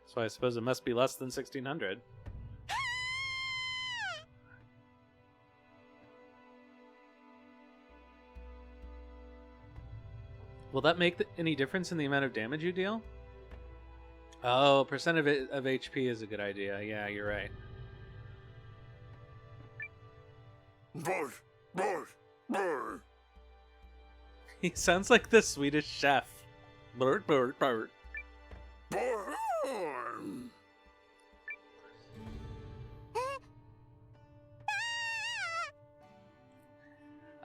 So I suppose it must be less than 1,600. Will that make any difference in the amount of damage you deal? Oh, percent of HP is a good idea. Yeah, you're right. He sounds like the Swedish chef. Blurt, blurt, blurt.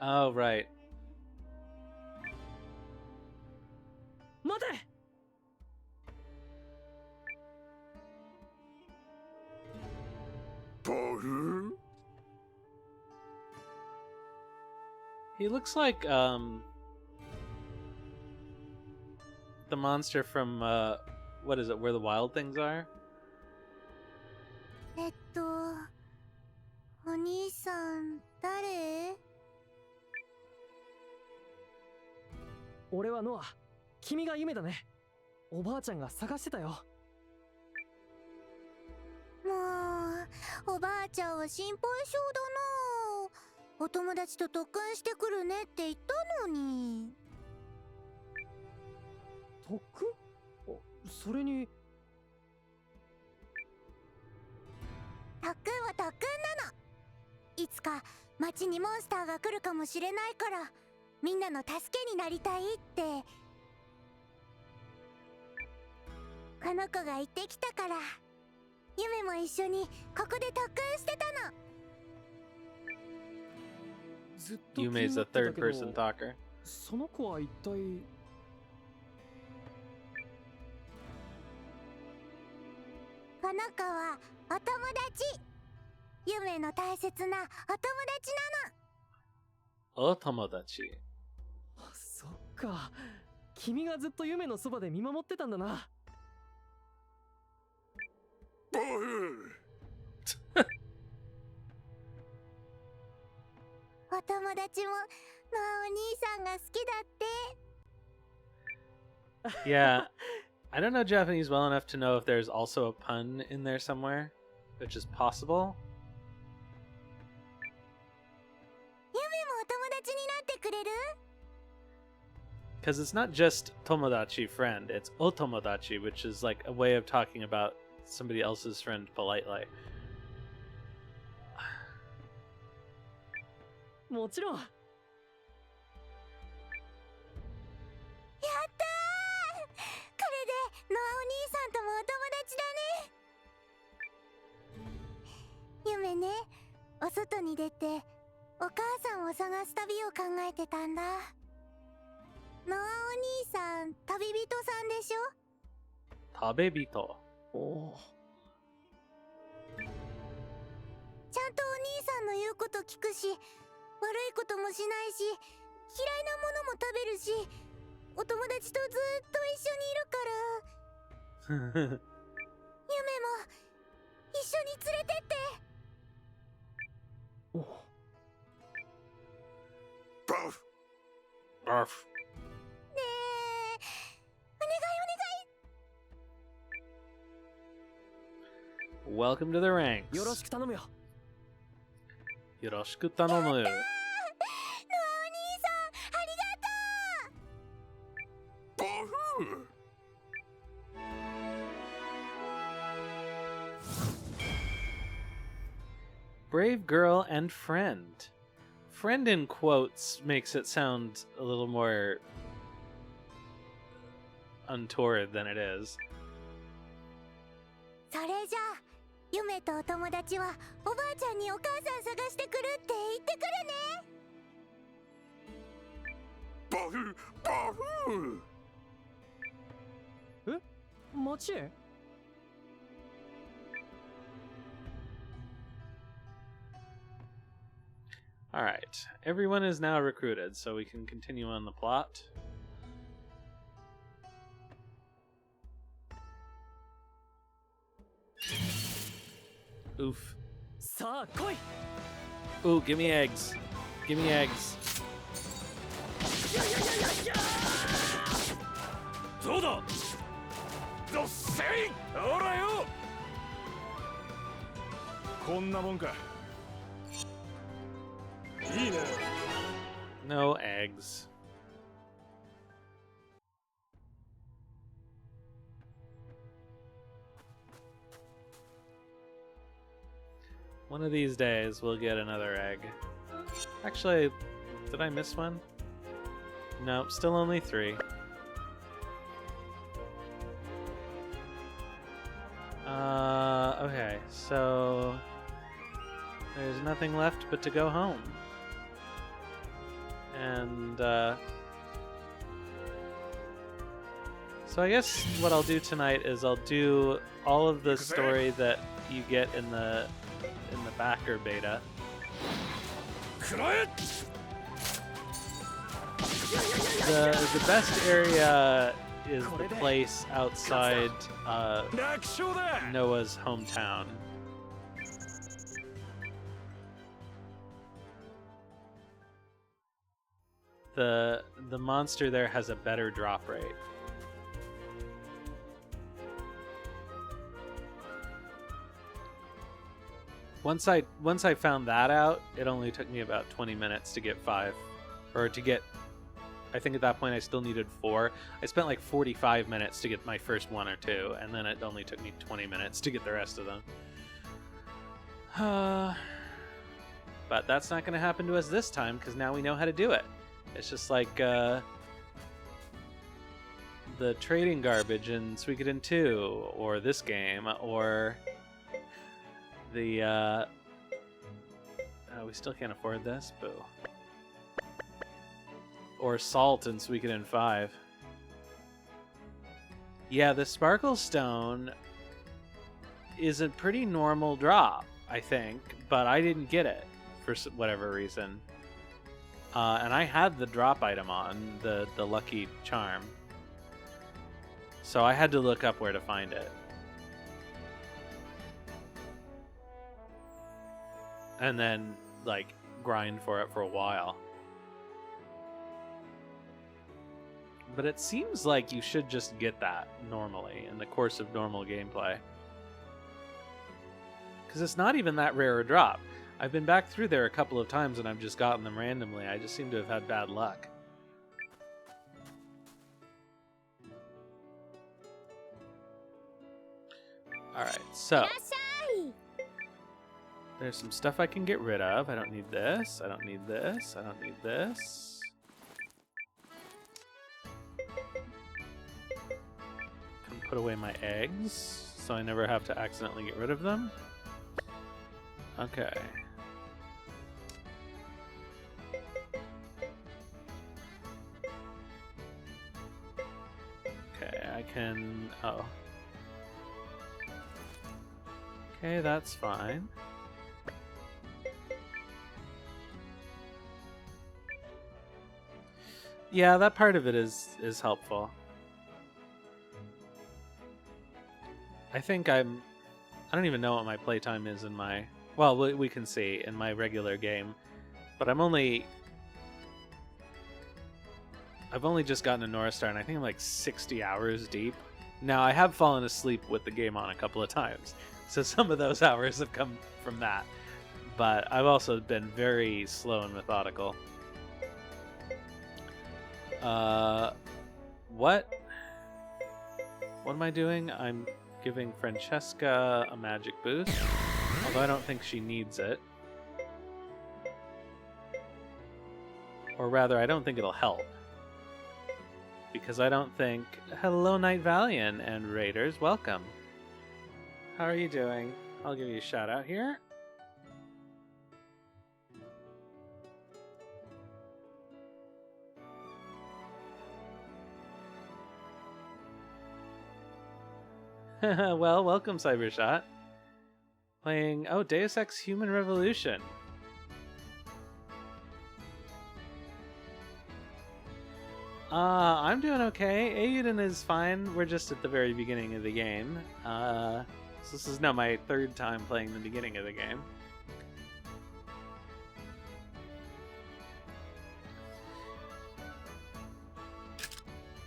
Oh, right. Mate! He looks like the monster from what is it? Where the wild things are? お兄さん誰？俺はノア。君が夢だね。おばあちゃんが探してたよ。もうおばあちゃんは心配性だな。お友達と特訓してくるねって言ったのに。特訓？それに特訓は特訓なの。いつか町にモンスターが来るかもしれないからみんなの助けになりたいってこの子が言ってきたからユメも一緒にここで特訓してたの。ずっと気にな Yume's って a た third けど、 person talker. その子は一体。この子はお友達。ユメの大切なお友達なの。お友達。そっか。君がずっと夢のそばで見守ってたんだな。お友達もノアお兄さんが好きだって。Yeah, I don't know Japanese well enough to know if there's also a pun in there somewhere, which is possible. ユメもお友達になってくれる？ Because it's not just tomodachi friend, it's otomodachi, which is like a way of talking about somebody else's friend politely. もちろん。やったー！これでノアお兄さんともお友達だね。ユメね、お外に出てお母さんを探す旅を考えてたんだ。ノアお兄さん、旅人さんでしょ？旅人。おー。ちゃんとお兄さんの言うこと聞くし、悪いこともしないし、嫌いなものも食べるし、お友達とずっと一緒にいるから。ユメも一緒に連れてって。お。バフ。バフ。ねえ、お願いお願い。 Welcome to the ranks. よろしく頼むよ。よろしく頼む。ノアお兄さん、ありがとう。バフ。Brave girl and friend. Friend in quotes makes it sound a little more untoward than it is. それじゃあ、ユメとお友達はおばあちゃんにお母さん探してくるって言ってくるね。バフバフ。え？町へ？ Alright, everyone is now recruited, so we can continue on the plot. Oof. Ooh, give me eggs. Give me eggs. どうだ？どっせい！ほらよ！こんなもんか。いいね。No eggs. One of these days, we'll get another egg. Actually, did I miss one? Nope, still only 3. Okay, so there's nothing left but to go home. And, so I guess what I'll do tonight is I'll do all of the story that you get in the backer beta. The best area is the place outside Noah's hometown. The monster there has a better drop rate. Once I found that out, it only took me about 20 minutes to get 5, or to get. I think at that point I still needed 4. I spent like 45 minutes to get my first 1 or 2, and then it only took me 20 minutes to get the rest of them. But that's not going to happen to us this time, because now we know how to do it. It's just like the trading garbage in Suikoden 2, or this game, or the we still can't afford this, boo. Or salt in Suikoden 5. Yeah, the Sparkle Stone is a pretty normal drop, I think, but I didn't get it for whatever reason. And I had the drop item on, the Lucky Charm. So I had to look up where to find it. And then, like, grind for it for a while. But it seems like you should just get that normally in the course of normal gameplay. Because it's not even that rare a drop. I've been back through there a couple of times and I've just gotten them randomly. I just seem to have had bad luck. Alright, so there's some stuff I can get rid of. I don't need this. I don't need this. I don't need this. Can put away my eggs so I never have to accidentally get rid of them. Okay. Okay, I can... oh. Okay, that's fine. Yeah, that part of it is helpful. I think I don't even know what my playtime is in my... well, we can see in my regular game. But I've only just gotten to North Star, and I think I'm like 60 hours deep. Now, I have fallen asleep with the game on a couple of times, so some of those hours have come from that. But I've also been very slow and methodical. What am I doing? I'm giving Francesca a magic boost, although I don't think she needs it. Or rather, I don't think it'll help. Because I don't think... hello, Night Valiant and Raiders, welcome. How are you doing? I'll give you a shout out here. Well, welcome, Cybershot. Playing, oh, Deus Ex Human Revolution. I'm doing okay. Eiyuden is fine. We're just at the very beginning of the game. So this is now my 3rd time playing the beginning of the game.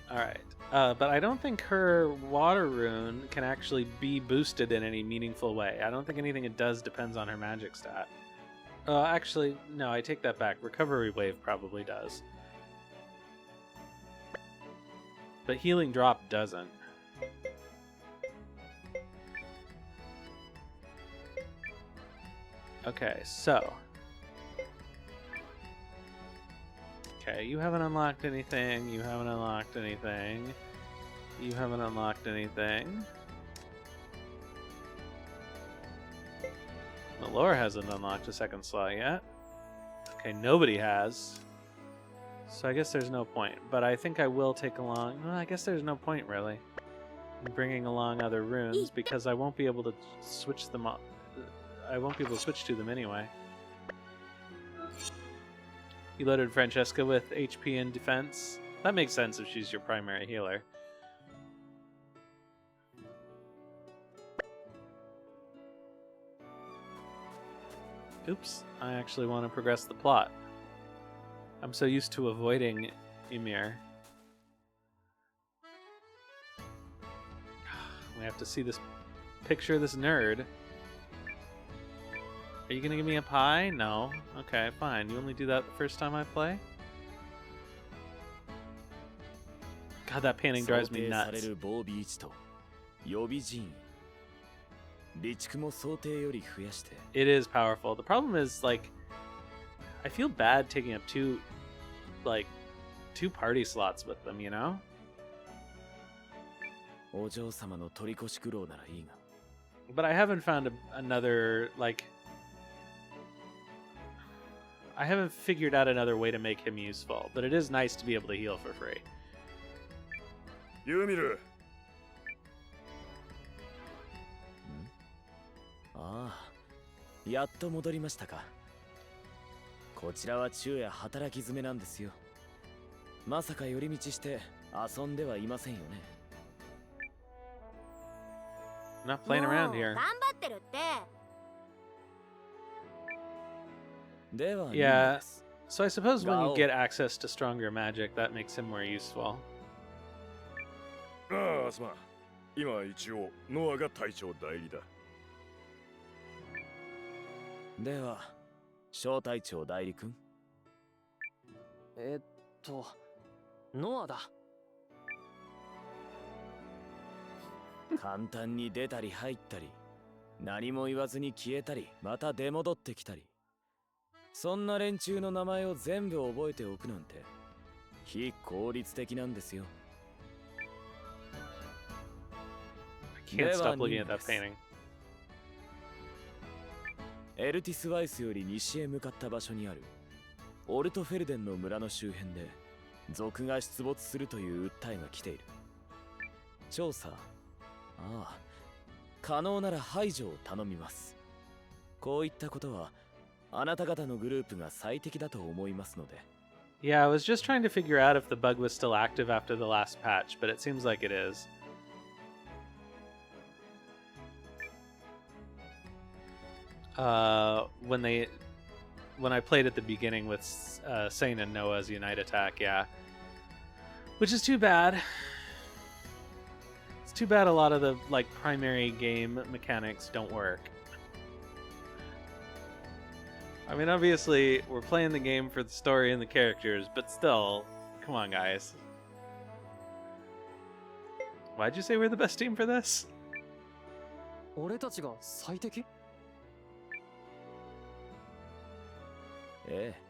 Alright. But I don't think her water rune can actually be boosted in any meaningful way. I don't think anything it does depends on her magic stat. Actually, no, I take that back. Recovery Wave probably does. But Healing Drop doesn't. Okay, so... okay, you haven't unlocked anything, you haven't unlocked anything, you haven't unlocked anything. Mellore hasn't unlocked a 2nd slot yet. Okay, nobody has. So I guess there's no point, but I think I will take along... well, I guess there's no point, really, in bringing along other runes, because I won't be able to switch them up. I won't be able to switch to them anyway. You loaded Francesca with HP and defense. That makes sense if she's your primary healer. Oops, I actually want to progress the plot. I'm so used to avoiding Ymir. We have to see this picture of this nerd. Are you gonna give me a pie? No. Okay, fine. You only do that the first time I play? God, that painting drives me nuts. It is powerful. The problem is, like, I feel bad taking up two party slots with them, you know? But I haven't found another, like... I haven't figured out another way to make him useful, but it is nice to be able to heal for free. Yumiru. ああ、やっと戻りましたか。こちらは昼夜働き詰めなんですよ。まさか寄り道して遊んではいませんよね。Not playing around here. 頑張ってるって。 Yeah, so I suppose when you get access to stronger magic, that makes him more useful. ああ、すまん。今一応ノアが隊長代理だ。では、小隊長代理君。ノアだ。簡単に出たり入ったり、何も言わずに消えたり、また出戻ってきたり。そんな連中の名前を全部覚えておくなんて、非効率的なんですよ。I can't stop looking at that painting. エルティスワイスより西へ向かった場所にあるオルトフェルデンの村の周辺で族が出没するという訴えが来ている。調査、可能なら排除を頼みます。こういったことはあなた方のグループが最適だと思いますので。Yeah, I was just trying to figure out if the bug was still active after the last patch, but it seems like it is. When I played at the beginning with Sane and Noah's Unite attack, yeah. Which is too bad. It's too bad a lot of the primary game mechanics don't work. I mean, obviously, we're playing the game for the story and the characters, but still, come on, guys. Why'd you say we're the best team for this? 俺たちが最適？ええ、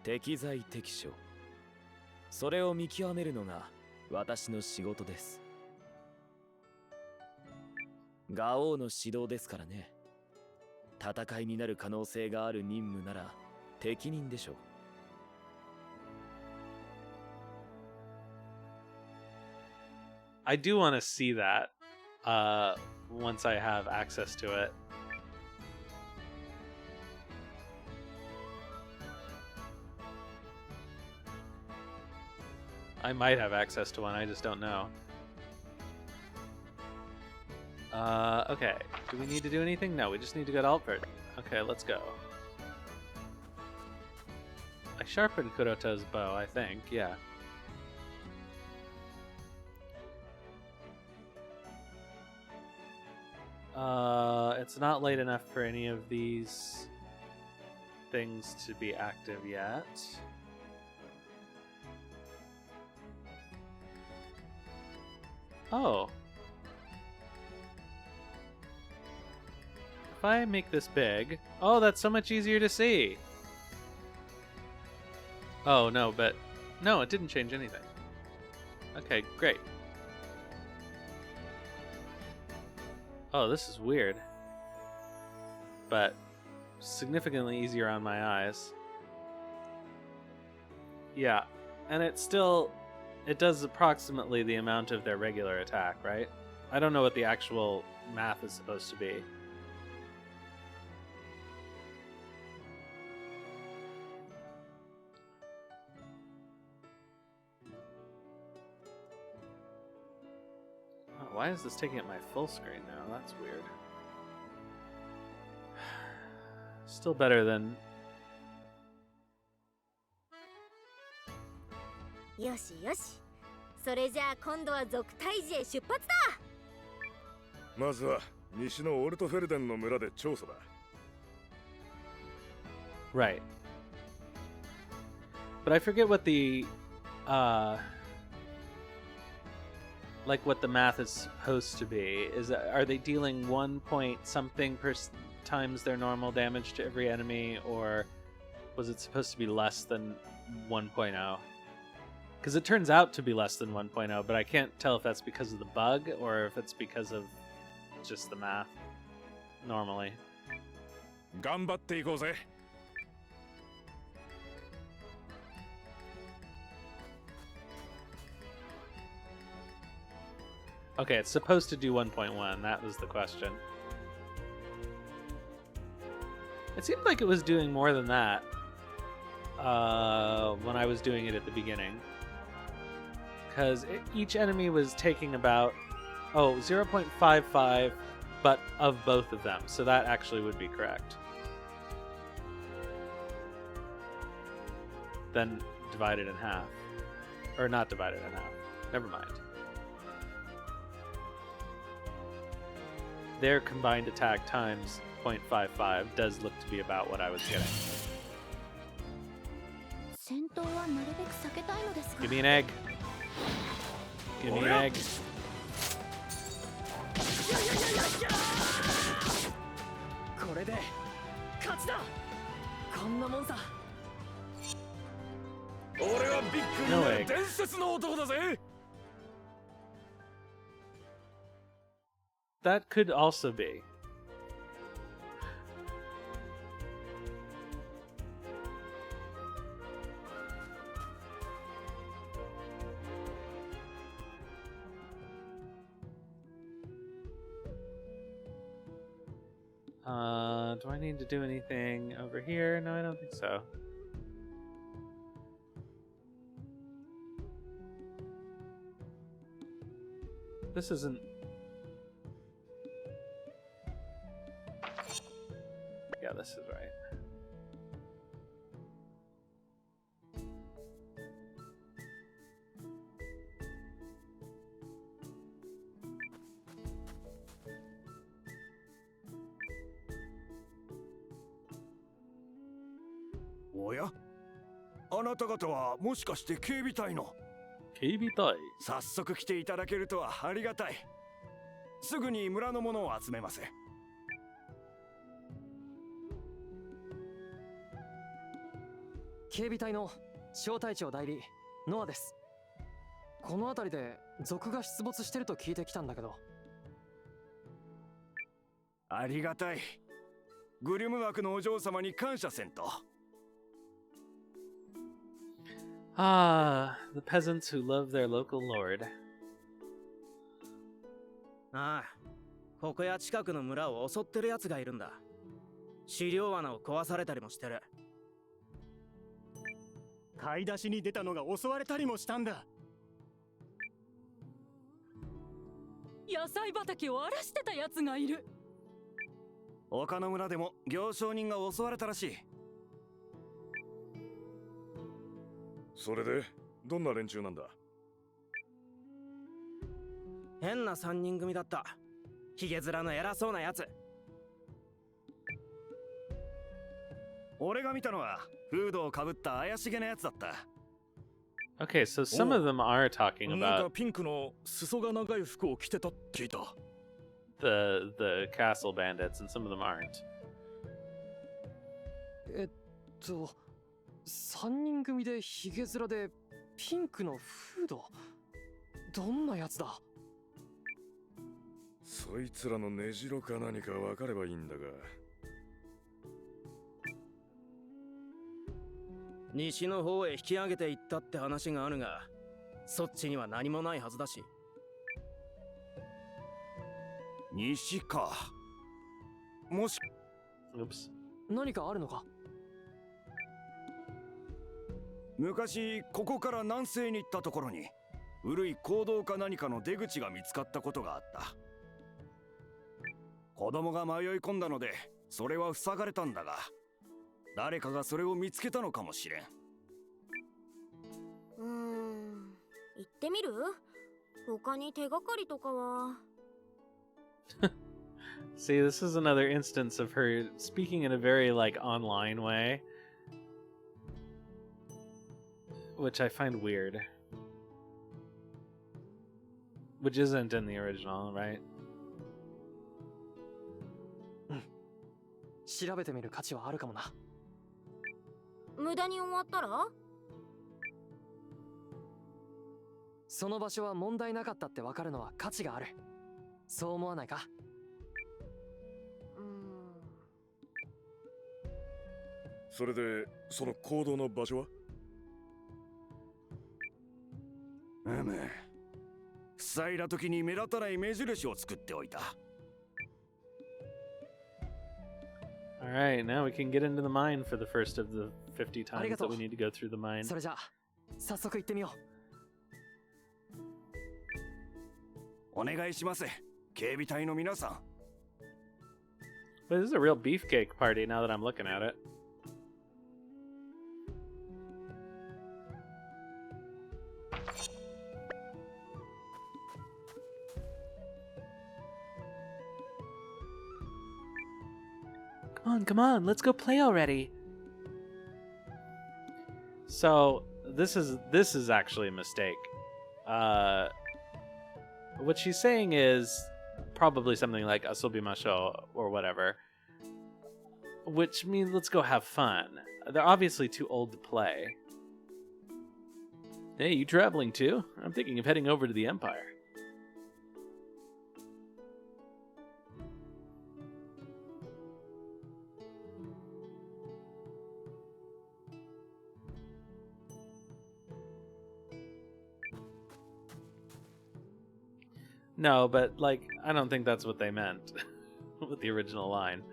適材適所。それを見極めるのが私の仕事です。ガオウの指導ですからね。戦いになる可能性がある任務なら適任でしょう。I do want to see that once I have access to it. I might have access to one, I just don't know. Okay. Do we need to do anything? No, we just need to go to Altford. Okay, let's go. I sharpened Kuroto's bow, I think, yeah. It's not late enough for any of these things to be active yet. Oh. If I make this big... Oh, that's so much easier to see! Oh, no, but... No, it didn't change anything. Okay, great. Oh, this is weird. But significantly easier on my eyes. Yeah, and it still... It does approximately the amount of their regular attack, right? I don't know what the actual math is supposed to be. Oh, why is this taking up my full screen now? That's weird. Still Still better than. よしよし、それじゃあ今度は族退治へ出発だ。まずは西のオルトフェルデンの村で調査だ。Right. But I forget what the like what the math is supposed to be. Are they dealing 1 point something times their normal damage to every enemy, or was it supposed to be less than 1.0? Because it turns out to be less than 1.0, but I can't tell if that's because of the bug or if it's because of just the math normally. 頑張っていこうぜ。Okay, it's supposed to do 1.1. That was the question. It seemed like it was doing more than that when I was doing it at the beginning. Because each enemy was taking about 0.55, but of both of them. So that actually would be correct. Then divided in half. Or not divided in half. Never mind. Their combined attack times 0.55 does look to be about what I was getting. Give me an egg. Give me an egg. これで勝ちだ。こんなもんさ。俺はビッグになる伝説の男だぜ。That could also be. Do I need to do anything over here? No, I don't think so. This isn't... Yeah, this is right. Oya? あなた方はもしかして警備隊の？警備隊？早速来ていただけるとはありがたい。すぐに村の者を集めます。警備隊の小隊長代理ノアです。この辺りで族が出没してると聞いてきたんだけど。ありがたい。グリュム枠のお嬢様に感謝せんと。Ah, the peasants who love their local lord. ああ、ここや近くの村を襲ってる奴がいるんだ。飼料罠を壊されたりもしてる。買い出しに出たのが襲われたりもしたんだ。野菜畑を荒らしてた奴がいる。他の村でも行商人が襲われたらしい。それでどんな連中なんだ？変な3人組だった。ヒゲ面の偉そうなやつ。俺が見たのはフードをかぶった怪しげなやつだった。Okay, so some of them are talking なんか about ピンクの裾が長い服を着てたって聞いた。the castle bandits, and some of them aren't. 3人組でヒゲ面でピンクのフード。どんなやつだ？そいつらの根城か何か分かればいいんだが。西の方へ引き上げていったって話があるが、そっちには何もないはずだし。西か。もし。Oops. 何かあるのか？昔ここから南西に行ったところに古い坑道か何かの出口が見つかったことがあった。子供が迷い込んだのでそれは塞がれたんだが、誰かがそれを見つけたのかもしれん。行ってみる？他に手がかりとかは。See, this is another instance of her speaking in a very, like, online way. Which I find weird. Which isn't in the original, right? 調べてみる価値はあるかもな。無駄に終わったら？その場所は問題なかったってわかるのは価値がある。そう思わないか？それで、その行動の場所は？塞いだ時に目立たない目印を作っておいた。Alright, now we can get into the mine for the first of the 50 times that we need to go through the mine. それじゃあ、早速行ってみよう。お願いします、警備隊の皆さん。But this is a real beefcake party now that I'm looking at it. Come on, let's go play already. So this is actually a mistake. What she's saying is probably something like "asobimasho" or whatever, which means let's go have fun. They're obviously too old to play. Hey, you traveling too? I'm thinking of heading over to the Empire. No, but, like, I don't think that's what they meant with the original line.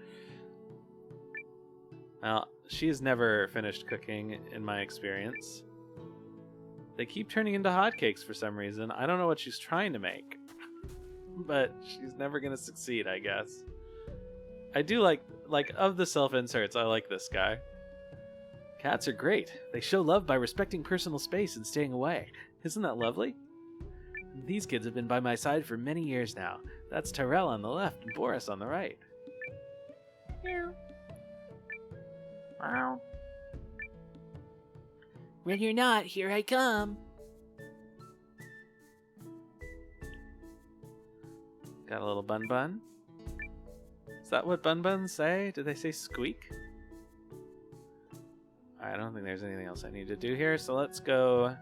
Well, she's never finished cooking, in my experience. They keep turning into hotcakes for some reason. I don't know what she's trying to make. But she's never gonna succeed, I guess. I do like, of the self-inserts, I like this guy. Cats are great. They show love by respecting personal space and staying away. Isn't that lovely? These kids have been by my side for many years now. That's Tyrell on the left and Boris on the right. Meow. Meow. When you're not, here I come. Got a little bun bun. Is that what bun buns say? Do they say squeak? I don't think there's anything else I need to do here, so let's go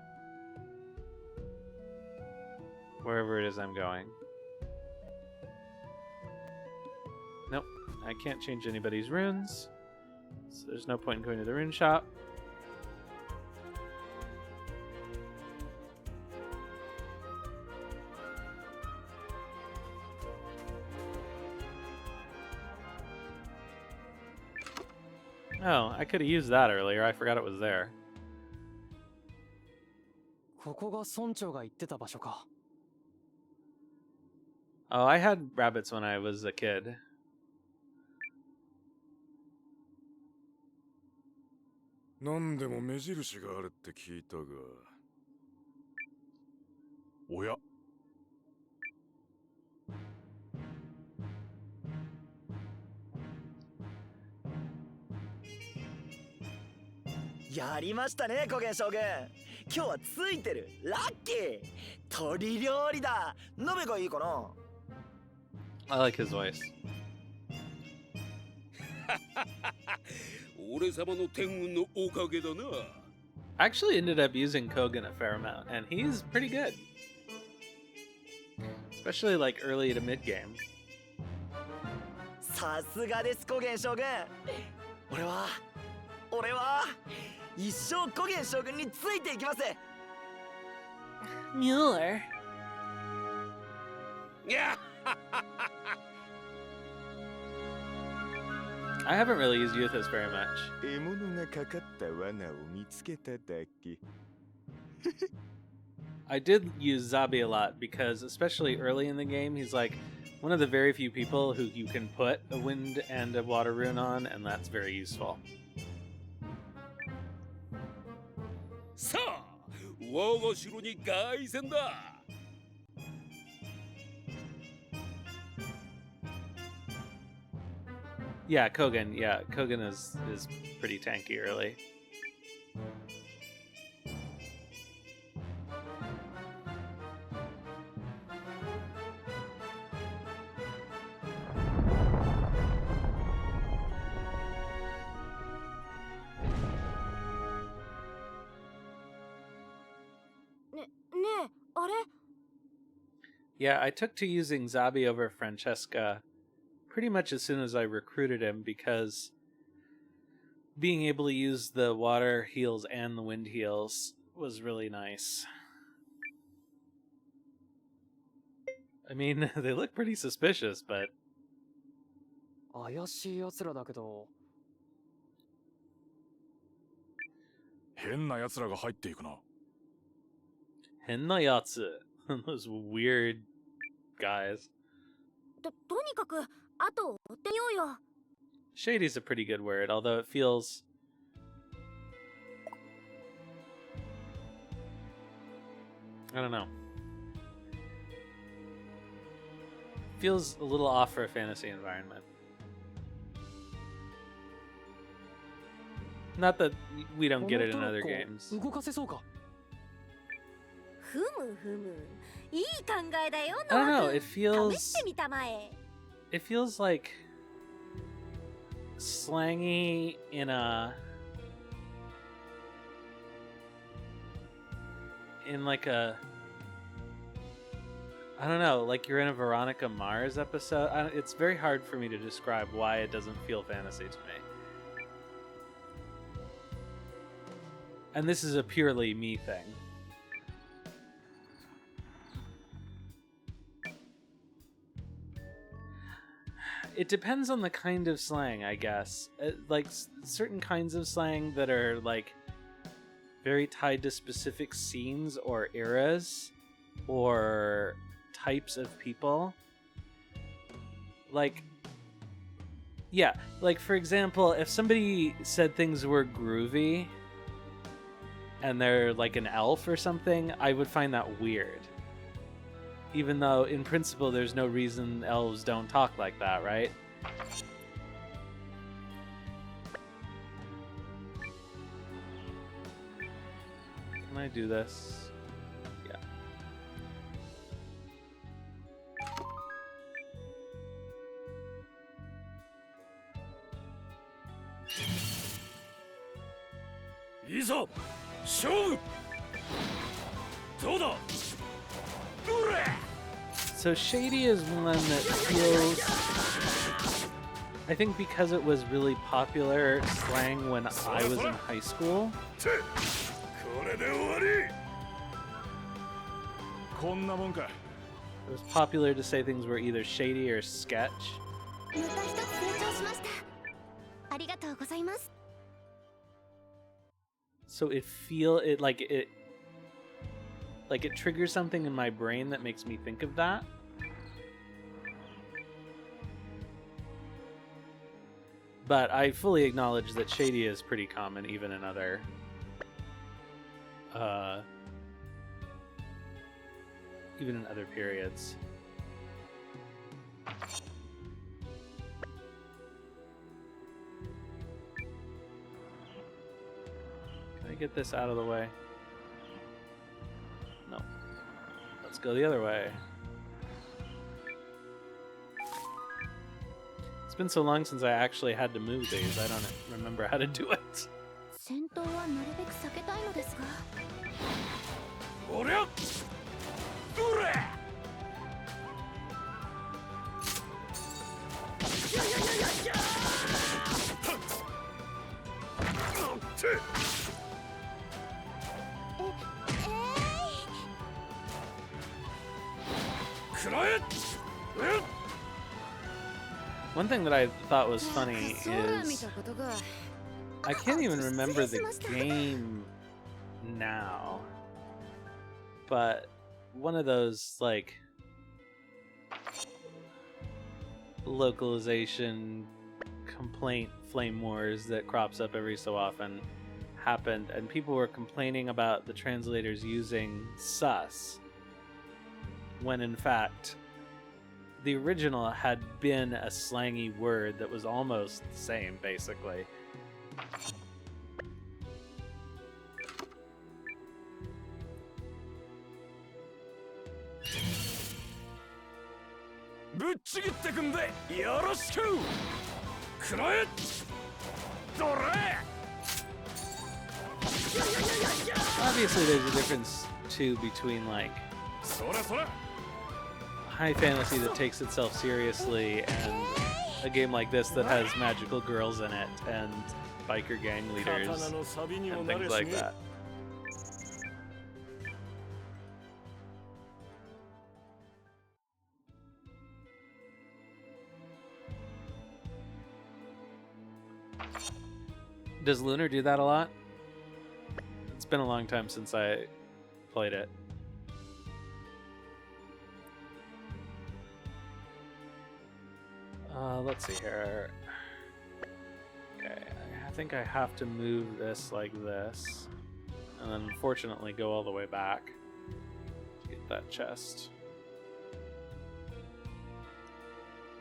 wherever it is I'm going. Nope, I can't change anybody's runes, so there's no point in going to the rune shop. Oh, I could have used that earlier. I forgot it was there. ここが村長が言ってた場所か。Oh, I had rabbits when I was a kid. Nande mo mejirishi ga aru tte kiita ga. Oya. やりましたね、コゲン将軍。今日はついてる。ラッキー。鳥料理だ。鍋がいいかな。I like his voice. 俺様の天運のおかげだな。I actually ended up using Kogen a fair amount, and he's pretty good. Especially like early to mid game. さすがです、コゲン将軍。俺は一生コゲン将軍についていきます。Mellore. I haven't really used Yuthis very much. 獲物がかかった罠を見つけただけ。I did use Zabi a lot because, especially early in the game, he's like one of the very few people who you can put a wind and a water rune on, and that's very useful. さあ我が城に凱旋だ。 Yeah, Kogen. Yeah, Kogen is pretty tanky early. Yeah, I took to using Zabi over Francesca pretty much as soon as I recruited him because being able to use the water heals and the wind heals was really nice. I mean, they look pretty suspicious, but... 怪しい奴らだけど。変な奴らが入っていくな。変なやつ Those weird guys. とにかく後を追ってみようよ。 Shady's a pretty good word, although it feels... I don't know. Feels a little off for a fantasy environment. Not that we don't get it in other games. 動かせそうか。ふむふむ。いい考えだよ。 I don't know, it 試 feels... してみたまえ。 It feels like slangy in like a, I don't know, like you're in a Veronica Mars episode. It's very hard for me to describe why it doesn't feel fantasy to me. And this is a purely me thing. It depends on the kind of slang, I guess. Like certain kinds of slang that are like very tied to specific scenes or eras or types of people. Like, yeah, like for example, if somebody said things were groovy and they're like an elf or something, I would find that weird. Even though, in principle, there's no reason elves don't talk like that, right? Can I do this? Yeah. Izo! Show! Doda! So Shady is one that feels... I think because it was really popular slang when I was in high school. It was popular to say things were either shady or sketch. また一つ成長しました。ありがとうございます。 So it triggers something in my brain that makes me think of that. But I fully acknowledge that shady is pretty common even in other periods. Can I get this out of the way? No. Let's go the other way. It's been so long since I actually had to move these, I don't remember how to do it. 戦闘はなるべく避けたいのですが。おりゃ！どれ！One thing that I thought was funny is I can't even remember the game now, but one of those like localization complaint flame wars that crops up every so often happened, and people were complaining about the translators using sus, when in fact the original had been a slangy word that was almost the same, basically. Obviously there's a difference too between like high fantasy that takes itself seriously and a game like this that has magical girls in it and biker gang leaders and things like that. Does Lunar do that a lot? It's been a long time since I played it. Let's see here. Okay, I think I have to move this like this, and then unfortunately go all the way back to get that chest.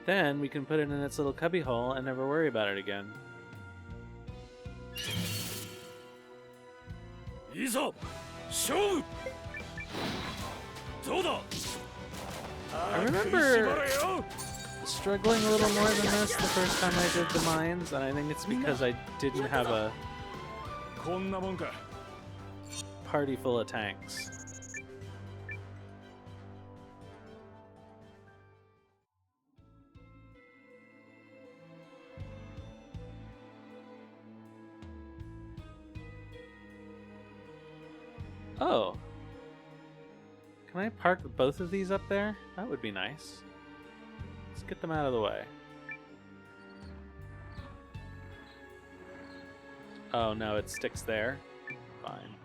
Then we can put it in its little cubby hole and never worry about it again. I remember struggling a little more than this the first time I did the mines, and I think it's because I didn't have a party full of tanks. Oh. Can I park both of these up there? That would be nice. Let's get them out of the way. Oh no, it sticks there. Fine.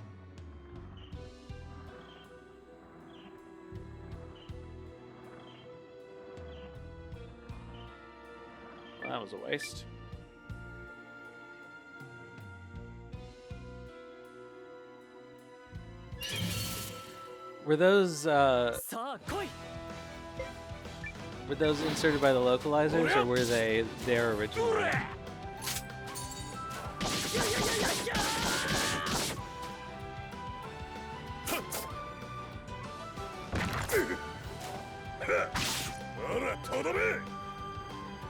Well, that was a waste. Were those inserted by the localizers, or were they there originally?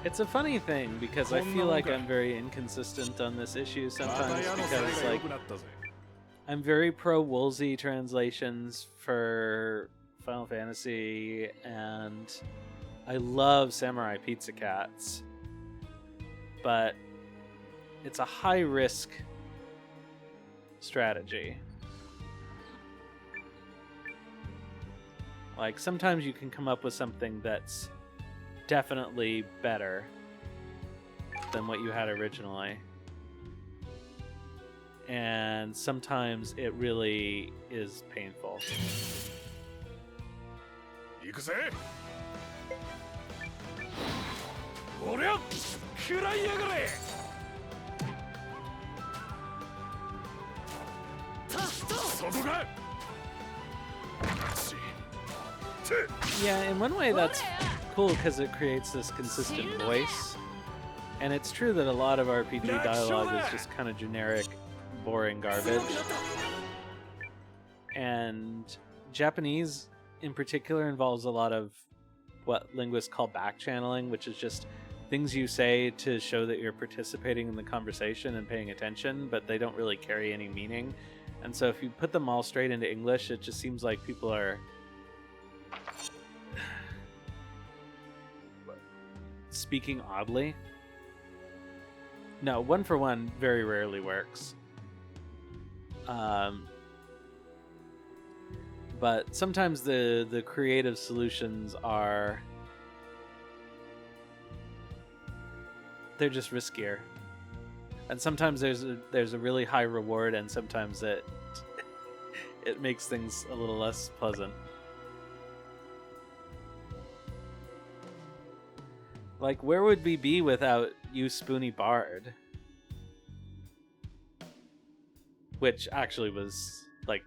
It's a funny thing because I feel like I'm very inconsistent on this issue sometimes because like I'm very pro Woolsey translations for Final Fantasy, and I love Samurai Pizza Cats, but it's a high-risk strategy. Like, sometimes you can come up with something that's definitely better than what you had originally. And sometimes it really is painful. Yeah, in one way that's cool because it creates this consistent voice. And it's true that a lot of RPG dialogue is just kind of generic, boring garbage. And Japanese in particular involves a lot of what linguists call back channeling, which is just things you say to show that you're participating in the conversation and paying attention, but they don't really carry any meaning. And so if you put them all straight into English, it just seems like people are speaking oddly. No, one for one very rarely works. But sometimes the creative solutions are, they're just riskier. And sometimes there's a really high reward, and sometimes it makes things a little less pleasant. Like, where would we be without you, Spoony Bard? which actually was like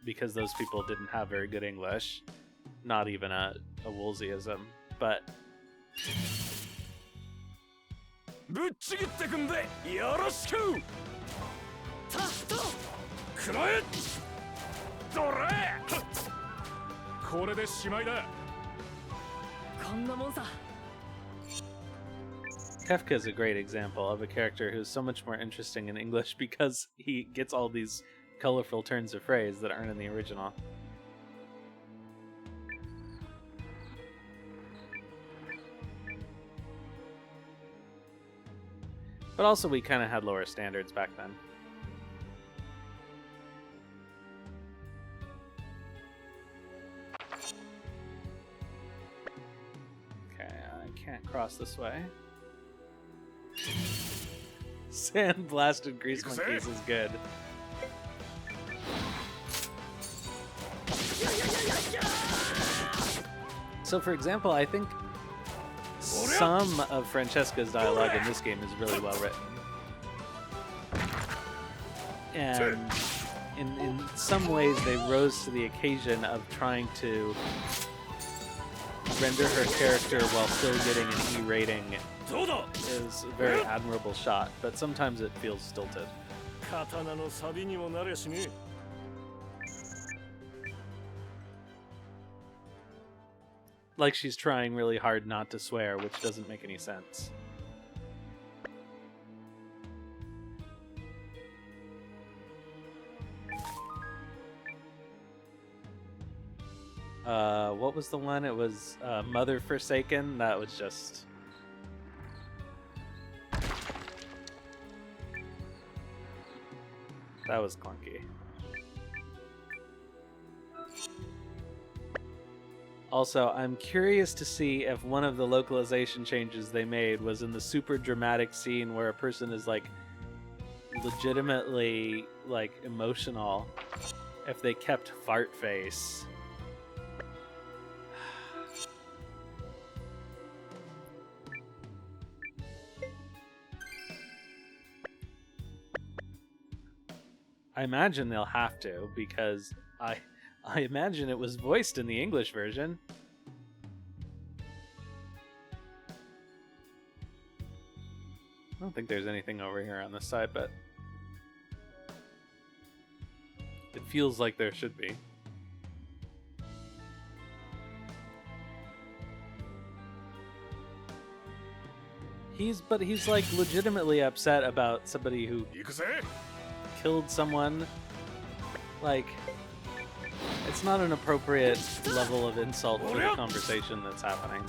because those people didn't have very good English, not even a Woolseyism, but ぶっちぎってくんでよろしくさっとくらえどれこれでしまいだこんなもんさ Kefka is a great example of a character who's so much more interesting in English because he gets all these colorful turns of phrase that aren't in the original. But also we kind of had lower standards back then. Okay, I can't cross this way. Sand blasted grease monkeys is good. So for example, I think some of Francesca's dialogue in this game is really well written. And in some ways they rose to the occasion of trying to render her character while still getting an E rating is a very admirable shot, but sometimes it feels stilted. Like she's trying really hard not to swear, which doesn't make any sense. What was the one? It was Mother Forsaken. That was just... that was clunky. Also, I'm curious to see if one of the localization changes they made was in the super dramatic scene where a person is like legitimately like emotional, if they kept fart face. I imagine they'll have to, because I imagine it was voiced in the English version. I don't think there's anything over here on this side, but it feels like there should be. But he's like legitimately upset about somebody who killed someone. Like, it's not an appropriate level of insult for the conversation that's happening.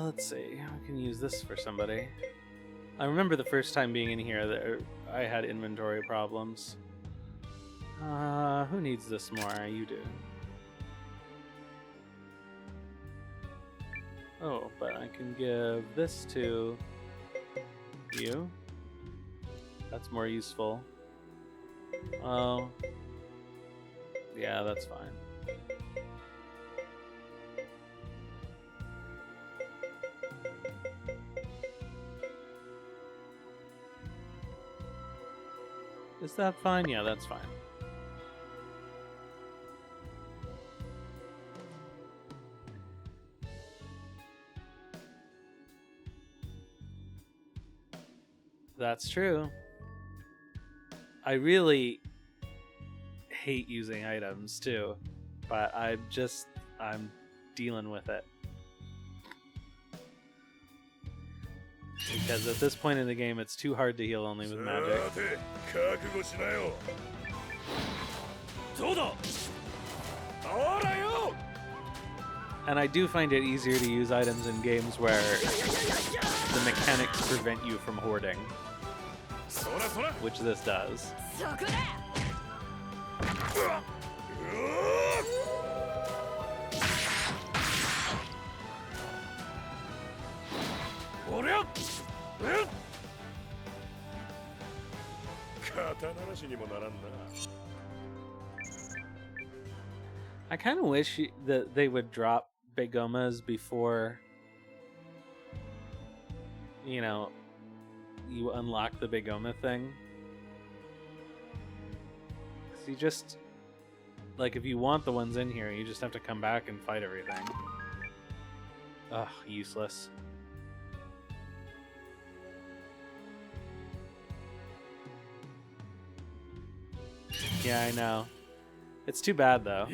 Let's see. We can use this for somebody. I remember the first time being in here that I had inventory problems. Who needs this more? You do. Oh, but I can give this to you. That's more useful. Oh. Yeah, that's fine. Is that fine? Yeah, that's fine. That's true. I really hate using items too, but I'm dealing with it. Because at this point in the game, it's too hard to heal only with magic. And I do find it easier to use items in games where the mechanics prevent you from hoarding, which this does. I kind of wish that they would drop Begomas before, you know, you unlock the Begoma thing. 'Cause you just, like, if you want the ones in here, you just have to come back and fight everything. Ugh, useless. Yeah, I know. It's too bad, though.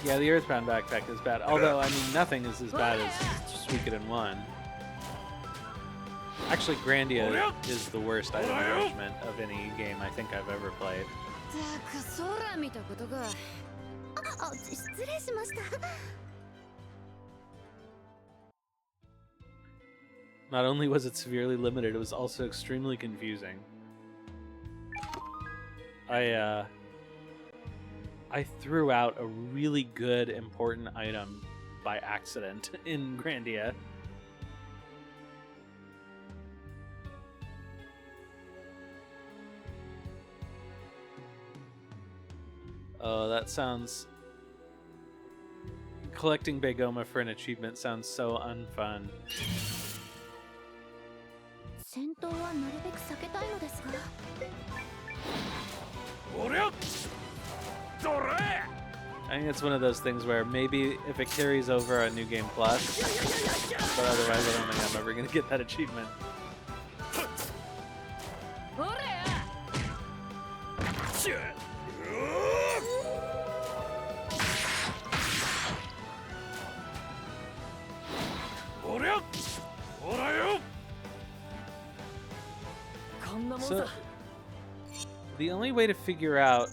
Yeah, the Earthbound backpack is bad. Although, I mean, nothing is as bad as Suikoden 1. Actually, Grandia is the worst item management of any game I think I've ever played. Not only was it severely limited, it was also extremely confusing. I threw out a really good important item by accident in Grandia. Oh, that sounds... Collecting Begoma for an achievement sounds so unfun. I think it's one of those things where maybe if it carries over a New Game Plus, but otherwise I don't think I'm ever going to get that achievement. So, the only way to figure out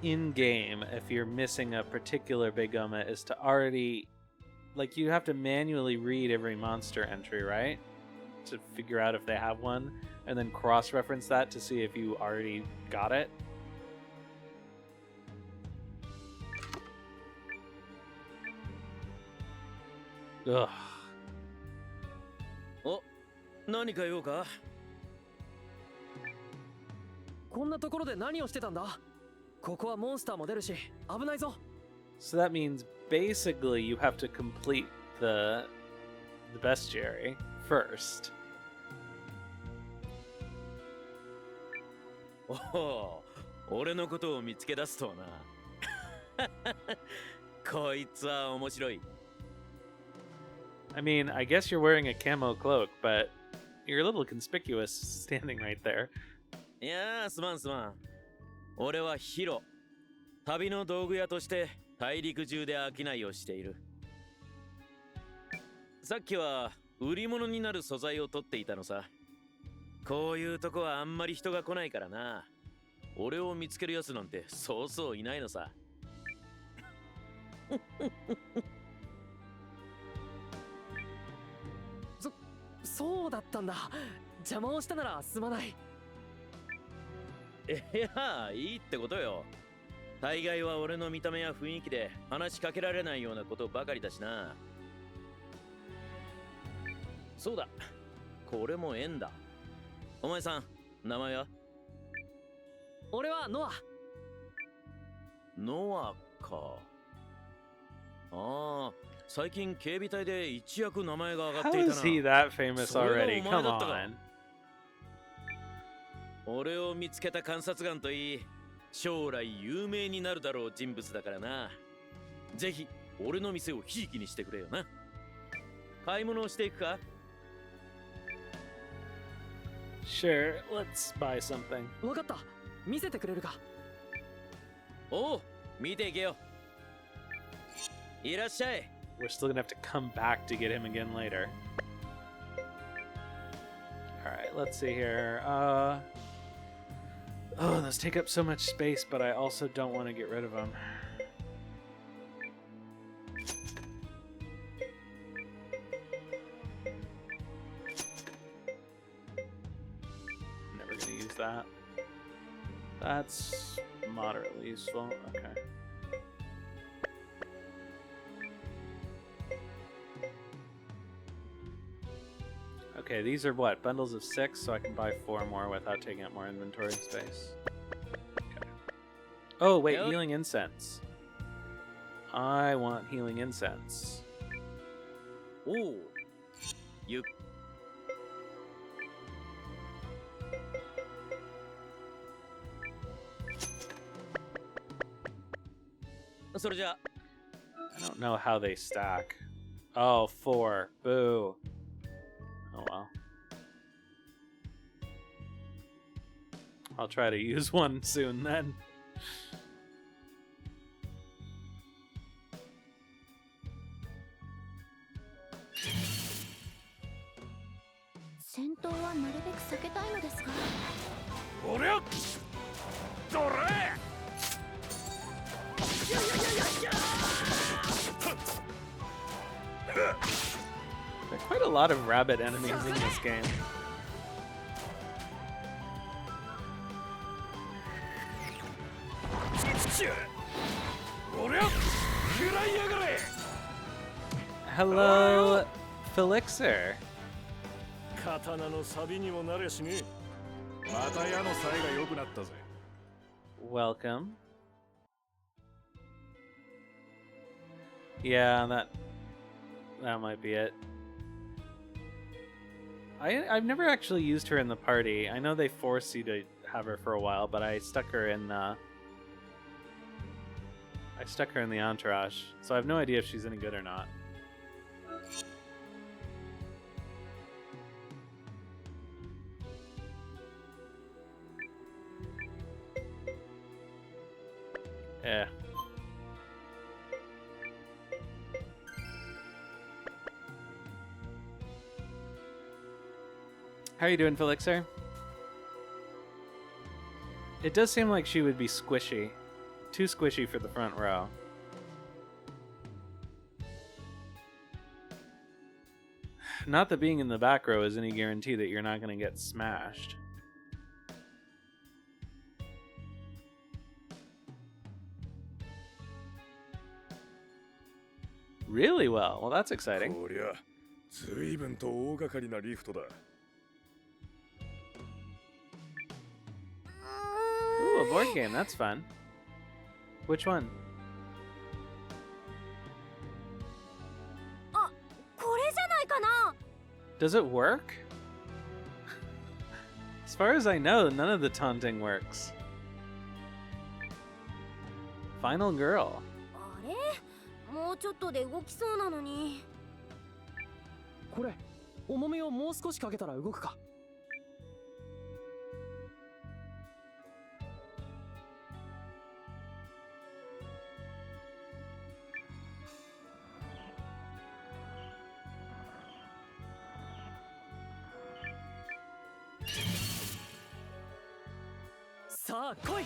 in-game if you're missing a particular Begoma is to already... Like, you have to manually read every monster entry, right? To figure out if they have one, and then cross-reference that to see if you already got it. Ugh. お、何か用か？こんなところで何をしてたんだ？ここはモンスターも出るし、危ないぞ。So that means basically you have to complete the bestiary first. おお、俺のことを見つけ出すとはな。こいつは面白い。I mean, I guess you're wearing a camo cloak, but you're a little conspicuous standing right there. いやー、すまんすまん。俺はヒロ。旅の道具屋として大陸中で商いをしている。さっきは売り物になる素材を取っていたのさ。こういうとこはあんまり人が来ないからな。俺を見つけるやつなんてそうそういないのさ。そうだったんだ。邪魔をしたならすまない。いや、いいってことよ。大概は俺の見た目や雰囲気で話しかけられないようなことばかりだしな。そうだ、これも縁だ。お前さん、名前は？俺はノア。ノアか。ああ、最近警備隊で一躍名前が上がってい How た is な。 he that famous それが already? お前 Come だったか。 on. 俺を見つけた観察眼といい、将来有名になるだろう人物だからな。ぜひ俺の店をひいきにしてくれよな。買い物をしていくか？ Sure, let's buy something. わかった。見せてくれるか？おう、見ていけよ。We're still gonna have to come back to get him again later. Alright, let's see here. Oh, those take up so much space, but I also don't want to get rid of them. Never gonna use that. That's moderately useful. Okay. Okay, these are what? Bundles of 6, so I can buy 4 more without taking up more inventory space. Okay. Oh, wait, healing incense. I want healing incense. Ooh. You. I don't know how they stack. Oh, 4. Boo. Oh well. I'll try to use one soon then. There are quite a lot of rabbit enemies in this game. Hello, Felixer. Welcome. Yeah, that might be it. I've never actually used her in the party. I know they force you to have her for a while, but I stuck her in the entourage, so I have no idea if she's any good or not. Yeah. How are you doing, Felixer? It does seem like she would be squishy. Too squishy for the front row. Not that being in the back row is any guarantee that you're not going to get smashed. Really well. Well, that's exciting. Ooh, a board game. That's fun. Which one? Does it work? As far as I know, none of the taunting works. Final girl. もうちょっとで動きそうなのに。これ、重みをもう少しかけたら動くか。さあ来い。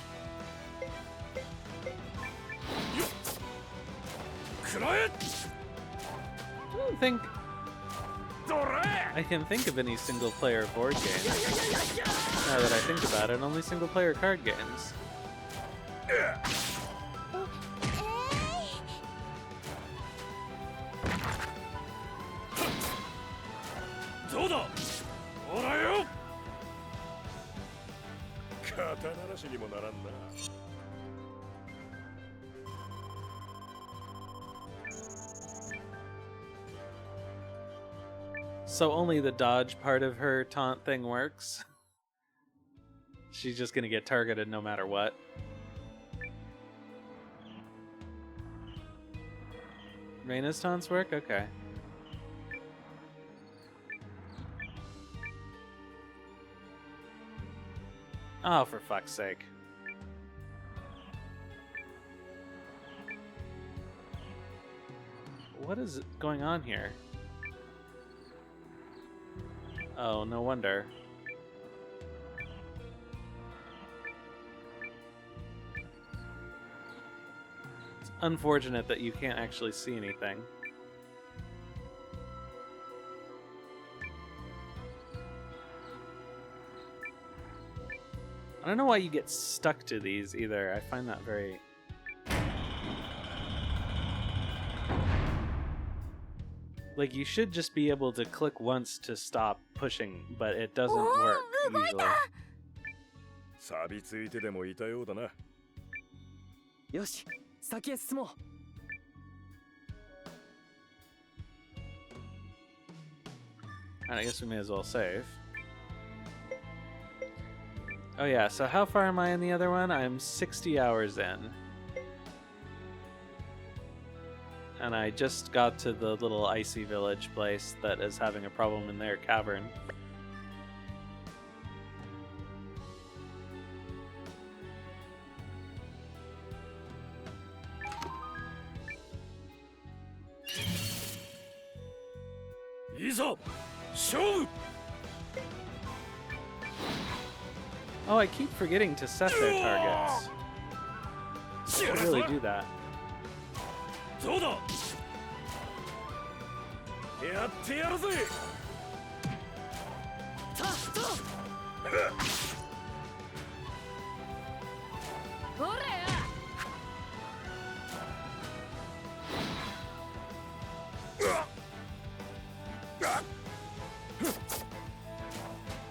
I don't think I can think of any single-player board game. Now that I think about it, only single-player card games. So only the dodge part of her taunt thing works? She's just gonna get targeted no matter what. Reina's taunts work? Okay. Oh, for fuck's sake. What is going on here? Oh, no wonder. It's unfortunate that you can't actually see anything. I don't know why you get stuck to these either. I find that very... Like, you should just be able to click once to stop pushing, but it doesn't work usually. 錆びついてでもいたようだな。よし、先へ進もう。And I guess we may as well save. Oh yeah, so how far am I in the other one? I'm 60 hours in. And I just got to the little icy village place that is having a problem in their cavern. Oh, I keep forgetting to set their targets. I really do that. そうだ。やってやるぜ。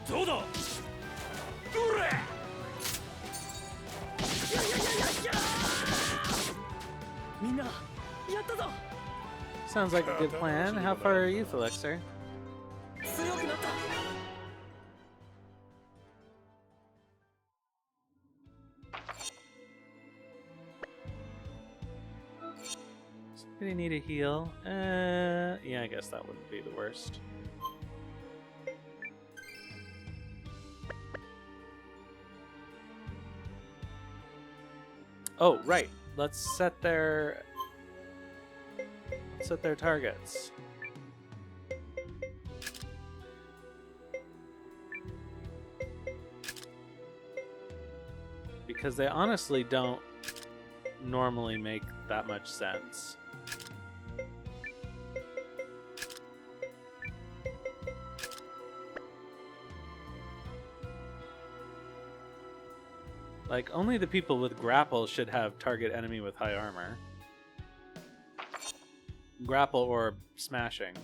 どうだ。みんな。Sounds like a good plan. How far are you, Felixer? Somebody need a heal? Yeah, I guess that wouldn't be the worst. Oh, right. Let's set their targets. Because they honestly don't normally make that much sense. Like, only the people with grapple should have target enemy with high armor. Grapple or smashing.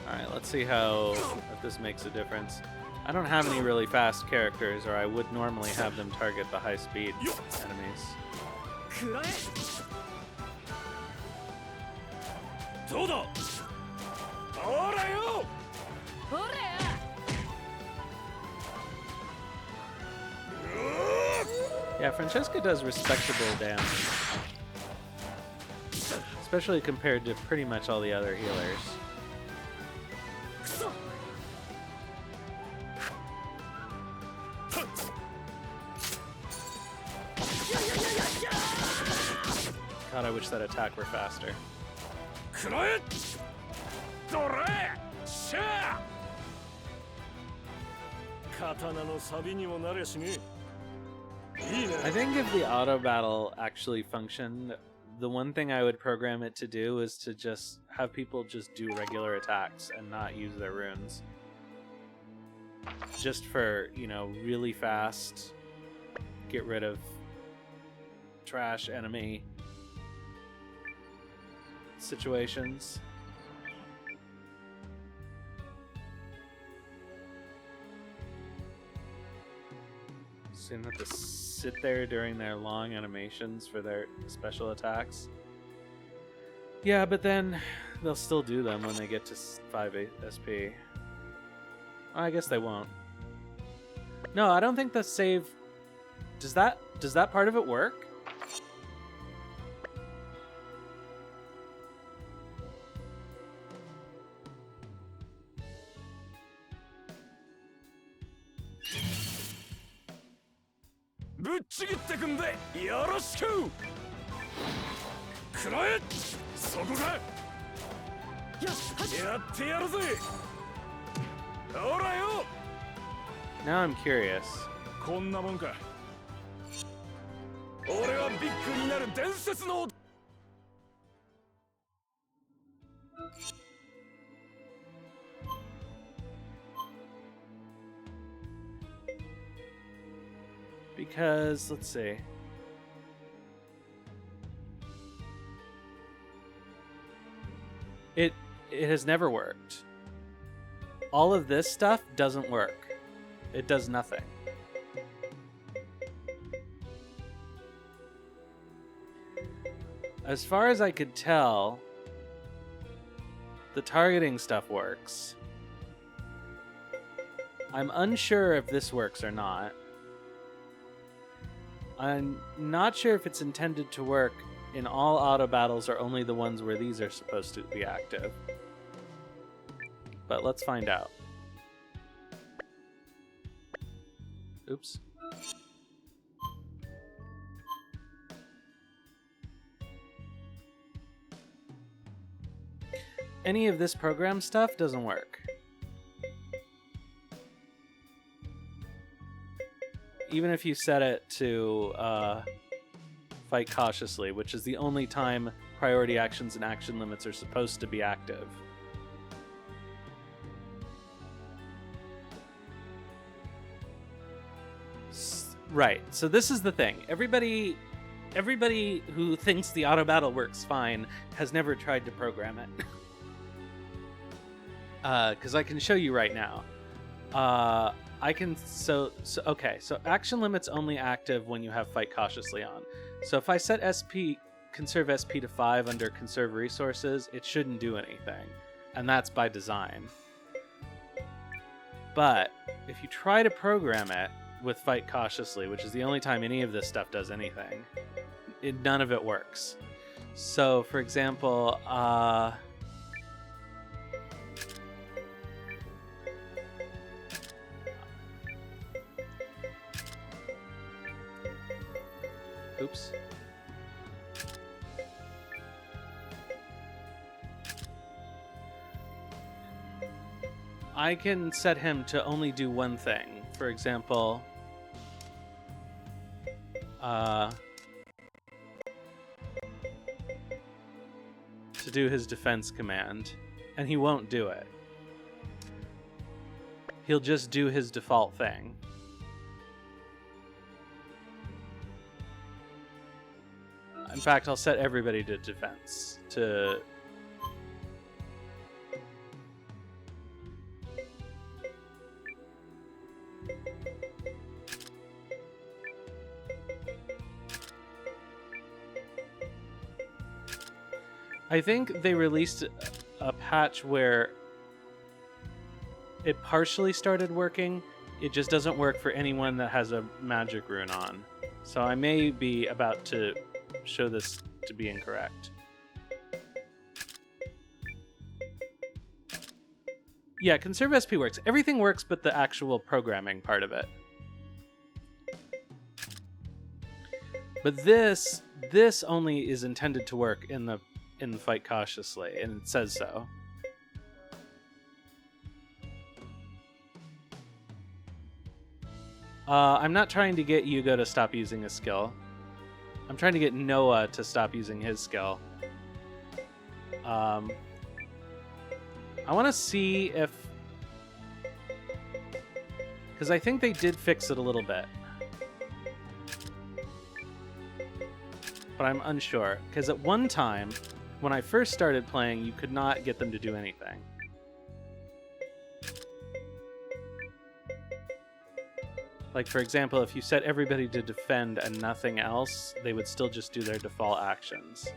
Alright, let's see how if this makes a difference. I don't have any really fast characters, or I would normally have them target the high speed enemies. Yeah, Francesca does respectable damage. Especially compared to pretty much all the other healers. God, I wish that attack were faster. I think if the auto battle actually functioned, the one thing I would program it to do is to just have people just do regular attacks and not use their runes. Just for, you know, really fast, get rid of trash enemy situations. So you don't have to sit there during their long animations for their special attacks. Yeah, but then they'll still do them when they get to 5 SP. I guess they won't. No, I don't think the save... Does that part of it work? くんでよろしく。くらえ。そこか。よし、やってやるぜ。ほらよ。 Now I'm curious. こんなもんか。俺はビッグになる伝説の。 Because, let's see. It has never worked. All of this stuff doesn't work. It does nothing. As far as I could tell, the targeting stuff works. I'm unsure if this works or not. I'm not sure if it's intended to work in all auto battles or only the ones where these are supposed to be active. But let's find out. Oops. Any of this program stuff doesn't work. Even if you set it to fight cautiously, which is the only time priority actions and action limits are supposed to be active. Right, so this is the thing. Everybody who thinks the auto battle works fine has never tried to program it. Because I can show you right now. I can, so action limit's only active when you have fight cautiously on. So if I set conserve SP to 5 under conserve resources, it shouldn't do anything. And that's by design. But if you try to program it with fight cautiously, which is the only time any of this stuff does anything, none of it works. So for example, oops. I can set him to only do one thing. For example, to do his defense command, and he won't do it. He'll just do his default thing. In fact, I'll set everybody to defense. I think they released a patch where it partially started working. It just doesn't work for anyone that has a magic rune on. So I may be about to show this to be incorrect. Yeah, conserve SP works. Everything works but the actual programming part of it. But this only is intended to work in the fight cautiously, and it says so. I'm not trying to get Iugo to stop using his skill. I'm trying to get Noah to stop using his skill. I want to see if... because I think they did fix it a little bit. But I'm unsure. Because at one time, when I first started playing, you could not get them to do anything. Like, for example, if you set everybody to defend and nothing else, they would still just do their default actions.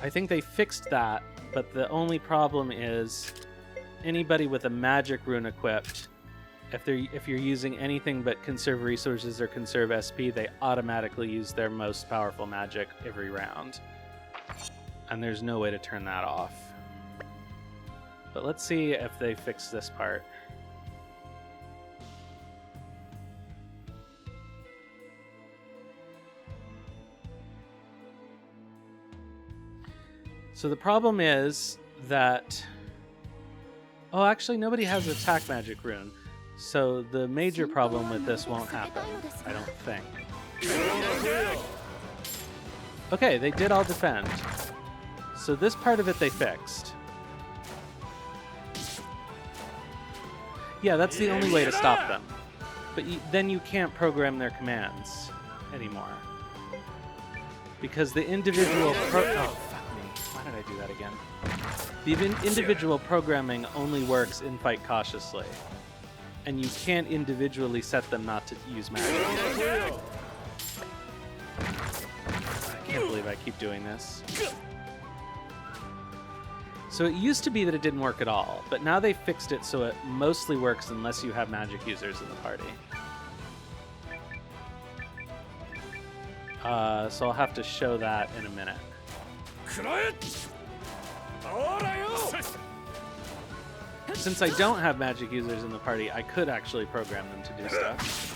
I think they fixed that, but the only problem is anybody with a magic rune equipped, if you're using anything but conserve resources or conserve SP, they automatically use their most powerful magic every round. And there's no way to turn that off. But let's see if they fix this part. So the problem is that... Oh, actually, nobody has attack magic rune. So the major problem with this won't happen, I don't think. Okay, they did all defend. So this part of it they fixed. Yeah, that's the only way to stop them. But then you can't program their commands anymore. Because the individual... Oh, fuck me. Why did I do that again? The individual programming only works in Fight Cautiously. And you can't individually set them not to use magic. I can't believe I keep doing this. So it used to be that it didn't work at all, but now they fixed it so it mostly works unless you have magic users in the party. So I'll have to show that in a minute. Since I don't have magic users in the party, I could actually program them to do stuff.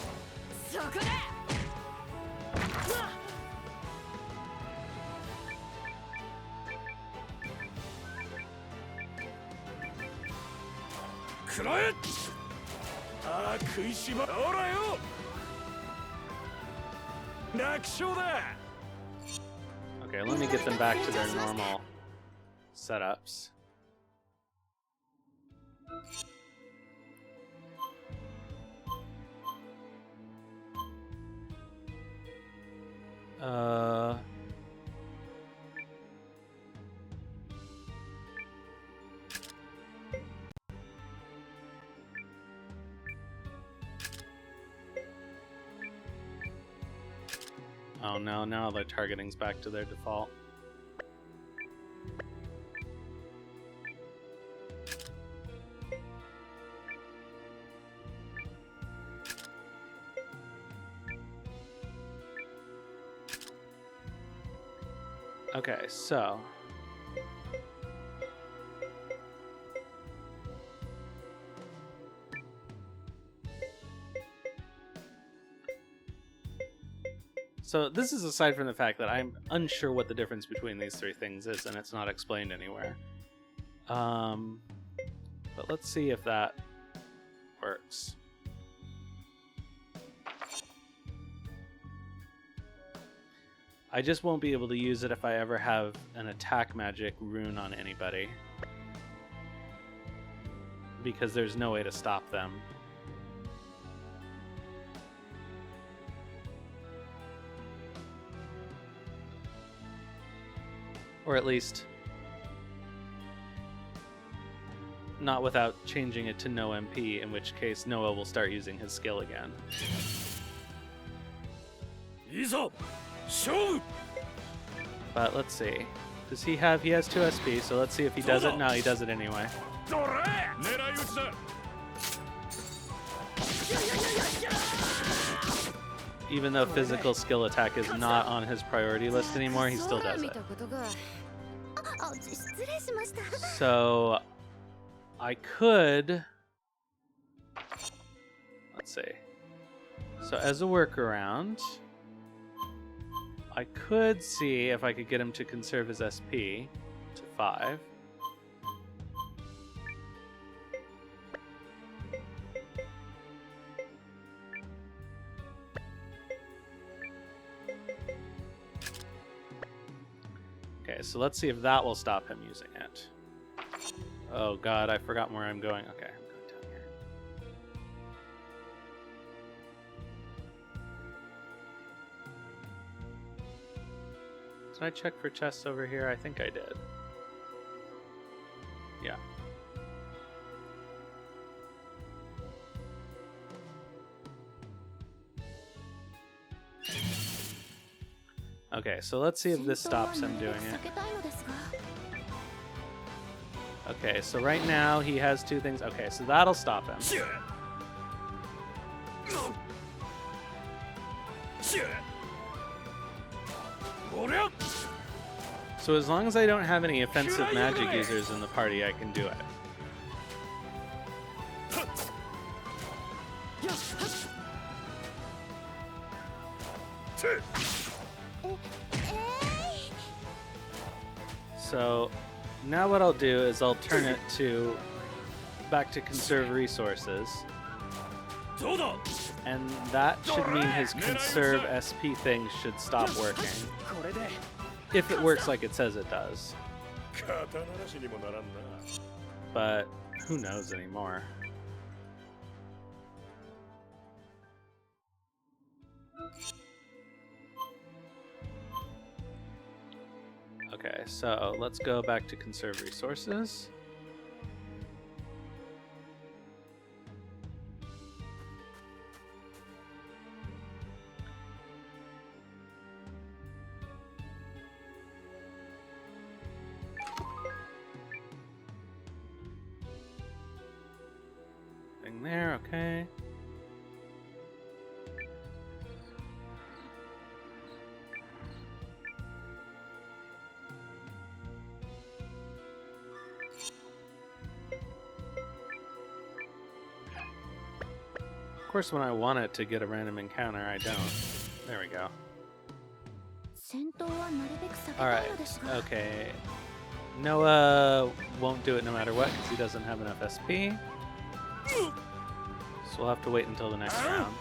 Okay, let me get them back to their normal setups. Oh no, now their targeting's back to their default. Okay, so... So this is aside from the fact that I'm unsure what the difference between these three things is, and it's not explained anywhere. But let's see if that works. I just won't be able to use it if I ever have an attack magic rune on anybody, because there's no way to stop them. Or at least not without changing it to no MP, in which case Noah will start using his skill again. But let's see. Does he have... He has 2 SP, so let's see if he does it. No, he does it anyway. Even though physical skill attack is not on his priority list anymore, he still does it. So I could... Let's see. So as a workaround, I could see if I could get him to conserve his SP to 5. Okay, so let's see if that will stop him using it. Oh god, I forgot where I'm going. Okay, I'm going down here. Did I check for chests over here? I think I did. Yeah. Okay, so let's see if this stops him doing it. Okay, so right now he has 2 things. Okay, so that'll stop him. So So as long as I don't have any offensive magic users in the party, I can do it. So now what I'll do is I'll turn it to back to conserve resources. And that should mean his conserve SP thing should stop working. If it works like it says it does. But who knows anymore. Okay, so let's go back to conserve resources. Thing there, okay. Of course, when I want it to get a random encounter, I don't. There we go. Alright, okay. Noah won't do it no matter what because he doesn't have enough SP. So we'll have to wait until the next round.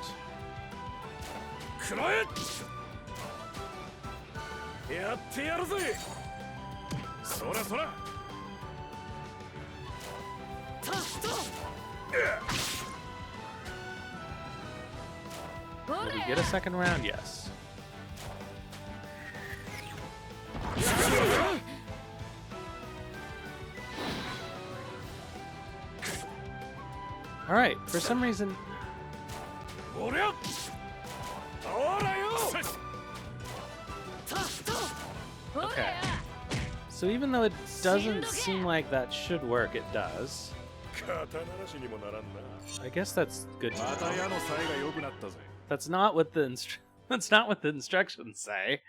Will we get a second round? Yes. Alright, for some reason... Okay. So even though it doesn't seem like that should work, it does. I guess that's good to know. That's not what the instructions say.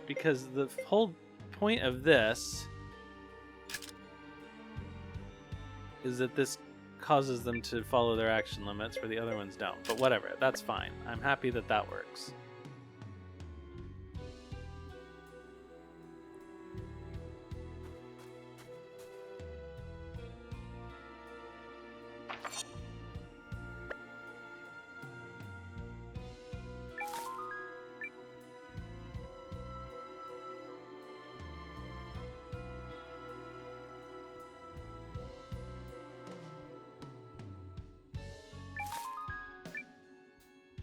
Because the whole point of this is that this causes them to follow their action limits where the other ones don't. But whatever, that's fine. I'm happy that that works.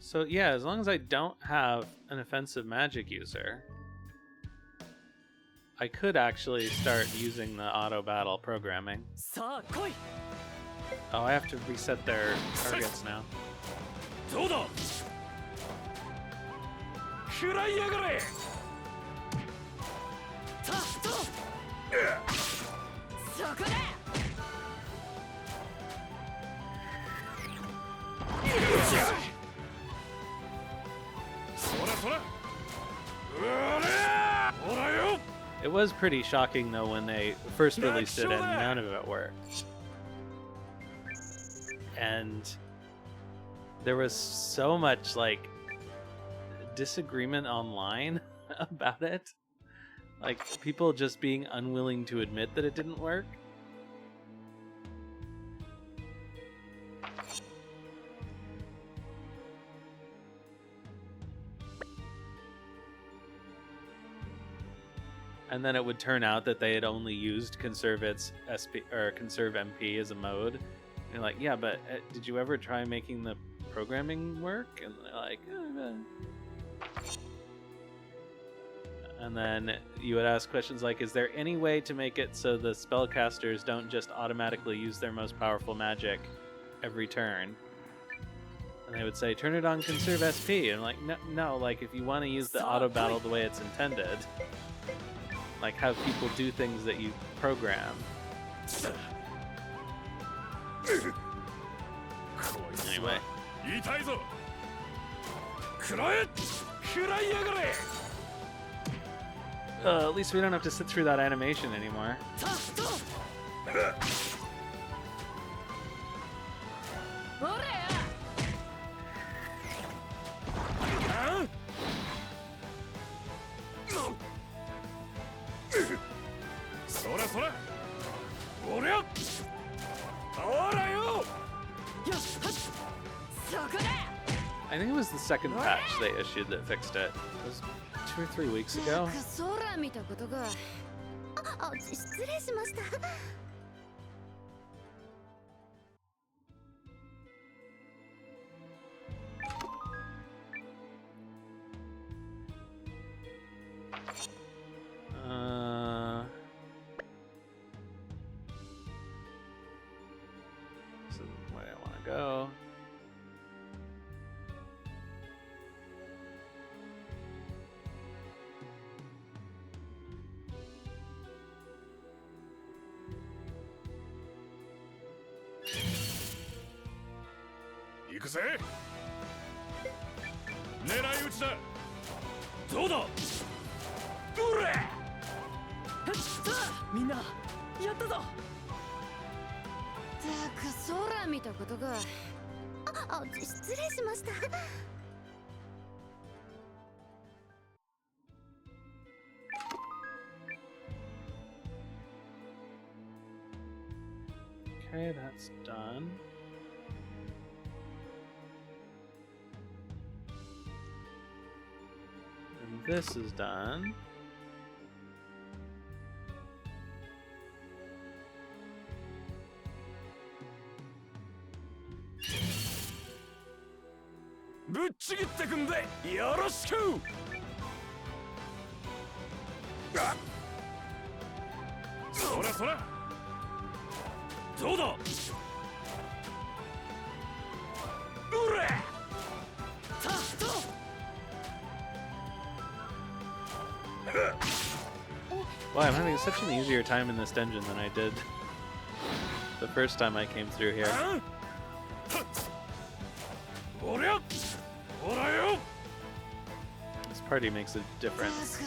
So yeah, as long as I don't have an offensive magic user, I could actually start using the auto battle programming. Oh, I have to reset their targets now. It was pretty shocking though when they first released it and none of it worked. And there was so much like disagreement online about it. Like people just being unwilling to admit that it didn't work. And then it would turn out that they had only used conserve its SP or conserve MP as a mode. And you're like, yeah, but did you ever try making the programming work? And they're like, And then you would ask questions like, is there any way to make it so the spellcasters don't just automatically use their most powerful magic every turn? And they would say, turn it on conserve SP. And I'm like, no, like if you want to use the auto battle the way it's intended, like have people do things that you program, this way. 痛いぞ。食らえ。食らいやがれ。 At least we don't have to sit through that animation anymore. I think it was the second patch they issued that fixed it. It was 2 or 3 weeks ago. 空見たことが。失礼しました。This isn't where I want to go. Okay, that's done. And this is done. Wow, I'm having such an easier time in this dungeon than I did the first time I came through here. This party makes a difference.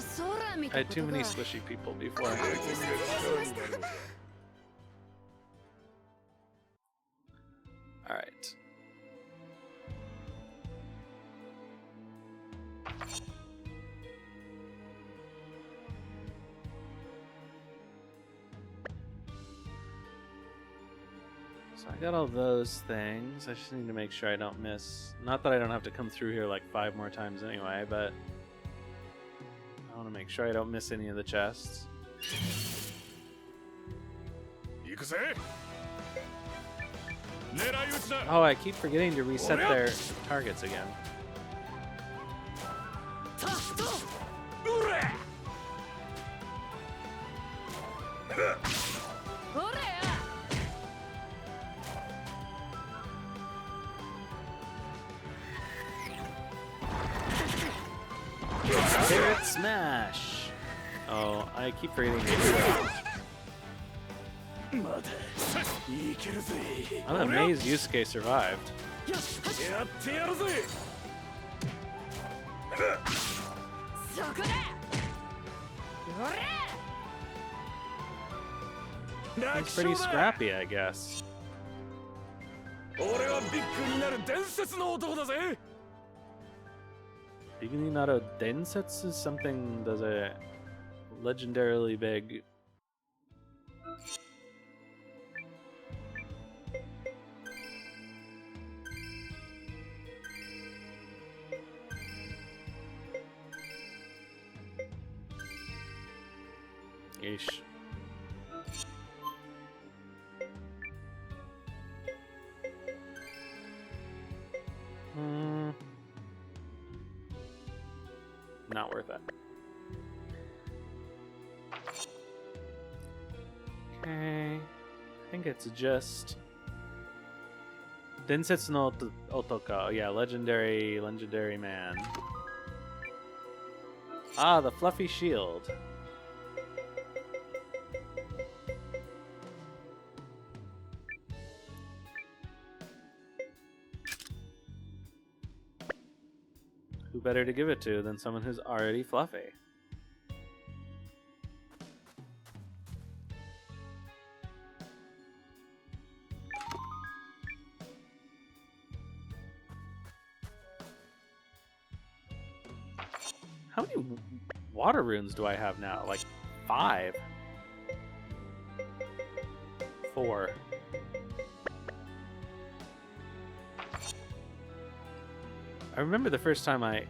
I had too many squishy people before. Alright. So I got all those things. I just need to make sure I don't miss... Not that I don't have to come through here like 5 more times anyway, but... I want to make sure I don't miss any of the chests. Oh, I keep forgetting to reset their targets again. Spirit Smash! Oh, I keep forgetting to do that. I'm amazed Yusuke survived. He's pretty scrappy, I guess. Big ni naru densetsu is something that's a legendarily big. Yeesh. Not worth it. Okay. I think it's just Densetsu no Otoko. Yeah, legendary man. Ah, the fluffy shield. who better to give it to than someone who's already fluffy? How many water runes do I have now? Like 5? 4. I remember the first time I...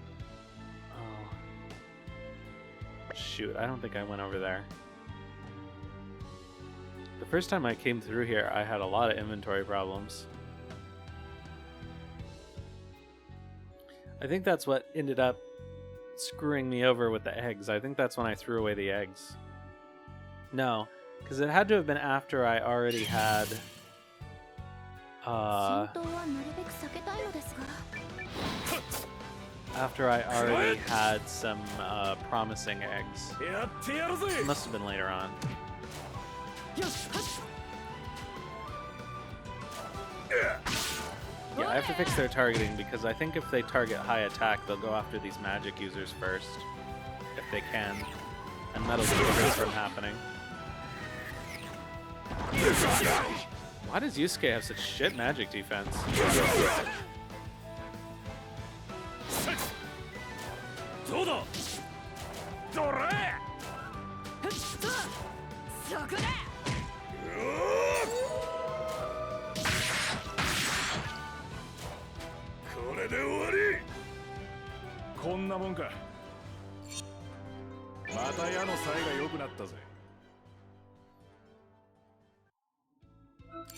Oh. Shoot, I don't think I went over there. The first time I came through here, I had a lot of inventory problems. I think that's what ended up screwing me over with the eggs. I think that's when I threw away the eggs. No, because it had to have been after I already had... after I already had some promising eggs. It must have been later on. Yeah, I have to fix their targeting because I think if they target high attack, they'll go after these magic users first. If they can. And that'll keep this from happening. Why does Yusuke have such shit magic defense?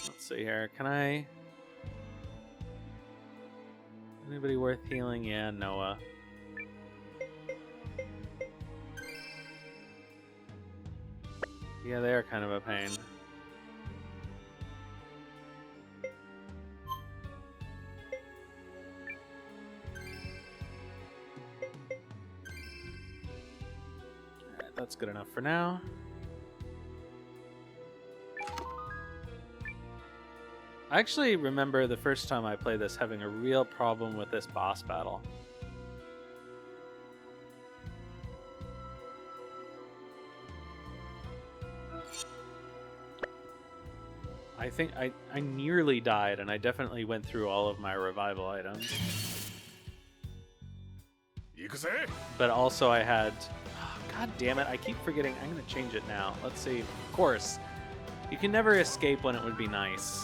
Let's see here. Can I... Anybody worth healing? Yeah, Noah. Yeah, they are kind of a pain. Alright, that's good enough for now. I actually remember the first time I played this having a real problem with this boss battle. I think I nearly died, and I definitely went through all of my revival items. But also I had... Oh, God damn it, I keep forgetting. I'm going to change it now. Let's see. Of course. You can never escape when it would be nice.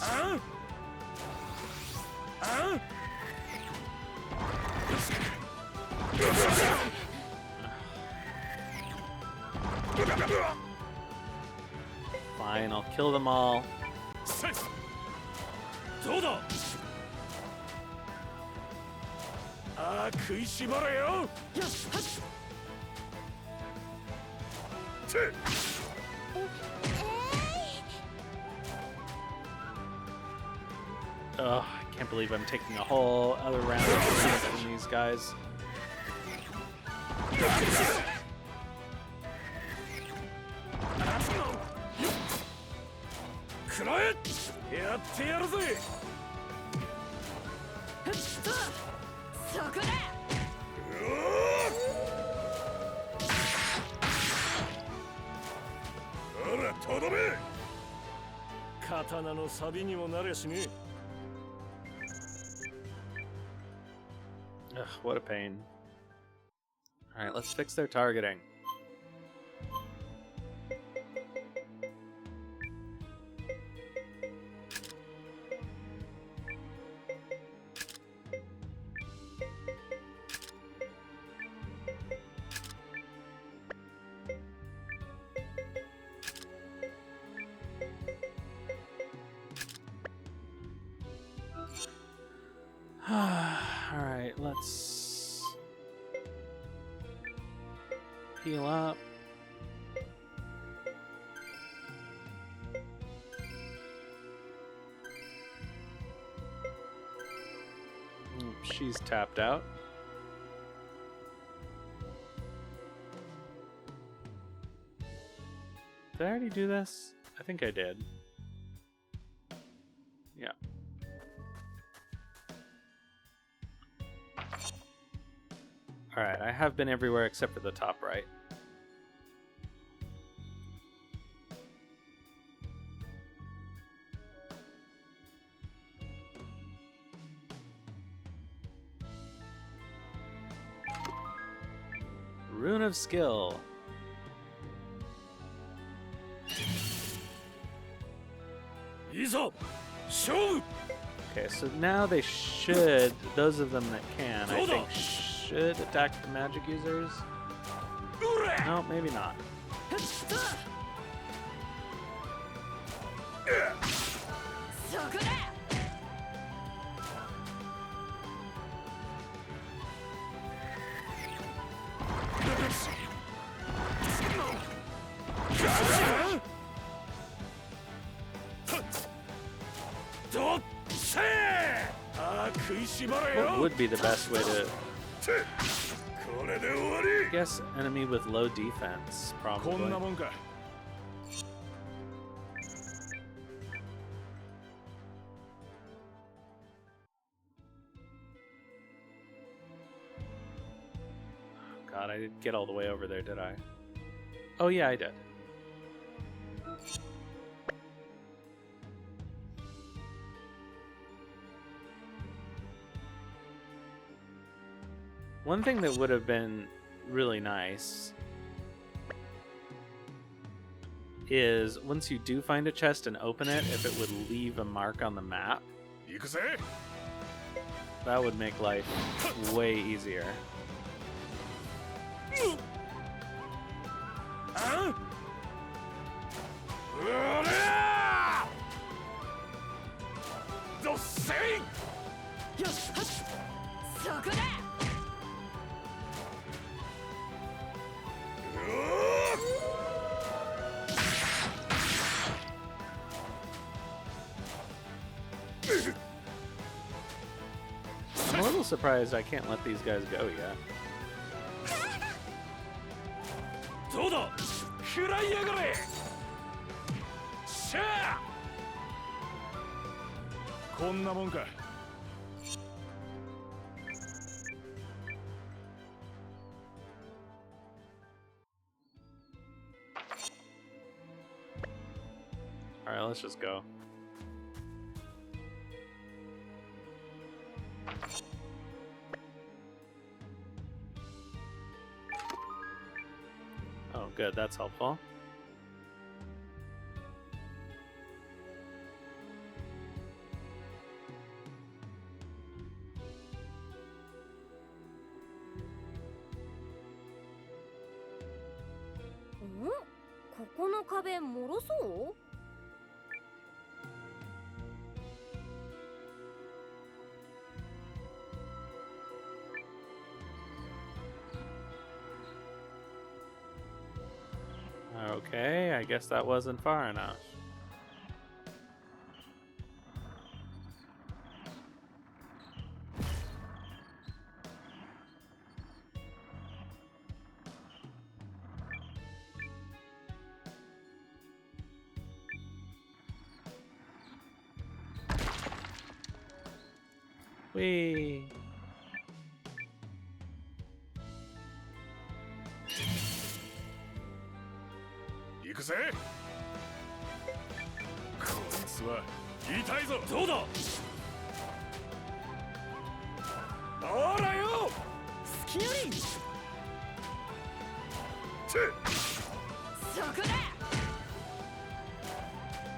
Fine, I'll kill them all. Ugh, I can't believe I'm taking a whole other round of killing these guys. Ugh, what a pain. Alright, let's fix their targeting. Alright, let's heal up. She's tapped out. Did I already do this? I think I did. Yeah. Alright, I have been everywhere except for the top right. Rune of Skill. Okay, so now they should, those of them that can, I think, should attack the magic users. No, maybe not. What would be the best way to... I guess enemy with low defense, probably. God, I didn't get all the way over there, did I? Oh yeah, I did. One thing that would have been really nice is once you do find a chest and open it, if it would leave a mark on the map. That would make life way easier. I'm a little surprised I can't let these guys go yet. Alright, let's just go. Oh, good, that's helpful. Okay, I guess that wasn't far enough. Whee!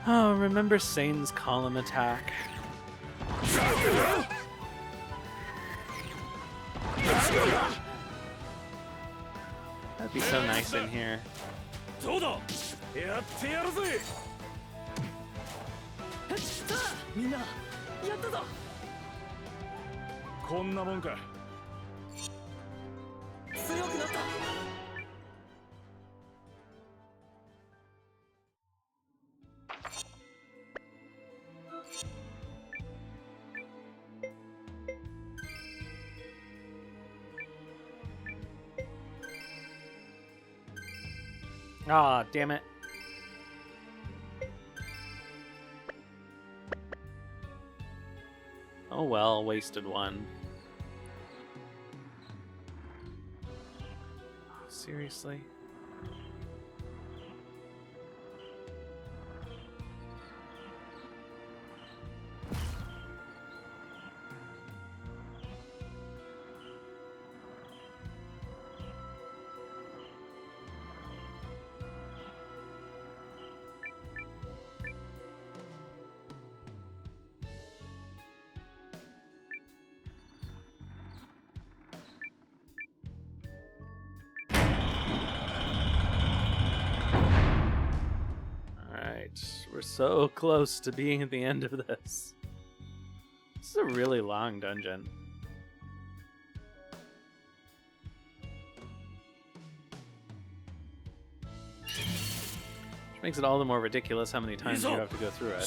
Oh, remember Sane's column attack? That'd be so nice in here. Ah, damn it. Oh well, wasted one. Seriously? We're so close to being at the end of this. This is a really long dungeon. Which makes it all the more ridiculous how many times you have to go through it.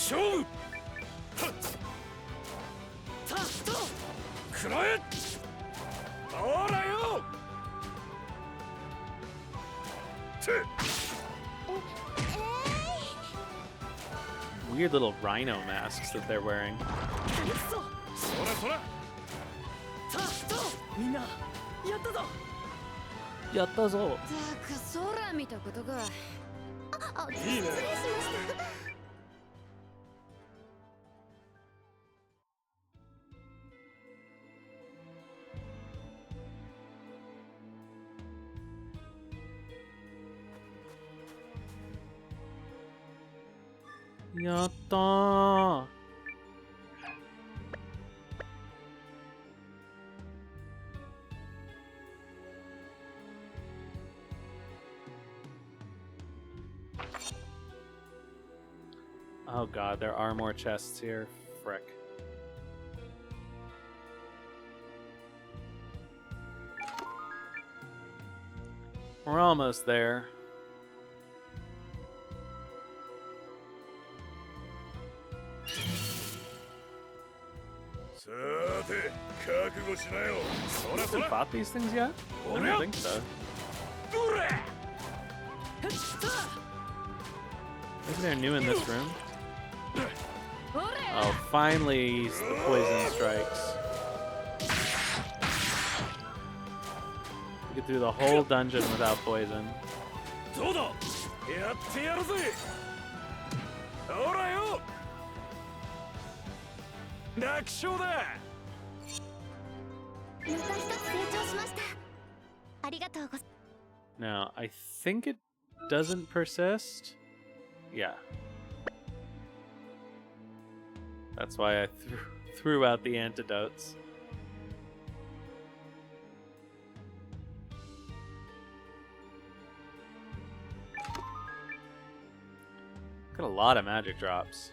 Weird little rhino masks that they're wearing. みんなやったぞ。やったぞ。たく空見たことか。失礼しました。やったー。Oh god, there are more chests here. Frick. We're almost there. Haven't fought these things yet? I don't think so. Maybe they're new in this room. Oh, finally the poison strikes. We get through the whole dungeon without poison. Now, I think it doesn't persist. Yeah. That's why I threw out the antidotes. Got a lot of magic drops.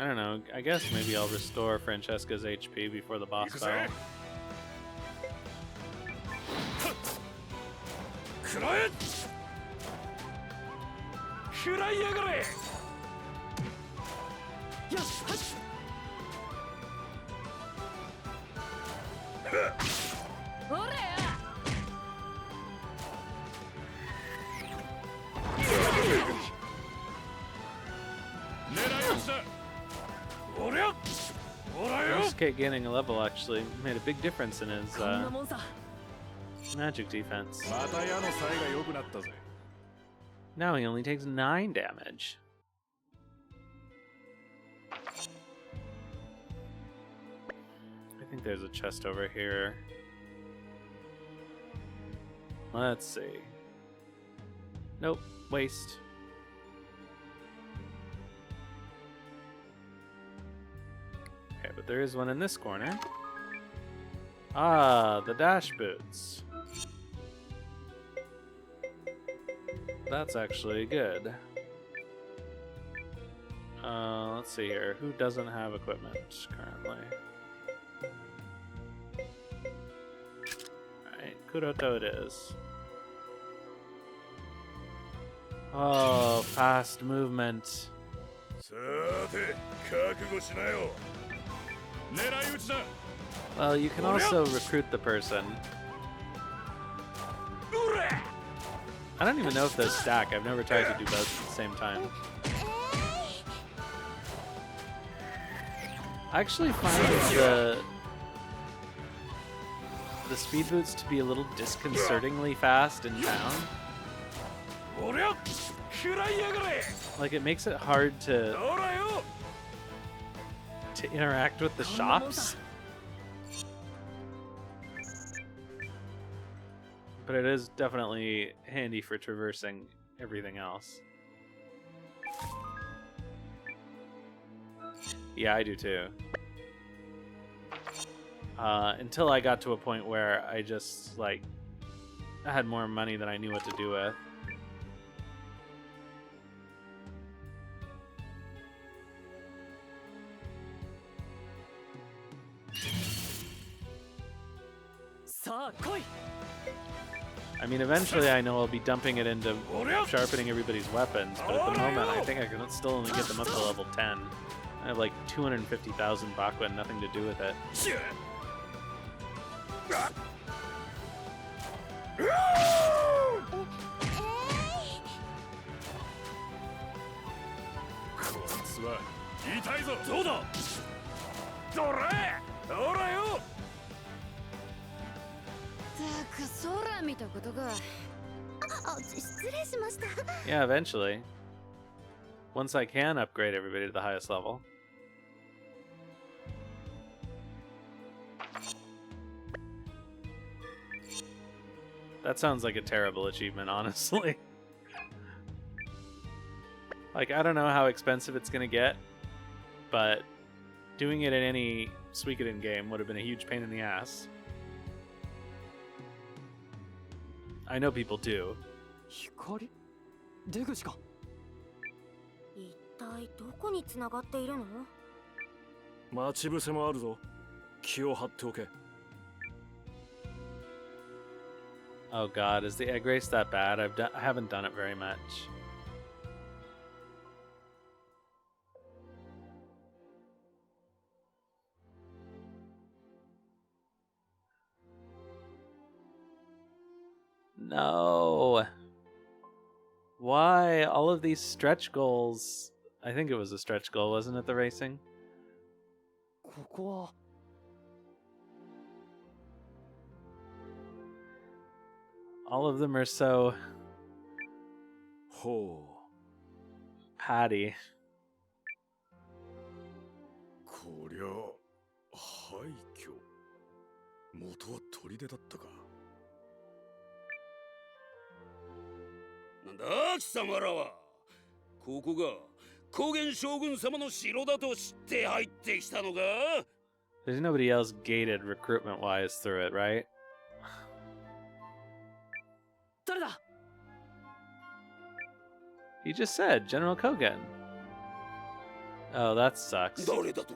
I don't know, I guess maybe I'll restore Francesca's HP before the boss battle. Yusuke gaining a level actually made a big difference in his magic defense. Now he only takes 9 damage. I think there's a chest over here. Let's see. Nope, waste. Okay, but there is one in this corner. Ah, the dash boots. That's actually good. Let's see here. Who doesn't have equipment currently? Alright, Kuroto it is. Oh, fast movement. Well, you can also recruit the person. I don't even know if those stack. I've never tried to do both at the same time. I actually find the speed boots to be a little disconcertingly fast in town. Like, it makes it hard to interact with the shops. But it is definitely handy for traversing everything else. Yeah, I do too. Until I got to a point where I just, like, I had more money than I knew what to do with. I mean, eventually I know I'll be dumping it into sharpening everybody's weapons, but at the moment I think I can still only get them up to level 10. I have like 250,000 Baku and nothing to do with it. Yeah, eventually. Once I can upgrade everybody to the highest level. That sounds like a terrible achievement, honestly. Like, I don't know how expensive it's gonna get, but doing it in any Suikoden game would have been a huge pain in the ass. I know people do. 出口か。一体どこに繋がっているの？待ち伏せもあるぞ。気を張っておけ。Oh god, is the egg race that bad? I haven't done it very much. No. Why? All of these stretch goals. I think it was a stretch goal, wasn't it, the racing? ここは All of them are so patty. こりゃ廃墟。元は砦だったか。なんだ貴様らは。ここが高原将軍様の城だと知って入ってきたのか？ There's nobody else gated recruitment-wise through it, right? 誰だ? He just said General Kogen. Oh, that sucks. 誰だと？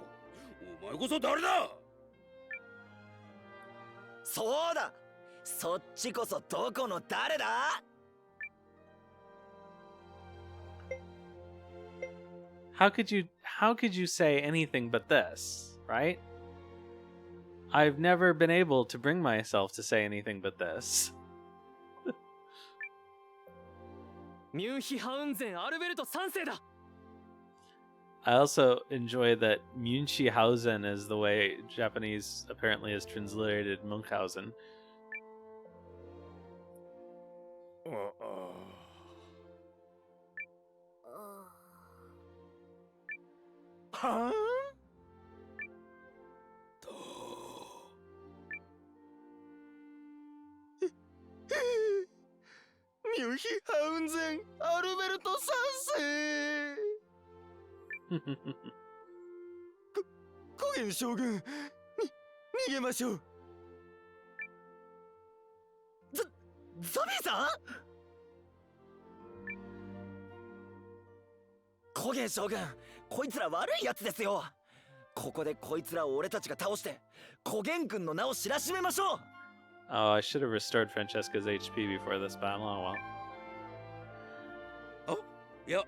お前こそ誰だ？そうだ。そっちこそどこの誰だ? How could you say anything but this, right? I've never been able to bring myself to say anything but this. ミュンヒハウンゼンアルベルト3世だ. I also enjoy that Münchhausen is the way Japanese apparently is translated Munchausen. Huh? ミュヒハウンゼンアルベルト3世。コゲン将軍、逃げましょう。ゾビーさん？コゲン将軍、こいつら悪いやつですよ。ここでこいつらを俺たちが倒して、コゲン君の名を知らしめましょう。Oh, I should have restored Francesca's HP before this battle. Oh well. あ、いや、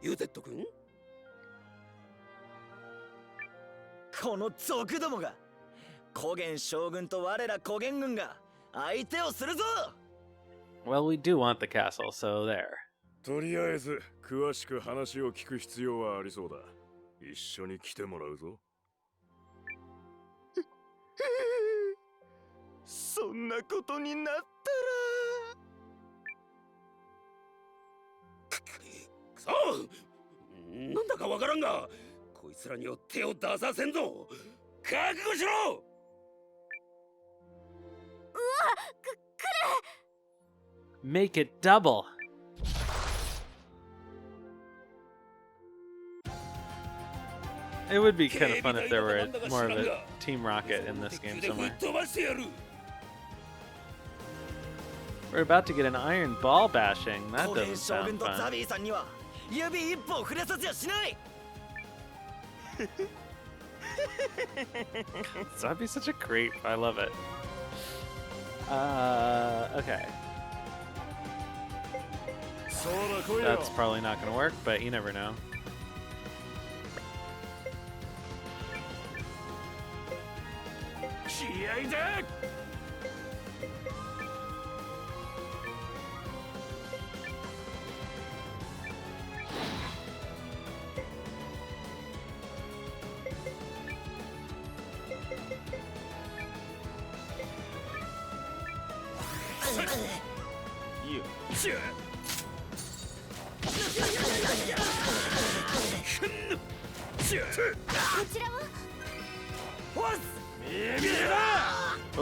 ユーゼット君？この賊どもが、コゲン将軍と我らコゲン軍が相手をするぞ。Well, we do want the castle, so there. とりあえず詳しく話を聞く必要はありそうだ。一緒に来てもらうぞ。そんなことになったくそ、なんだかわからんが、こいつらには手を出させんぞ。覚悟しろ。Make it double. It would be kind of fun if there were more of a Team Rocket in this game somewhere. We're about to get an iron ball bashing. That doesn't sound fun. That'd be such a creep. I love it. Okay. That's probably not going to work, but you never know.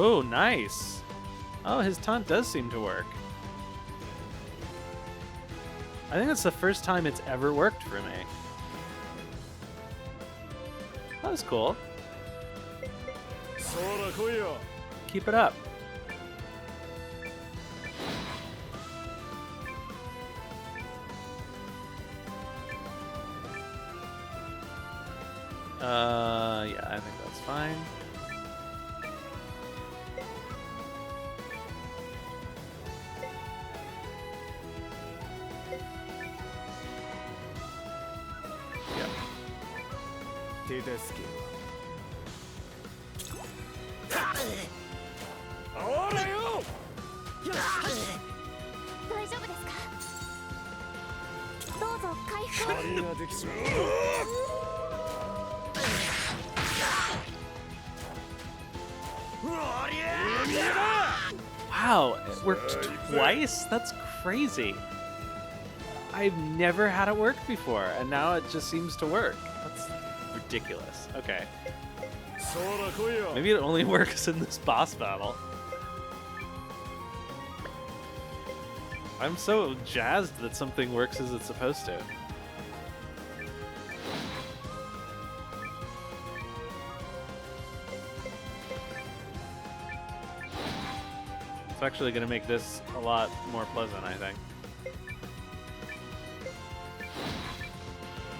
Oh, nice. Oh, his taunt does seem to work. I think that's the first time it's ever worked for me. That was cool. Keep it up. Yeah, I think that's fine. Yep. 大丈夫ですか？どうぞ回復。 Wow, it worked twice? That's crazy. I've never had it work before, and now it just seems to work. That's ridiculous. Okay. Maybe it only works in this boss battle. I'm so jazzed that something works as it's supposed to. It's actually going to make this a lot more pleasant, I think.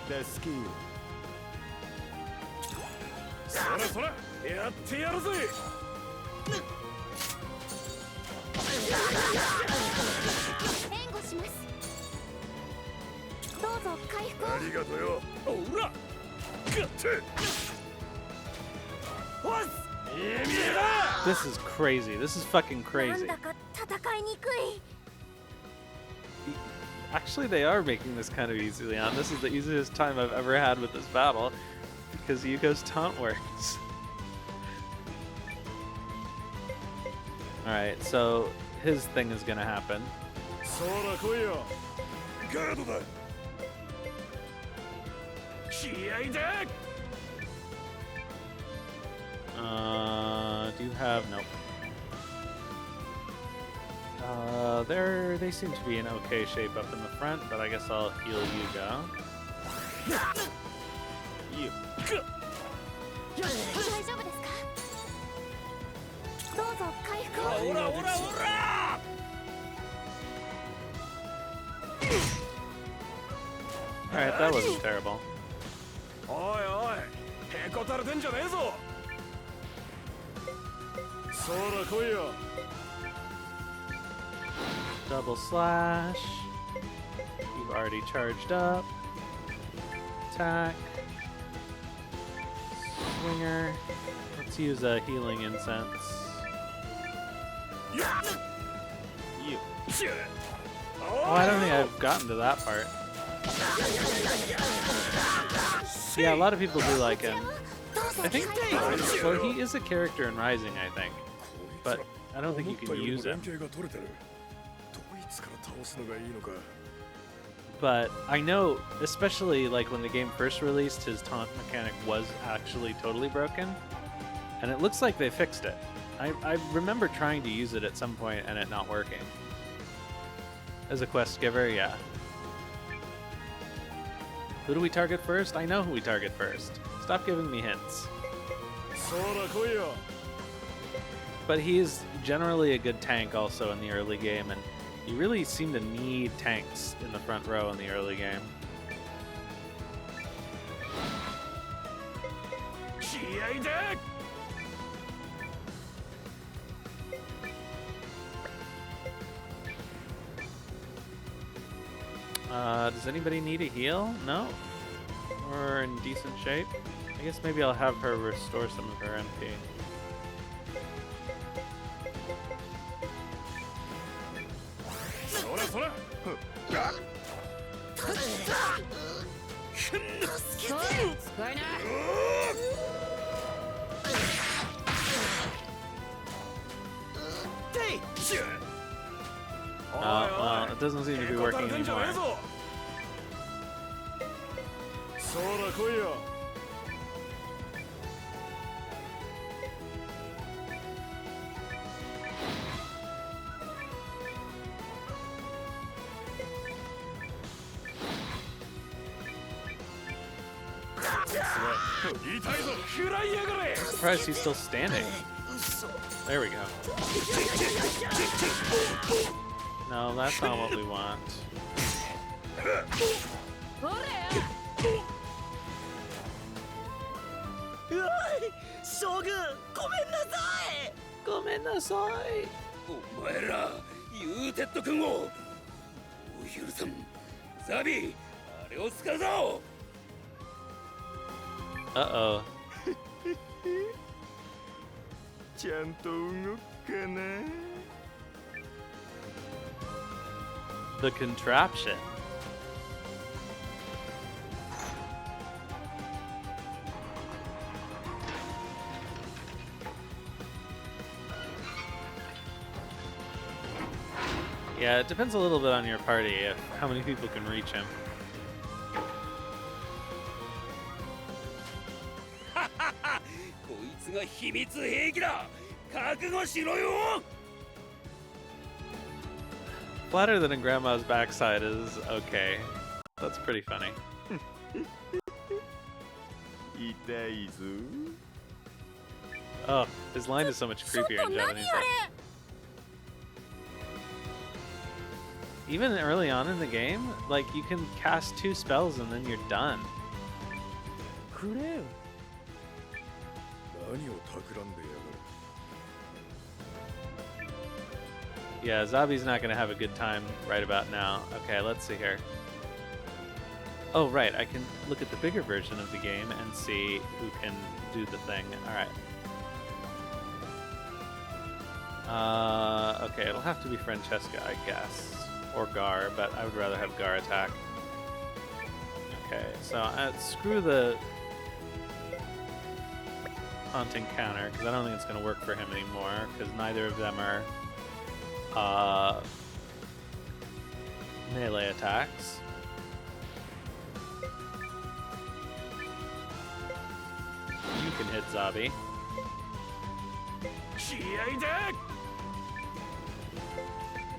The skill. やってやるぜ。援護します。どうぞ回復を。ありがとよ。おら。ガッテ。わっ。This is crazy. This is fucking crazy. Actually, they are making this kind of easy, Leon. This is the easiest time I've ever had with this battle because Yugo's taunt works. Alright, so his thing is gonna happen. Do you have... Nope. They seem to be in okay shape up in the front, but I guess I'll heal Yugo. Alright, that wasn't terrible. Double slash. You've already charged up. Attack. Swinger. Let's use a healing incense. Oh, I don't think I've gotten to that part. Yeah, a lot of people do like him. I think so. He is a character in Rising, I think, but I don't think you can use him. But I know, especially like when the game first released, his taunt mechanic was actually totally broken, and it looks like they fixed it. I remember trying to use it at some point and it not working. As a quest giver, yeah. Who do we target first? I know who we target first. Stop giving me hints. But he's generally a good tank also in the early game, and you really seem to need tanks in the front row in the early game. Does anybody need a heal? No? Or in decent shape? I guess maybe I'll have her restore some of her MP. Well, it doesn't seem to be working anymore. Surprised he's still standing. There we go. No, that's not what we want. Shogun, ごめんなさい。ごめんなさい。お前ら、ユーテッド君を。お許さん。ザビー、あれを使うぞ。Uh-oh. ちゃんと動くかな。The contraption. Yeah, it depends a little bit on your party, how many people can reach him. Flatter than a grandma's backside is okay. That's pretty funny. Oh, his line is so much creepier in Japanese. Even early on in the game, like, you can cast 2 spells and then you're done. Yeah, Zabi's not gonna have a good time right about now. Okay, let's see here. Oh, right, I can look at the bigger version of the game and see who can do the thing. Alright. Okay, it'll have to be Francesca, I guess. Or Gar, but I would rather have Gar attack. Okay, so screw the haunting counter, because I don't think it's going to work for him anymore, because neither of them are melee attacks. You can hit Zabi.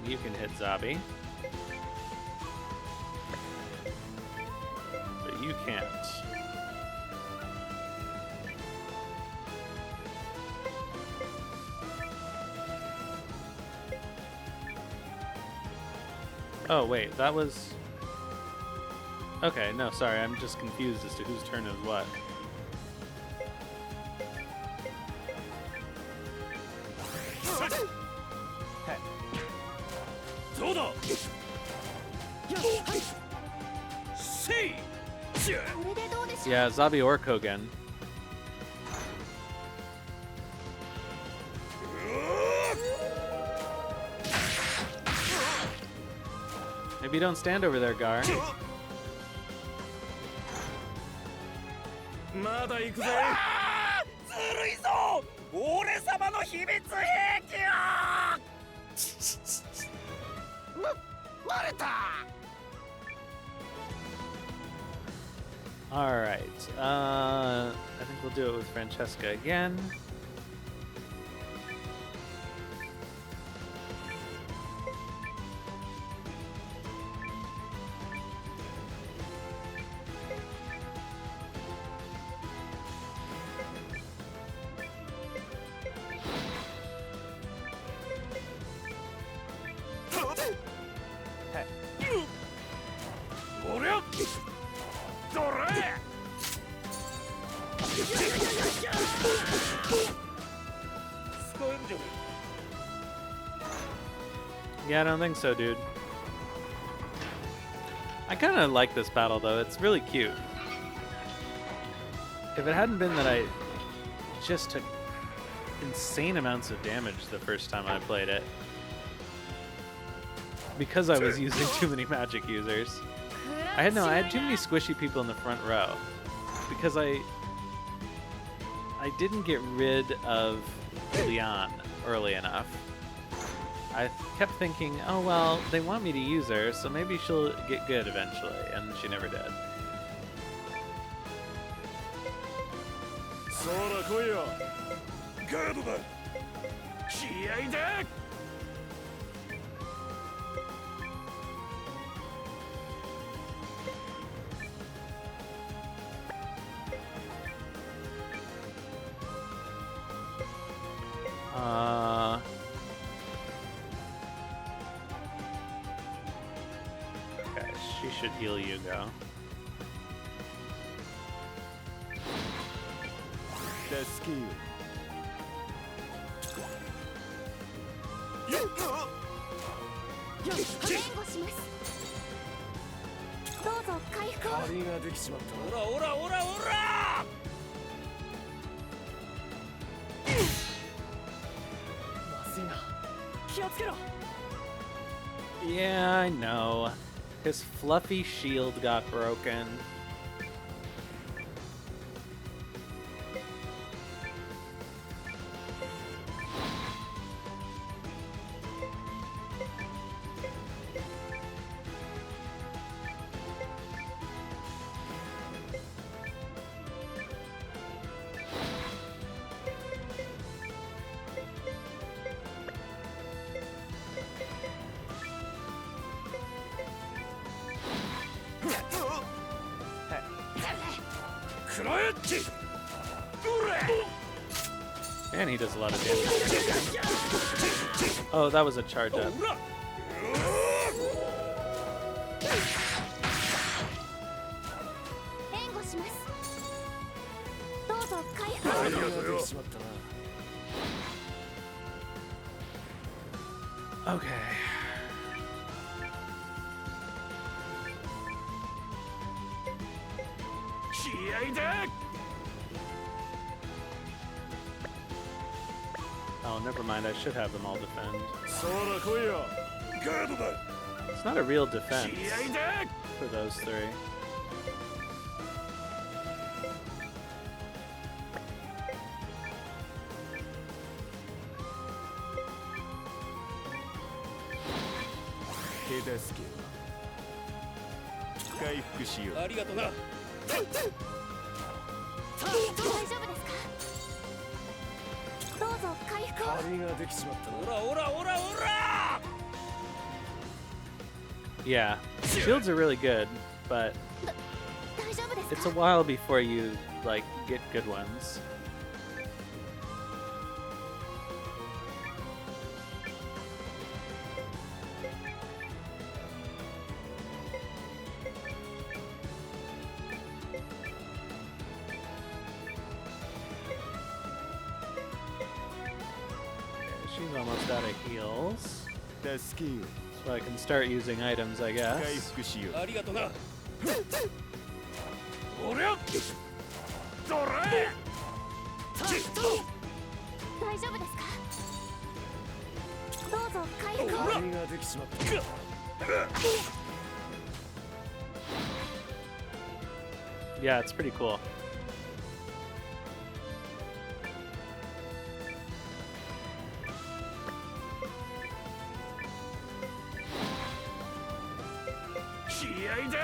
You can hit Zabi. But you can't. Oh, wait, that was... Okay, no, sorry, I'm just confused as to whose turn is what. Yeah, Zabi or Kogen. Maybe don't stand over there, Gar. バレた。 Alright, I think we'll do it with Francesca again. Yeah, I don't think so, dude. I kind of like this battle, though. It's really cute. If it hadn't been that I just took insane amounts of damage the first time I played it, because I was using too many magic users. I had too many squishy people in the front row, because I didn't get rid of Leon early enough. I kept thinking, oh well, they want me to use her, so maybe she'll get good eventually, and she never did. Okay, she should heal Yugo. The skill. 援護します。どうぞ回復を。借りができちまった。オラオラオラオラ。まずいな。気をつけろ。 Yeah, I know. His fluffy shield got broken. And he does a lot of damage. Oh, that was a charge up. Okay. Oh, never mind. I should have them all defend. It's not a real defense for those three. Yeah, shields are really good, but it's a while before you, like, get good ones. She's almost out of heals. So I can start using items, I guess. Yeah, it's pretty cool. 合いだ。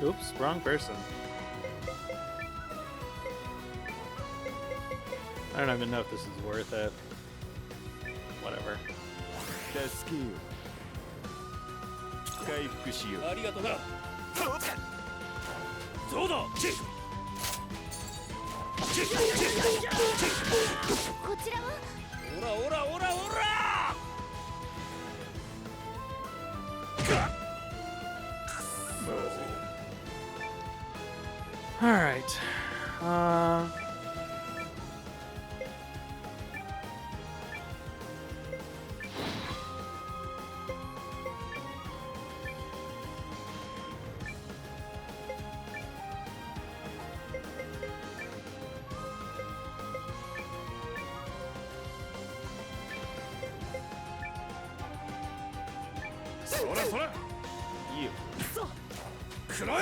Oops, wrong person. I don't even know if this is worth it. Whatever. 助けよ回復しよう。ありがとな。そうだ。こちらは。オラオラオラオラ。 All right.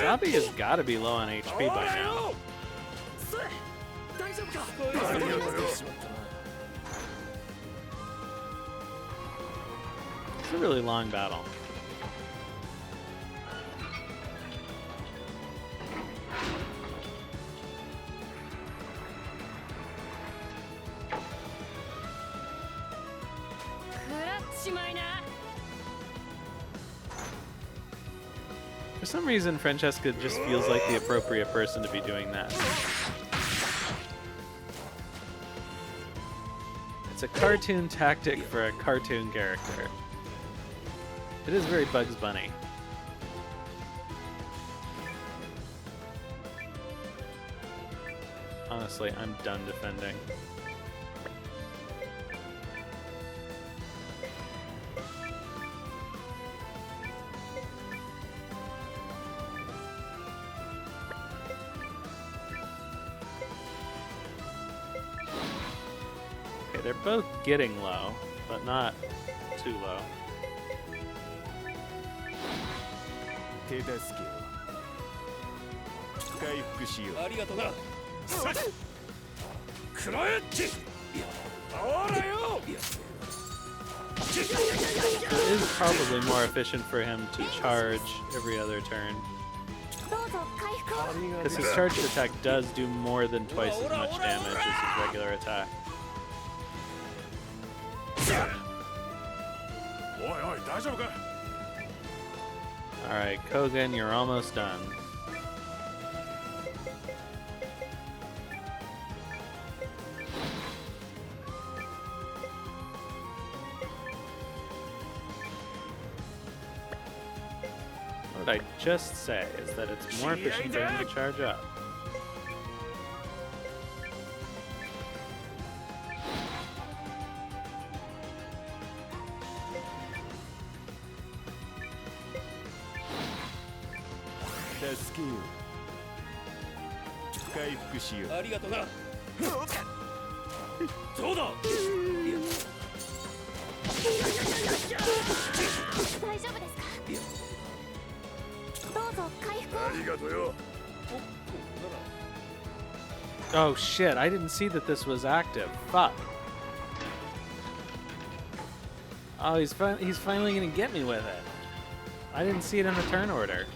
Zabi has got to be low on HP by now. It's a really long battle. For some reason, Francesca just feels like the appropriate person to be doing that. It's a cartoon tactic for a cartoon character. It is very Bugs Bunny. Honestly, I'm done defending. Okay, they're both getting low, but not too low. 手助けよ回復しよう。ありがとな。くらえっち。あらよ。 It is probably more efficient for him to charge every other turn. Because his charged attack does do more than twice as much damage as his regular attack. Alright, Kogen, you're almost done. What did I just say is that it's more efficient for him to charge up. Oh shit, I didn't see that this was active. Fuck. Oh, he's finally gonna get me with it. I didn't see it in the turn order.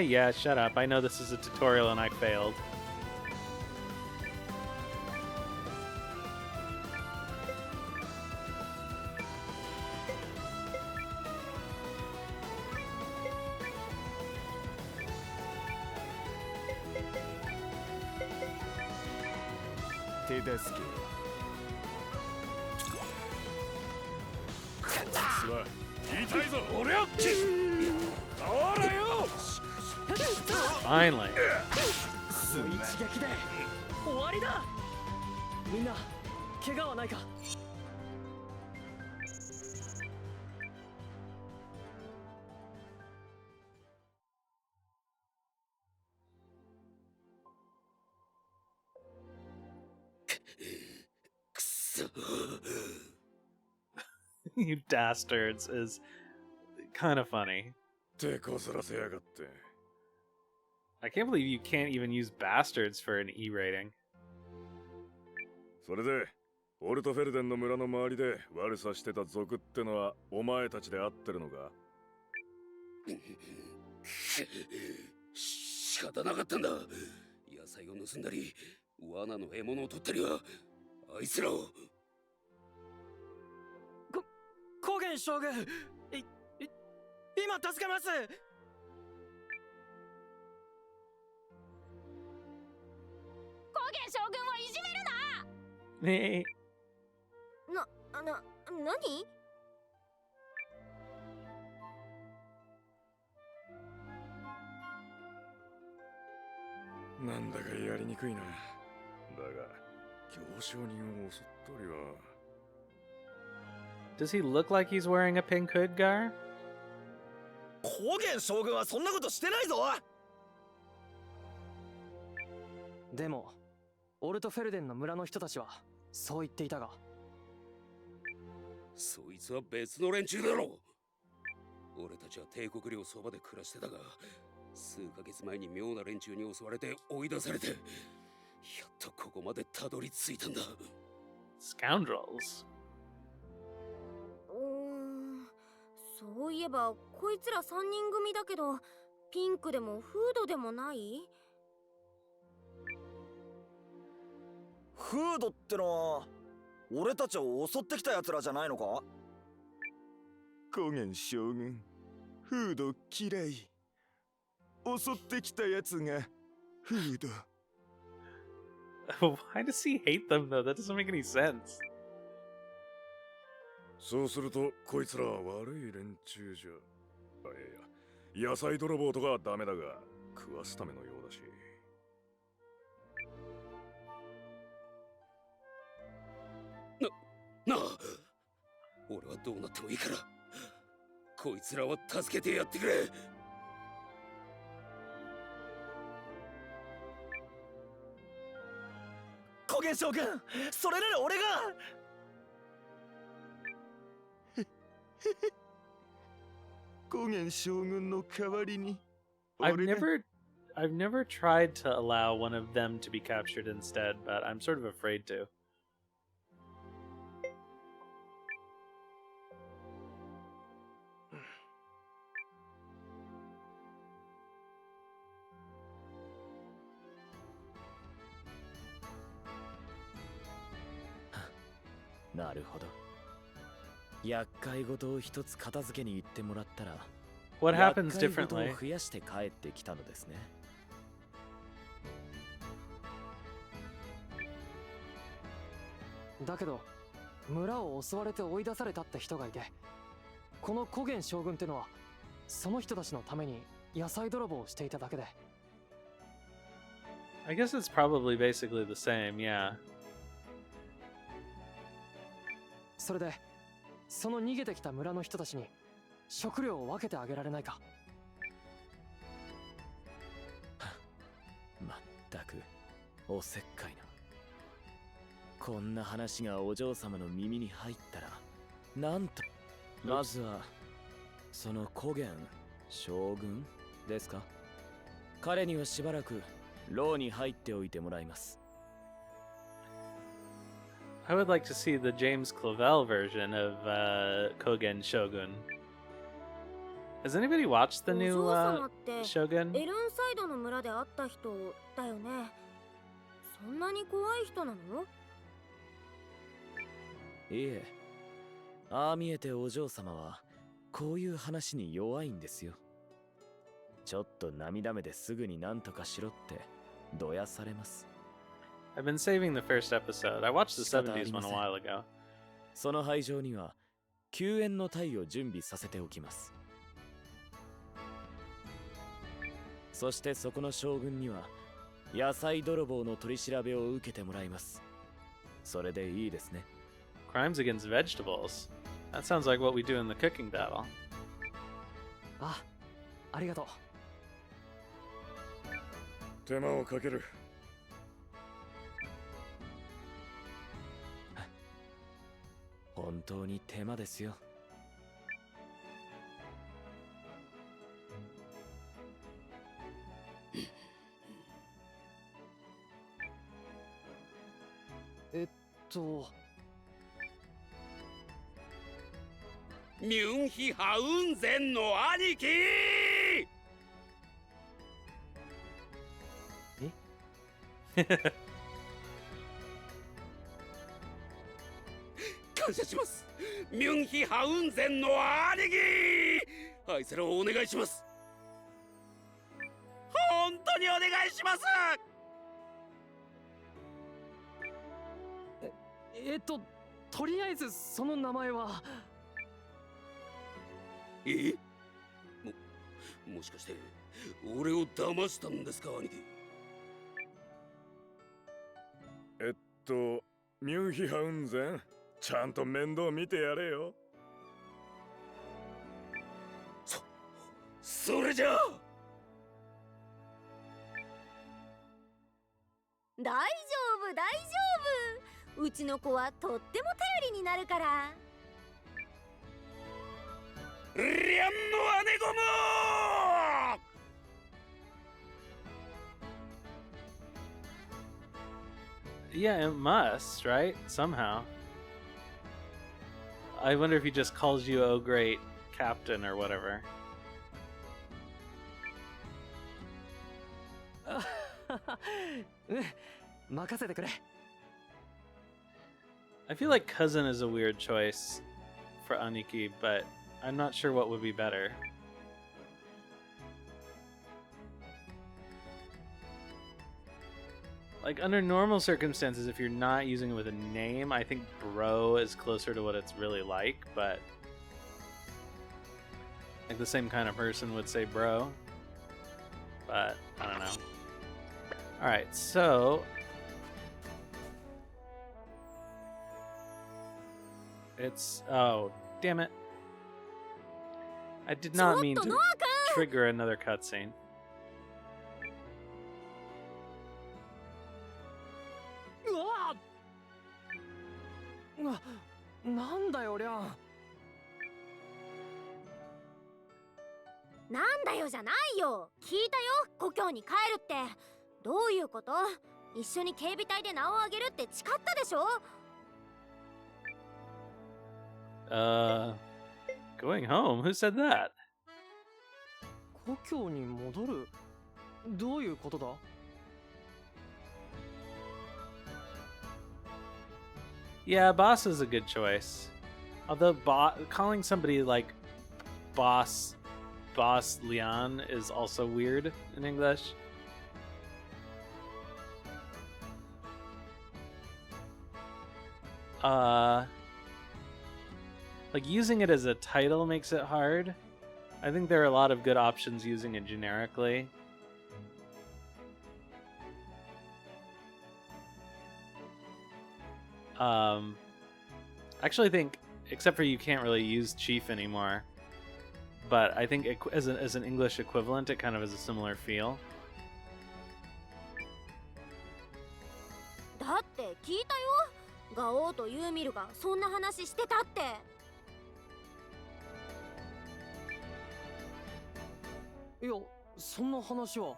Yeah, shut up. I know this is a tutorial and I failed. Finally. 一撃で終わりだ。みんな怪我はないか。You dastards is kind of funny. 手こずらせやがって。 I can't believe you can't even use bastards for an E rating. それで、オルトフェルデンの村の周りで悪さしてた族ってのはお前たちで合ってるのか？仕方なかったんだ。野菜を盗んだり、罠の獲物を取ったりは、あいつらを。コゲン将軍、今助けます。コゲン将軍をいじめるな。ね何？なんだかやりにくいな。だが、行商人を襲ったりは。 Does he look like he's wearing a pink hood, Gar? コゲン将軍はそんなことしてないぞ。でもオルトフェルデンの村の人たちはそう言っていたが、そいつは別の連中だろう。俺たちは帝国領そばで暮らしてたが、数ヶ月前に妙な連中に襲われて追い出されて、やっとここまでたどり着いたんだ。 Scoundrels. そういえばこいつら3人組だけど、ピンクでもフードでもない？フードってのは俺たちを襲ってきた奴らじゃないのか？コゲン将軍、フード嫌い。襲ってきた奴がフード。Why does he hate them though? That doesn't make any sense. そうするとこいつらは悪い連中じゃ。あ、いや、野菜泥棒とかはダメだが食わすためのようだし。なあ、俺はどうなってもいいからこいつらを助けてやってくれ。コゲン将軍、それなら俺が。コゲン将軍の代わりに。I've never tried to allow one of them to be captured instead, but I'm sort of afraid to. なるほど。厄介事を一つ片付けに行ってもらったら、 What happens 厄介事を differently? 増やして帰ってきたのですね。だけど村を襲われて追い出されたって人がいて、このコゲン将軍ってのはその人たちのために野菜泥棒をしていただけで。 I guess it's probably basically the same, yeah. それでその逃げてきた村の人たちに食料を分けてあげられないか。まったくおせっかいな。こんな話がお嬢様の耳に入ったらなんと。まずはそのコゲン将軍ですか。彼にはしばらく牢に入っておいてもらいます。 I would like to see the James Clavell version of Kogen Shogun. Has anybody watched the new お嬢様って Shogun? エルンサイドの村で会った人だよね。そんなに怖い人なの？いえ、ああ見えてお嬢様はこういう話に弱いんですよ。ちょっと涙目ですぐに何とかしろってどやされます。 I've been saving the first episode. I watched the 70s one a while ago. その廃城には救援の隊を準備させておきます。そしてそこの将軍には野菜泥棒の取り調べを受けてもらいます。それでいいですね。 Crimes against vegetables. That sounds like what we do in the cooking battle. あ、ありがとう。手間をかける。本当に手間ですよ。ミュンヒハウンゼンの兄貴。感謝します。ミュンヒハウンゼンの兄貴。あいつらをお願いします。本当にお願いします。とりあえずその名前は。もしかして俺を騙したんですか、兄貴。ミュンヒハウンゼン、ちゃんと面倒見てやれよ。それじゃあ。大丈夫大丈夫、うちの子はとっても頼りになるから。リャンの姉ゴム。Yeah, it must, right? Somehow. I wonder if he just calls you "Oh great captain" or whatever. I feel like cousin is a weird choice for Aniki, but I'm not sure what would be better. Like, under normal circumstances, if you're not using it with a name, I think bro is closer to what it's really like, but like the same kind of person would say bro. But I don't know. Alright, so it's, oh, damn it. I did not mean to trigger another cutscene. "なんだよじゃないよ。聞いたよ、故郷に帰るって。どういうこと？一緒に警備隊で名を上げるって誓ったでしょ？ Going home? Who said that? 故郷に戻る？どういうことだ？ Yeah, boss is a good choice. Although calling somebody like boss Leon is also weird in English. Like using it as a title makes it hard. I think there are a lot of good options using it generically. I actually think, except for you can't really use chief anymore, but I think as an English equivalent, it kind of has a similar feel. だって聞いたよ。ガオーとユーミルがそんな話してたって。いや、そんな話は。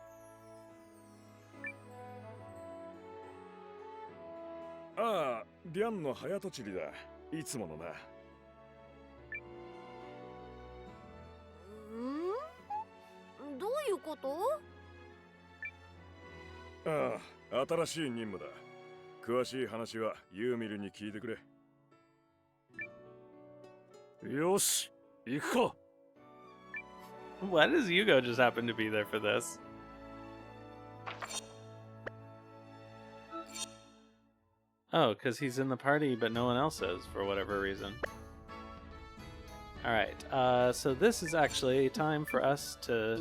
ああ、リャンの早とちりだ。いつものな。どういうこと？ああ、新しい任務だ。詳しい話はユーミルに聞いてくれ。よし、行くか。Why does Yugo just happen to be there for this? Oh, because he's in the party, but no one else is, for whatever reason. Alright, so this is actually time for us to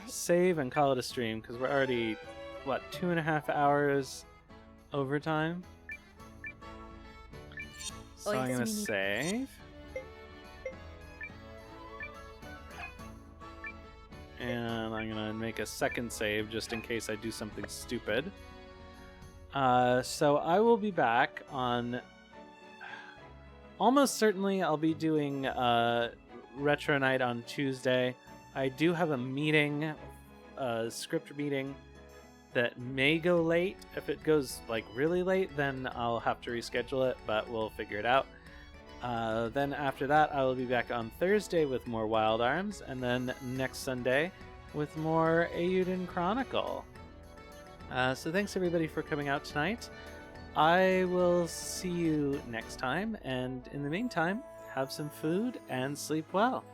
save and call it a stream, because we're already, what, 2.5 hours overtime? So I'm gonna save. And I'm gonna make a second save just in case I do something stupid. So I will be back on almost certainly I'll be doing Retro Night on Tuesday. I do have a meeting, a script meeting that may go late. If it goes like really late, then I'll have to reschedule it, but we'll figure it out. Then after that, I will be back on Thursday with more Wild Arms, and then next Sunday with more Eiyuden Chronicle. So thanks everybody for coming out tonight. I will see you next time, and in the meantime, have some food and sleep well.